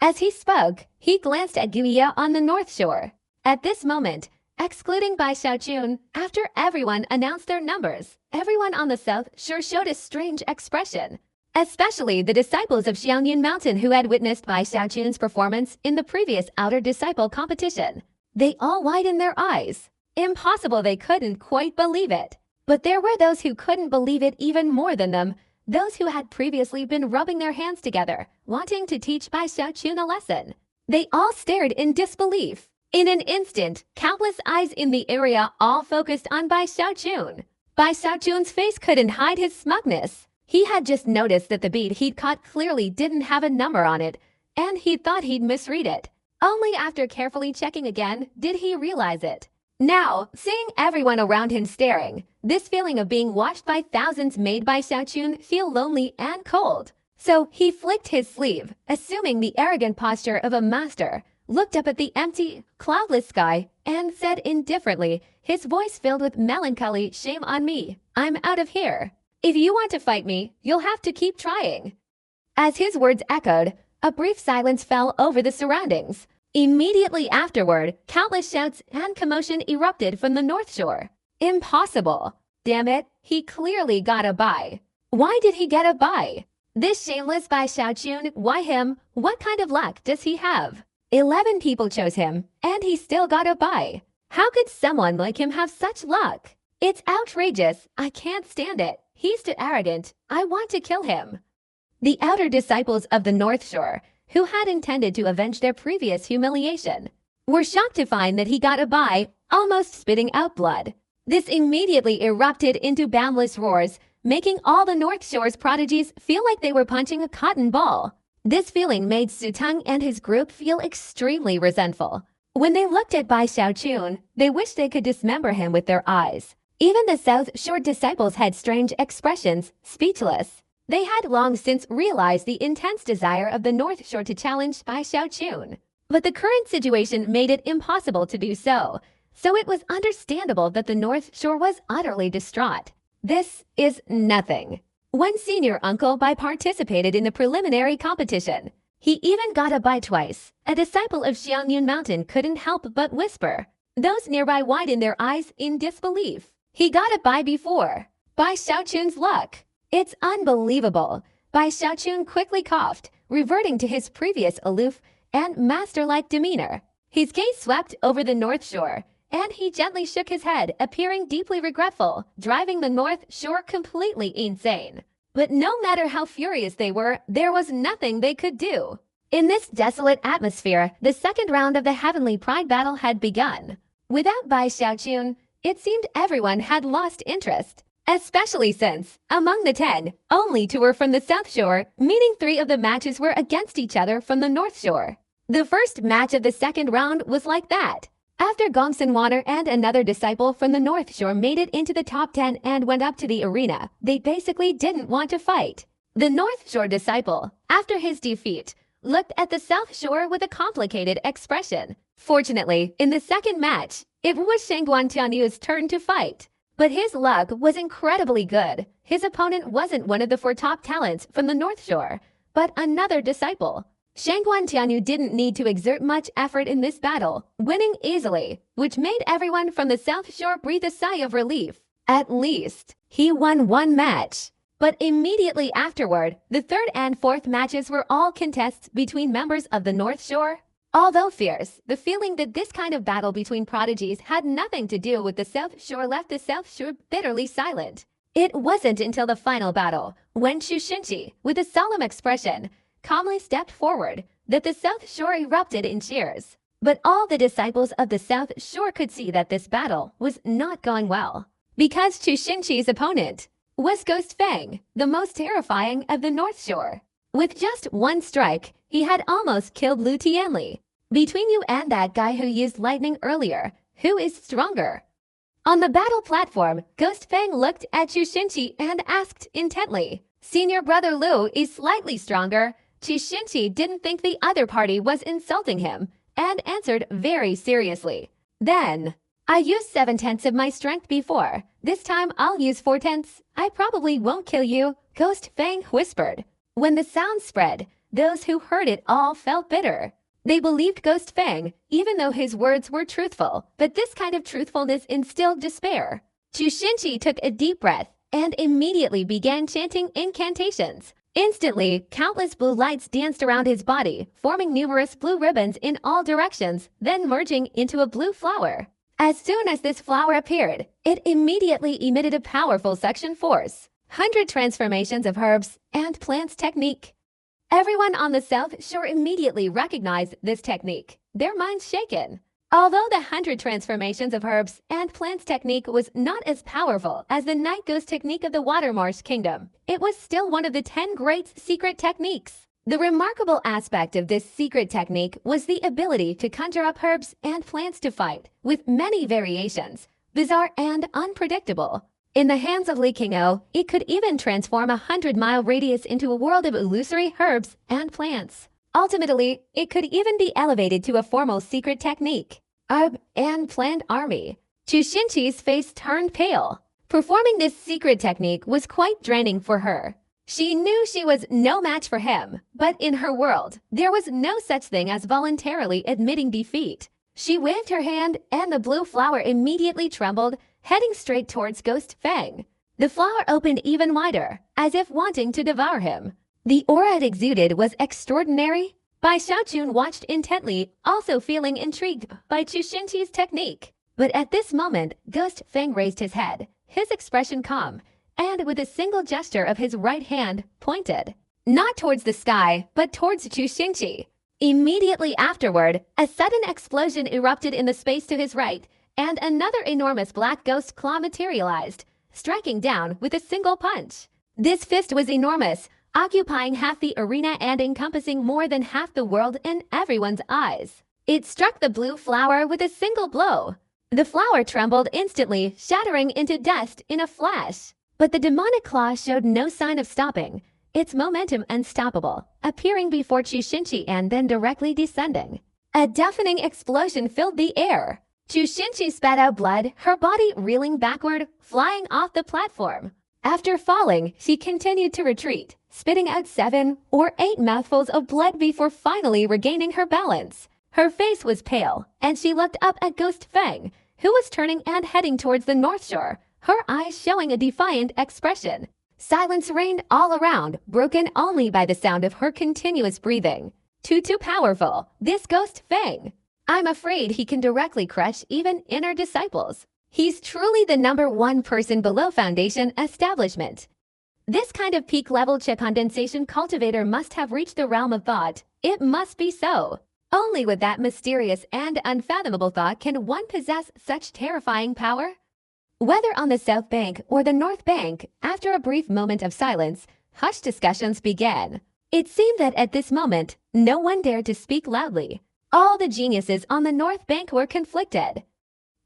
[SPEAKER 1] As he spoke, he glanced at Guiya on the North Shore. At this moment, excluding Bai Xiaochun, after everyone announced their numbers, everyone on the South Shore showed a strange expression. Especially the disciples of Xiangyan Mountain who had witnessed Bai Xiaochun's performance in the previous Outer Disciple competition. They all widened their eyes. Impossible, they couldn't quite believe it. But there were those who couldn't believe it even more than them, those who had previously been rubbing their hands together, wanting to teach Bai Xiaochun a lesson. They all stared in disbelief. In an instant, countless eyes in the area all focused on Bai Xiaochun. Bai Xiaochun's face couldn't hide his smugness. He had just noticed that the bead he'd caught clearly didn't have a number on it, and he thought he'd misread it. Only after carefully checking again did he realize it. Now, seeing everyone around him staring, this feeling of being watched by thousands made Bai Xiaochun feel lonely and cold. So he flicked his sleeve, assuming the arrogant posture of a master, looked up at the empty, cloudless sky, and said indifferently, his voice filled with melancholy, shame on me. I'm out of here. If you want to fight me, you'll have to keep trying. As his words echoed, a brief silence fell over the surroundings. Immediately afterward, countless shouts and commotion erupted from the North Shore. Impossible. Damn it, he clearly got a bye. Why did he get a bye? This shameless Bai Xiaochun, why him? What kind of luck does he have? 11 people chose him, and he still got a bye. How could someone like him have such luck? It's outrageous. I can't stand it. He's too arrogant. I want to kill him. The outer disciples of the North Shore, who had intended to avenge their previous humiliation, were shocked to find that he got a bye, almost spitting out blood. This immediately erupted into boundless roars, making all the North Shore's prodigies feel like they were punching a cotton ball. This feeling made Su Teng and his group feel extremely resentful. When they looked at Bai Xiaochun, they wished they could dismember him with their eyes. Even the South Shore disciples had strange expressions, speechless. They had long since realized the intense desire of the North Shore to challenge Bai Xiaochun. But the current situation made it impossible to do so, so it was understandable that the North Shore was utterly distraught. This is nothing. One senior uncle Bai participated in the preliminary competition. He even got a bye twice. A disciple of Xiangyan Mountain couldn't help but whisper. Those nearby widened their eyes in disbelief. He got a bye before. Bai Xiaochun's luck. It's unbelievable. Bai Xiaochun quickly coughed, reverting to his previous aloof and master-like demeanor. His gaze swept over the North Shore, and he gently shook his head, appearing deeply regretful, driving the North Shore completely insane. But no matter how furious they were, there was nothing they could do. In this desolate atmosphere, the second round of the Heavenly Pride battle had begun. Without Bai Xiaochun, it seemed everyone had lost interest. Especially since, among the 10, only 2 were from the South Shore, meaning 3 of the matches were against each other from the North Shore. The first match of the second round was like that. After Gongsun Water and another disciple from the North Shore made it into the top 10 and went up to the arena, they basically didn't want to fight. The North Shore disciple, after his defeat, looked at the South Shore with a complicated expression. Fortunately, in the second match, it was Shangguan Tianyu's turn to fight. But his luck was incredibly good. His opponent wasn't one of the 4 top talents from the North Shore, but another disciple. Shangguan Tianyu didn't need to exert much effort in this battle, winning easily, which made everyone from the South Shore breathe a sigh of relief. At least, he won 1 match. But immediately afterward, the third and fourth matches were all contests between members of the North Shore. Although fierce, the feeling that this kind of battle between prodigies had nothing to do with the South Shore left the South Shore bitterly silent. It wasn't until the final battle, when Chu Xinqi, with a solemn expression, calmly stepped forward, that the South Shore erupted in cheers. But all the disciples of the South Shore could see that this battle was not going well. Because Chu Xinqi's opponent was Ghost Fang, the most terrifying of the North Shore. With just 1 strike, he had almost killed Lu Tianli. Between you and that guy who used lightning earlier, who is stronger? On the battle platform, Ghost Fang looked at Chu Xinqi and asked intently. Senior brother Lu is slightly stronger. Chu Xinqi didn't think the other party was insulting him, and answered very seriously. Then, I used 7/10 of my strength before. This time I'll use 4/10. I probably won't kill you, Ghost Fang whispered. When the sound spread, those who heard it all felt bitter. They believed Ghost Fang, even though his words were truthful, but this kind of truthfulness instilled despair. Chu Xinqi took a deep breath and immediately began chanting incantations. Instantly, countless blue lights danced around his body, forming numerous blue ribbons in all directions, then merging into a blue flower. As soon as this flower appeared, it immediately emitted a powerful suction force. 100 transformations of herbs and plants technique. Everyone on the South Shore immediately recognized this technique, their minds shaken. Although the 100 transformations of herbs and plants technique was not as powerful as the Night Ghost technique of the Watermarsh Kingdom, it was still one of the 10 great secret techniques. The remarkable aspect of this secret technique was the ability to conjure up herbs and plants to fight, with many variations, bizarre and unpredictable. In the hands of Li Qing'o, it could even transform a 100-mile radius into a world of illusory herbs and plants. Ultimately, it could even be elevated to a formal secret technique. Herb and plant army. Chu Xinqi's face turned pale. Performing this secret technique was quite draining for her. She knew she was no match for him, but in her world, there was no such thing as voluntarily admitting defeat. She waved her hand, and the blue flower immediately trembled, heading straight towards Ghost Fang. The flower opened even wider, as if wanting to devour him. The aura it exuded was extraordinary. Bai Xiaochun watched intently, also feeling intrigued by Chu Xinqi's technique. But at this moment, Ghost Fang raised his head, his expression calm, and with a single gesture of his right hand, pointed. Not towards the sky, but towards Chu Xinqi. Immediately afterward, a sudden explosion erupted in the space to his right, and another enormous black ghost claw materialized, striking down with a single punch. This fist was enormous, occupying half the arena and encompassing more than half the world in everyone's eyes. It struck the blue flower with a single blow. The flower trembled instantly, shattering into dust in a flash. But the demonic claw showed no sign of stopping, its momentum unstoppable, appearing before Chu Xinqi and then directly descending. A deafening explosion filled the air. Chu Xinqi spat out blood, her body reeling backward, flying off the platform. After falling, she continued to retreat, spitting out 7 or 8 mouthfuls of blood before finally regaining her balance. Her face was pale, and she looked up at Ghost Fang, who was turning and heading towards the North Shore, her eyes showing a defiant expression. Silence reigned all around, broken only by the sound of her continuous breathing. Too powerful, this Ghost Fang. I'm afraid he can directly crush even inner disciples. He's truly the #1 person below Foundation establishment. This kind of peak-level chip condensation cultivator must have reached the realm of thought. It must be so. Only with that mysterious and unfathomable thought can one possess such terrifying power. Whether on the South Bank or the North Bank, after a brief moment of silence, hushed discussions began. It seemed that at this moment, no one dared to speak loudly. All the geniuses on the North Bank were conflicted.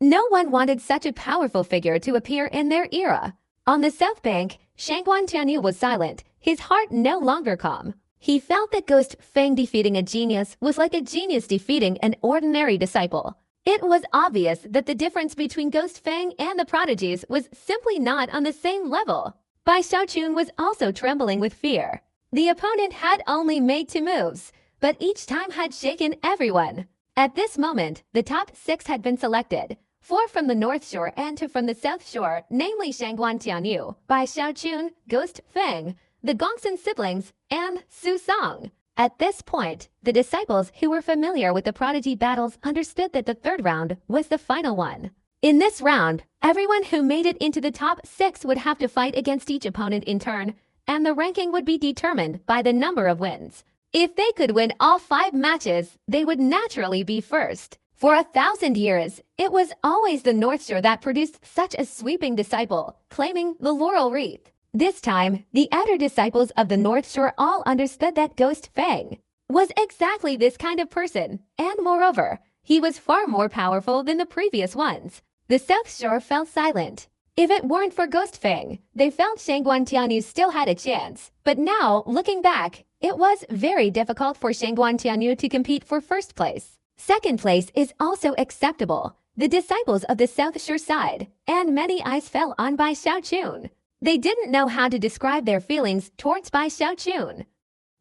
[SPEAKER 1] No one wanted such a powerful figure to appear in their era. On the South Bank, Shangguan Tianyu was silent, his heart no longer calm. He felt that Ghost Fang defeating a genius was like a genius defeating an ordinary disciple. It was obvious that the difference between Ghost Fang and the prodigies was simply not on the same level. Bai Xiaochun was also trembling with fear. The opponent had only made 2 moves, but each time had shaken everyone. At this moment, the top 6 had been selected. 4 from the North Shore and 2 from the South Shore, namely Shangguan Tianyu, Bai Xiaochun, Ghost Fang, the Gongsun siblings, and Su Song. At this point, the disciples who were familiar with the prodigy battles understood that the 3rd round was the final one. In this round, everyone who made it into the top 6 would have to fight against each opponent in turn, and the ranking would be determined by the number of wins. If they could win all 5 matches, they would naturally be first. For 1,000 years, it was always the North Shore that produced such a sweeping disciple, claiming the laurel wreath. This time, the outer disciples of the North Shore all understood that Ghost Fang was exactly this kind of person, and moreover, he was far more powerful than the previous ones. The South Shore fell silent. If it weren't for Ghost Fang, they felt Shangguan Tianyu still had a chance. But now, looking back, it was very difficult for Shangguan Tianyu to compete for 1st place. 2nd place is also acceptable. The disciples of the South Shore side, and many eyes fell on Bai Xiaochun. They didn't know how to describe their feelings towards Bai Xiaochun.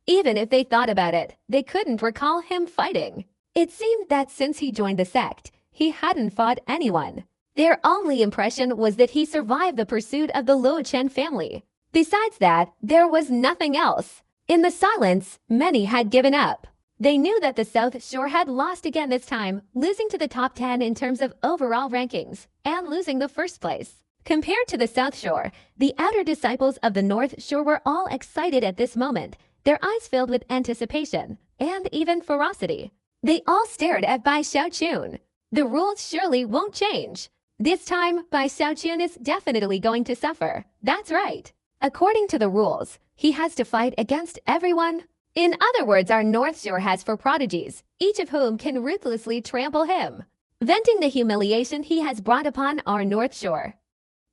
[SPEAKER 1] Even if they thought about it, they couldn't recall him fighting. It seemed that since he joined the sect, he hadn't fought anyone. Their only impression was that he survived the pursuit of the Luo Chen family. Besides that, there was nothing else. In the silence, many had given up. They knew that the South Shore had lost again this time, losing to the top 10 in terms of overall rankings, and losing the 1st place. Compared to the South Shore, the outer disciples of the North Shore were all excited at this moment, their eyes filled with anticipation, and even ferocity. They all stared at Bai Xiaochun. The rules surely won't change. This time, Bai Xiaochun is definitely going to suffer. That's right. According to the rules, he has to fight against everyone. In other words, our North Shore has 4 prodigies, each of whom can ruthlessly trample him, venting the humiliation he has brought upon our North Shore.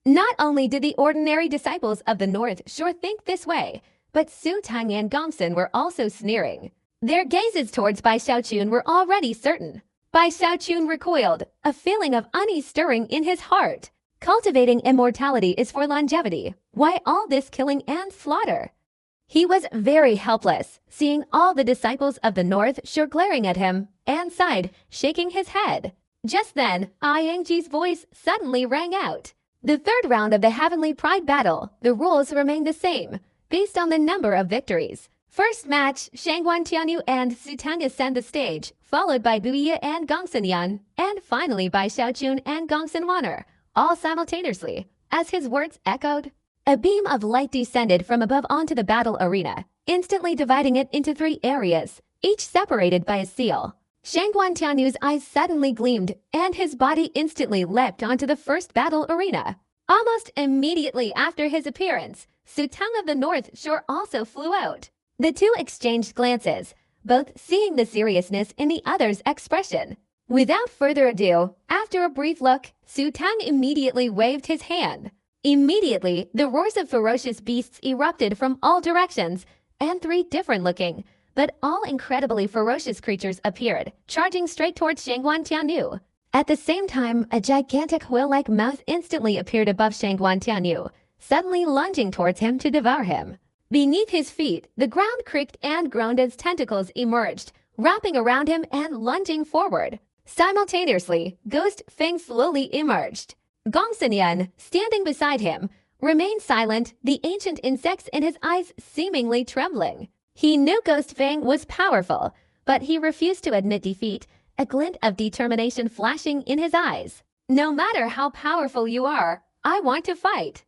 [SPEAKER 1] Not only did the ordinary disciples of the North Shore think this way, but Su Tang and Gongsun were also sneering. Their gazes towards Bai Xiaochun were already certain. Bai Xiaochun recoiled, a feeling of unease stirring in his heart. Cultivating immortality is for longevity. Why all this killing and slaughter? He was very helpless, seeing all the disciples of the North Shore glaring at him, and sighed, shaking his head. Just then, Yangji's voice suddenly rang out. The 3rd round of the Heavenly Pride battle, the rules remained the same, based on the number of victories. First match, Shangguan Tianyu and Su Tang ascend the stage, followed by Buya and Gongsun Yan, and finally by Xiaochun and Gongsun Waner, all simultaneously. As his words echoed, a beam of light descended from above onto the battle arena, instantly dividing it into 3 areas, each separated by a seal. Shangguan Tianyu's eyes suddenly gleamed, and his body instantly leapt onto the first battle arena. Almost immediately after his appearance, Su Tang of the North Shore also flew out. The 2 exchanged glances, both seeing the seriousness in the other's expression. Without further ado, after a brief look, Su Tang immediately waved his hand. Immediately, the roars of ferocious beasts erupted from all directions, and 3 different-looking, but all incredibly ferocious creatures appeared, charging straight towards Shangguan Tianyu. At the same time, a gigantic whale-like mouth instantly appeared above Shangguan Tianyu, suddenly lunging towards him to devour him. Beneath his feet, the ground creaked and groaned as tentacles emerged, wrapping around him and lunging forward. Simultaneously, Ghost Fang slowly emerged. Gongsun Yan, standing beside him, remained silent, the ancient insects in his eyes seemingly trembling. He knew Ghost Fang was powerful, but he refused to admit defeat, a glint of determination flashing in his eyes. No matter how powerful you are, I want to fight.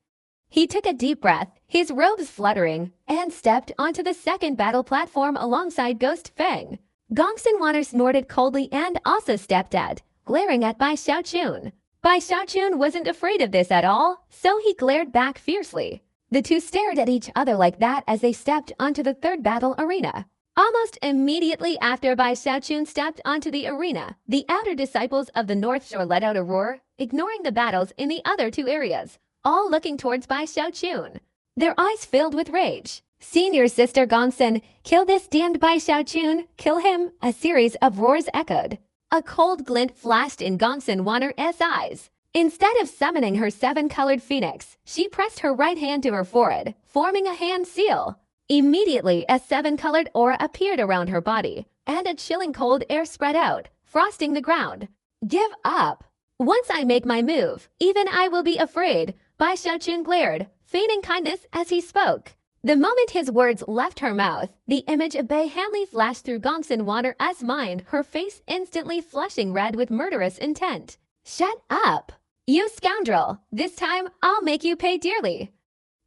[SPEAKER 1] He took a deep breath, his robes fluttering, and stepped onto the second battle platform alongside Ghost Feng. Gongsun Water snorted coldly and also stepped out, glaring at Bai Xiaochun. Bai Xiaochun wasn't afraid of this at all, so he glared back fiercely. The two stared at each other like that as they stepped onto the third battle arena. Almost immediately after Bai Xiaochun stepped onto the arena, the outer disciples of the North Shore let out a roar, ignoring the battles in the other two areas, all looking towards Bai Xiaochun. Their eyes filled with rage. "Senior Sister Gongsun, kill this damned Bai Xiaochun, kill him!" A series of roars echoed. A cold glint flashed in Gongsun Water's eyes. Instead of summoning her seven-colored phoenix, she pressed her right hand to her forehead, forming a hand seal. Immediately, a seven-colored aura appeared around her body, and a chilling cold air spread out, frosting the ground. "Give up! Once I make my move, even I will be afraid," Bai Xiaochun glared, feigning kindness as he spoke. The moment his words left her mouth, the image of Bai Hanli flashed through Gongsun Water's mind, her face instantly flushing red with murderous intent. "Shut up! You scoundrel! This time, I'll make you pay dearly!"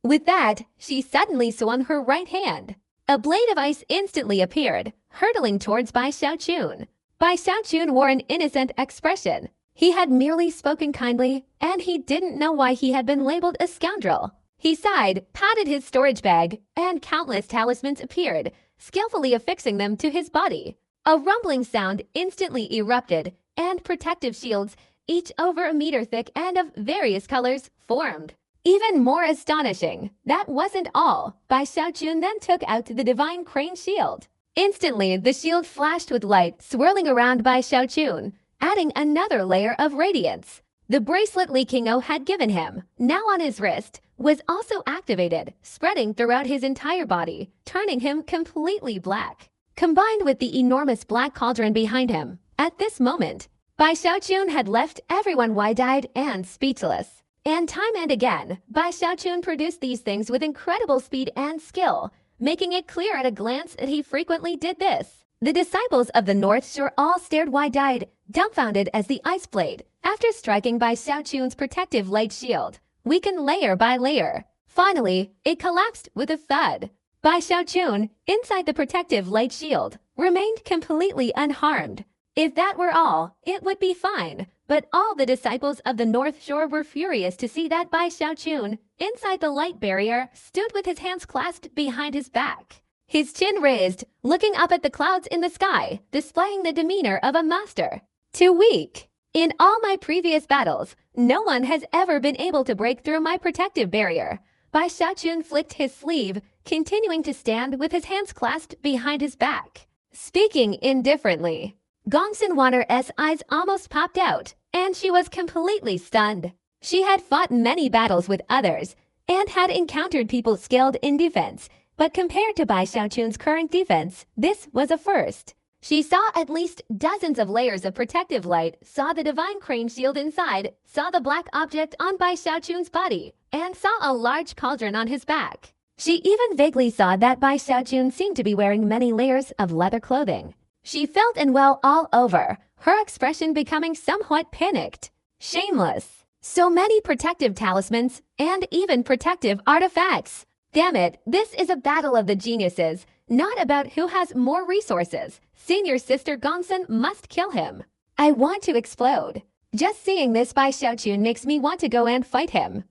[SPEAKER 1] With that, she suddenly swung her right hand. A blade of ice instantly appeared, hurtling towards Bai Xiaochun. Bai Xiaochun wore an innocent expression. He had merely spoken kindly, and he didn't know why he had been labeled a scoundrel. He sighed, patted his storage bag, and countless talismans appeared, skillfully affixing them to his body. A rumbling sound instantly erupted, and protective shields, each over a meter thick and of various colors, formed. Even more astonishing, that wasn't all. Bai Xiaochun then took out the divine crane shield. Instantly, the shield flashed with light, swirling around Bai Xiaochun, adding another layer of radiance. The bracelet Li Qingou had given him, now on his wrist, was also activated, spreading throughout his entire body, turning him completely black. Combined with the enormous black cauldron behind him, at this moment, Bai Xiaochun had left everyone wide-eyed and speechless. And time and again, Bai Xiaochun produced these things with incredible speed and skill, making it clear at a glance that he frequently did this. The disciples of the North Shore all stared wide-eyed, dumbfounded as the ice blade, after striking Bai Xiaochun's protective light shield, weakened layer by layer. Finally, it collapsed with a thud. Bai Xiaochun, inside the protective light shield, remained completely unharmed. If that were all, it would be fine, but all the disciples of the North Shore were furious to see that Bai Xiaochun, inside the light barrier, stood with his hands clasped behind his back. His chin raised, looking up at the clouds in the sky, displaying the demeanor of a master. "Too weak. In all my previous battles, no one has ever been able to break through my protective barrier." Bai Xiaochun flicked his sleeve, continuing to stand with his hands clasped behind his back. Speaking indifferently, Gongsun Water's eyes almost popped out, and she was completely stunned. She had fought many battles with others, and had encountered people skilled in defense, but compared to Bai Xiaochun's current defense, this was a first. She saw at least dozens of layers of protective light, saw the divine crane shield inside, saw the black object on Bai Xiaochun's body, and saw a large cauldron on his back. She even vaguely saw that Bai Xiaochun seemed to be wearing many layers of leather clothing. She felt unwell all over, her expression becoming somewhat panicked. Shameless. So many protective talismans, and even protective artifacts. Damn it, this is a battle of the geniuses, not about who has more resources. Senior Sister Gongsun must kill him. I want to explode. Just seeing this Bai Xiaochun makes me want to go and fight him.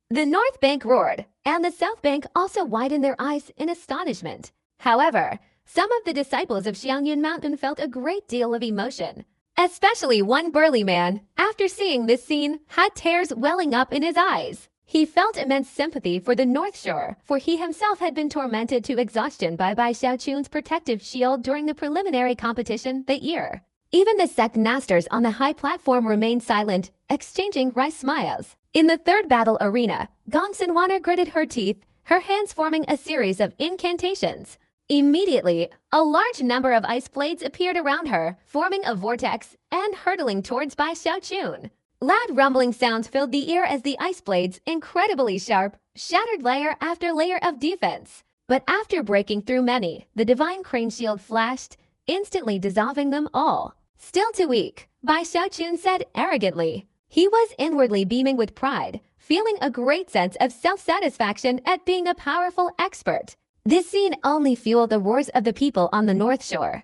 [SPEAKER 1] The North Bank roared, and the South Bank also widened their eyes in astonishment. However, some of the disciples of Xiangyun Mountain felt a great deal of emotion. Especially one burly man, after seeing this scene, had tears welling up in his eyes. He felt immense sympathy for the North Shore, for he himself had been tormented to exhaustion by Bai Xiaochun's protective shield during the preliminary competition that year. Even the sect masters on the high platform remained silent, exchanging wry smiles. In the third battle arena, Gongsun Water gritted her teeth, her hands forming a series of incantations. Immediately, a large number of ice blades appeared around her, forming a vortex and hurtling towards Bai Xiaochun. Loud rumbling sounds filled the ear as the ice blades, incredibly sharp, shattered layer after layer of defense. But after breaking through many, the divine crane shield flashed, instantly dissolving them all. "Still too weak," Bai Xiaochun said arrogantly. He was inwardly beaming with pride, feeling a great sense of self-satisfaction at being a powerful expert. This scene only fueled the roars of the people on the North Shore.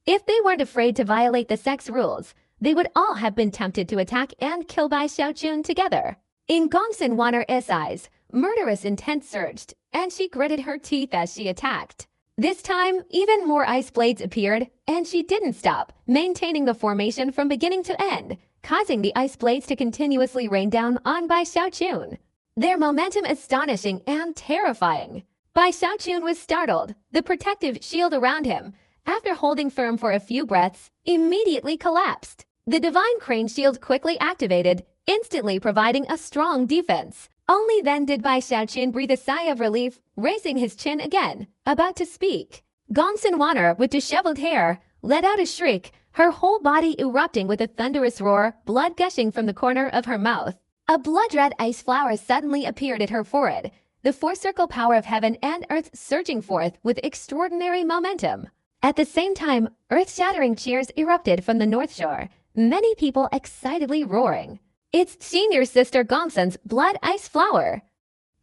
[SPEAKER 1] If they weren't afraid to violate the sex rules, they would all have been tempted to attack and kill Bai Xiaochun together. In Gongsun Wanner's eyes, murderous intent surged, and she gritted her teeth as she attacked. This time, even more ice blades appeared, and she didn't stop, maintaining the formation from beginning to end, causing the ice blades to continuously rain down on Bai Xiaochun. Their momentum astonishing and terrifying. Bai Xiaochun was startled. The protective shield around him, after holding firm for a few breaths, immediately collapsed. The divine crane shield quickly activated, instantly providing a strong defense. Only then did Bai Xiaochun breathe a sigh of relief, raising his chin again, about to speak. Gongsun Wanner, with disheveled hair, let out a shriek, her whole body erupting with a thunderous roar, blood gushing from the corner of her mouth. A blood-red ice flower suddenly appeared at her forehead, the four-circle power of heaven and earth surging forth with extraordinary momentum. At the same time, earth-shattering cheers erupted from the North Shore, many people excitedly roaring. It's senior sister Gongsun's blood ice flower.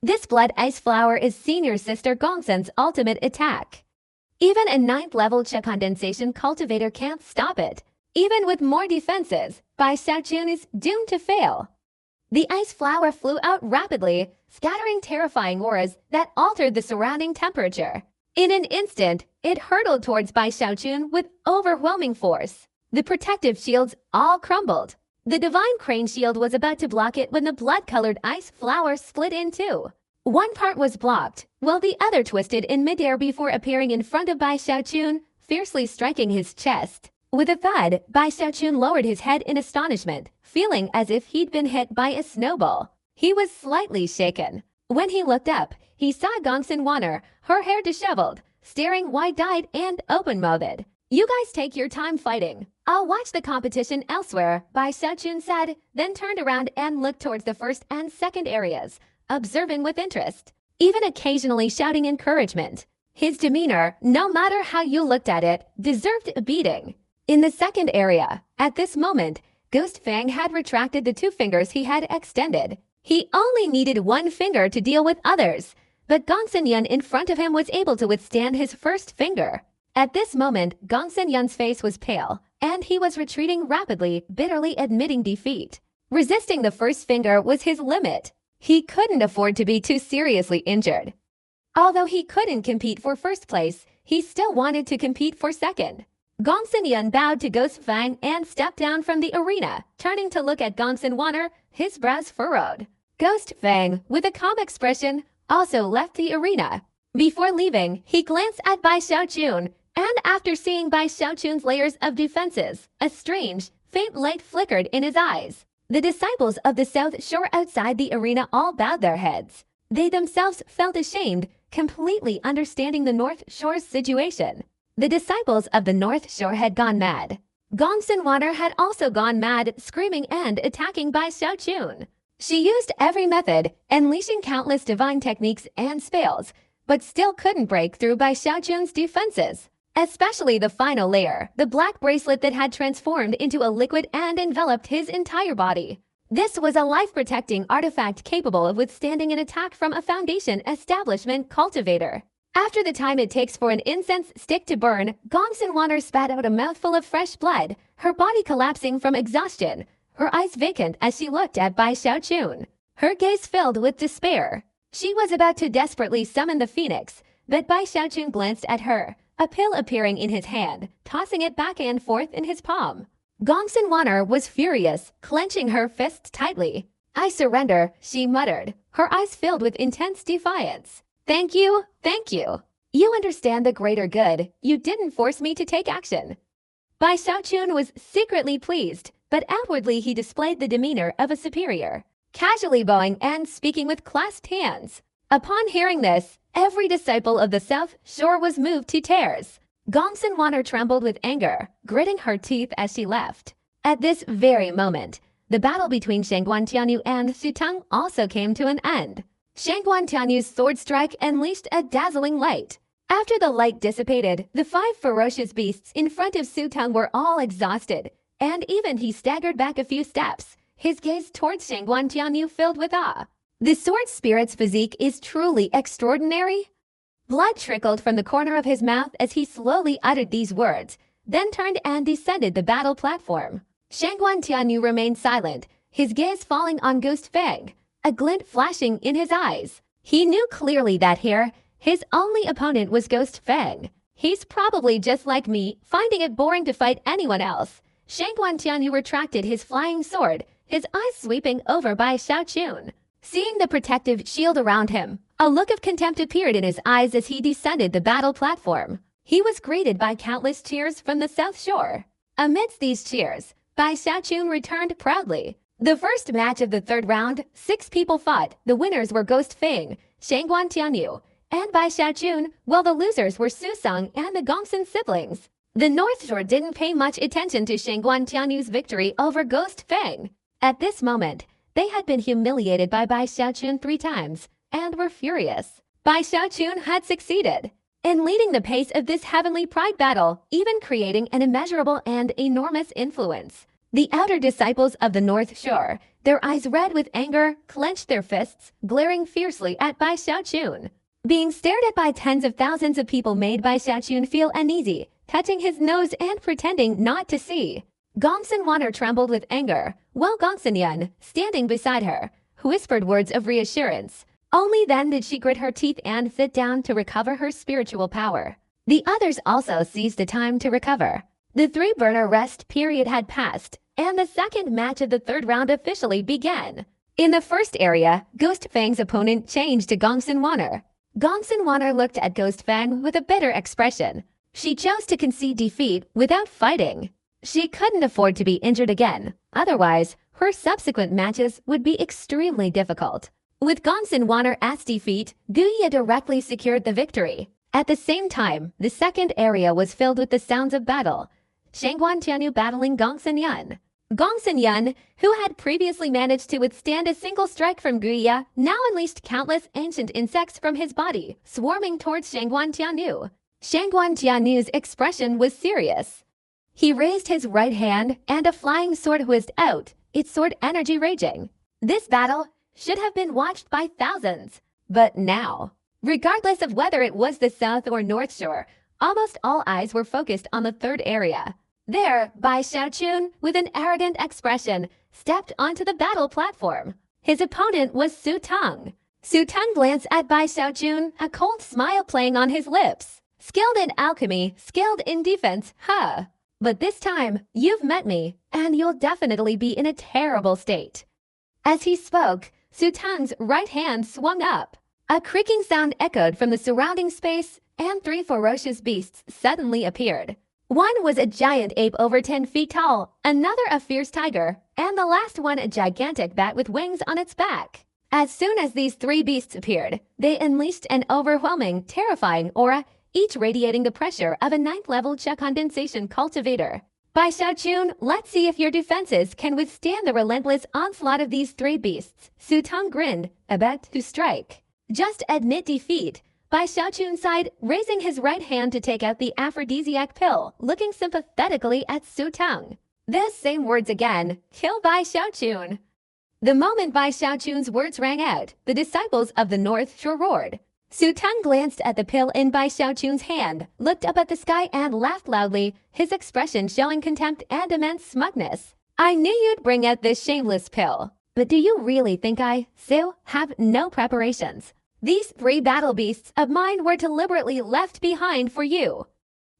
[SPEAKER 1] This blood ice flower is senior sister Gongsun's ultimate attack. Even a 9th level Cha condensation cultivator can't stop it. Even with more defenses, Bai Xiaochun is doomed to fail. The ice flower flew out rapidly, scattering terrifying auras that altered the surrounding temperature. In an instant, it hurtled towards Bai Xiaochun with overwhelming force. The protective shields all crumbled. The divine crane shield was about to block it when the blood-colored ice flower split in two. One part was blocked, while the other twisted in midair before appearing in front of Bai Xiaochun, fiercely striking his chest. With a thud, Bai Xiaochun lowered his head in astonishment, feeling as if he'd been hit by a snowball. He was slightly shaken. When he looked up, he saw Gongsun Wanner, her hair disheveled, staring wide-eyed and open-mouthed. "You guys take your time fighting. I'll watch the competition elsewhere," Bai Xiaochun said, then turned around and looked towards the first and second areas, observing with interest, even occasionally shouting encouragement. His demeanor, no matter how you looked at it, deserved a beating. In the second area, at this moment, Ghost Fang had retracted the 2 fingers he had extended. He only needed 1 finger to deal with others, but Gongsun Yun in front of him was able to withstand his first finger. At this moment, Gongsun Yun's face was pale, and he was retreating rapidly, bitterly admitting defeat. Resisting the first finger was his limit. He couldn't afford to be too seriously injured. Although he couldn't compete for first place, he still wanted to compete for second. Gongsun Yun bowed to Ghost Fang and stepped down from the arena, turning to look at Gongsun Wanner, his brows furrowed. Ghost Fang, with a calm expression, also left the arena. Before leaving, he glanced at Bai Xiaochun, and after seeing Bai Xiaochun's layers of defenses, a strange, faint light flickered in his eyes. The disciples of the South Shore outside the arena all bowed their heads. They themselves felt ashamed, completely understanding the North Shore's situation. The disciples of the North Shore had gone mad. Gongsun Wanner had also gone mad, screaming and attacking Bai Xiaochun. She used every method, unleashing countless divine techniques and spells, but still couldn't break through Bai Xiaochun's defenses. Especially the final layer, the black bracelet that had transformed into a liquid and enveloped his entire body. This was a life-protecting artifact capable of withstanding an attack from a Foundation establishment cultivator. After the time it takes for an incense stick to burn, Gongsun Wanner spat out a mouthful of fresh blood, her body collapsing from exhaustion, her eyes vacant as she looked at Bai Xiaochun, her gaze filled with despair. She was about to desperately summon the phoenix, but Bai Xiaochun glanced at her, a pill appearing in his hand, tossing it back and forth in his palm. Gongsun Wanner was furious, clenching her fists tightly. "I surrender," she muttered, her eyes filled with intense defiance. Thank you. You understand the greater good. You didn't force me to take action." Bai Xiaochun was secretly pleased, but outwardly he displayed the demeanor of a superior, casually bowing and speaking with clasped hands. Upon hearing this, every disciple of the South Shore was moved to tears. Gongsun Wanner trembled with anger, gritting her teeth as she left. At this very moment, the battle between Shangguan Tianyu and Su Teng also came to an end. Shangguan Tianyu's sword strike unleashed a dazzling light. After the light dissipated, the 5 ferocious beasts in front of Su Teng were all exhausted, and even he staggered back a few steps, his gaze towards Shangguan Tianyu filled with awe. The sword spirit's physique is truly extraordinary. Blood trickled from the corner of his mouth as he slowly uttered these words, then turned and descended the battle platform. Shangguan Tianyu remained silent, his gaze falling on Ghost Fang, a glint flashing in his eyes. He knew clearly that here, his only opponent was Ghost Fang. He's probably just like me, finding it boring to fight anyone else. Shangguan Tianyu retracted his flying sword, his eyes sweeping over by Xiaochun. Seeing the protective shield around him, a look of contempt appeared in his eyes as he descended the battle platform. He was greeted by countless cheers from the South Shore. Amidst these cheers, Bai Xiaochun returned proudly. The first match of the third round, 6 people fought. The winners were Ghost Fang, Shangguan Tianyu, and Bai Xiaochun, while the losers were Su Song and the Gongsun siblings. The North Shore didn't pay much attention to Shangguan Tianyu's victory over Ghost Fang. At this moment, they had been humiliated by Bai Xiaochun 3 times and were furious. Bai Xiaochun had succeeded in leading the pace of this heavenly pride battle, even creating an immeasurable and enormous influence. The outer disciples of the North Shore, their eyes red with anger, clenched their fists, glaring fiercely at Bai Xiaochun. Being stared at by tens of thousands of people made Bai Xiaochun feel uneasy, touching his nose and pretending not to see. Gongsun Wanner trembled with anger, while Gongsun Yun, standing beside her, whispered words of reassurance. Only then did she grit her teeth and sit down to recover her spiritual power. The others also seized the time to recover. The 3-burner rest period had passed, and the second match of the third round officially began. In the first area, Ghost Fang's opponent changed to Gongsun Wanner. Gongsun Wanner looked at Ghost Fang with a bitter expression. She chose to concede defeat without fighting. She couldn't afford to be injured again, otherwise, her subsequent matches would be extremely difficult. With Gongsun Wanner's defeat, Guya directly secured the victory. At the same time, the second area was filled with the sounds of battle. Shangguan Tianyu battling Gongsun Yun. Gongsun Yun, who had previously managed to withstand a single strike from Guya, now unleashed countless ancient insects from his body, swarming towards Shangguan Tianyu. Shangguan Tianyu's expression was serious. He raised his right hand and a flying sword whizzed out, its sword energy raging. This battle should have been watched by thousands. But now, regardless of whether it was the South or North Shore, almost all eyes were focused on the third area. There, Bai Xiaochun, with an arrogant expression, stepped onto the battle platform. His opponent was Su Teng. Su Teng glanced at Bai Xiaochun, a cold smile playing on his lips. Skilled in alchemy, skilled in defense, huh? But this time, you've met me, and you'll definitely be in a terrible state. As he spoke, Su Teng's right hand swung up. A creaking sound echoed from the surrounding space, and 3 ferocious beasts suddenly appeared. One was a giant ape over 10 feet tall, another a fierce tiger, and the last one a gigantic bat with wings on its back. As soon as these 3 beasts appeared, they unleashed an overwhelming, terrifying aura, each radiating the pressure of a 9th-level condensation cultivator. Bai Xiaochun, let's see if your defenses can withstand the relentless onslaught of these 3 beasts. Su Teng grinned, about to strike. Just admit defeat. Bai Xiaochun sighed, raising his right hand to take out the aphrodisiac pill, looking sympathetically at Su Teng. The same words again, kill Bai Xiaochun. The moment Bai Xiaochun's words rang out, the disciples of the North Shore roared. Su Teng glanced at the pill in Bai Xiaochun's hand, looked up at the sky and laughed loudly, his expression showing contempt and immense smugness. I knew you'd bring out this shameless pill. But do you really think I, Su, have no preparations? These 3 battle beasts of mine were deliberately left behind for you.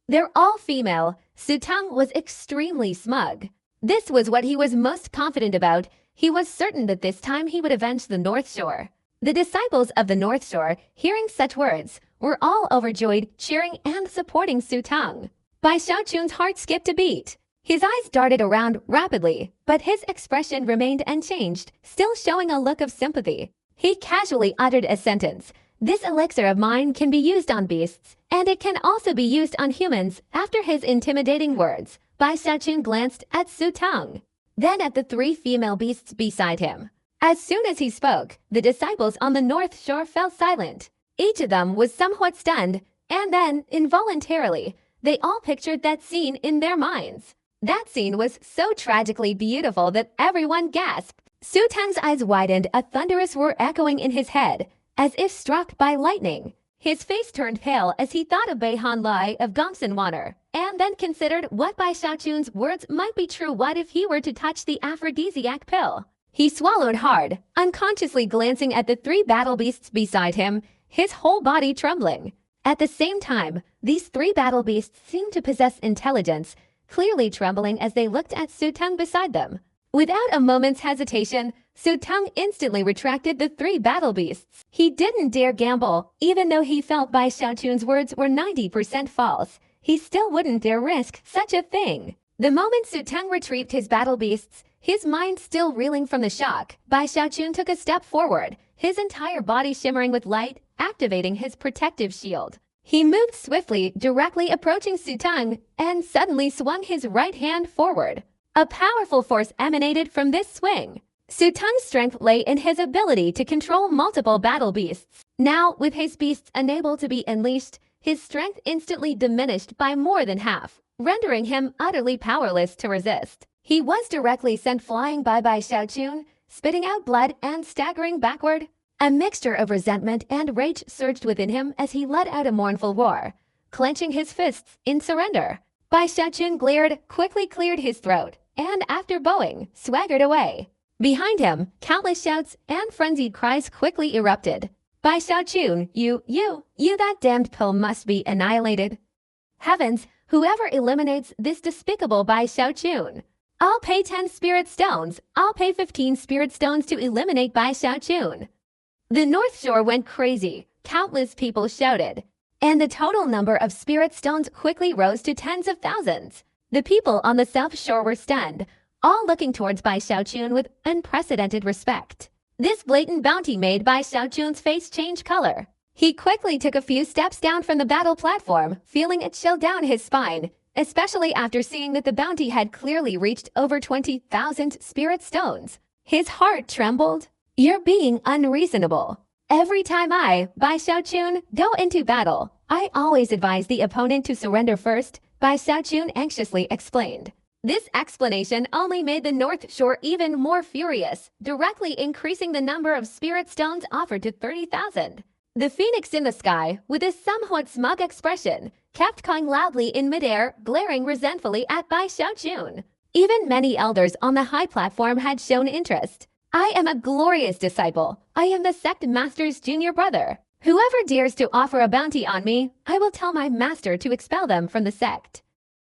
[SPEAKER 1] They're all female. Su Teng was extremely smug. This was what he was most confident about. He was certain that this time he would avenge the North Shore. The disciples of the North Shore, hearing such words, were all overjoyed, cheering and supporting Su Teng. Bai Xiaochun's heart skipped a beat. His eyes darted around rapidly, but his expression remained unchanged, still showing a look of sympathy. He casually uttered a sentence. This elixir of mine can be used on beasts, and it can also be used on humans. After his intimidating words, Bai Xiaochun glanced at Su Teng, then at the 3 female beasts beside him. As soon as he spoke, the disciples on the North Shore fell silent. Each of them was somewhat stunned, and then, involuntarily, they all pictured that scene in their minds. That scene was so tragically beautiful that everyone gasped. Su Teng's eyes widened, a thunderous roar echoing in his head, as if struck by lightning. His face turned pale as he thought of Bai Han Lai of Gongsun Water, and then considered what Bai Xiaochun's words might be true. What if he were to touch the aphrodisiac pill? He swallowed hard, unconsciously glancing at the three battle beasts beside him, his whole body trembling. At the same time, these three battle beasts seemed to possess intelligence, clearly trembling as they looked at Su Teng beside them. Without a moment's hesitation, Su Teng instantly retracted the three battle beasts. He didn't dare gamble, even though he felt Bai Xiaochun's words were 90% false. He still wouldn't dare risk such a thing. The moment Su Teng retrieved his battle beasts, his mind still reeling from the shock, Bai Xiaochun took a step forward, his entire body shimmering with light, activating his protective shield. He moved swiftly, directly approaching Su Teng, and suddenly swung his right hand forward. A powerful force emanated from this swing. Su Teng's strength lay in his ability to control multiple battle beasts. Now, with his beasts unable to be unleashed, his strength instantly diminished by more than half, rendering him utterly powerless to resist. He was directly sent flying by Bai Xiaochun, spitting out blood and staggering backward. A mixture of resentment and rage surged within him as he let out a mournful roar, clenching his fists in surrender. Bai Xiaochun glared, quickly cleared his throat, and after bowing, swaggered away. Behind him, countless shouts and frenzied cries quickly erupted. Bai Xiaochun, you, that damned pill must be annihilated. Heavens, whoever eliminates this despicable Bai Xiaochun. I'll pay 10 spirit stones. I'll pay 15 spirit stones to eliminate Bai Xiaochun. The North Shore went crazy. Countless people shouted, and the total number of spirit stones quickly rose to tens of thousands. The people on the South Shore were stunned, all looking towards Bai Xiaochun with unprecedented respect. This blatant bounty made Bai Xiaochun's face change color. He quickly took a few steps down from the battle platform, feeling it chill down his spine, especially after seeing that the bounty had clearly reached over 20,000 spirit stones. His heart trembled. You're being unreasonable. Every time I, Bai Xiaochun, go into battle, I always advise the opponent to surrender first, Bai Xiaochun anxiously explained. This explanation only made the North Shore even more furious, directly increasing the number of spirit stones offered to 30,000. The phoenix in the sky, with a somewhat smug expression, kept cawing loudly in midair, glaring resentfully at Bai Xiaochun. Even many elders on the high platform had shown interest. I am a glorious disciple. I am the sect master's junior brother. Whoever dares to offer a bounty on me, I will tell my master to expel them from the sect.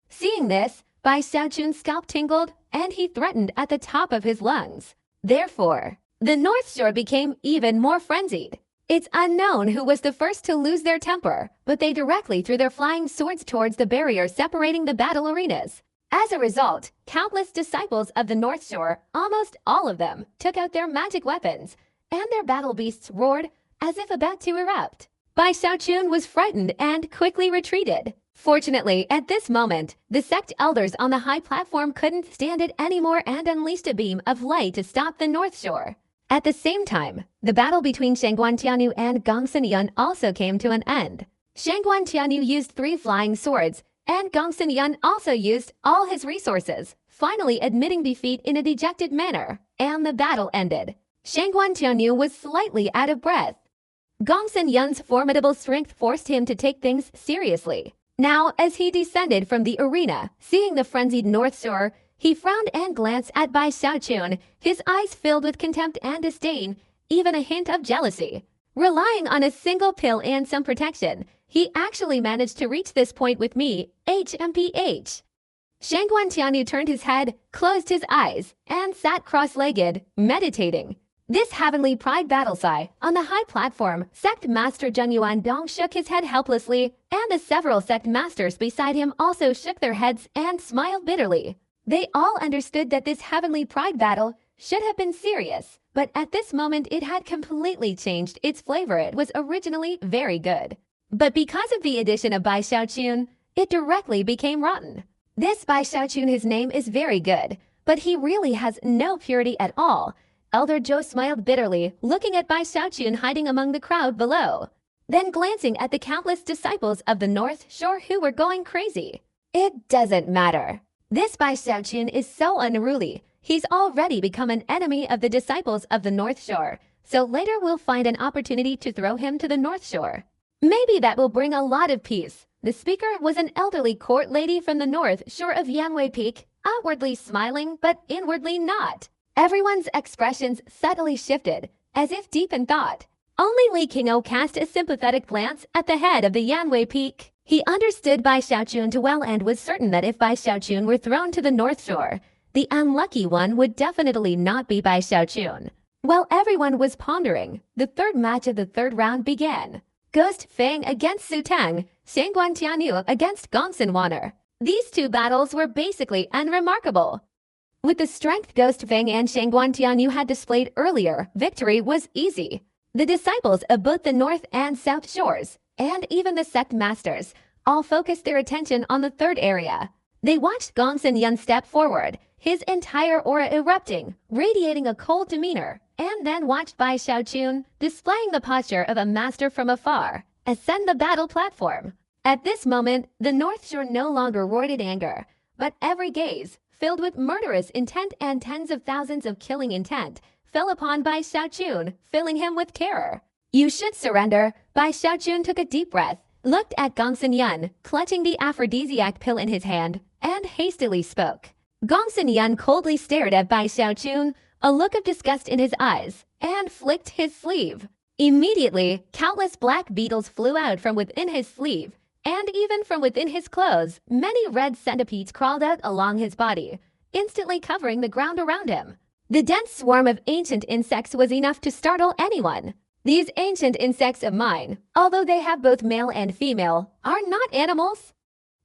[SPEAKER 1] Seeing this, Bai Xiaochun's scalp tingled, and he threatened at the top of his lungs. Therefore, the North Shore became even more frenzied. It's unknown who was the first to lose their temper, but they directly threw their flying swords towards the barrier separating the battle arenas. As a result, countless disciples of the North Shore, almost all of them, took out their magic weapons, and their battle beasts roared as if about to erupt. Bai Xiaochun was frightened and quickly retreated. Fortunately, at this moment, the sect elders on the high platform couldn't stand it anymore and unleashed a beam of light to stop the North Shore. At the same time, the battle between Shangguan Tianyu and Gongsun Yun also came to an end. Shangguan Tianyu used 3 flying swords, and Gongsun Yun also used all his resources, finally admitting defeat in a dejected manner, and the battle ended. Shangguan Tianyu was slightly out of breath. Gongsun Yun's formidable strength forced him to take things seriously. Now, as he descended from the arena, seeing the frenzied North Shore, he frowned and glanced at Bai Xiaochun, his eyes filled with contempt and disdain, even a hint of jealousy. Relying on a single pill and some protection, he actually managed to reach this point with me, HMPH. Shangguan Tianyu turned his head, closed his eyes, and sat cross-legged, meditating. This heavenly pride battle sigh on the high platform, Sect Master Zheng Yuandong shook his head helplessly, and the several sect masters beside him also shook their heads and smiled bitterly. They all understood that this heavenly pride battle should have been serious, but at this moment it had completely changed its flavor. It was originally very good, but because of the addition of Bai Xiaochun, it directly became rotten. This Bai Xiaochun, his name is very good, but he really has no purity at all. Elder Zhou smiled bitterly, looking at Bai Xiaochun hiding among the crowd below, then glancing at the countless disciples of the North Shore who were going crazy. It doesn't matter. This Bai Xiaoqun is so unruly. He's already become an enemy of the disciples of the North Shore, so later we'll find an opportunity to throw him to the North Shore. Maybe that will bring a lot of peace. The speaker was an elderly court lady from the North Shore of Yangwei Peak, outwardly smiling but inwardly not. Everyone's expressions subtly shifted, as if deep in thought. Only Li Qing'o cast a sympathetic glance at the head of the Yangwei Peak. He understood Bai Xiaoqun too well and was certain that if Bai Xiaoqun were thrown to the North Shore, the unlucky one would definitely not be Bai Xiaoqun. While everyone was pondering, the third match of the third round began. Ghost Fang against Su Teng, Shangguan Tianyu against Gongsun Wan'er. These two battles were basically unremarkable. With the strength Ghost Fang and Shangguan Tianyu had displayed earlier, victory was easy. The disciples of both the North and South Shores, and even the sect masters, all focused their attention on the third area. They watched Gongsun Yun step forward, his entire aura erupting, radiating a cold demeanor, and then watched Bai Xiaoqun, displaying the posture of a master from afar, ascend the battle platform. At this moment, the North Shore no longer roared in anger, but every gaze, filled with murderous intent and tens of thousands of killing intent, fell upon Bai Xiaoqun, filling him with terror. You should surrender. Bai Xiaoqun took a deep breath, looked at Gongsun Yun, clutching the aphrodisiac pill in his hand, and hastily spoke. Gongsun Yun coldly stared at Bai Xiaoqun, a look of disgust in his eyes, and flicked his sleeve. Immediately, countless black beetles flew out from within his sleeve, and even from within his clothes, many red centipedes crawled out along his body, instantly covering the ground around him. The dense swarm of ancient insects was enough to startle anyone. These ancient insects of mine, although they have both male and female, are not animals.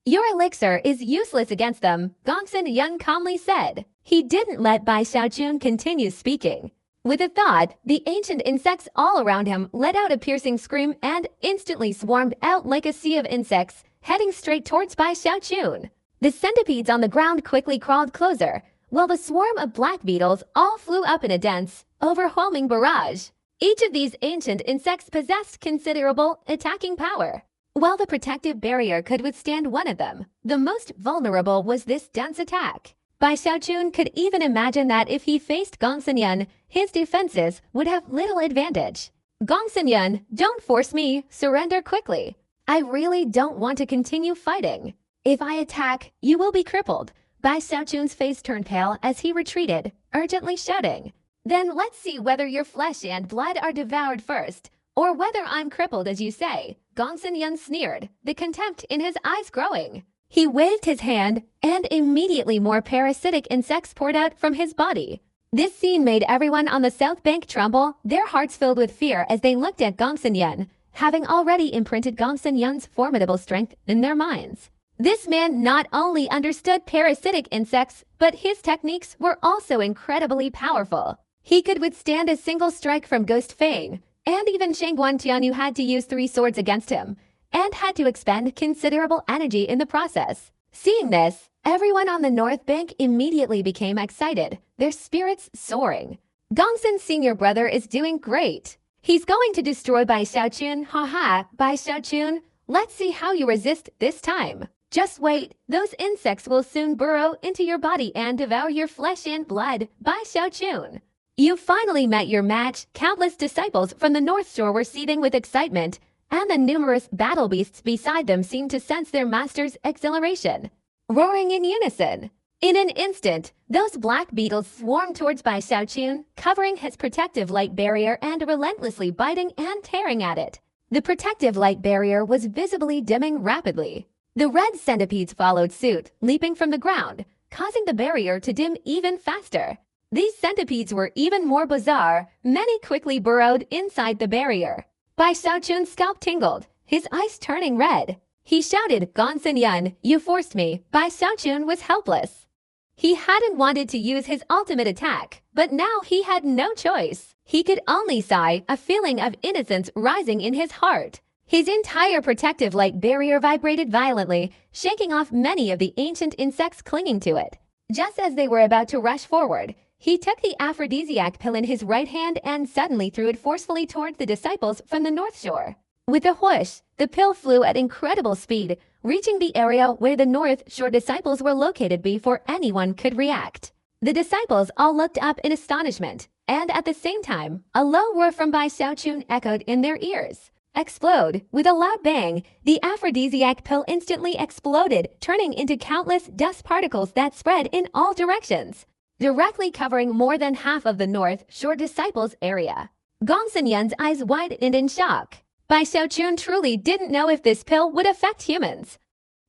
[SPEAKER 1] Your elixir is useless against them, Gongsun Yun calmly said. He didn't let Bai Xiaoqun continue speaking. With a thought, the ancient insects all around him let out a piercing scream and instantly swarmed out like a sea of insects, heading straight towards Bai Xiaoqun. The centipedes on the ground quickly crawled closer, while the swarm of black beetles all flew up in a dense, overwhelming barrage. Each of these ancient insects possessed considerable attacking power. While the protective barrier could withstand one of them, the most vulnerable was this dense attack. Bai Xiaoqun could even imagine that if he faced Gongsun Yun, his defenses would have little advantage. Gongsun Yun, don't force me, surrender quickly. I really don't want to continue fighting. If I attack, you will be crippled. Bai Xiaoqun's face turned pale as he retreated, urgently shouting. Then let's see whether your flesh and blood are devoured first, or whether I'm crippled as you say. Gongsun Yun sneered, the contempt in his eyes growing. He waved his hand, and immediately more parasitic insects poured out from his body. This scene made everyone on the south bank tremble, their hearts filled with fear as they looked at Gongsun Yun, having already imprinted Gongsun Yun's formidable strength in their minds. This man not only understood parasitic insects, but his techniques were also incredibly powerful. He could withstand a single strike from Ghost Fang, and even Shangguan Tianyu had to use 3 swords against him, and had to expend considerable energy in the process. Seeing this, everyone on the north bank immediately became excited, their spirits soaring. Gongsun's senior brother is doing great. He's going to destroy Bai Xiaoqun, haha, Bai Xiaoqun. Let's see how you resist this time. Just wait, those insects will soon burrow into your body and devour your flesh and blood, Bai Xiaoqun. You finally met your match. Countless disciples from the North Shore were seething with excitement, and the numerous battle beasts beside them seemed to sense their master's exhilaration, roaring in unison. In an instant, those black beetles swarmed towards Bai Xiaoqun, covering his protective light barrier and relentlessly biting and tearing at it. The protective light barrier was visibly dimming rapidly. The red centipedes followed suit, leaping from the ground, causing the barrier to dim even faster. These centipedes were even more bizarre. Many quickly burrowed inside the barrier. Bai Xiaoqun's scalp tingled, his eyes turning red. He shouted, Gongsun Yun, you forced me. Bai Xiaoqun was helpless. He hadn't wanted to use his ultimate attack, but now he had no choice. He could only sigh, a feeling of innocence rising in his heart. His entire protective light barrier vibrated violently, shaking off many of the ancient insects clinging to it. Just as they were about to rush forward, he took the aphrodisiac pill in his right hand and suddenly threw it forcefully toward the disciples from the North Shore. With a whoosh, the pill flew at incredible speed, reaching the area where the North Shore disciples were located before anyone could react. The disciples all looked up in astonishment, and at the same time, a low roar from Bai Xiaochun echoed in their ears. Explode! With a loud bang, the aphrodisiac pill instantly exploded, turning into countless dust particles that spread in all directions, directly covering more than half of the North Shore disciples' area. Gong Xinyan's eyes widened in shock. Bai Xiaochun truly didn't know if this pill would affect humans.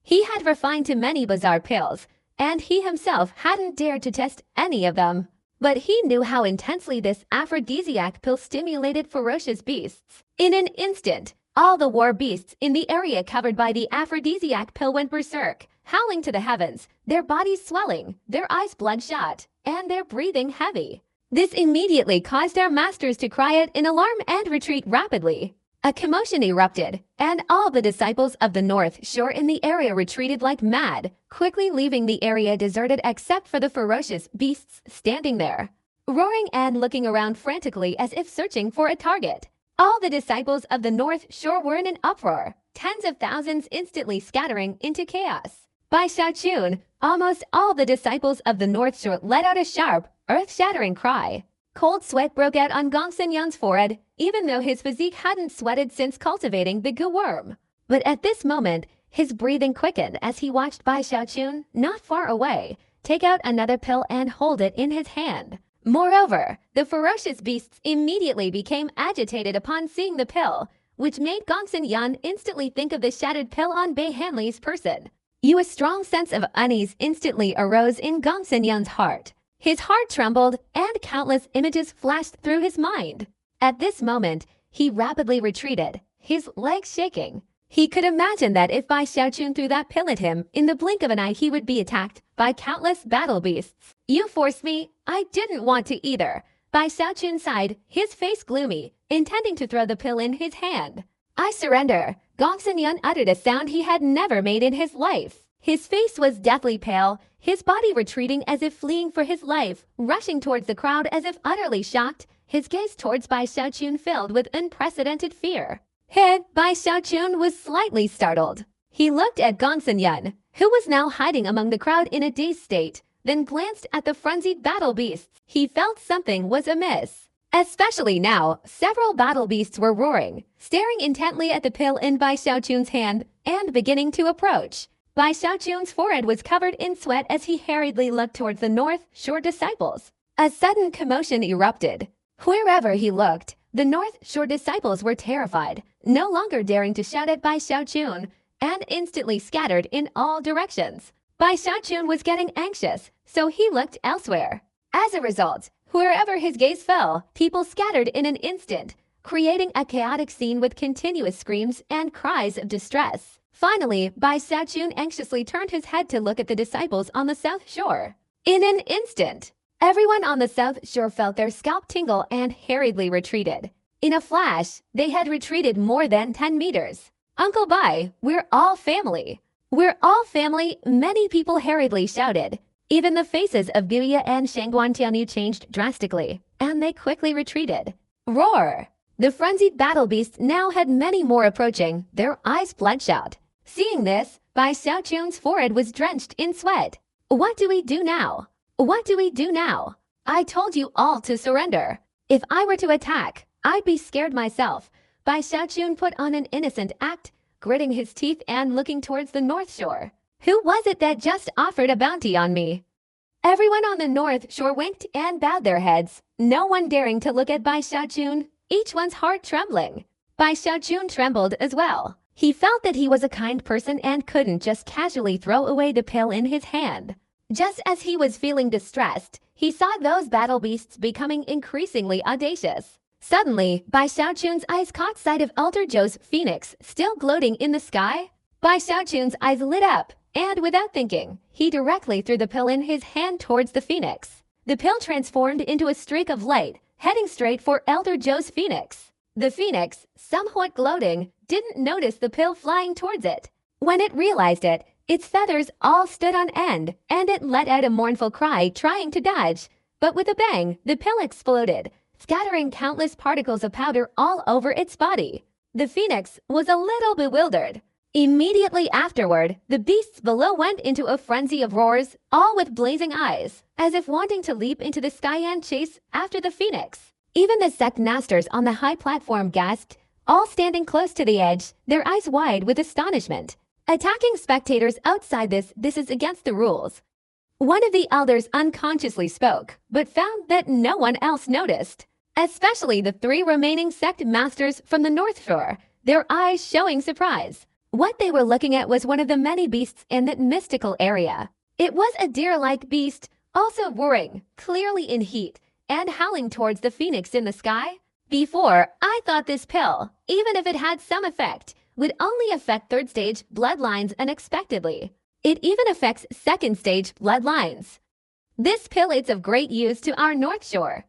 [SPEAKER 1] He had refined to many bizarre pills, and he himself hadn't dared to test any of them. But he knew how intensely this aphrodisiac pill stimulated ferocious beasts. In an instant, all the war beasts in the area covered by the aphrodisiac pill went berserk, howling to the heavens, their bodies swelling, their eyes bloodshot, and their breathing heavy. This immediately caused our masters to cry out in alarm and retreat rapidly. A commotion erupted, and all the disciples of the North Shore in the area retreated like mad, quickly leaving the area deserted except for the ferocious beasts standing there, roaring and looking around frantically as if searching for a target. All the disciples of the North Shore were in an uproar, tens of thousands instantly scattering into chaos. Bai Xiaochun, almost all the disciples of the North Shore let out a sharp, earth-shattering cry. Cold sweat broke out on Gong Xinyan's forehead, even though his physique hadn't sweated since cultivating the goo worm. But at this moment, his breathing quickened as he watched Bai Xiaochun, not far away, take out another pill and hold it in his hand. Moreover, the ferocious beasts immediately became agitated upon seeing the pill, which made Gong Xinyan instantly think of the shattered pill on Bai Hanli's person. A strong sense of unease instantly arose in Gong Xinyan's heart. His heart trembled, and countless images flashed through his mind. At this moment, he rapidly retreated, his legs shaking. He could imagine that if Bai Xiaochun threw that pill at him, in the blink of an eye he would be attacked by countless battle beasts. You forced me. I didn't want to either. Bai Xiaochun sighed, his face gloomy, intending to throw the pill in his hand. I surrender. Gong Xinyan uttered a sound he had never made in his life. His face was deathly pale, his body retreating as if fleeing for his life, rushing towards the crowd as if utterly shocked, his gaze towards Bai Xiaochun filled with unprecedented fear. Bai Xiaochun was slightly startled. He looked at Gong Xinyan, who was now hiding among the crowd in a dazed state, then glanced at the frenzied battle beasts. He felt something was amiss. Especially now, several battle beasts were roaring, staring intently at the pill in Bai Xiaochun's hand, and beginning to approach. Bai Xiaochun's forehead was covered in sweat as he hurriedly looked towards the North Shore disciples. A sudden commotion erupted. Wherever he looked, the North Shore disciples were terrified, no longer daring to shout at Bai Xiaochun, and instantly scattered in all directions. Bai Xiaochun was getting anxious, so he looked elsewhere. As a result, wherever his gaze fell, people scattered in an instant, creating a chaotic scene with continuous screams and cries of distress. Finally, Bai Xiaochun anxiously turned his head to look at the disciples on the South Shore. In an instant, everyone on the South Shore felt their scalp tingle and hurriedly retreated. In a flash, they had retreated more than 10 meters. Uncle Bai, we're all family. We're all family, many people hurriedly shouted. Even the faces of Guya and Shangguan Tianyu changed drastically, and they quickly retreated. Roar! The frenzied battle beasts now had many more approaching, their eyes bloodshot. Seeing this, Bai Xiaochun's forehead was drenched in sweat. What do we do now? What do we do now? I told you all to surrender. If I were to attack, I'd be scared myself. Bai Xiaochun put on an innocent act, gritting his teeth and looking towards the North Shore. Who was it that just offered a bounty on me? Everyone on the North Shore winked and bowed their heads, no one daring to look at Bai Xiaochun, each one's heart trembling. Bai Xiaochun trembled as well. He felt that he was a kind person and couldn't just casually throw away the pill in his hand. Just as he was feeling distressed, he saw those battle beasts becoming increasingly audacious. Suddenly, Bai Xiaochun's eyes caught sight of Elder Zhou's phoenix still gloating in the sky. Bai Xiaochun's eyes lit up, and without thinking, he directly threw the pill in his hand towards the phoenix. The pill transformed into a streak of light, heading straight for Elder Zhou's phoenix. The phoenix, somewhat gloating, didn't notice the pill flying towards it. When it realized it, its feathers all stood on end, and it let out a mournful cry trying to dodge. But with a bang, the pill exploded, scattering countless particles of powder all over its body. The phoenix was a little bewildered. Immediately afterward, the beasts below went into a frenzy of roars, all with blazing eyes, as if wanting to leap into the sky and chase after the phoenix. Even the sect masters on the high platform gasped, all standing close to the edge, their eyes wide with astonishment. Attacking spectators outside this is against the rules. One of the elders unconsciously spoke, but found that no one else noticed, especially the three remaining sect masters from the North Shore, their eyes showing surprise. What they were looking at was one of the many beasts in that mystical area. It was a deer-like beast, also roaring, clearly in heat, and howling towards the phoenix in the sky. Before, I thought this pill, even if it had some effect, would only affect third stage bloodlines unexpectedly. It even affects second stage bloodlines. This pill is of great use to our North Shore.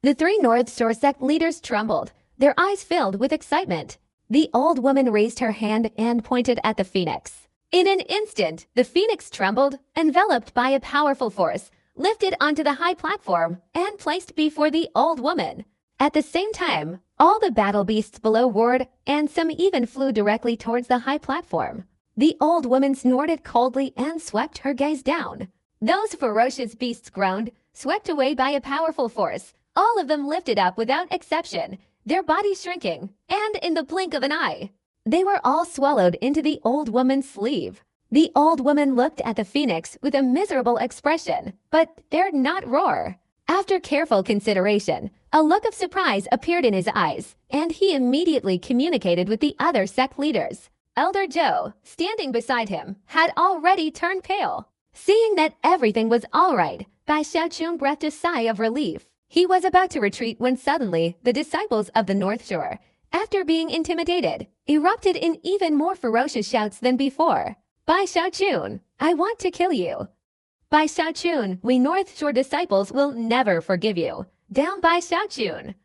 [SPEAKER 1] The three North Shore sect leaders trembled, their eyes filled with excitement. The old woman raised her hand and pointed at the phoenix. In an instant, the phoenix trembled, enveloped by a powerful force, lifted onto the high platform, and placed before the old woman. At the same time, all the battle beasts below roared, and some even flew directly towards the high platform. The old woman snorted coldly and swept her gaze down. Those ferocious beasts groaned, swept away by a powerful force, all of them lifted up without exception, their bodies shrinking, and in the blink of an eye, they were all swallowed into the old woman's sleeve. The old woman looked at the phoenix with a miserable expression, but dared not roar. After careful consideration, a look of surprise appeared in his eyes, and he immediately communicated with the other sect leaders. Elder Joe, standing beside him, had already turned pale. Seeing that everything was all right, Bai Xiaochun breathed a sigh of relief. He was about to retreat when suddenly the disciples of the North Shore, after being intimidated, erupted in even more ferocious shouts than before. Bai Xiaochun, I want to kill you. Bai Xiaochun, we North Shore disciples will never forgive you. Down Bai Xiaochun.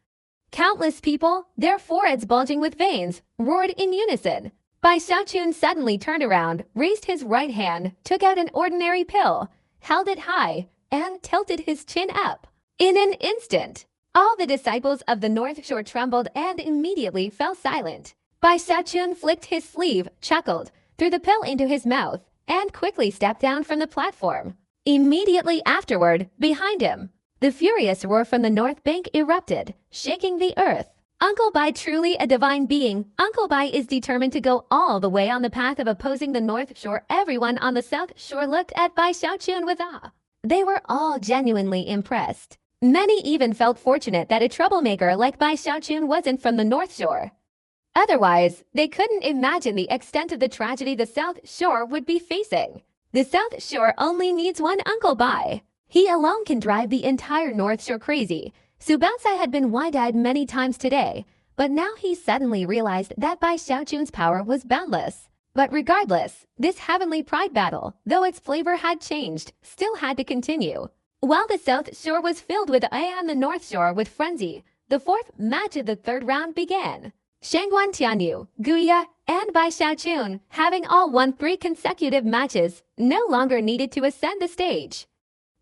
[SPEAKER 1] Countless people, their foreheads bulging with veins, roared in unison. Bai Xiaochun suddenly turned around, raised his right hand, took out an ordinary pill, held it high, and tilted his chin up. In an instant, all the disciples of the North Shore trembled and immediately fell silent. Bai Xiaochun flicked his sleeve, chuckled, threw the pill into his mouth, and quickly stepped down from the platform. Immediately afterward, behind him, the furious roar from the North Bank erupted, shaking the earth. Uncle Bai truly a divine being. Uncle Bai is determined to go all the way on the path of opposing the North Shore. Everyone on the South Shore looked at Bai Xiaochun with awe. They were all genuinely impressed. Many even felt fortunate that a troublemaker like Bai Xiaochun wasn't from the North Shore. Otherwise, they couldn't imagine the extent of the tragedy the South Shore would be facing. The South Shore only needs one Uncle Bai. He alone can drive the entire North Shore crazy. Subansai had been wide-eyed many times today, but now he suddenly realized that Bai Xiaochun's power was boundless. But regardless, this heavenly pride battle, though its flavor had changed, still had to continue. While the South Shore was filled with awe and the North Shore with frenzy, the fourth match of the third round began. Shangguan Tianyu, Guya, and Bai Xiaochun, having all won 3 consecutive matches, no longer needed to ascend the stage.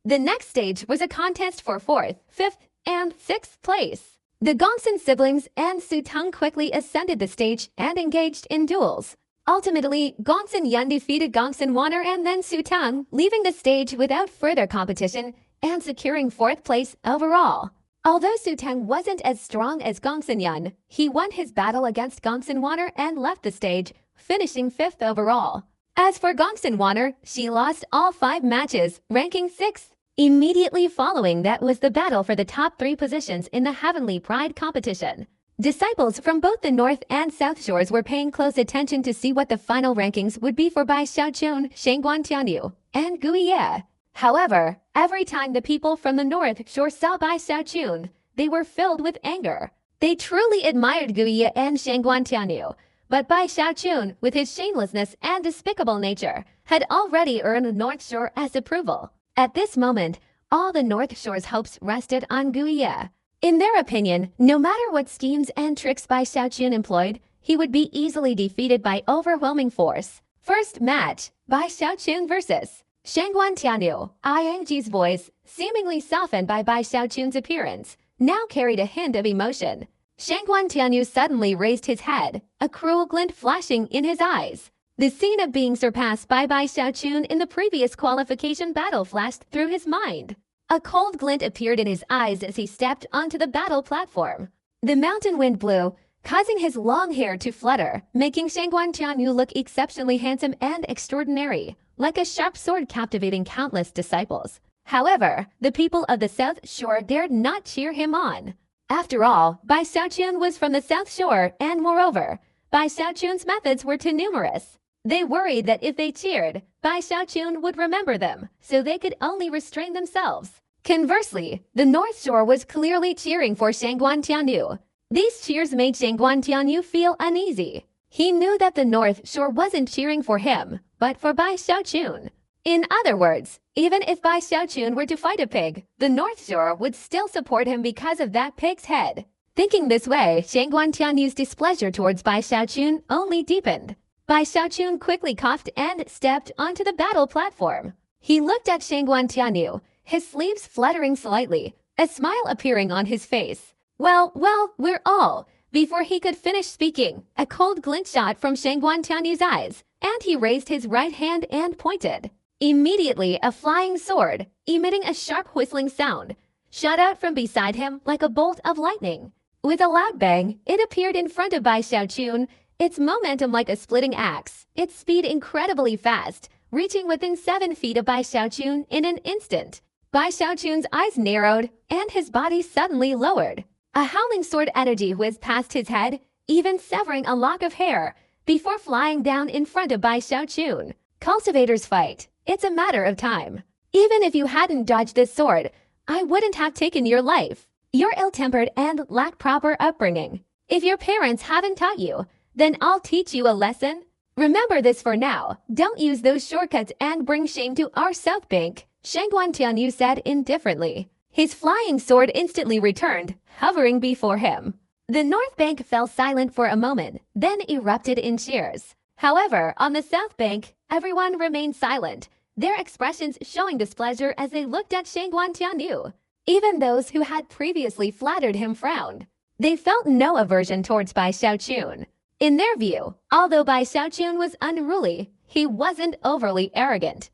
[SPEAKER 1] The next stage was a contest for 4th, 5th, and 6th place. The Gongsun siblings and Su Teng quickly ascended the stage and engaged in duels. Ultimately, Gongsun Yun defeated Gongsun Waner and then Su Teng, leaving the stage without further competition and securing 4th place overall. Although Su Teng wasn't as strong as Gongsun Yun, he won his battle against Gongsun Waner and left the stage, finishing 5th overall. As for Gongsun Waner, she lost all 5 matches, ranking 6th. Immediately following that was the battle for the top 3 positions in the Heavenly Pride competition. Disciples from both the North and South Shores were paying close attention to see what the final rankings would be for Bai Xiaochun, Shangguan Tianyu, and Guiye. However, every time the people from the North Shore saw Bai Xiaochun, they were filled with anger. They truly admired Guiye and Shangguan Tianyu, but Bai Xiaochun, with his shamelessness and despicable nature, had already earned the North Shore's approval. At this moment, all the North Shore's hopes rested on Guiye. In their opinion, no matter what schemes and tricks Bai Xiaochun employed, he would be easily defeated by overwhelming force. First match, Bai Xiaochun versus Shangguan Tianyu. Ing's voice, seemingly softened by Bai Xiaochun's appearance, now carried a hint of emotion. Shangguan Tianyu suddenly raised his head, a cruel glint flashing in his eyes. The scene of being surpassed by Bai Xiaochun in the previous qualification battle flashed through his mind. A cold glint appeared in his eyes as he stepped onto the battle platform. The mountain wind blew, causing his long hair to flutter, making Shangguan Tianyu look exceptionally handsome and extraordinary, like a sharp sword captivating countless disciples. However, the people of the South Shore dared not cheer him on. After all, Bai Xiaochun was from the South Shore, and moreover, Bai Xiaochun's methods were too numerous. They worried that if they cheered, Bai Xiaochun would remember them, so they could only restrain themselves. Conversely, the North Shore was clearly cheering for Shangguan Tianyu. These cheers made Shangguan Tianyu feel uneasy. He knew that the North Shore wasn't cheering for him, but for Bai Xiaochun. In other words, even if Bai Xiaochun were to fight a pig, the North Shore would still support him because of that pig's head. Thinking this way, Shangguan Tianyu's displeasure towards Bai Xiaochun only deepened. Bai Xiaochun quickly coughed and stepped onto the battle platform. He looked at Shangguan Tianyu, his sleeves fluttering slightly, a smile appearing on his face. Well, we're all. Before he could finish speaking, a cold glint shot from Shangguan Tianyu's eyes, and he raised his right hand and pointed. Immediately, a flying sword, emitting a sharp whistling sound, shot out from beside him like a bolt of lightning. With a loud bang, it appeared in front of Bai Xiaochun, its momentum like a splitting axe, its speed incredibly fast, reaching within 7 feet of Bai Xiaochun in an instant. Bai Xiaochun's eyes narrowed, and his body suddenly lowered. A howling sword energy whizzed past his head, even severing a lock of hair, before flying down in front of Bai Xiaochun. Cultivators fight. It's a matter of time. Even if you hadn't dodged this sword, I wouldn't have taken your life. You're ill-tempered and lack proper upbringing. If your parents haven't taught you, then I'll teach you a lesson. Remember this for now. Don't use those shortcuts and bring shame to our South Bank, Shangguan Tianyu said indifferently. His flying sword instantly returned, hovering before him. The North Bank fell silent for a moment, then erupted in cheers. However, on the South Bank, everyone remained silent, their expressions showing displeasure as they looked at Shangguan Tianyu. Even those who had previously flattered him frowned. They felt no aversion towards Bai Xiaochun. In their view, although Bai Xiaochun was unruly, he wasn't overly arrogant.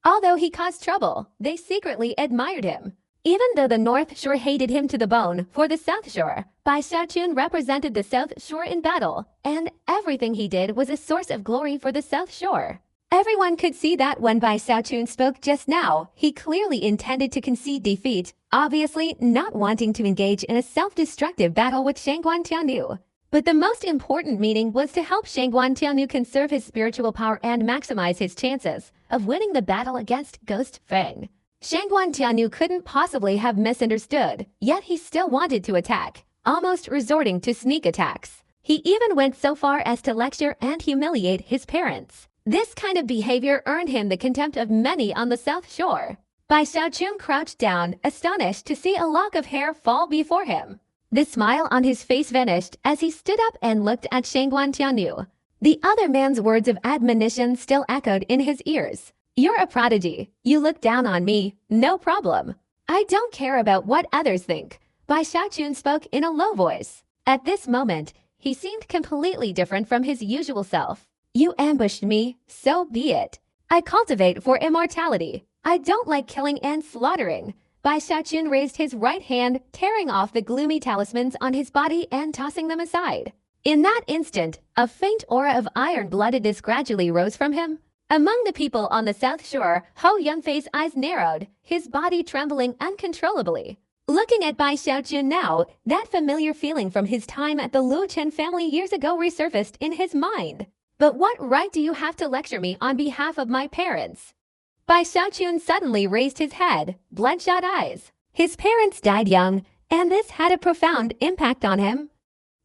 [SPEAKER 1] Although he caused trouble, they secretly admired him. Even though the North Shore hated him to the bone, for the South Shore, Bai Xiaochun represented the South Shore in battle, and everything he did was a source of glory for the South Shore. Everyone could see that when Bai Xiaochun spoke just now, he clearly intended to concede defeat, obviously not wanting to engage in a self-destructive battle with Shangguan Tianyu. But the most important meaning was to help Shangguan Tianyu conserve his spiritual power and maximize his chances of winning the battle against Ghost Fang. Shangguan Tianyu couldn't possibly have misunderstood, yet he still wanted to attack, almost resorting to sneak attacks. He even went so far as to lecture and humiliate his parents. This kind of behavior earned him the contempt of many on the South Shore. Bai Xiaochun crouched down, astonished to see a lock of hair fall before him. The smile on his face vanished as he stood up and looked at Shangguan Tianyu. The other man's words of admonition still echoed in his ears. You're a prodigy. You look down on me. No problem. I don't care about what others think. Bai Xiaochun spoke in a low voice. At this moment, he seemed completely different from his usual self. You ambushed me, so be it. I cultivate for immortality. I don't like killing and slaughtering. Bai Xiaochun raised his right hand, tearing off the gloomy talismans on his body and tossing them aside. In that instant, a faint aura of iron-bloodedness gradually rose from him. Among the people on the South Shore, Ho Yunfei's eyes narrowed, his body trembling uncontrollably. Looking at Bai Xiaochun now, that familiar feeling from his time at the Lu Chen family years ago resurfaced in his mind. But what right do you have to lecture me on behalf of my parents? Bai Xiaochun suddenly raised his head, bloodshot eyes. His parents died young, and this had a profound impact on him.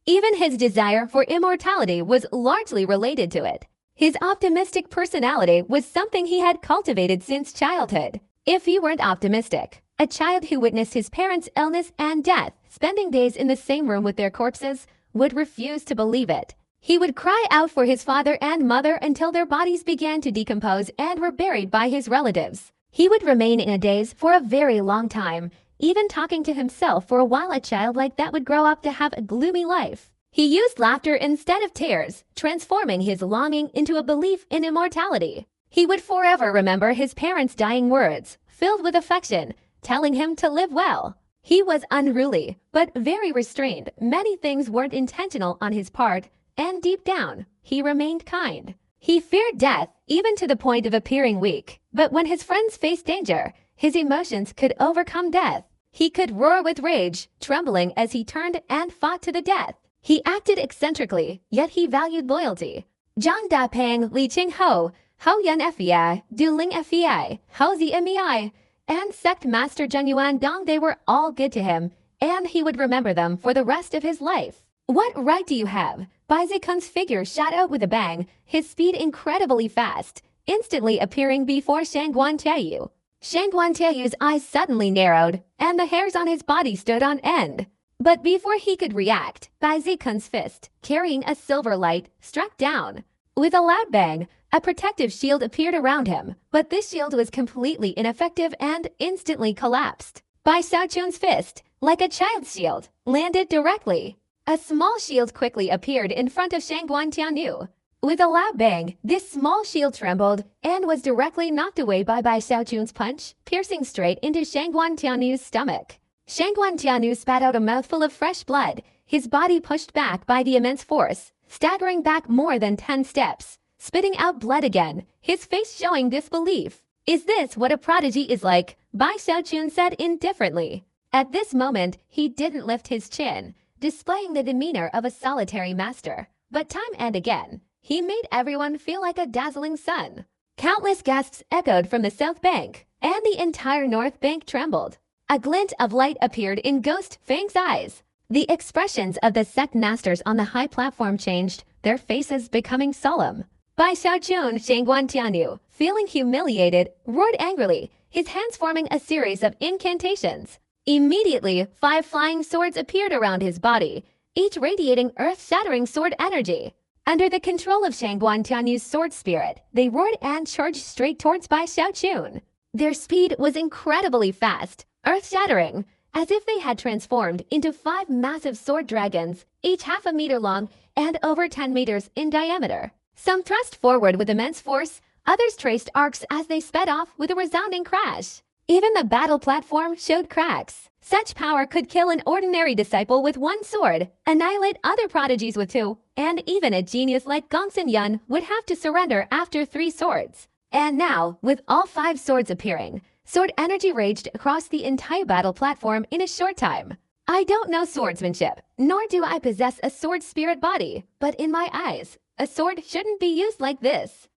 [SPEAKER 1] Even his desire for immortality was largely related to it. His optimistic personality was something he had cultivated since childhood. If he weren't optimistic, a child who witnessed his parents' illness and death, spending days in the same room with their corpses, would refuse to believe it. He would cry out for his father and mother until their bodies began to decompose and were buried by his relatives. He would remain in a daze for a very long time, even talking to himself for a while. A child like that would grow up to have a gloomy life. He used laughter instead of tears, transforming his longing into a belief in immortality. He would forever remember his parents' dying words, filled with affection, telling him to live well. He was unruly, but very restrained. Many things weren't intentional on his part, and deep down, he remained kind. He feared death, even to the point of appearing weak. But when his friends faced danger, his emotions could overcome death. He could roar with rage, trembling as he turned and fought to the death. He acted eccentrically, yet he valued loyalty. Zhang Da Pang Li Qing Ho, Hao Yan Fei, Du Ling Fei, Hao Zi Mei, and Sect Master Zheng Yuan Dong, they were all good to him, and he would remember them for the rest of his life. What right do you have? Bai Zikun's figure shot out with a bang, his speed incredibly fast, instantly appearing before Shangguan Tiayu. Shangguan Tiayu's eyes suddenly narrowed, and the hairs on his body stood on end. But before he could react, Bai Zikun's fist, carrying a silver light, struck down. With a loud bang, a protective shield appeared around him, but this shield was completely ineffective and instantly collapsed. Bai Xiaochun's fist, like a child's shield, landed directly. A small shield quickly appeared in front of Shangguan Tianyu. With a loud bang, this small shield trembled and was directly knocked away by Bai Xiaochun's punch, piercing straight into Shangguan Tianyu's stomach. Shangguan Tianyu spat out a mouthful of fresh blood, his body pushed back by the immense force, staggering back more than 10 steps, spitting out blood again, his face showing disbelief. "Is this what a prodigy is like?" Bai Xiaochun said indifferently. At this moment, he didn't lift his chin, displaying the demeanor of a solitary master. But time and again, he made everyone feel like a dazzling sun. Countless gasps echoed from the south bank, and the entire north bank trembled. A glint of light appeared in Ghost Fang's eyes. The expressions of the sect masters on the high platform changed, their faces becoming solemn. Bai Xiaochun Shangguan Tianyu, feeling humiliated, roared angrily, his hands forming a series of incantations. Immediately, 5 flying swords appeared around his body, each radiating earth-shattering sword energy. Under the control of Shangguan Tianyu's sword spirit, they roared and charged straight towards Bai Xiaochun. Their speed was incredibly fast, earth-shattering, as if they had transformed into 5 massive sword dragons, each half a meter long and over 10 meters in diameter. Some thrust forward with immense force, others traced arcs as they sped off with a resounding crash. Even the battle platform showed cracks. Such power could kill an ordinary disciple with 1 sword, annihilate other prodigies with 2, and even a genius like Gongsun Yun would have to surrender after 3 swords. And now, with all 5 swords appearing, sword energy raged across the entire battle platform in a short time. I don't know swordsmanship, nor do I possess a sword spirit body, but in my eyes, a sword shouldn't be used like this.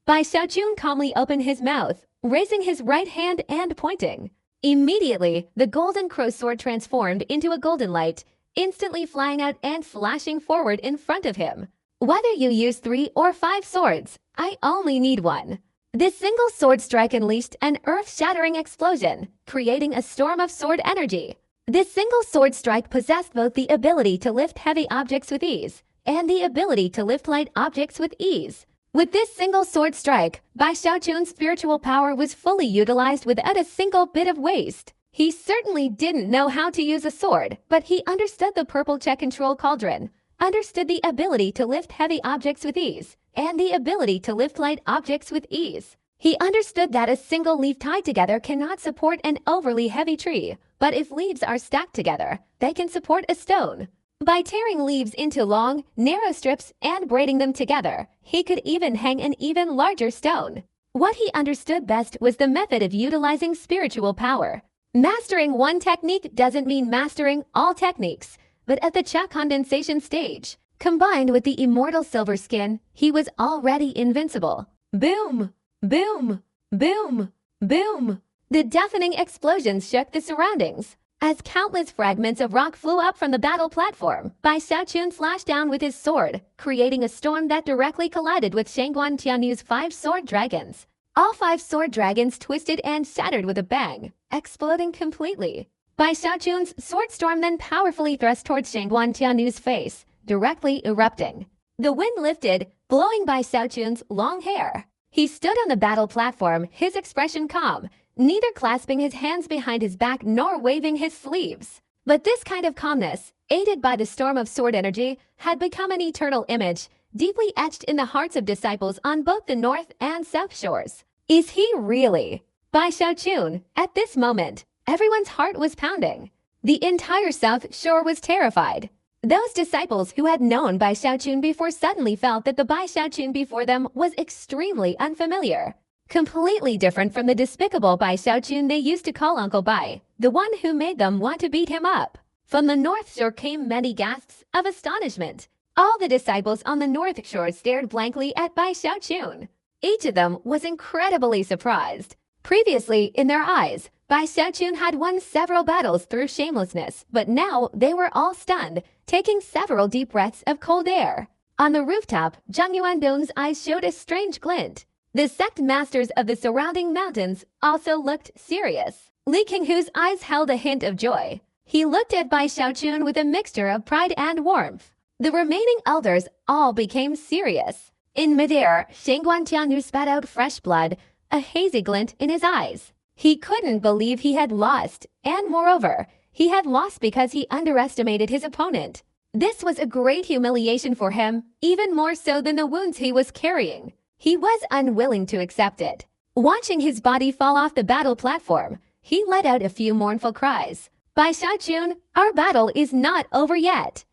[SPEAKER 1] Bai Xiaochun calmly opened his mouth, raising his right hand and pointing. Immediately, the golden crow sword transformed into a golden light, instantly flying out and flashing forward in front of him. Whether you use 3 or 5 swords, I only need 1. This single sword strike unleashed an earth-shattering explosion, creating a storm of sword energy. This single sword strike possessed both the ability to lift heavy objects with ease and the ability to lift light objects with ease. With this single sword strike, Bai Xiaochun's spiritual power was fully utilized without a single bit of waste. He certainly didn't know how to use a sword, but he understood the purple check control cauldron, understood the ability to lift heavy objects with ease, and the ability to lift light objects with ease. He understood that a single leaf tied together cannot support an overly heavy tree, but if leaves are stacked together, they can support a stone. By tearing leaves into long, narrow strips and braiding them together, he could even hang an even larger stone. What he understood best was the method of utilizing spiritual power. Mastering one technique doesn't mean mastering all techniques, but at the Cha condensation stage, combined with the immortal silver skin, he was already invincible. Boom! Boom! Boom! Boom! The deafening explosions shook the surroundings. As countless fragments of rock flew up from the battle platform, Bai Xiaochun slashed down with his sword, creating a storm that directly collided with Shangguan Tianyu's 5 sword dragons. All 5 sword dragons twisted and shattered with a bang, exploding completely. Bai Xiaochun's sword storm then powerfully thrust towards Shangguan Tianyu's face, directly erupting. The wind lifted, blowing Bai Xiaochun's long hair. He stood on the battle platform, his expression calm, neither clasping his hands behind his back nor waving his sleeves. But this kind of calmness, aided by the storm of sword energy, had become an eternal image, deeply etched in the hearts of disciples on both the north and south shores. Is he really? Bai Xiaochun. At this moment, everyone's heart was pounding. The entire south shore was terrified. Those disciples who had known Bai Xiaochun before suddenly felt that the Bai Xiaochun before them was extremely unfamiliar. Completely different from the despicable Bai Xiaochun they used to call Uncle Bai, the one who made them want to beat him up. From the north shore came many gasps of astonishment. All the disciples on the north shore stared blankly at Bai Xiaochun. Each of them was incredibly surprised. Previously, in their eyes, Bai Xiaochun had won several battles through shamelessness, but now they were all stunned, taking several deep breaths of cold air. On the rooftop, Zhang Yuandong's eyes showed a strange glint. The sect masters of the surrounding mountains also looked serious. Li Qinghu's eyes held a hint of joy. He looked at Bai Xiaochun with a mixture of pride and warmth. The remaining elders all became serious. In midair, Shangguan Tianyu spat out fresh blood, a hazy glint in his eyes. He couldn't believe he had lost, and moreover, he had lost because he underestimated his opponent. This was a great humiliation for him, even more so than the wounds he was carrying. He was unwilling to accept it. Watching his body fall off the battle platform, he let out a few mournful cries. Bai Xiaochun, our battle is not over yet.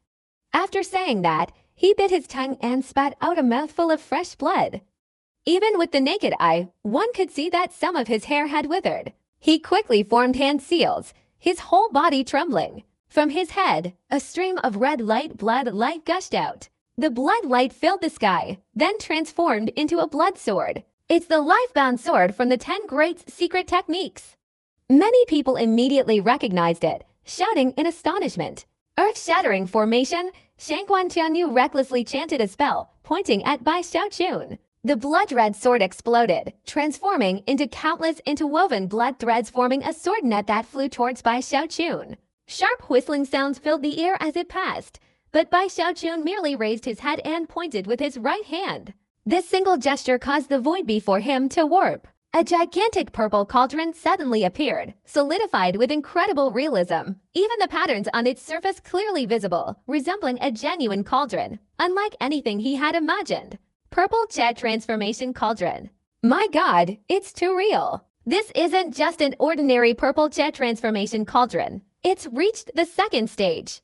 [SPEAKER 1] After saying that, he bit his tongue and spat out a mouthful of fresh blood. Even with the naked eye, one could see that some of his hair had withered. He quickly formed hand seals, his whole body trembling. From his head, a stream of red blood light gushed out. The blood light filled the sky, then transformed into a blood sword. It's the life-bound sword from the 10 Great Secret Techniques. Many people immediately recognized it, shouting in astonishment. Earth-shattering formation, Shangguan Tianyu recklessly chanted a spell, pointing at Bai Xiaochun. The blood-red sword exploded, transforming into countless interwoven blood threads forming a sword net that flew towards Bai Xiaochun. Sharp whistling sounds filled the air as it passed, but Bai Xiaochun merely raised his head and pointed with his right hand. This single gesture caused the void before him to warp. A gigantic purple cauldron suddenly appeared, solidified with incredible realism. Even the patterns on its surface clearly visible, resembling a genuine cauldron, unlike anything he had imagined. Purple Jet Transformation Cauldron. My god, it's too real. This isn't just an ordinary Purple Jet Transformation Cauldron. It's reached the second stage.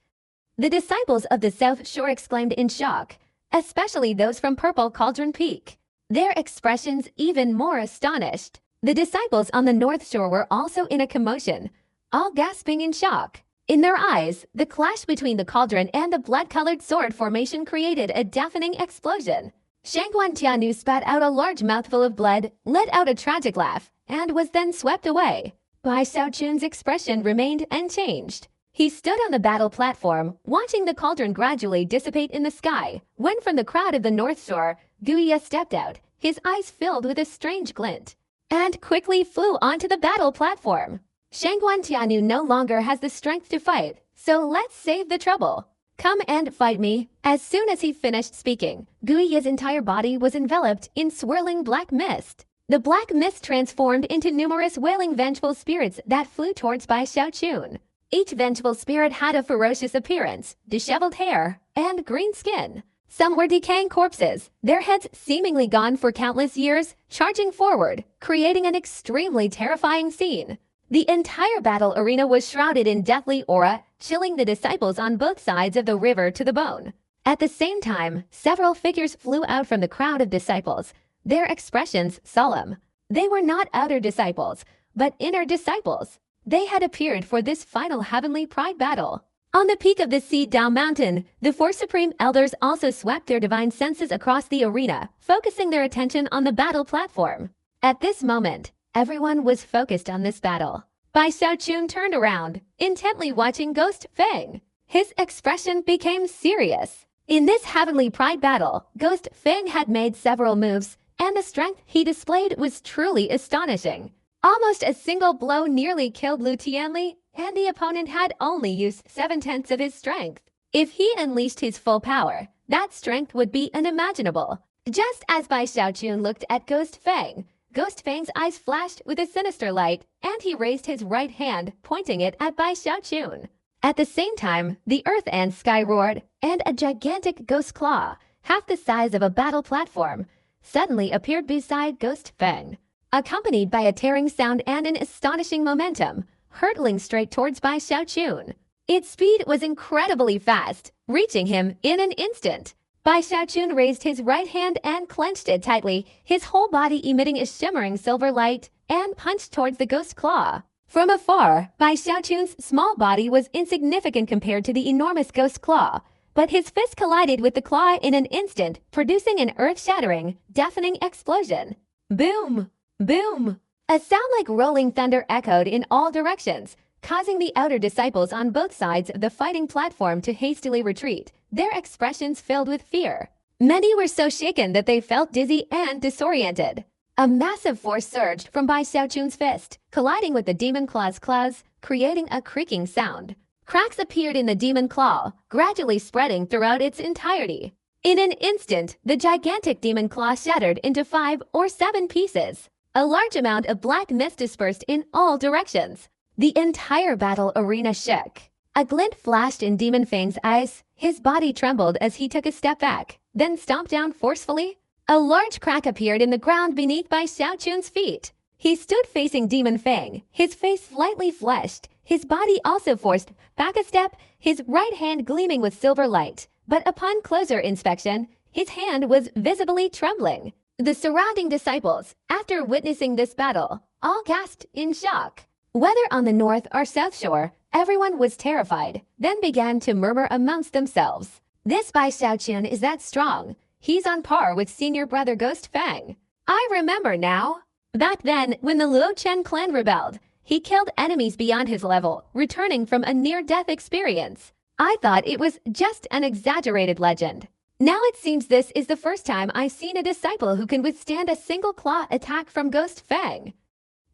[SPEAKER 1] The disciples of the South Shore exclaimed in shock, especially those from Purple Cauldron Peak. Their expressions even more astonished. The disciples on the North Shore were also in a commotion, all gasping in shock. In their eyes, the clash between the cauldron and the blood-colored sword formation created a deafening explosion. Shangguan Tianyu spat out a large mouthful of blood, let out a tragic laugh, and was then swept away. Bai Xiaochun's expression remained unchanged. He stood on the battle platform, watching the cauldron gradually dissipate in the sky, when from the crowd of the North Shore, Guiya stepped out, his eyes filled with a strange glint, and quickly flew onto the battle platform. Shangguan Tianyu no longer has the strength to fight, so let's save the trouble. Come and fight me. As soon as he finished speaking, Guiya's entire body was enveloped in swirling black mist. The black mist transformed into numerous wailing vengeful spirits that flew towards Bai Xiaochun. Each vengeful spirit had a ferocious appearance, disheveled hair, and green skin. Some were decaying corpses, their heads seemingly gone for countless years, charging forward, creating an extremely terrifying scene. The entire battle arena was shrouded in deathly aura, chilling the disciples on both sides of the river to the bone. At the same time, several figures flew out from the crowd of disciples, their expressions solemn. They were not outer disciples, but inner disciples. They had appeared for this final heavenly pride battle. On the peak of the Sea Dao Mountain, the 4 supreme elders also swept their divine senses across the arena, focusing their attention on the battle platform. At this moment, everyone was focused on this battle. Bai Xiaochun turned around, intently watching Ghost Fang. His expression became serious. In this heavenly pride battle, Ghost Fang had made several moves, and the strength he displayed was truly astonishing. Almost a single blow nearly killed Lu Tianli, and the opponent had only used 7/10 of his strength. If he unleashed his full power, that strength would be unimaginable. Just as Bai Xiaochun looked at Ghost Fang's eyes flashed with a sinister light, and he raised his right hand, pointing it at Bai Xiaochun. At the same time, the earth and sky roared, and a gigantic ghost claw, half the size of a battle platform, suddenly appeared beside Ghost Feng, accompanied by a tearing sound and an astonishing momentum, hurtling straight towards Bai Xiaochun. Its speed was incredibly fast, reaching him in an instant. Bai Xiaochun raised his right hand and clenched it tightly, his whole body emitting a shimmering silver light, and punched towards the ghost claw. From afar, Bai Xiaochun's small body was insignificant compared to the enormous ghost claw, but his fist collided with the claw in an instant, producing an earth-shattering, deafening explosion. Boom! Boom! A sound like rolling thunder echoed in all directions, causing the outer disciples on both sides of the fighting platform to hastily retreat, their expressions filled with fear. Many were so shaken that they felt dizzy and disoriented. A massive force surged from Bai Xiaochun's fist, colliding with the demon claw's claws, creating a creaking sound. Cracks appeared in the demon claw, gradually spreading throughout its entirety. In an instant, the gigantic demon claw shattered into 5 or 7 pieces. A large amount of black mist dispersed in all directions. The entire battle arena shook. A glint flashed in Demon Fang's eyes. His body trembled as he took a step back, then stomped down forcefully. A large crack appeared in the ground beneath Bai Xiaochun's feet. He stood facing Demon Fang, his face slightly flushed, his body also forced back a step, his right hand gleaming with silver light. But upon closer inspection, his hand was visibly trembling. The surrounding disciples, after witnessing this battle, all gasped in shock. Whether on the north or south shore, everyone was terrified, then began to murmur amongst themselves. This Bai Xiaochun is that strong. He's on par with senior brother Ghost Fang. I remember now. Back then, when the Luo Chen clan rebelled, he killed enemies beyond his level, returning from a near-death experience. I thought it was just an exaggerated legend. Now it seems this is the first time I've seen a disciple who can withstand a single claw attack from Ghost Fang.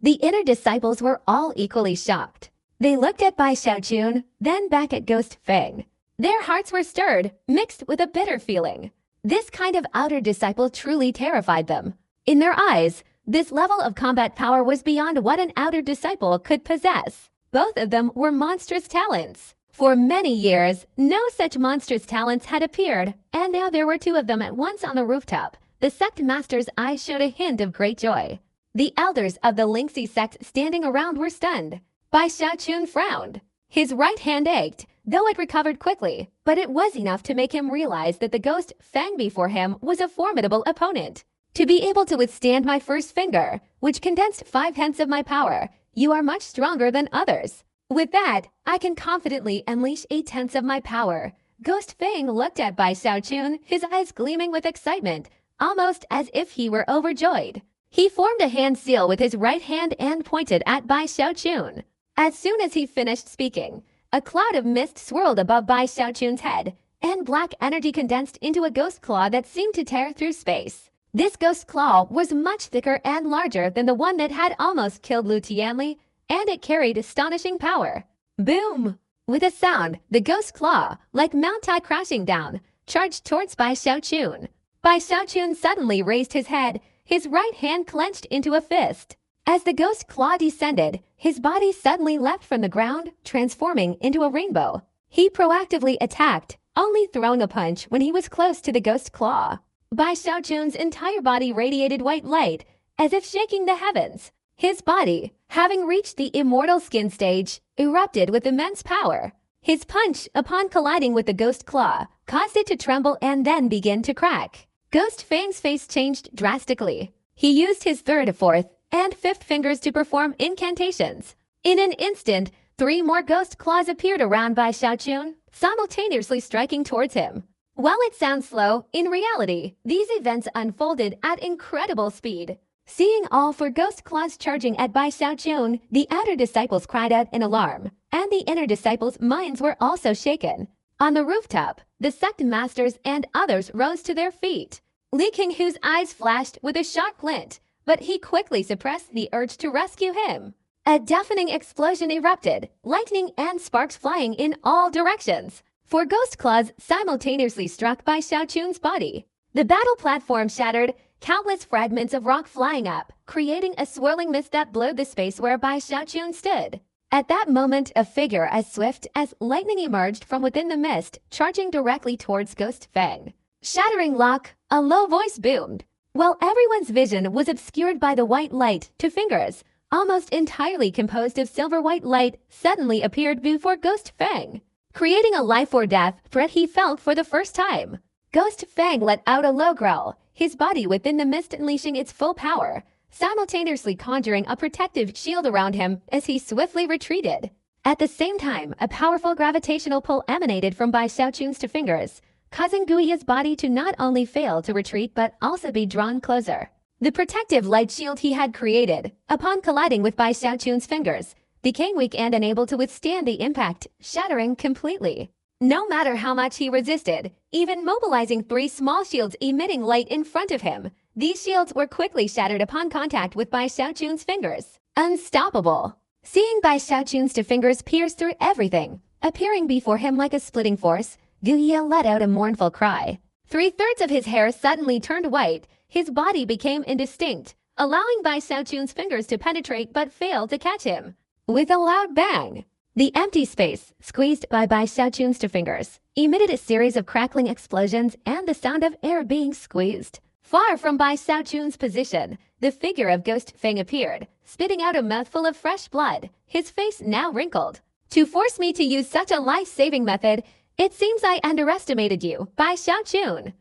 [SPEAKER 1] The inner disciples were all equally shocked. They looked at Bai Xiaochun, then back at Ghost Fang. Their hearts were stirred, mixed with a bitter feeling. This kind of outer disciple truly terrified them. In their eyes, this level of combat power was beyond what an outer disciple could possess. Both of them were monstrous talents. For many years, no such monstrous talents had appeared, and now there were 2 of them at once on the rooftop. The sect master's eyes showed a hint of great joy. The elders of the Lingxi sect standing around were stunned. Bai Xiaochun frowned. His right hand ached, though it recovered quickly, but it was enough to make him realize that the Ghost Fang before him was a formidable opponent. To be able to withstand my first finger, which condensed 5/10 of my power, you are much stronger than others. With that, I can confidently unleash 8/10 of my power. Ghost Fang looked at Bai Xiaochun, his eyes gleaming with excitement, almost as if he were overjoyed. He formed a hand seal with his right hand and pointed at Bai Xiaochun. As soon as he finished speaking, a cloud of mist swirled above Bai Xiaochun's head, and black energy condensed into a ghost claw that seemed to tear through space. This ghost claw was much thicker and larger than the one that had almost killed Lu Tianli, and it carried astonishing power. Boom! With a sound, the ghost claw, like Mount Tai crashing down, charged towards Bai Xiaochun. Bai Xiaochun suddenly raised his head, his right hand clenched into a fist. As the ghost claw descended, his body suddenly leapt from the ground, transforming into a rainbow. He proactively attacked, only throwing a punch when he was close to the ghost claw. Bai Xiaochun's entire body radiated white light, as if shaking the heavens. His body, having reached the immortal skin stage, erupted with immense power. His punch, upon colliding with the ghost claw, caused it to tremble and then begin to crack. Ghost Fang's face changed drastically. He used his 3rd, 4th, and 5th fingers to perform incantations. In an instant, 3 more ghost claws appeared around Bai Xiaochun, simultaneously striking towards him. While it sounds slow, in reality, these events unfolded at incredible speed. Seeing all 4 ghost claws charging at Bai Xiaochun, the outer disciples cried out in alarm, and the inner disciples' minds were also shaken. On the rooftop, the sect masters and others rose to their feet. Li Qinghu's eyes flashed with a sharp glint, but he quickly suppressed the urge to rescue him. A deafening explosion erupted, lightning and sparks flying in all directions. 4 ghost claws simultaneously struck Bai Xiaochun's body. The battle platform shattered, countless fragments of rock flying up, creating a swirling mist that blurred the space where Bai Xiaochun stood. At that moment, a figure as swift as lightning emerged from within the mist, charging directly towards Ghost Fang. Shattering lock, a low voice boomed. While everyone's vision was obscured by the white light, two fingers, almost entirely composed of silver-white light, suddenly appeared before Ghost Fang, creating a life-or-death threat he felt for the first time. Ghost Fang let out a low growl, his body within the mist unleashing its full power, simultaneously conjuring a protective shield around him as he swiftly retreated. At the same time, a powerful gravitational pull emanated from Bai Xiaochun's two fingers, causing Guiya's body to not only fail to retreat but also be drawn closer. The protective light shield he had created, upon colliding with Bai Xiaochun's fingers, became weak and unable to withstand the impact, shattering completely. No matter how much he resisted, even mobilizing three small shields emitting light in front of him, these shields were quickly shattered upon contact with Bai Xiaochun's fingers. Unstoppable! Seeing Bai Xiaochun's two fingers pierce through everything, appearing before him like a splitting force, Guiya let out a mournful cry. 3/3 of his hair suddenly turned white, his body became indistinct, allowing Bai Xiaochun's fingers to penetrate but fail to catch him. With a loud bang, the empty space, squeezed by Bai Xiaochun's two fingers, emitted a series of crackling explosions and the sound of air being squeezed. Far from Bai Xiaochun's position, the figure of Ghost Fang appeared, spitting out a mouthful of fresh blood, his face now wrinkled. To force me to use such a life-saving method, it seems I underestimated you, Bai Xiaochun.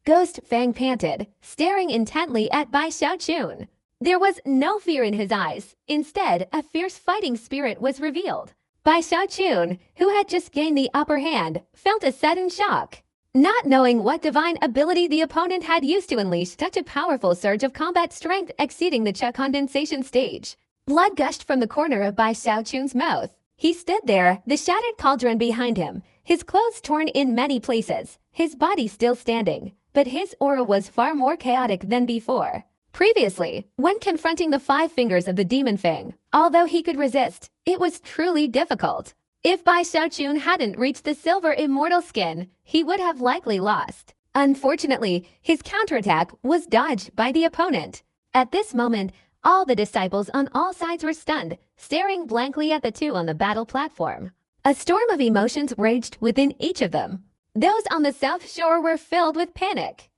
[SPEAKER 1] Ghost Fang panted, staring intently at Bai Xiaochun. There was no fear in his eyes. Instead, a fierce fighting spirit was revealed. Bai Xiaochun, who had just gained the upper hand, felt a sudden shock. Not knowing what divine ability the opponent had used to unleash such a powerful surge of combat strength exceeding the Cha condensation stage. Blood gushed from the corner of Bai Xiaochun's mouth. He stood there, the shattered cauldron behind him, his clothes torn in many places, his body still standing, but his aura was far more chaotic than before. Previously, when confronting the 5 fingers of the Demon Fang, although he could resist, it was truly difficult. If Bai Xiaochun hadn't reached the silver immortal skin, he would have likely lost. Unfortunately, his counterattack was dodged by the opponent. At this moment, all the disciples on all sides were stunned, staring blankly at the two on the battle platform. A storm of emotions raged within each of them. Those on the south shore were filled with panic.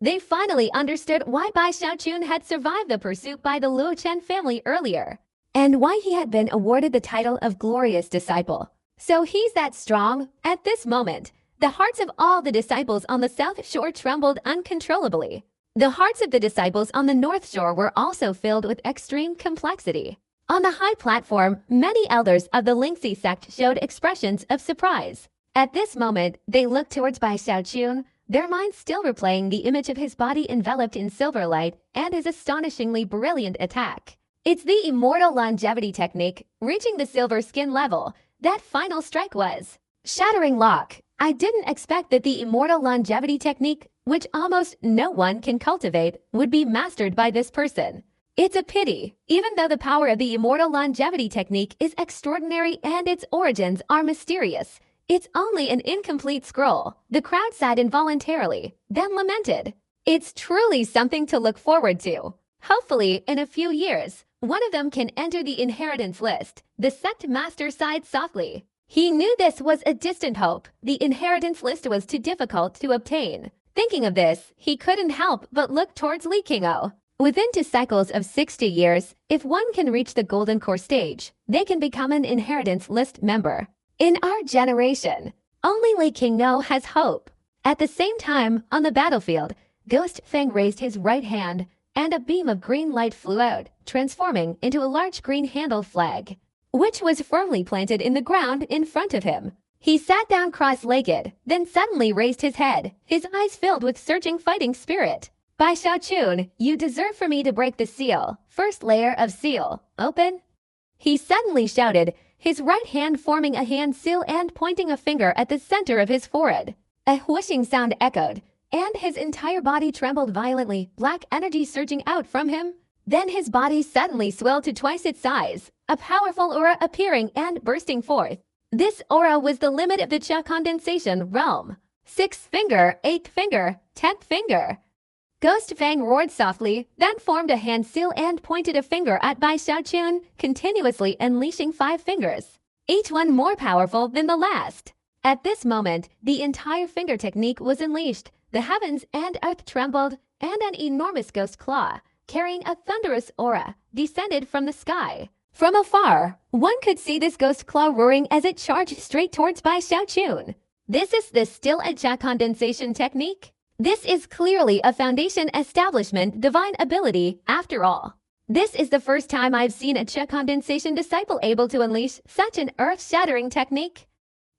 [SPEAKER 1] They finally understood why Bai Xiaochun had survived the pursuit by the Luo Chen family earlier, and why he had been awarded the title of Glorious Disciple. So he's that strong? At this moment, the hearts of all the disciples on the south shore trembled uncontrollably. The hearts of the disciples on the north shore were also filled with extreme complexity. On the high platform, many elders of the Lingxi sect showed expressions of surprise. At this moment, they looked towards Bai Xiaochun, their minds still replaying the image of his body enveloped in silver light and his astonishingly brilliant attack. It's the immortal longevity technique, reaching the silver skin level. That final strike was shattering lock. I didn't expect that the immortal longevity technique, which almost no one can cultivate, would be mastered by this person. It's a pity, even though the power of the immortal longevity technique is extraordinary and its origins are mysterious. It's only an incomplete scroll. The crowd sighed involuntarily, then lamented. It's truly something to look forward to. Hopefully, in a few years, one of them can enter the inheritance list. The sect master sighed softly. He knew this was a distant hope. The inheritance list was too difficult to obtain. Thinking of this, he couldn't help but look towards Li Qing'o. Within 2 cycles of 60 years, if one can reach the Golden Core stage, they can become an inheritance list member. In our generation, only Li Qing'o has hope. At the same time, on the battlefield, Ghost Fang raised his right hand, and a beam of green light flew out, transforming into a large green-handled flag, which was firmly planted in the ground in front of him. He sat down cross-legged, then suddenly raised his head, his eyes filled with surging fighting spirit. Bai Xiaochun, you deserve for me to break the seal. First layer of seal. Open. He suddenly shouted, his right hand forming a hand seal and pointing a finger at the center of his forehead. A whooshing sound echoed, and his entire body trembled violently, black energy surging out from him. Then his body suddenly swelled to twice its size, a powerful aura appearing and bursting forth. This aura was the limit of the Cha condensation realm. 6th finger, 8th finger, 10th finger. Ghost Fang roared softly, then formed a hand seal and pointed a finger at Bai Xiaochun, continuously unleashing 5 fingers, each one more powerful than the last. At this moment, the entire finger technique was unleashed. The heavens and earth trembled, and an enormous ghost claw, carrying a thunderous aura, descended from the sky. From afar, one could see this ghost claw roaring as it charged straight towards Bai Xiaochun. This is the still a condensation technique? This is clearly a foundation establishment divine ability, after all. This is the first time I've seen a condensation disciple able to unleash such an earth-shattering technique.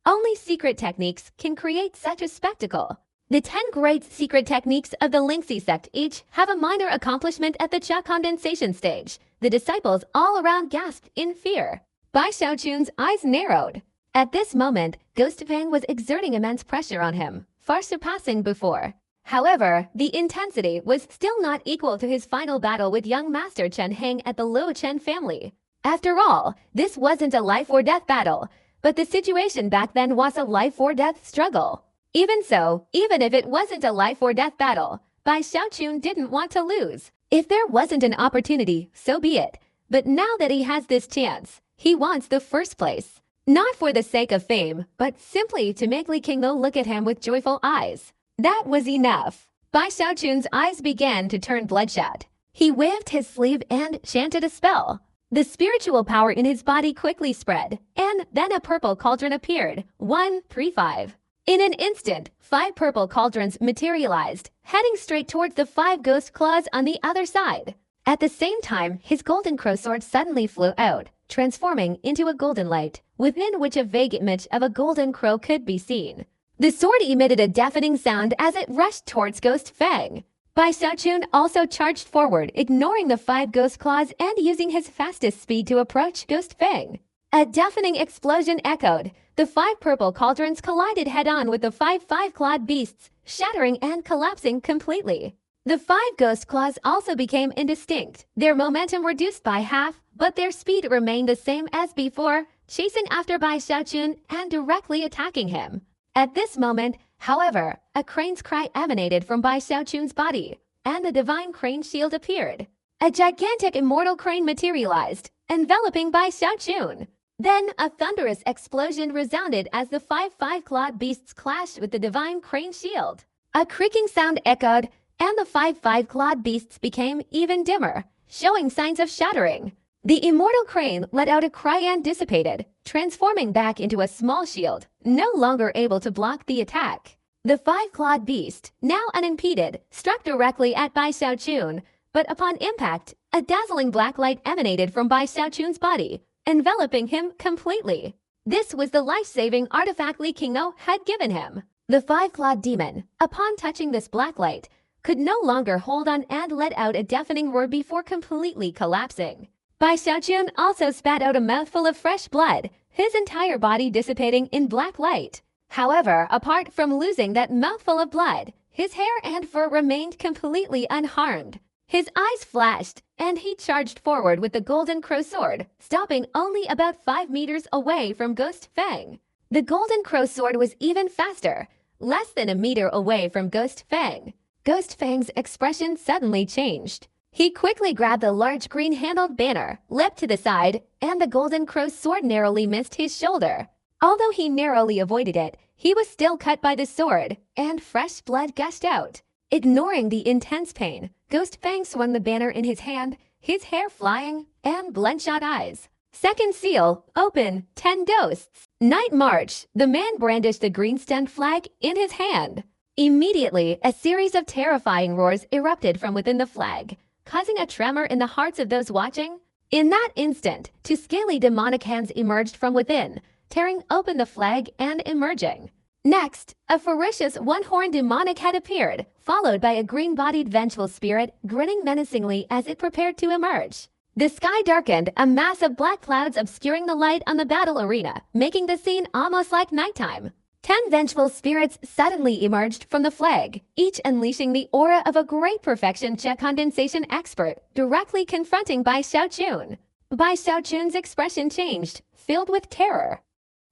[SPEAKER 1] Only secret techniques can create such a spectacle. The 10 great secret techniques of the Lingxi sect each have a minor accomplishment at the condensation stage. The disciples all around gasped in fear. Bai Xiaochun's eyes narrowed. At this moment, Ghost Fang was exerting immense pressure on him, far surpassing before. However, the intensity was still not equal to his final battle with young Master Chen Heng at the Luo Chen family. After all, this wasn't a life-or-death battle, but the situation back then was a life-or-death struggle. Even so, even if it wasn't a life-or-death battle, Bai Xiaochun didn't want to lose. If there wasn't an opportunity, so be it. But now that he has this chance, he wants the first place. Not for the sake of fame, but simply to make Li Qinglo look at him with joyful eyes. That was enough. Bai Xiaochun's eyes began to turn bloodshot. He waved his sleeve and chanted a spell. The spiritual power in his body quickly spread, and then a purple cauldron appeared. 135. In an instant, 5 purple cauldrons materialized, heading straight towards the 5 ghost claws on the other side. At the same time, his golden crow sword suddenly flew out, transforming into a golden light, within which a vague image of a golden crow could be seen. The sword emitted a deafening sound as it rushed towards Ghost Fang. Bai Xiaochun also charged forward, ignoring the 5 ghost claws and using his fastest speed to approach Ghost Fang. A deafening explosion echoed. The 5 purple cauldrons collided head-on with the 5 five-clawed beasts, shattering and collapsing completely. The 5 ghost claws also became indistinct, their momentum reduced by half, but their speed remained the same as before, chasing after Bai Xiaochun and directly attacking him. At this moment, however, a crane's cry emanated from Bai Xiaochun's body, and the divine crane shield appeared. A gigantic immortal crane materialized, enveloping Bai Xiaochun. Then a thunderous explosion resounded as the 5 five-clawed beasts clashed with the divine crane shield. A creaking sound echoed, and the 5 five-clawed beasts became even dimmer, showing signs of shattering. The immortal crane let out a cry and dissipated, transforming back into a small shield, no longer able to block the attack. The 5-clawed beast, now unimpeded, struck directly at Bai Xiaochun, but upon impact, a dazzling black light emanated from Bai Xiaochun's body, enveloping him completely. This was the life-saving artifact Li Qinglo had given him. The 5-clawed demon, upon touching this black light, could no longer hold on and let out a deafening roar before completely collapsing. Bai Xiaochun also spat out a mouthful of fresh blood, his entire body dissipating in black light. However, apart from losing that mouthful of blood, his hair and fur remained completely unharmed. His eyes flashed, and he charged forward with the golden crow sword, stopping only about 5 meters away from Ghost Fang. The golden crow sword was even faster, less than a meter away from Ghost Fang. Ghost Fang's expression suddenly changed. He quickly grabbed the large green-handled banner, leapt to the side, and the golden crow's sword narrowly missed his shoulder. Although he narrowly avoided it, he was still cut by the sword, and fresh blood gushed out. Ignoring the intense pain, Ghost Fang swung the banner in his hand, his hair flying, and bloodshot eyes. Second seal, open, 10 ghosts. Night march, the man brandished the green-stemmed flag in his hand. Immediately, a series of terrifying roars erupted from within the flag, causing a tremor in the hearts of those watching. In that instant, 2 scaly demonic hands emerged from within, tearing open the flag and emerging. Next, a ferocious one-horned demonic head appeared, followed by a green-bodied vengeful spirit grinning menacingly as it prepared to emerge. The sky darkened, a mass of black clouds obscuring the light on the battle arena, making the scene almost like nighttime. 10 vengeful spirits suddenly emerged from the flag, each unleashing the aura of a great perfection condensation expert, directly confronting Bai Xiaochun. Bai Xiaochun's expression changed, filled with terror.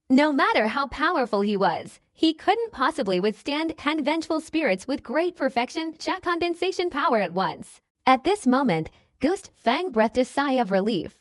[SPEAKER 1] No matter how powerful he was, he couldn't possibly withstand 10 vengeful spirits with great perfection condensation power at once. At this moment, Ghost Fang breathed a sigh of relief.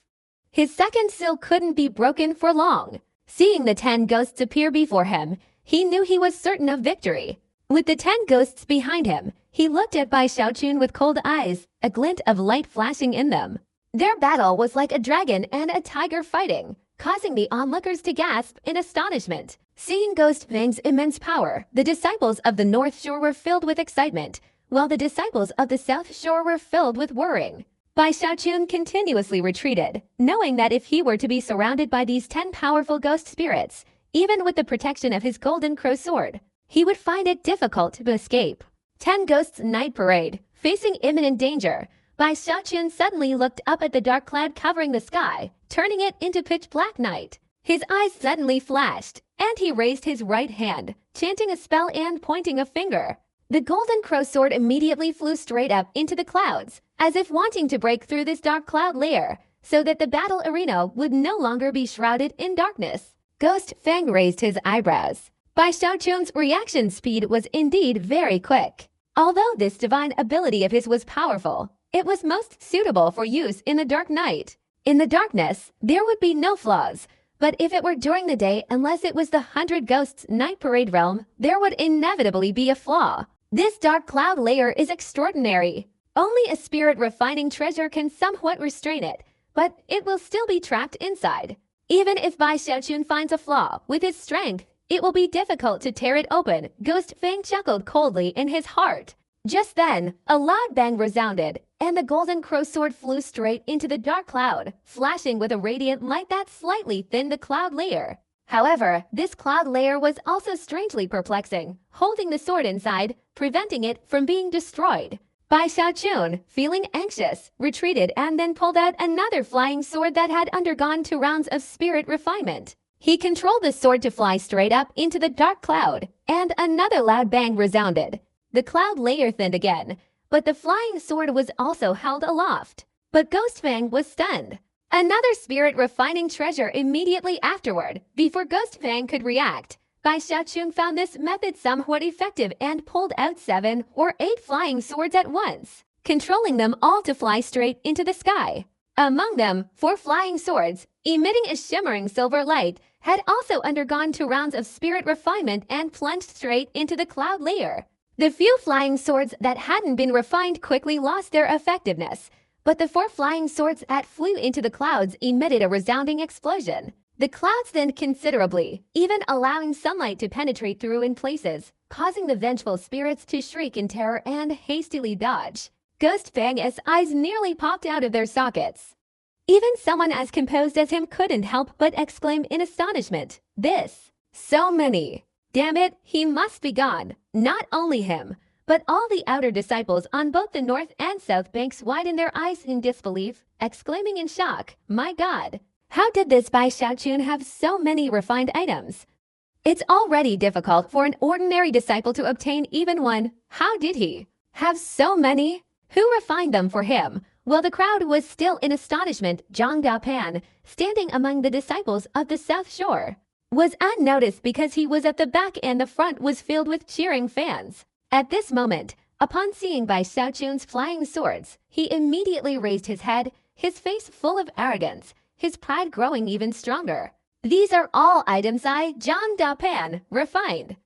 [SPEAKER 1] His second seal couldn't be broken for long. Seeing the 10 ghosts appear before him, he knew he was certain of victory. With the 10 ghosts behind him, he looked at Bai Xiaochun with cold eyes, a glint of light flashing in them. Their battle was like a dragon and a tiger fighting, causing the onlookers to gasp in astonishment. Seeing Ghost Fang's immense power, the disciples of the North Shore were filled with excitement, while the disciples of the South Shore were filled with worrying. Bai Xiaochun continuously retreated, knowing that if he were to be surrounded by these 10 powerful ghost spirits, even with the protection of his golden crow sword, he would find it difficult to escape. 10 Ghosts Night Parade. Facing imminent danger, Bai Xiaochun suddenly looked up at the dark cloud covering the sky, turning it into pitch black night. His eyes suddenly flashed, and he raised his right hand, chanting a spell and pointing a finger. The golden crow sword immediately flew straight up into the clouds, as if wanting to break through this dark cloud layer, so that the battle arena would no longer be shrouded in darkness. Ghost Fang raised his eyebrows. Bai Xiaochun's reaction speed was indeed very quick. Although this divine ability of his was powerful, it was most suitable for use in the dark night. In the darkness, there would be no flaws, but if it were during the day, unless it was the 100 Ghosts Night Parade realm, there would inevitably be a flaw. This dark cloud layer is extraordinary. Only a spirit refining treasure can somewhat restrain it, but it will still be trapped inside. Even if Bai Xiaochun finds a flaw with his strength, it will be difficult to tear it open. Ghost Fang chuckled coldly in his heart. Just then, a loud bang resounded, and the golden crow sword flew straight into the dark cloud, flashing with a radiant light that slightly thinned the cloud layer. However, this cloud layer was also strangely perplexing, holding the sword inside, preventing it from being destroyed. Bai Xiaochun, feeling anxious, retreated and then pulled out another flying sword that had undergone 2 rounds of spirit refinement. He controlled the sword to fly straight up into the dark cloud, and another loud bang resounded. The cloud layer thinned again, but the flying sword was also held aloft. But Ghost Fang was stunned. Another spirit refining treasure immediately afterward. Before Ghost Fang could react, Bai Xiaochun found this method somewhat effective and pulled out 7 or 8 flying swords at once, controlling them all to fly straight into the sky. Among them, 4 flying swords, emitting a shimmering silver light, had also undergone 2 rounds of spirit refinement and plunged straight into the cloud layer. The few flying swords that hadn't been refined quickly lost their effectiveness, but the 4 flying swords that flew into the clouds emitted a resounding explosion. The clouds thinned considerably, even allowing sunlight to penetrate through in places, causing the vengeful spirits to shriek in terror and hastily dodge. Ghost Fang's eyes nearly popped out of their sockets. Even someone as composed as him couldn't help but exclaim in astonishment, "This! So many! Damn it, he must be gone!" Not only him, but all the outer disciples on both the north and south banks widened their eyes in disbelief, exclaiming in shock, "My God! How did this Bai Xiaochun have so many refined items? It's already difficult for an ordinary disciple to obtain even one. How did he have so many? Who refined them for him?" While the crowd was still in astonishment, Zhang Daopan, standing among the disciples of the South Shore, was unnoticed because he was at the back and the front was filled with cheering fans. At this moment, upon seeing Bai Xiaochun's flying swords, he immediately raised his head, his face full of arrogance, his pride growing even stronger. "These are all items I, Zhang Daopan, refined."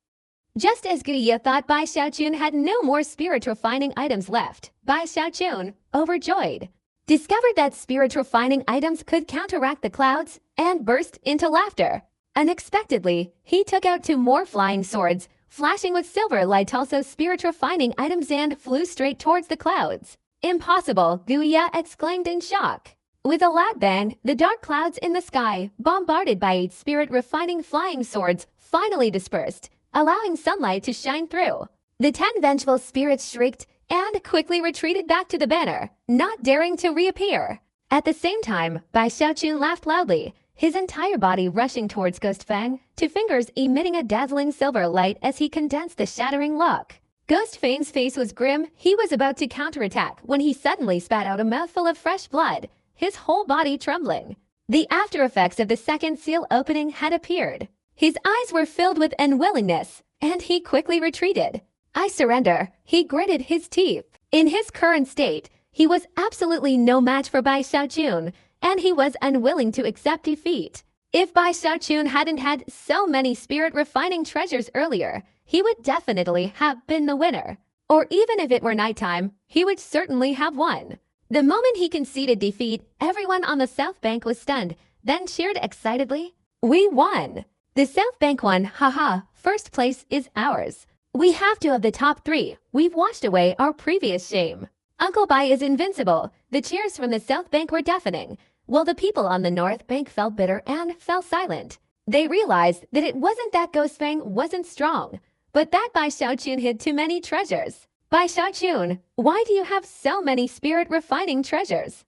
[SPEAKER 1] Just as Guya thought Bai Xiaochun had no more spirit refining items left, Bai Xiaochun, overjoyed, discovered that spirit refining items could counteract the clouds and burst into laughter. Unexpectedly, he took out 2 more flying swords, flashing with silver light, also spirit refining items, and flew straight towards the clouds. "Impossible!" Guya exclaimed in shock. With a loud bang, the dark clouds in the sky, bombarded by 8 spirit refining flying swords, finally dispersed, allowing sunlight to shine through. The 10 vengeful spirits shrieked and quickly retreated back to the banner, not daring to reappear. At the same time, Bai Xiaochun laughed loudly, his entire body rushing towards Ghost Fang, 2 fingers emitting a dazzling silver light as he condensed the shattering lock. Ghost Fang's face was grim. He was about to counterattack when he suddenly spat out a mouthful of fresh blood, his whole body trembling. The after effects of the second seal opening had appeared. His eyes were filled with unwillingness, and he quickly retreated. "I surrender," he gritted his teeth. In his current state, he was absolutely no match for Bai Xiaojun, and he was unwilling to accept defeat. If Bai Xiaojun hadn't had so many spirit-refining treasures earlier, he would definitely have been the winner. Or even if it were nighttime, he would certainly have won. The moment he conceded defeat, everyone on the South Bank was stunned, then cheered excitedly. "We won! The South Bank won, haha, first place is ours. We have two of the top 3, we've washed away our previous shame. Uncle Bai is invincible." The cheers from the South Bank were deafening, while the people on the North Bank felt bitter and fell silent. They realized that it wasn't that Ghost Fang wasn't strong, but that Bai Xiaojun hid too many treasures. "Bai Xiaojun, why do you have so many spirit-refining treasures?"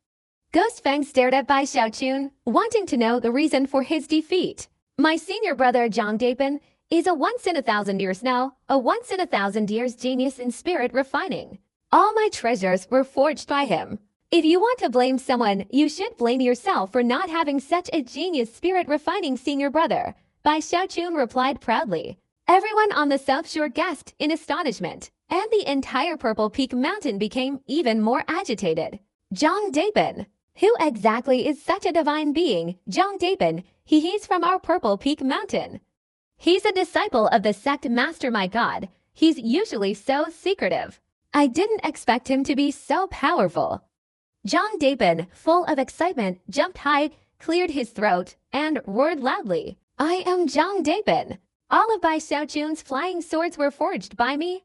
[SPEAKER 1] Ghost Fang stared at Bai Xiaojun, wanting to know the reason for his defeat. "My senior brother Zhang Dapin is a once-in-a-thousand-years now, a once-in-a-thousand-years genius in spirit refining. All my treasures were forged by him. If you want to blame someone, you should blame yourself for not having such a genius spirit-refining senior brother," Bai Xiaojun replied proudly. Everyone on the South Shore gasped in astonishment, and the entire Purple Peak Mountain became even more agitated. Zhang Dapin. Who exactly is such a divine being, Zhang Dapin? He's from our Purple Peak Mountain. He's a disciple of the sect master, my god. He's usually so secretive. I didn't expect him to be so powerful. Zhang Dapin, full of excitement, jumped high, cleared his throat, and roared loudly. "I am Zhang Dapin. All of Bai Xiaojun's flying swords were forged by me."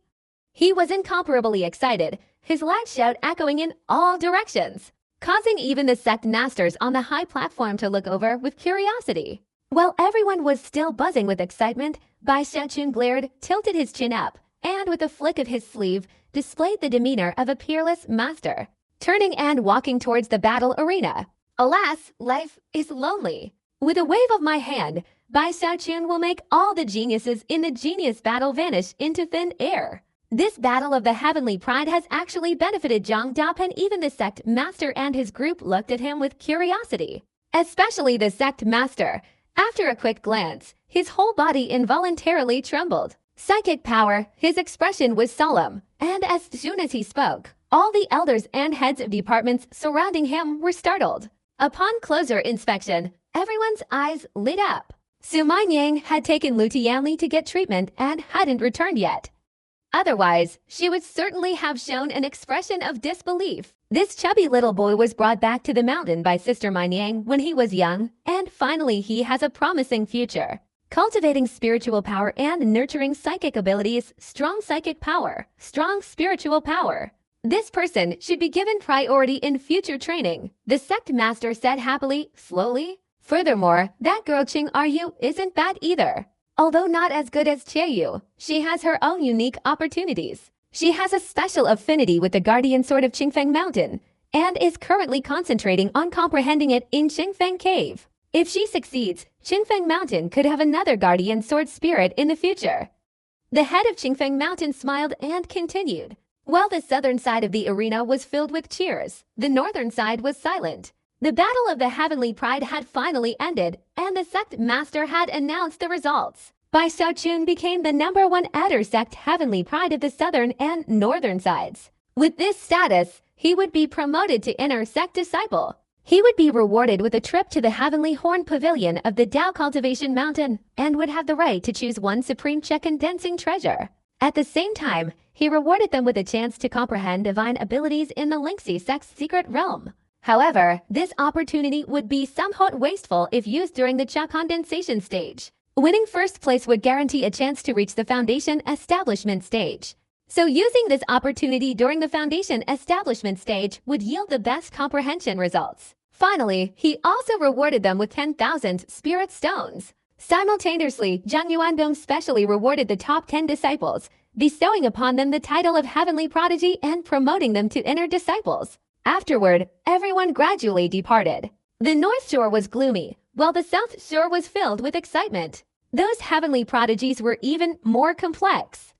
[SPEAKER 1] He was incomparably excited, his loud shout echoing in all directions, causing even the sect masters on the high platform to look over with curiosity. While everyone was still buzzing with excitement, Bai Xiaojun glared, tilted his chin up, and with a flick of his sleeve, displayed the demeanor of a peerless master, turning and walking towards the battle arena. "Alas, life is lonely. With a wave of my hand, Bai Xiaojun will make all the geniuses in the genius battle vanish into thin air." This battle of the heavenly pride has actually benefited Zhang Dapin. Even the sect master and his group looked at him with curiosity. Especially the sect master. After a quick glance, his whole body involuntarily trembled. Psychic power, his expression was solemn, and as soon as he spoke, all the elders and heads of departments surrounding him were startled. Upon closer inspection, everyone's eyes lit up. Sumai Yang had taken Lu Tianli to get treatment and hadn't returned yet. Otherwise, she would certainly have shown an expression of disbelief. This chubby little boy was brought back to the mountain by Sister Yang when he was young, and finally he has a promising future. Cultivating spiritual power and nurturing psychic abilities, strong psychic power, strong spiritual power. This person should be given priority in future training, the sect master said happily, slowly. Furthermore, that girl Qing Ryu isn't bad either. Although not as good as Qiaoyu, she has her own unique opportunities. She has a special affinity with the guardian sword of Qingfeng Mountain, and is currently concentrating on comprehending it in Qingfeng Cave. If she succeeds, Qingfeng Mountain could have another guardian sword spirit in the future. The head of Qingfeng Mountain smiled and continued. While the southern side of the arena was filled with cheers, the northern side was silent. The battle of the Heavenly Pride had finally ended, and the sect master had announced the results. Bai Xiaojun became the #1 Adder sect Heavenly Pride of the southern and northern sides. With this status, he would be promoted to inner sect disciple. He would be rewarded with a trip to the Heavenly Horn Pavilion of the Dao Cultivation Mountain, and would have the right to choose one supreme check-condensing treasure. At the same time, he rewarded them with a chance to comprehend divine abilities in the Lingxi sect's secret realm. However, this opportunity would be somewhat wasteful if used during the Cha condensation stage. Winning first place would guarantee a chance to reach the foundation establishment stage. So using this opportunity during the foundation establishment stage would yield the best comprehension results. Finally, he also rewarded them with 10,000 spirit stones. Simultaneously, Zhang Yuandong specially rewarded the top 10 disciples, bestowing upon them the title of Heavenly Prodigy and promoting them to inner disciples. Afterward, everyone gradually departed. The North Shore was gloomy, while the South Shore was filled with excitement. Those heavenly prodigies were even more complex.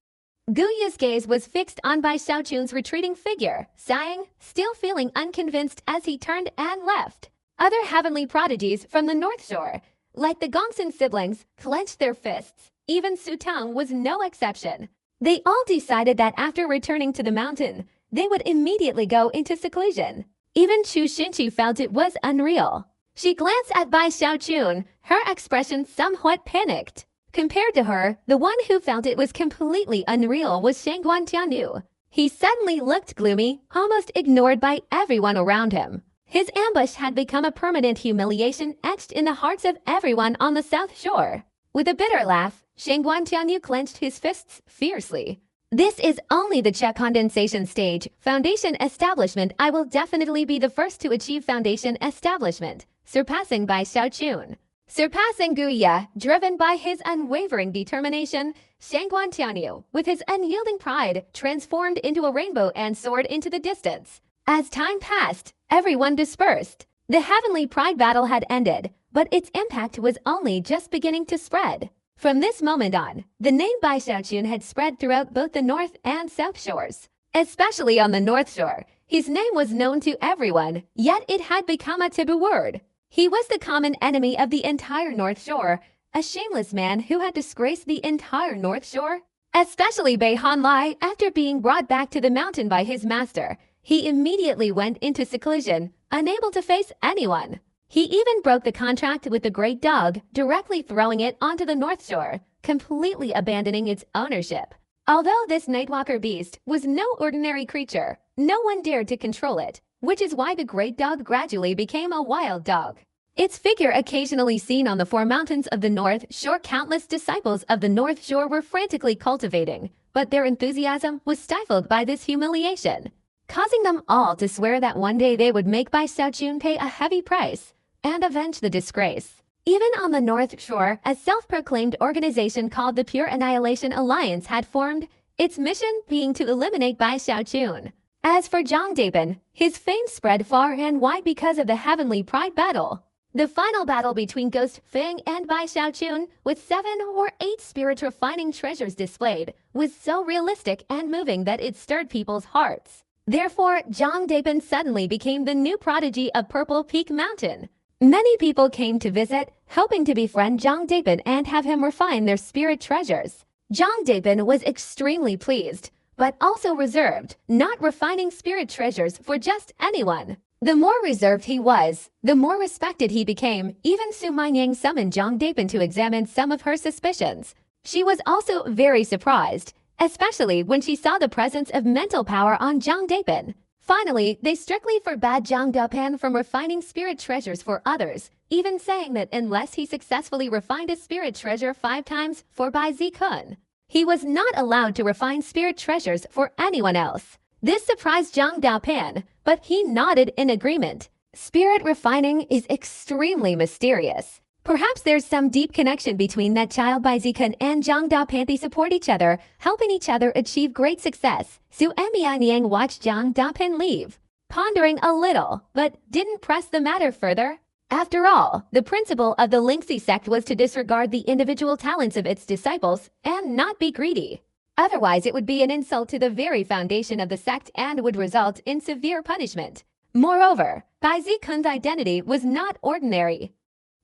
[SPEAKER 1] Guyu's gaze was fixed on Bai Xiaojun's retreating figure, sighing, still feeling unconvinced as he turned and left. Other heavenly prodigies from the North Shore, like the Gongsun siblings, clenched their fists. Even Su Tang was no exception. They all decided that after returning to the mountain, they would immediately go into seclusion. Even Chu Xinqi felt it was unreal. She glanced at Bai Xiaochun, her expression somewhat panicked. Compared to her, the one who felt it was completely unreal was Shangguan Tianyu. He suddenly looked gloomy, almost ignored by everyone around him. His ambush had become a permanent humiliation etched in the hearts of everyone on the South Shore. With a bitter laugh, Shangguan Tianyu clenched his fists fiercely. This is only the check condensation stage. Foundation establishment. I will definitely be the first to achieve foundation establishment, surpassing Bai Xiaochun. Surpassing Gu Ye, driven by his unwavering determination, Shangguan Tianyu, with his unyielding pride, transformed into a rainbow and soared into the distance. As time passed, everyone dispersed. The heavenly pride battle had ended, but its impact was only just beginning to spread. From this moment on, the name Bai Xiaochun had spread throughout both the North and South Shores. Especially on the North Shore, his name was known to everyone, yet it had become a taboo word. He was the common enemy of the entire North Shore, a shameless man who had disgraced the entire North Shore. Especially Bei Hanlai, after being brought back to the mountain by his master, he immediately went into seclusion, unable to face anyone. He even broke the contract with the Great Dog, directly throwing it onto the North Shore, completely abandoning its ownership. Although this Nightwalker beast was no ordinary creature, no one dared to control it, which is why the Great Dog gradually became a wild dog. Its figure occasionally seen on the four mountains of the North Shore, countless disciples of the North Shore were frantically cultivating, but their enthusiasm was stifled by this humiliation, causing them all to swear that one day they would make Bai Xiaochun pay a heavy price and avenge the disgrace. Even on the North Shore, a self-proclaimed organization called the Pure Annihilation Alliance had formed, its mission being to eliminate Bai Xiaochun. As for Zhang Dapen, his fame spread far and wide because of the Heavenly Pride battle. The final battle between Ghost Fang and Bai Xiaochun, with 7 or 8 spirit-refining treasures displayed, was so realistic and moving that it stirred people's hearts. Therefore, Zhang Dapen suddenly became the new prodigy of Purple Peak Mountain. Many people came to visit, hoping to befriend Zhang Dapen and have him refine their spirit treasures. Zhang Dapen was extremely pleased, but also reserved, not refining spirit treasures for just anyone. The more reserved he was, the more respected he became. Even Su Mingyang summoned Zhang Dapen to examine some of her suspicions. She was also very surprised, especially when she saw the presence of mental power on Zhang Dapen. Finally, they strictly forbade Zhang Dapen from refining spirit treasures for others, even saying that unless he successfully refined a spirit treasure 5 times for Bai Zikun, he was not allowed to refine spirit treasures for anyone else. This surprised Zhang Dapen, but he nodded in agreement. Spirit refining is extremely mysterious. Perhaps there's some deep connection between that child Bai Zikun and Zhang Dapen. They support each other, helping each other achieve great success. Su Emianyang watched Zhang Dapen leave, pondering a little, but didn't press the matter further. After all, the principle of the Lingxi sect was to disregard the individual talents of its disciples and not be greedy. Otherwise, it would be an insult to the very foundation of the sect and would result in severe punishment. Moreover, Bai Zikun's identity was not ordinary.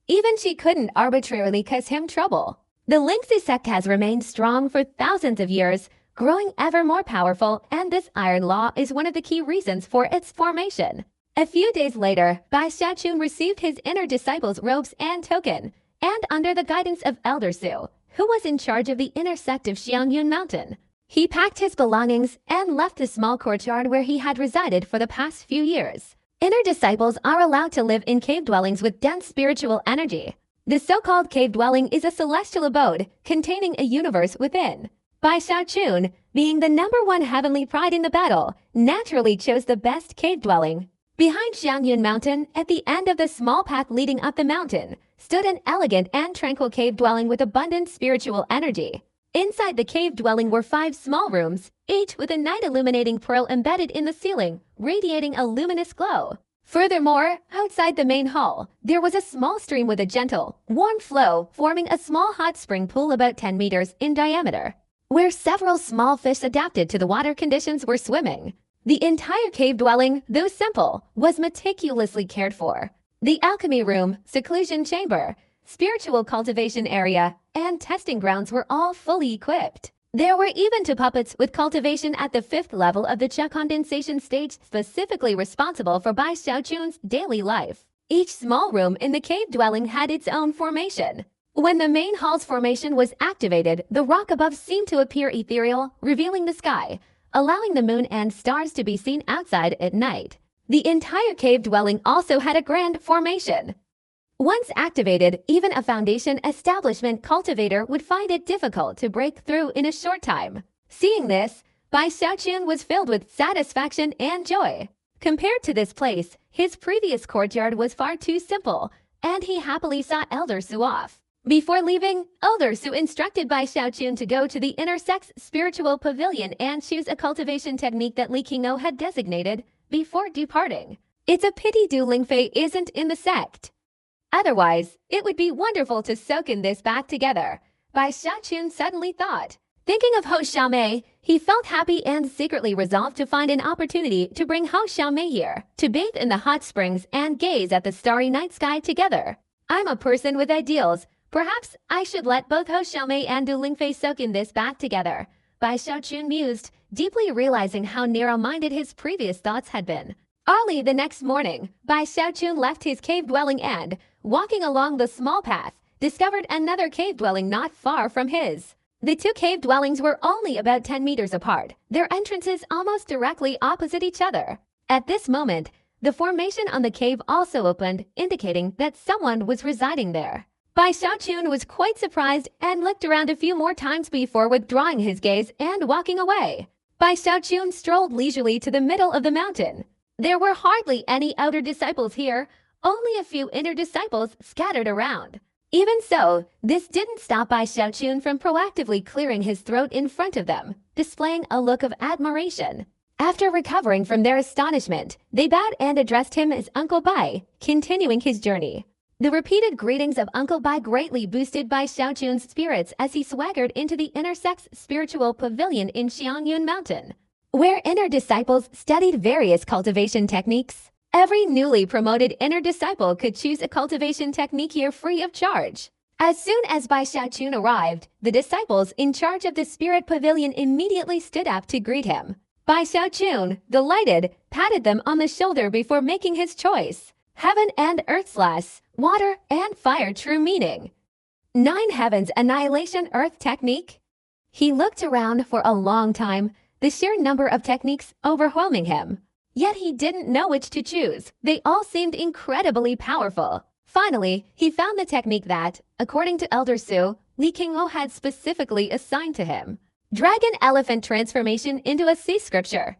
[SPEAKER 1] Even she couldn't arbitrarily cause him trouble. The Lingxi sect has remained strong for thousands of years, growing ever more powerful, and this iron law is one of the key reasons for its formation. A few days later, Bai Xiaochun received his inner disciples' robes and token, and under the guidance of Elder Su, who was in charge of the inner sect of Xiangyun Mountain, he packed his belongings and left the small courtyard where he had resided for the past few years. Inner disciples are allowed to live in cave dwellings with dense spiritual energy. The so-called cave dwelling is a celestial abode containing a universe within. Bai Xiaochun, being the #1 heavenly pride in the battle, naturally chose the best cave dwelling. Behind Xiangyun Mountain, at the end of the small path leading up the mountain, stood an elegant and tranquil cave dwelling with abundant spiritual energy. Inside the cave dwelling were 5 small rooms, each with a night illuminating pearl embedded in the ceiling, radiating a luminous glow. Furthermore, outside the main hall, there was a small stream with a gentle, warm flow, forming a small hot spring pool about 10 meters in diameter, where several small fish adapted to the water conditions were swimming. The entire cave dwelling, though simple, was meticulously cared for. The alchemy room, seclusion chamber, spiritual cultivation area, and testing grounds were all fully equipped. There were even two puppets with cultivation at the 5th level of the Cha condensation stage, specifically responsible for Bai Xiaochun's daily life. Each small room in the cave dwelling had its own formation. When the main hall's formation was activated, the rock above seemed to appear ethereal, revealing the sky, allowing the moon and stars to be seen outside at night. The entire cave dwelling also had a grand formation. Once activated, even a foundation establishment cultivator would find it difficult to break through in a short time. Seeing this, Bai Xiaochun was filled with satisfaction and joy. Compared to this place, his previous courtyard was far too simple, and he happily saw Elder Su off. Before leaving, Elder Su instructed Bai Xiaochun to go to the intersex spiritual pavilion and choose a cultivation technique that Li Qingou had designated before departing. It's a pity Du Lingfei isn't in the sect. Otherwise, it would be wonderful to soak in this bath together, Bai Xiaochun suddenly thought. Thinking of Hou Xiaomei, he felt happy and secretly resolved to find an opportunity to bring Hou Xiaomei here, to bathe in the hot springs and gaze at the starry night sky together. I'm a person with ideals. Perhaps I should let both Hou Xiaomei and Du Lingfei soak in this bath together, Bai Xiaochun mused, deeply realizing how narrow-minded his previous thoughts had been. Early the next morning, Bai Xiaochun left his cave dwelling and, walking along the small path, discovered another cave dwelling not far from his. The two cave dwellings were only about 10 meters apart, their entrances almost directly opposite each other. At this moment, the formation on the cave also opened, indicating that someone was residing there. Bai Xiaochun was quite surprised and looked around a few more times before withdrawing his gaze and walking away. Bai Xiaochun strolled leisurely to the middle of the mountain. There were hardly any outer disciples here, only a few inner disciples scattered around. Even so, this didn't stop Bai Xiaochun from proactively clearing his throat in front of them, displaying a look of admiration. After recovering from their astonishment, they bowed and addressed him as Uncle Bai, continuing his journey. The repeated greetings of Uncle Bai greatly boosted Bai Xiaochun's spirits as he swaggered into the intersex spiritual pavilion in Xiangyun Mountain, where inner disciples studied various cultivation techniques. Every newly promoted inner disciple could choose a cultivation technique here free of charge. As soon as Bai Xiaochun arrived, the disciples in charge of the spirit pavilion immediately stood up to greet him. Bai Xiaochun, delighted, patted them on the shoulder before making his choice. Heaven and Earth / water and fire true meaning. 9 Heavens Annihilation Earth Technique. He looked around for a long time, the sheer number of techniques overwhelming him. Yet he didn't know which to choose. They all seemed incredibly powerful. Finally, he found the technique that, according to Elder Su, Li Qingou had specifically assigned to him. Dragon Elephant Transformation into a Sea Scripture.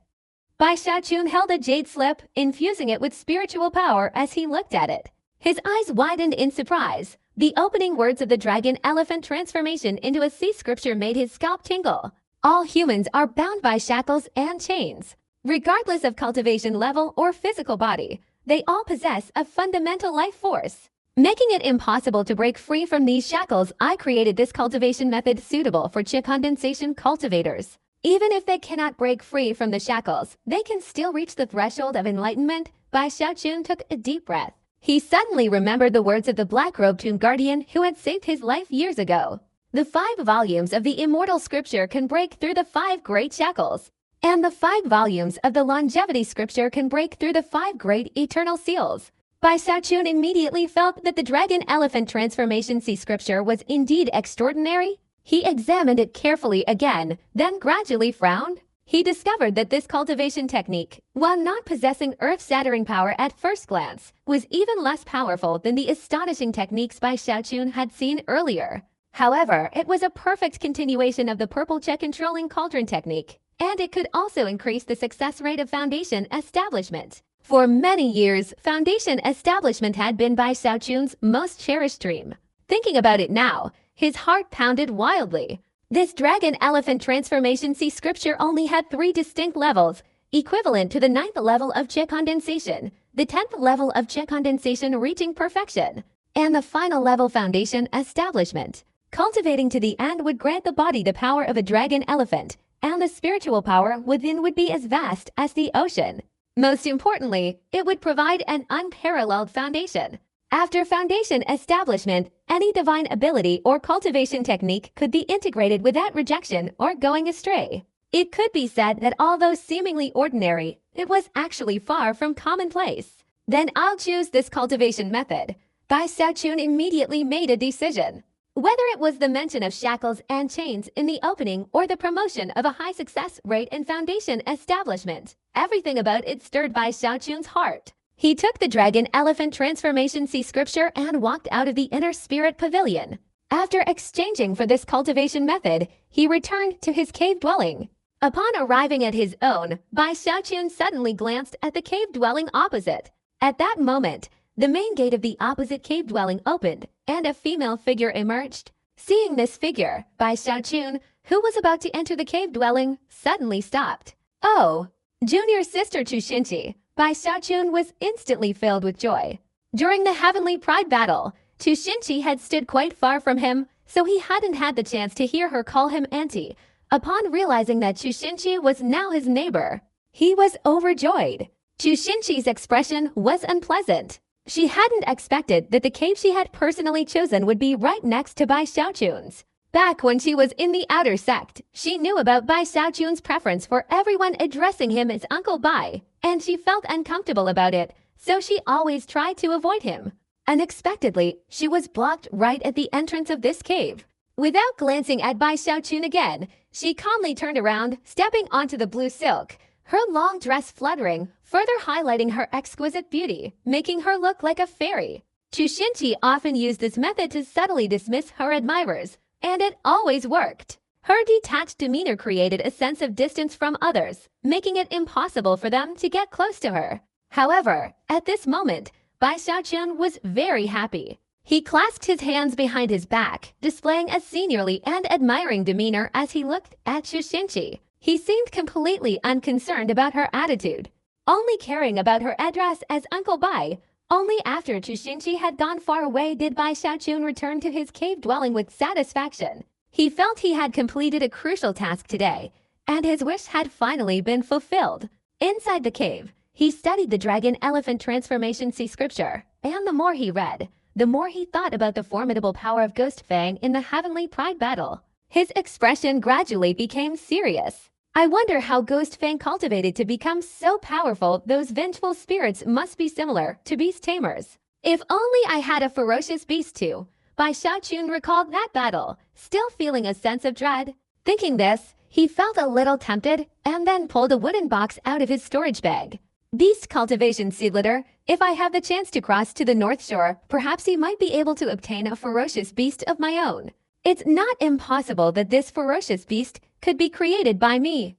[SPEAKER 1] Bai Xiaochun held a jade slip, infusing it with spiritual power as he looked at it. His eyes widened in surprise. The opening words of the Dragon Elephant Transformation into a Sea Scripture made his scalp tingle. All humans are bound by shackles and chains. Regardless of cultivation level or physical body, they all possess a fundamental life force. Making it impossible to break free from these shackles, I created this cultivation method suitable for Qi condensation cultivators. Even if they cannot break free from the shackles, they can still reach the threshold of enlightenment. Bai Xiaochun took a deep breath. He suddenly remembered the words of the black-robed tomb guardian who had saved his life years ago. The 5 volumes of the immortal scripture can break through the 5 great shackles, and the 5 volumes of the longevity scripture can break through the 5 great eternal seals. Bai Xiaochun immediately felt that the Dragon Elephant Transformation Sea Scripture was indeed extraordinary. He examined it carefully again, then gradually frowned. He discovered that this cultivation technique, while not possessing earth-shattering power at first glance, was even less powerful than the astonishing techniques Bai Xiaochun had seen earlier. However, it was a perfect continuation of the purple check controlling cauldron technique, and it could also increase the success rate of foundation establishment. For many years, foundation establishment had been Bai Xiaochun's most cherished dream. Thinking about it now, his heart pounded wildly. This Dragon Elephant Transformation Sea Scripture only had 3 distinct levels, equivalent to the 9th level of Qi condensation, the 10th level of Qi condensation reaching perfection, and the final level foundation establishment. Cultivating to the end would grant the body the power of a dragon elephant, and the spiritual power within would be as vast as the ocean. Most importantly, it would provide an unparalleled foundation. After foundation establishment, any divine ability or cultivation technique could be integrated without rejection or going astray. It could be said that although seemingly ordinary, it was actually far from commonplace. Then I'll choose this cultivation method. Bai Xiaochun immediately made a decision. Whether it was the mention of shackles and chains in the opening or the promotion of a high success rate in foundation establishment, everything about it stirred Bai Xiaochun's heart. He took the dragon elephant transformation sea scripture and walked out of the inner spirit pavilion. After exchanging for this cultivation method, he returned to his cave dwelling. Upon arriving at his own, Bai Xiaochun suddenly glanced at the cave dwelling opposite. At that moment, the main gate of the opposite cave dwelling opened, and a female figure emerged. Seeing this figure, Bai Xiaochun, who was about to enter the cave dwelling, suddenly stopped. Oh, junior sister Chu Xinqi. Bai Xiaochun was instantly filled with joy. During the Heavenly Pride battle, Chu Xinqi had stood quite far from him, so he hadn't had the chance to hear her call him auntie. Upon realizing that Chu Xinqi was now his neighbor, he was overjoyed. Chu Xinqi's expression was unpleasant. She hadn't expected that the cave she had personally chosen would be right next to Bai Xiaochun's. Back when she was in the outer sect, she knew about Bai Xiaochun's preference for everyone addressing him as Uncle Bai, and she felt uncomfortable about it, so she always tried to avoid him. Unexpectedly, she was blocked right at the entrance of this cave. Without glancing at Bai Xiaochun again, she calmly turned around, stepping onto the blue silk, her long dress fluttering, further highlighting her exquisite beauty, making her look like a fairy. Chu Xinqi often used this method to subtly dismiss her admirers, and it always worked. Her detached demeanor created a sense of distance from others, making it impossible for them to get close to her. However, at this moment, Bai Xiaochun was very happy. He clasped his hands behind his back, displaying a seniorly and admiring demeanor as he looked at Chu Xinqi. He seemed completely unconcerned about her attitude, only caring about her address as Uncle Bai. Only after Chu Xinqi had gone far away did Bai Xiaochun return to his cave dwelling with satisfaction. He felt he had completed a crucial task today, and his wish had finally been fulfilled. Inside the cave, he studied the dragon elephant transformation sea scripture, and the more he read, the more he thought about the formidable power of Ghost Fang in the Heavenly Pride battle. His expression gradually became serious. I wonder how Ghost Fang cultivated to become so powerful. Those vengeful spirits must be similar to beast tamers. If only I had a ferocious beast too. Bai Xiaochun recalled that battle, still feeling a sense of dread. Thinking this, he felt a little tempted and then pulled a wooden box out of his storage bag. Beast cultivation seedlitter. If I have the chance to cross to the North Shore, perhaps he might be able to obtain a ferocious beast of my own. It's not impossible that this ferocious beast could be created by me.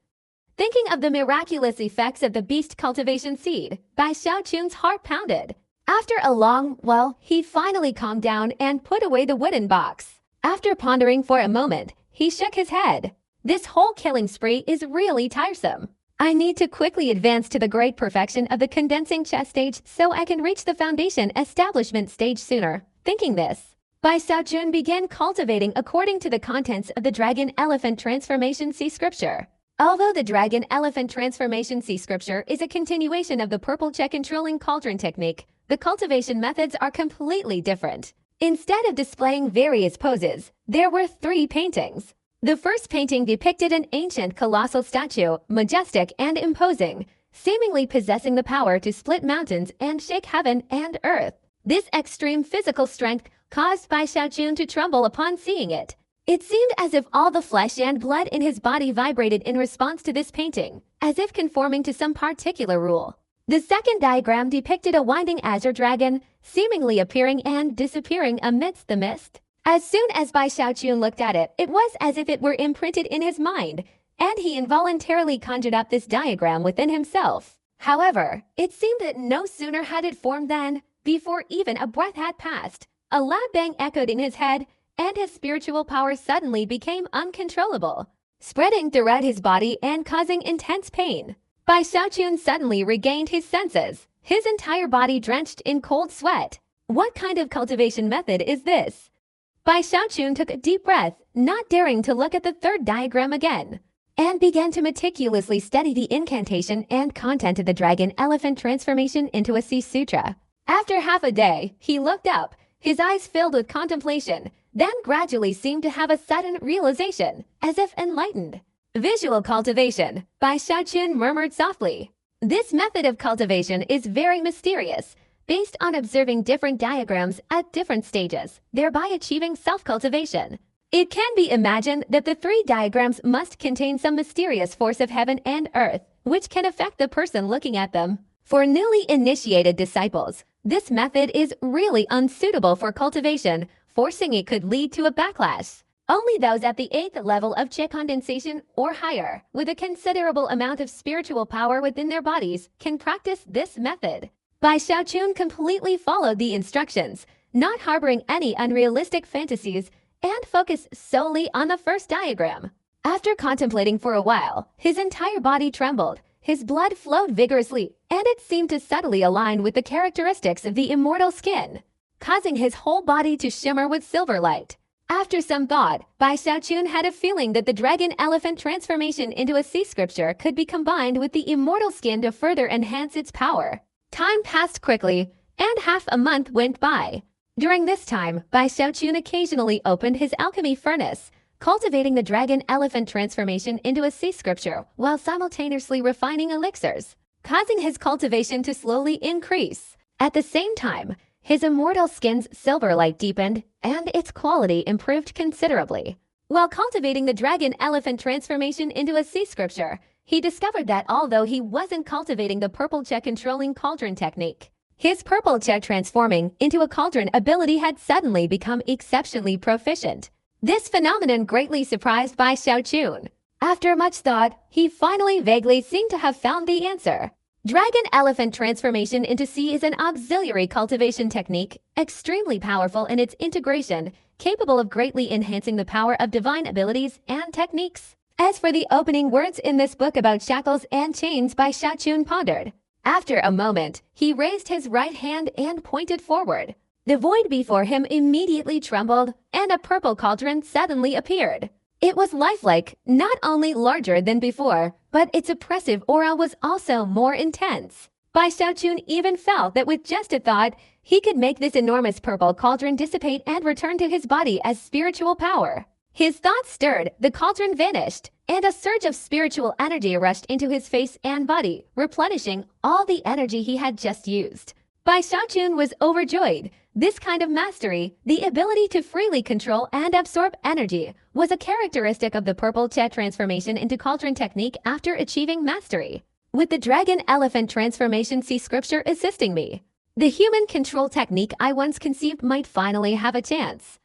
[SPEAKER 1] Thinking of the miraculous effects of the beast cultivation seed, Bai Xiaochun's heart pounded. After a long while, he finally calmed down and put away the wooden box. After pondering for a moment, he shook his head. This whole killing spree is really tiresome. I need to quickly advance to the great perfection of the condensing chess stage so I can reach the foundation establishment stage sooner. Thinking this, Bai Xiaochun began cultivating according to the contents of the Dragon Elephant Transformation Sea Scripture. Although the Dragon Elephant Transformation Sea Scripture is a continuation of the purple check controlling cauldron technique, the cultivation methods are completely different. Instead of displaying various poses, there were 3 paintings. The first painting depicted an ancient colossal statue, majestic and imposing, seemingly possessing the power to split mountains and shake heaven and earth. This extreme physical strength caused Bai Xiaochun to tremble upon seeing it. It seemed as if all the flesh and blood in his body vibrated in response to this painting, as if conforming to some particular rule. The second diagram depicted a winding azure dragon, seemingly appearing and disappearing amidst the mist. As soon as Bai Xiaochun looked at it, it was as if it were imprinted in his mind, and he involuntarily conjured up this diagram within himself. However, it seemed that no sooner had it formed than, before even a breath had passed, a loud bang echoed in his head, and his spiritual power suddenly became uncontrollable, spreading throughout his body and causing intense pain. Bai Xiaochun suddenly regained his senses, his entire body drenched in cold sweat. What kind of cultivation method is this? Bai Xiaochun took a deep breath, not daring to look at the third diagram again, and began to meticulously study the incantation and content of the Dragon Elephant Transformation into a Sea Sutra. After half a day, he looked up, his eyes filled with contemplation, then gradually seemed to have a sudden realization, as if enlightened. Visual cultivation, by Xiaoqun murmured softly. This method of cultivation is very mysterious, based on observing different diagrams at different stages, thereby achieving self-cultivation. It can be imagined that the three diagrams must contain some mysterious force of heaven and earth, which can affect the person looking at them. For newly initiated disciples, this method is really unsuitable for cultivation, forcing it could lead to a backlash. Only those at the 8th level of Qi condensation or higher, with a considerable amount of spiritual power within their bodies, can practice this method. Bai Xiaoqun completely followed the instructions, not harboring any unrealistic fantasies, and focused solely on the first diagram. After contemplating for a while, his entire body trembled, his blood flowed vigorously, and it seemed to subtly align with the characteristics of the immortal skin, causing his whole body to shimmer with silver light. After some thought, Bai Xiaoqun had a feeling that the dragon-elephant transformation into a sea scripture could be combined with the immortal skin to further enhance its power. Time passed quickly, and half a month went by. During this time, Bai Xiaoqun occasionally opened his alchemy furnace, cultivating the dragon-elephant transformation into a sea scripture while simultaneously refining elixirs, causing his cultivation to slowly increase. At the same time, his immortal skin's silver light deepened, and its quality improved considerably. While cultivating the dragon-elephant transformation into a sea scripture, he discovered that although he wasn't cultivating the purple Qi controlling cauldron technique, his purple Qi transforming into a cauldron ability had suddenly become exceptionally proficient. This phenomenon greatly surprised Bai Xiaoqun. After much thought, he finally vaguely seemed to have found the answer. Dragon-elephant transformation into sea is an auxiliary cultivation technique, extremely powerful in its integration, capable of greatly enhancing the power of divine abilities and techniques. As for the opening words in this book about shackles and chains, Bai Xiaoqun pondered. After a moment, he raised his right hand and pointed forward. The void before him immediately trembled, and a purple cauldron suddenly appeared. It was lifelike, not only larger than before, but its oppressive aura was also more intense. Bai Xiaoqun even felt that with just a thought, he could make this enormous purple cauldron dissipate and return to his body as spiritual power. His thoughts stirred, the cauldron vanished, and a surge of spiritual energy rushed into his face and body, replenishing all the energy he had just used. Bai Xiaoqun was overjoyed. This kind of mastery, the ability to freely control and absorb energy, was a characteristic of the purple Qi transformation into cauldron technique after achieving mastery. With the dragon-elephant transformation sea scripture assisting me, the human control technique I once conceived might finally have a chance.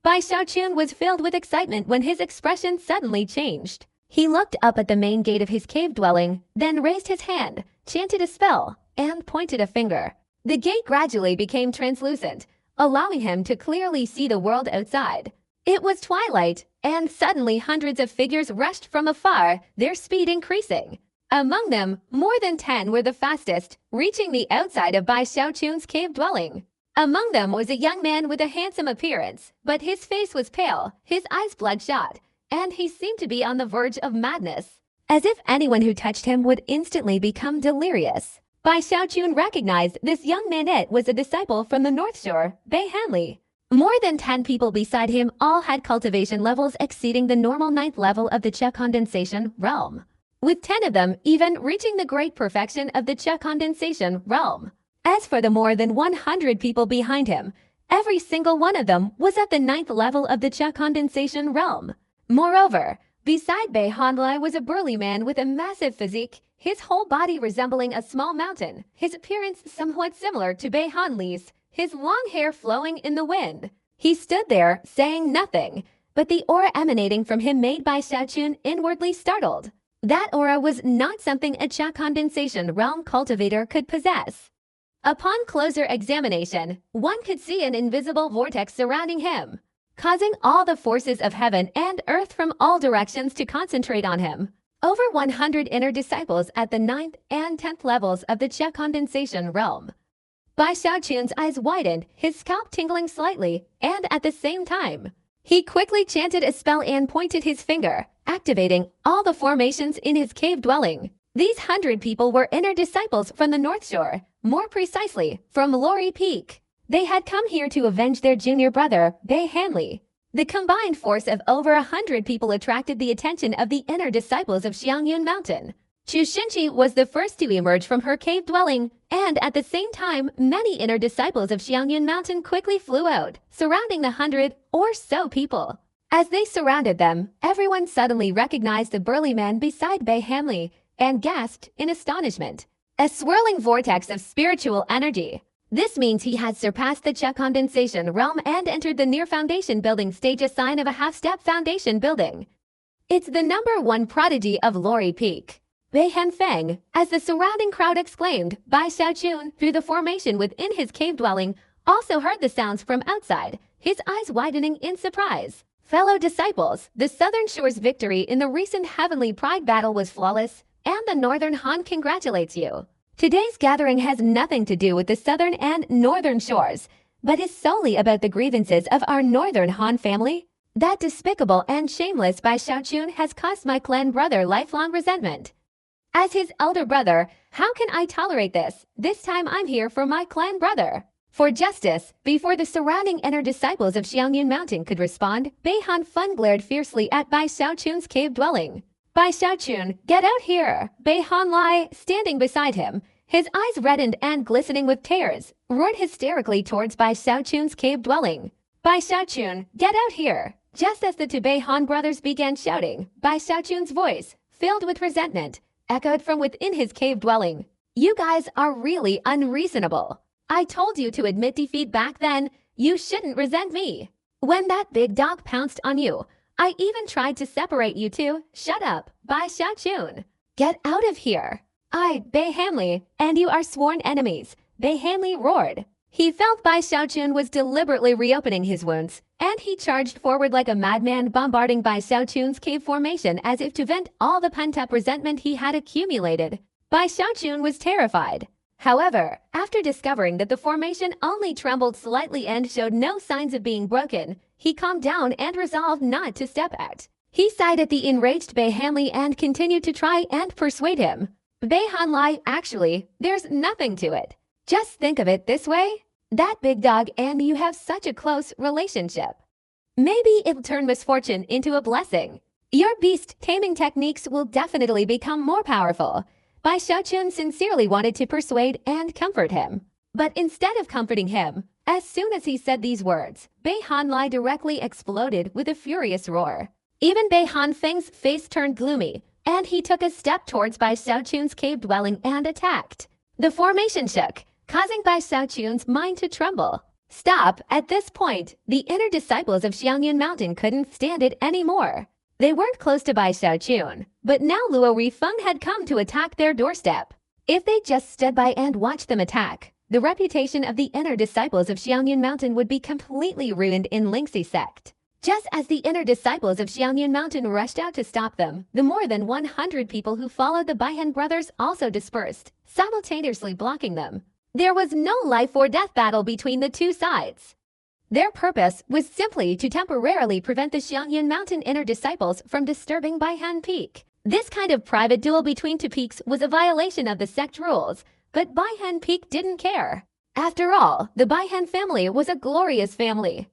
[SPEAKER 1] Bai Xiaoqun was filled with excitement when his expression suddenly changed. He looked up at the main gate of his cave dwelling, then raised his hand, chanted a spell, and pointed a finger. The gate gradually became translucent, allowing him to clearly see the world outside. It was twilight, and suddenly hundreds of figures rushed from afar, their speed increasing. Among them, more than 10 were the fastest, reaching the outside of Bai Xiaoqun's cave dwelling. Among them was a young man with a handsome appearance, but his face was pale, his eyes bloodshot, and he seemed to be on the verge of madness, as if anyone who touched him would instantly become delirious. Bai Xiaoqun recognized this young manette was a disciple from the North Shore, Bei Hanli. More than 10 people beside him all had cultivation levels exceeding the normal 9th level of the Qi condensation realm, with 10 of them even reaching the great perfection of the Qi condensation realm. As for the more than 100 people behind him, every single one of them was at the 9th level of the Qi condensation realm. Moreover, beside Bei Hanli was a burly man with a massive physique, his whole body resembling a small mountain, his appearance somewhat similar to Bei Hanli's, his long hair flowing in the wind. He stood there, saying nothing, but the aura emanating from him made Bai Xiaoqun inwardly startled. That aura was not something a Qi condensation realm cultivator could possess. Upon closer examination, one could see an invisible vortex surrounding him, causing all the forces of heaven and earth from all directions to concentrate on him. Over 100 inner disciples at the 9th and 10th levels of the Qi condensation realm. Bai Xiaoqun's eyes widened, his scalp tingling slightly, and at the same time, he quickly chanted a spell and pointed his finger, activating all the formations in his cave dwelling. These 100 people were inner disciples from the North Shore, more precisely, from Lori Peak. They had come here to avenge their junior brother, Bay Hanley. The combined force of over 100 people attracted the attention of the inner disciples of Xiangyun Mountain. Chu Xinqi was the first to emerge from her cave dwelling, and at the same time, many inner disciples of Xiangyun Mountain quickly flew out, surrounding the 100 or so people. As they surrounded them, everyone suddenly recognized the burly man beside Bay Hanley and gasped in astonishment. A swirling vortex of spiritual energy. This means he had surpassed the Che condensation realm and entered the near foundation building stage, a sign of a half-step foundation building. It's the #1 prodigy of Lori Peak, Bei Hanfeng, as the surrounding crowd exclaimed. Bai Xiaochun, through the formation within his cave dwelling, also heard the sounds from outside, his eyes widening in surprise. Fellow disciples, the Southern Shore's victory in the recent Heavenly Pride battle was flawless, and the Northern Han congratulates you. Today's gathering has nothing to do with the Southern and Northern Shores, but is solely about the grievances of our Northern Han family. That despicable and shameless Bai Xiaochun has caused my clan brother lifelong resentment. As his elder brother, how can I tolerate this? This time I'm here for my clan brother. For justice. Before the surrounding inner disciples of Xiangyun Mountain could respond, Bei Hanfeng glared fiercely at Bai Xiaochun's cave dwelling. Bai Xiaochun, get out here! Bei Hanlai, standing beside him, his eyes reddened and glistening with tears, roared hysterically towards Bai Xiaochun's cave dwelling. Bai Xiaochun, get out here! Just as the two Bei Han brothers began shouting, Bai Xiaochun's voice, filled with resentment, echoed from within his cave dwelling. You guys are really unreasonable. I told you to admit defeat back then. You shouldn't resent me. When that big dog pounced on you, I even tried to separate you two. Shut up, Bai Xiaochun. Get out of here. I, Bei Hanley, and you are sworn enemies, Bei Hanley roared. He felt Bai Xiaochun was deliberately reopening his wounds, and he charged forward like a madman, bombarding Bai Xiaochun's cave formation as if to vent all the pent-up resentment he had accumulated. Bai Xiaochun was terrified. However, after discovering that the formation only trembled slightly and showed no signs of being broken, he calmed down and resolved not to step out. He sighed at the enraged Bei Hanley and continued to try and persuade him. Bei Hanlai, actually, there's nothing to it. Just think of it this way. That big dog and you have such a close relationship. Maybe it'll turn misfortune into a blessing. Your beast taming techniques will definitely become more powerful. Bai Xiaochun sincerely wanted to persuade and comfort him. But instead of comforting him, as soon as he said these words, Bei Hanlai directly exploded with a furious roar. Even Bei Hanfeng's face turned gloomy, and he took a step towards Bai Xiaochun's cave dwelling and attacked. The formation shook, causing Bai Xiaochun's mind to tremble. Stop! At this point, the inner disciples of Xiangyun Mountain couldn't stand it anymore. They weren't close to Bai Xiaochun, but now Luo Rifeng had come to attack their doorstep. If they just stood by and watched them attack, the reputation of the inner disciples of Xiangyun Mountain would be completely ruined in Lingxi sect. Just as the inner disciples of Xiangyun Mountain rushed out to stop them, the more than 100 people who followed the Baihan brothers also dispersed, simultaneously blocking them. There was no life or death battle between the two sides. Their purpose was simply to temporarily prevent the Xiangyun Mountain inner disciples from disturbing Baihan Peak. This kind of private duel between two peaks was a violation of the sect rules, but Baihan Peak didn't care. After all, the Baihan family was a glorious family.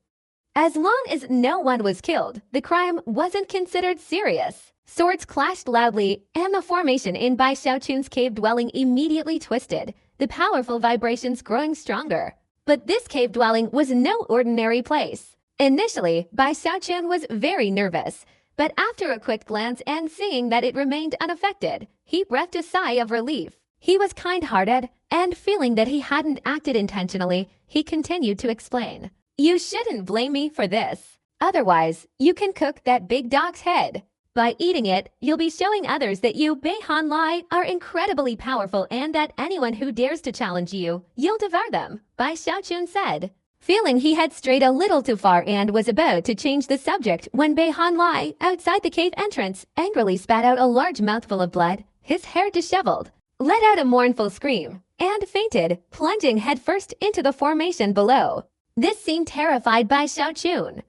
[SPEAKER 1] As long as no one was killed, the crime wasn't considered serious. Swords clashed loudly, and the formation in Bai Xiaochun's cave dwelling immediately twisted, the powerful vibrations growing stronger. But this cave dwelling was no ordinary place. Initially, Bai Xiaochun was very nervous, but after a quick glance and seeing that it remained unaffected, he breathed a sigh of relief. He was kind-hearted, and feeling that he hadn't acted intentionally, he continued to explain. You shouldn't blame me for this. Otherwise, you can cook that big dog's head. By eating it, you'll be showing others that you, Bei Hanlai, are incredibly powerful and that anyone who dares to challenge you, you'll devour them, Bai Xiaochun said. Feeling he had strayed a little too far and was about to change the subject when Bei Hanlai, outside the cave entrance, angrily spat out a large mouthful of blood, his hair disheveled, let out a mournful scream, and fainted, plunging headfirst into the formation below. This scene terrified Bai Xiaochun.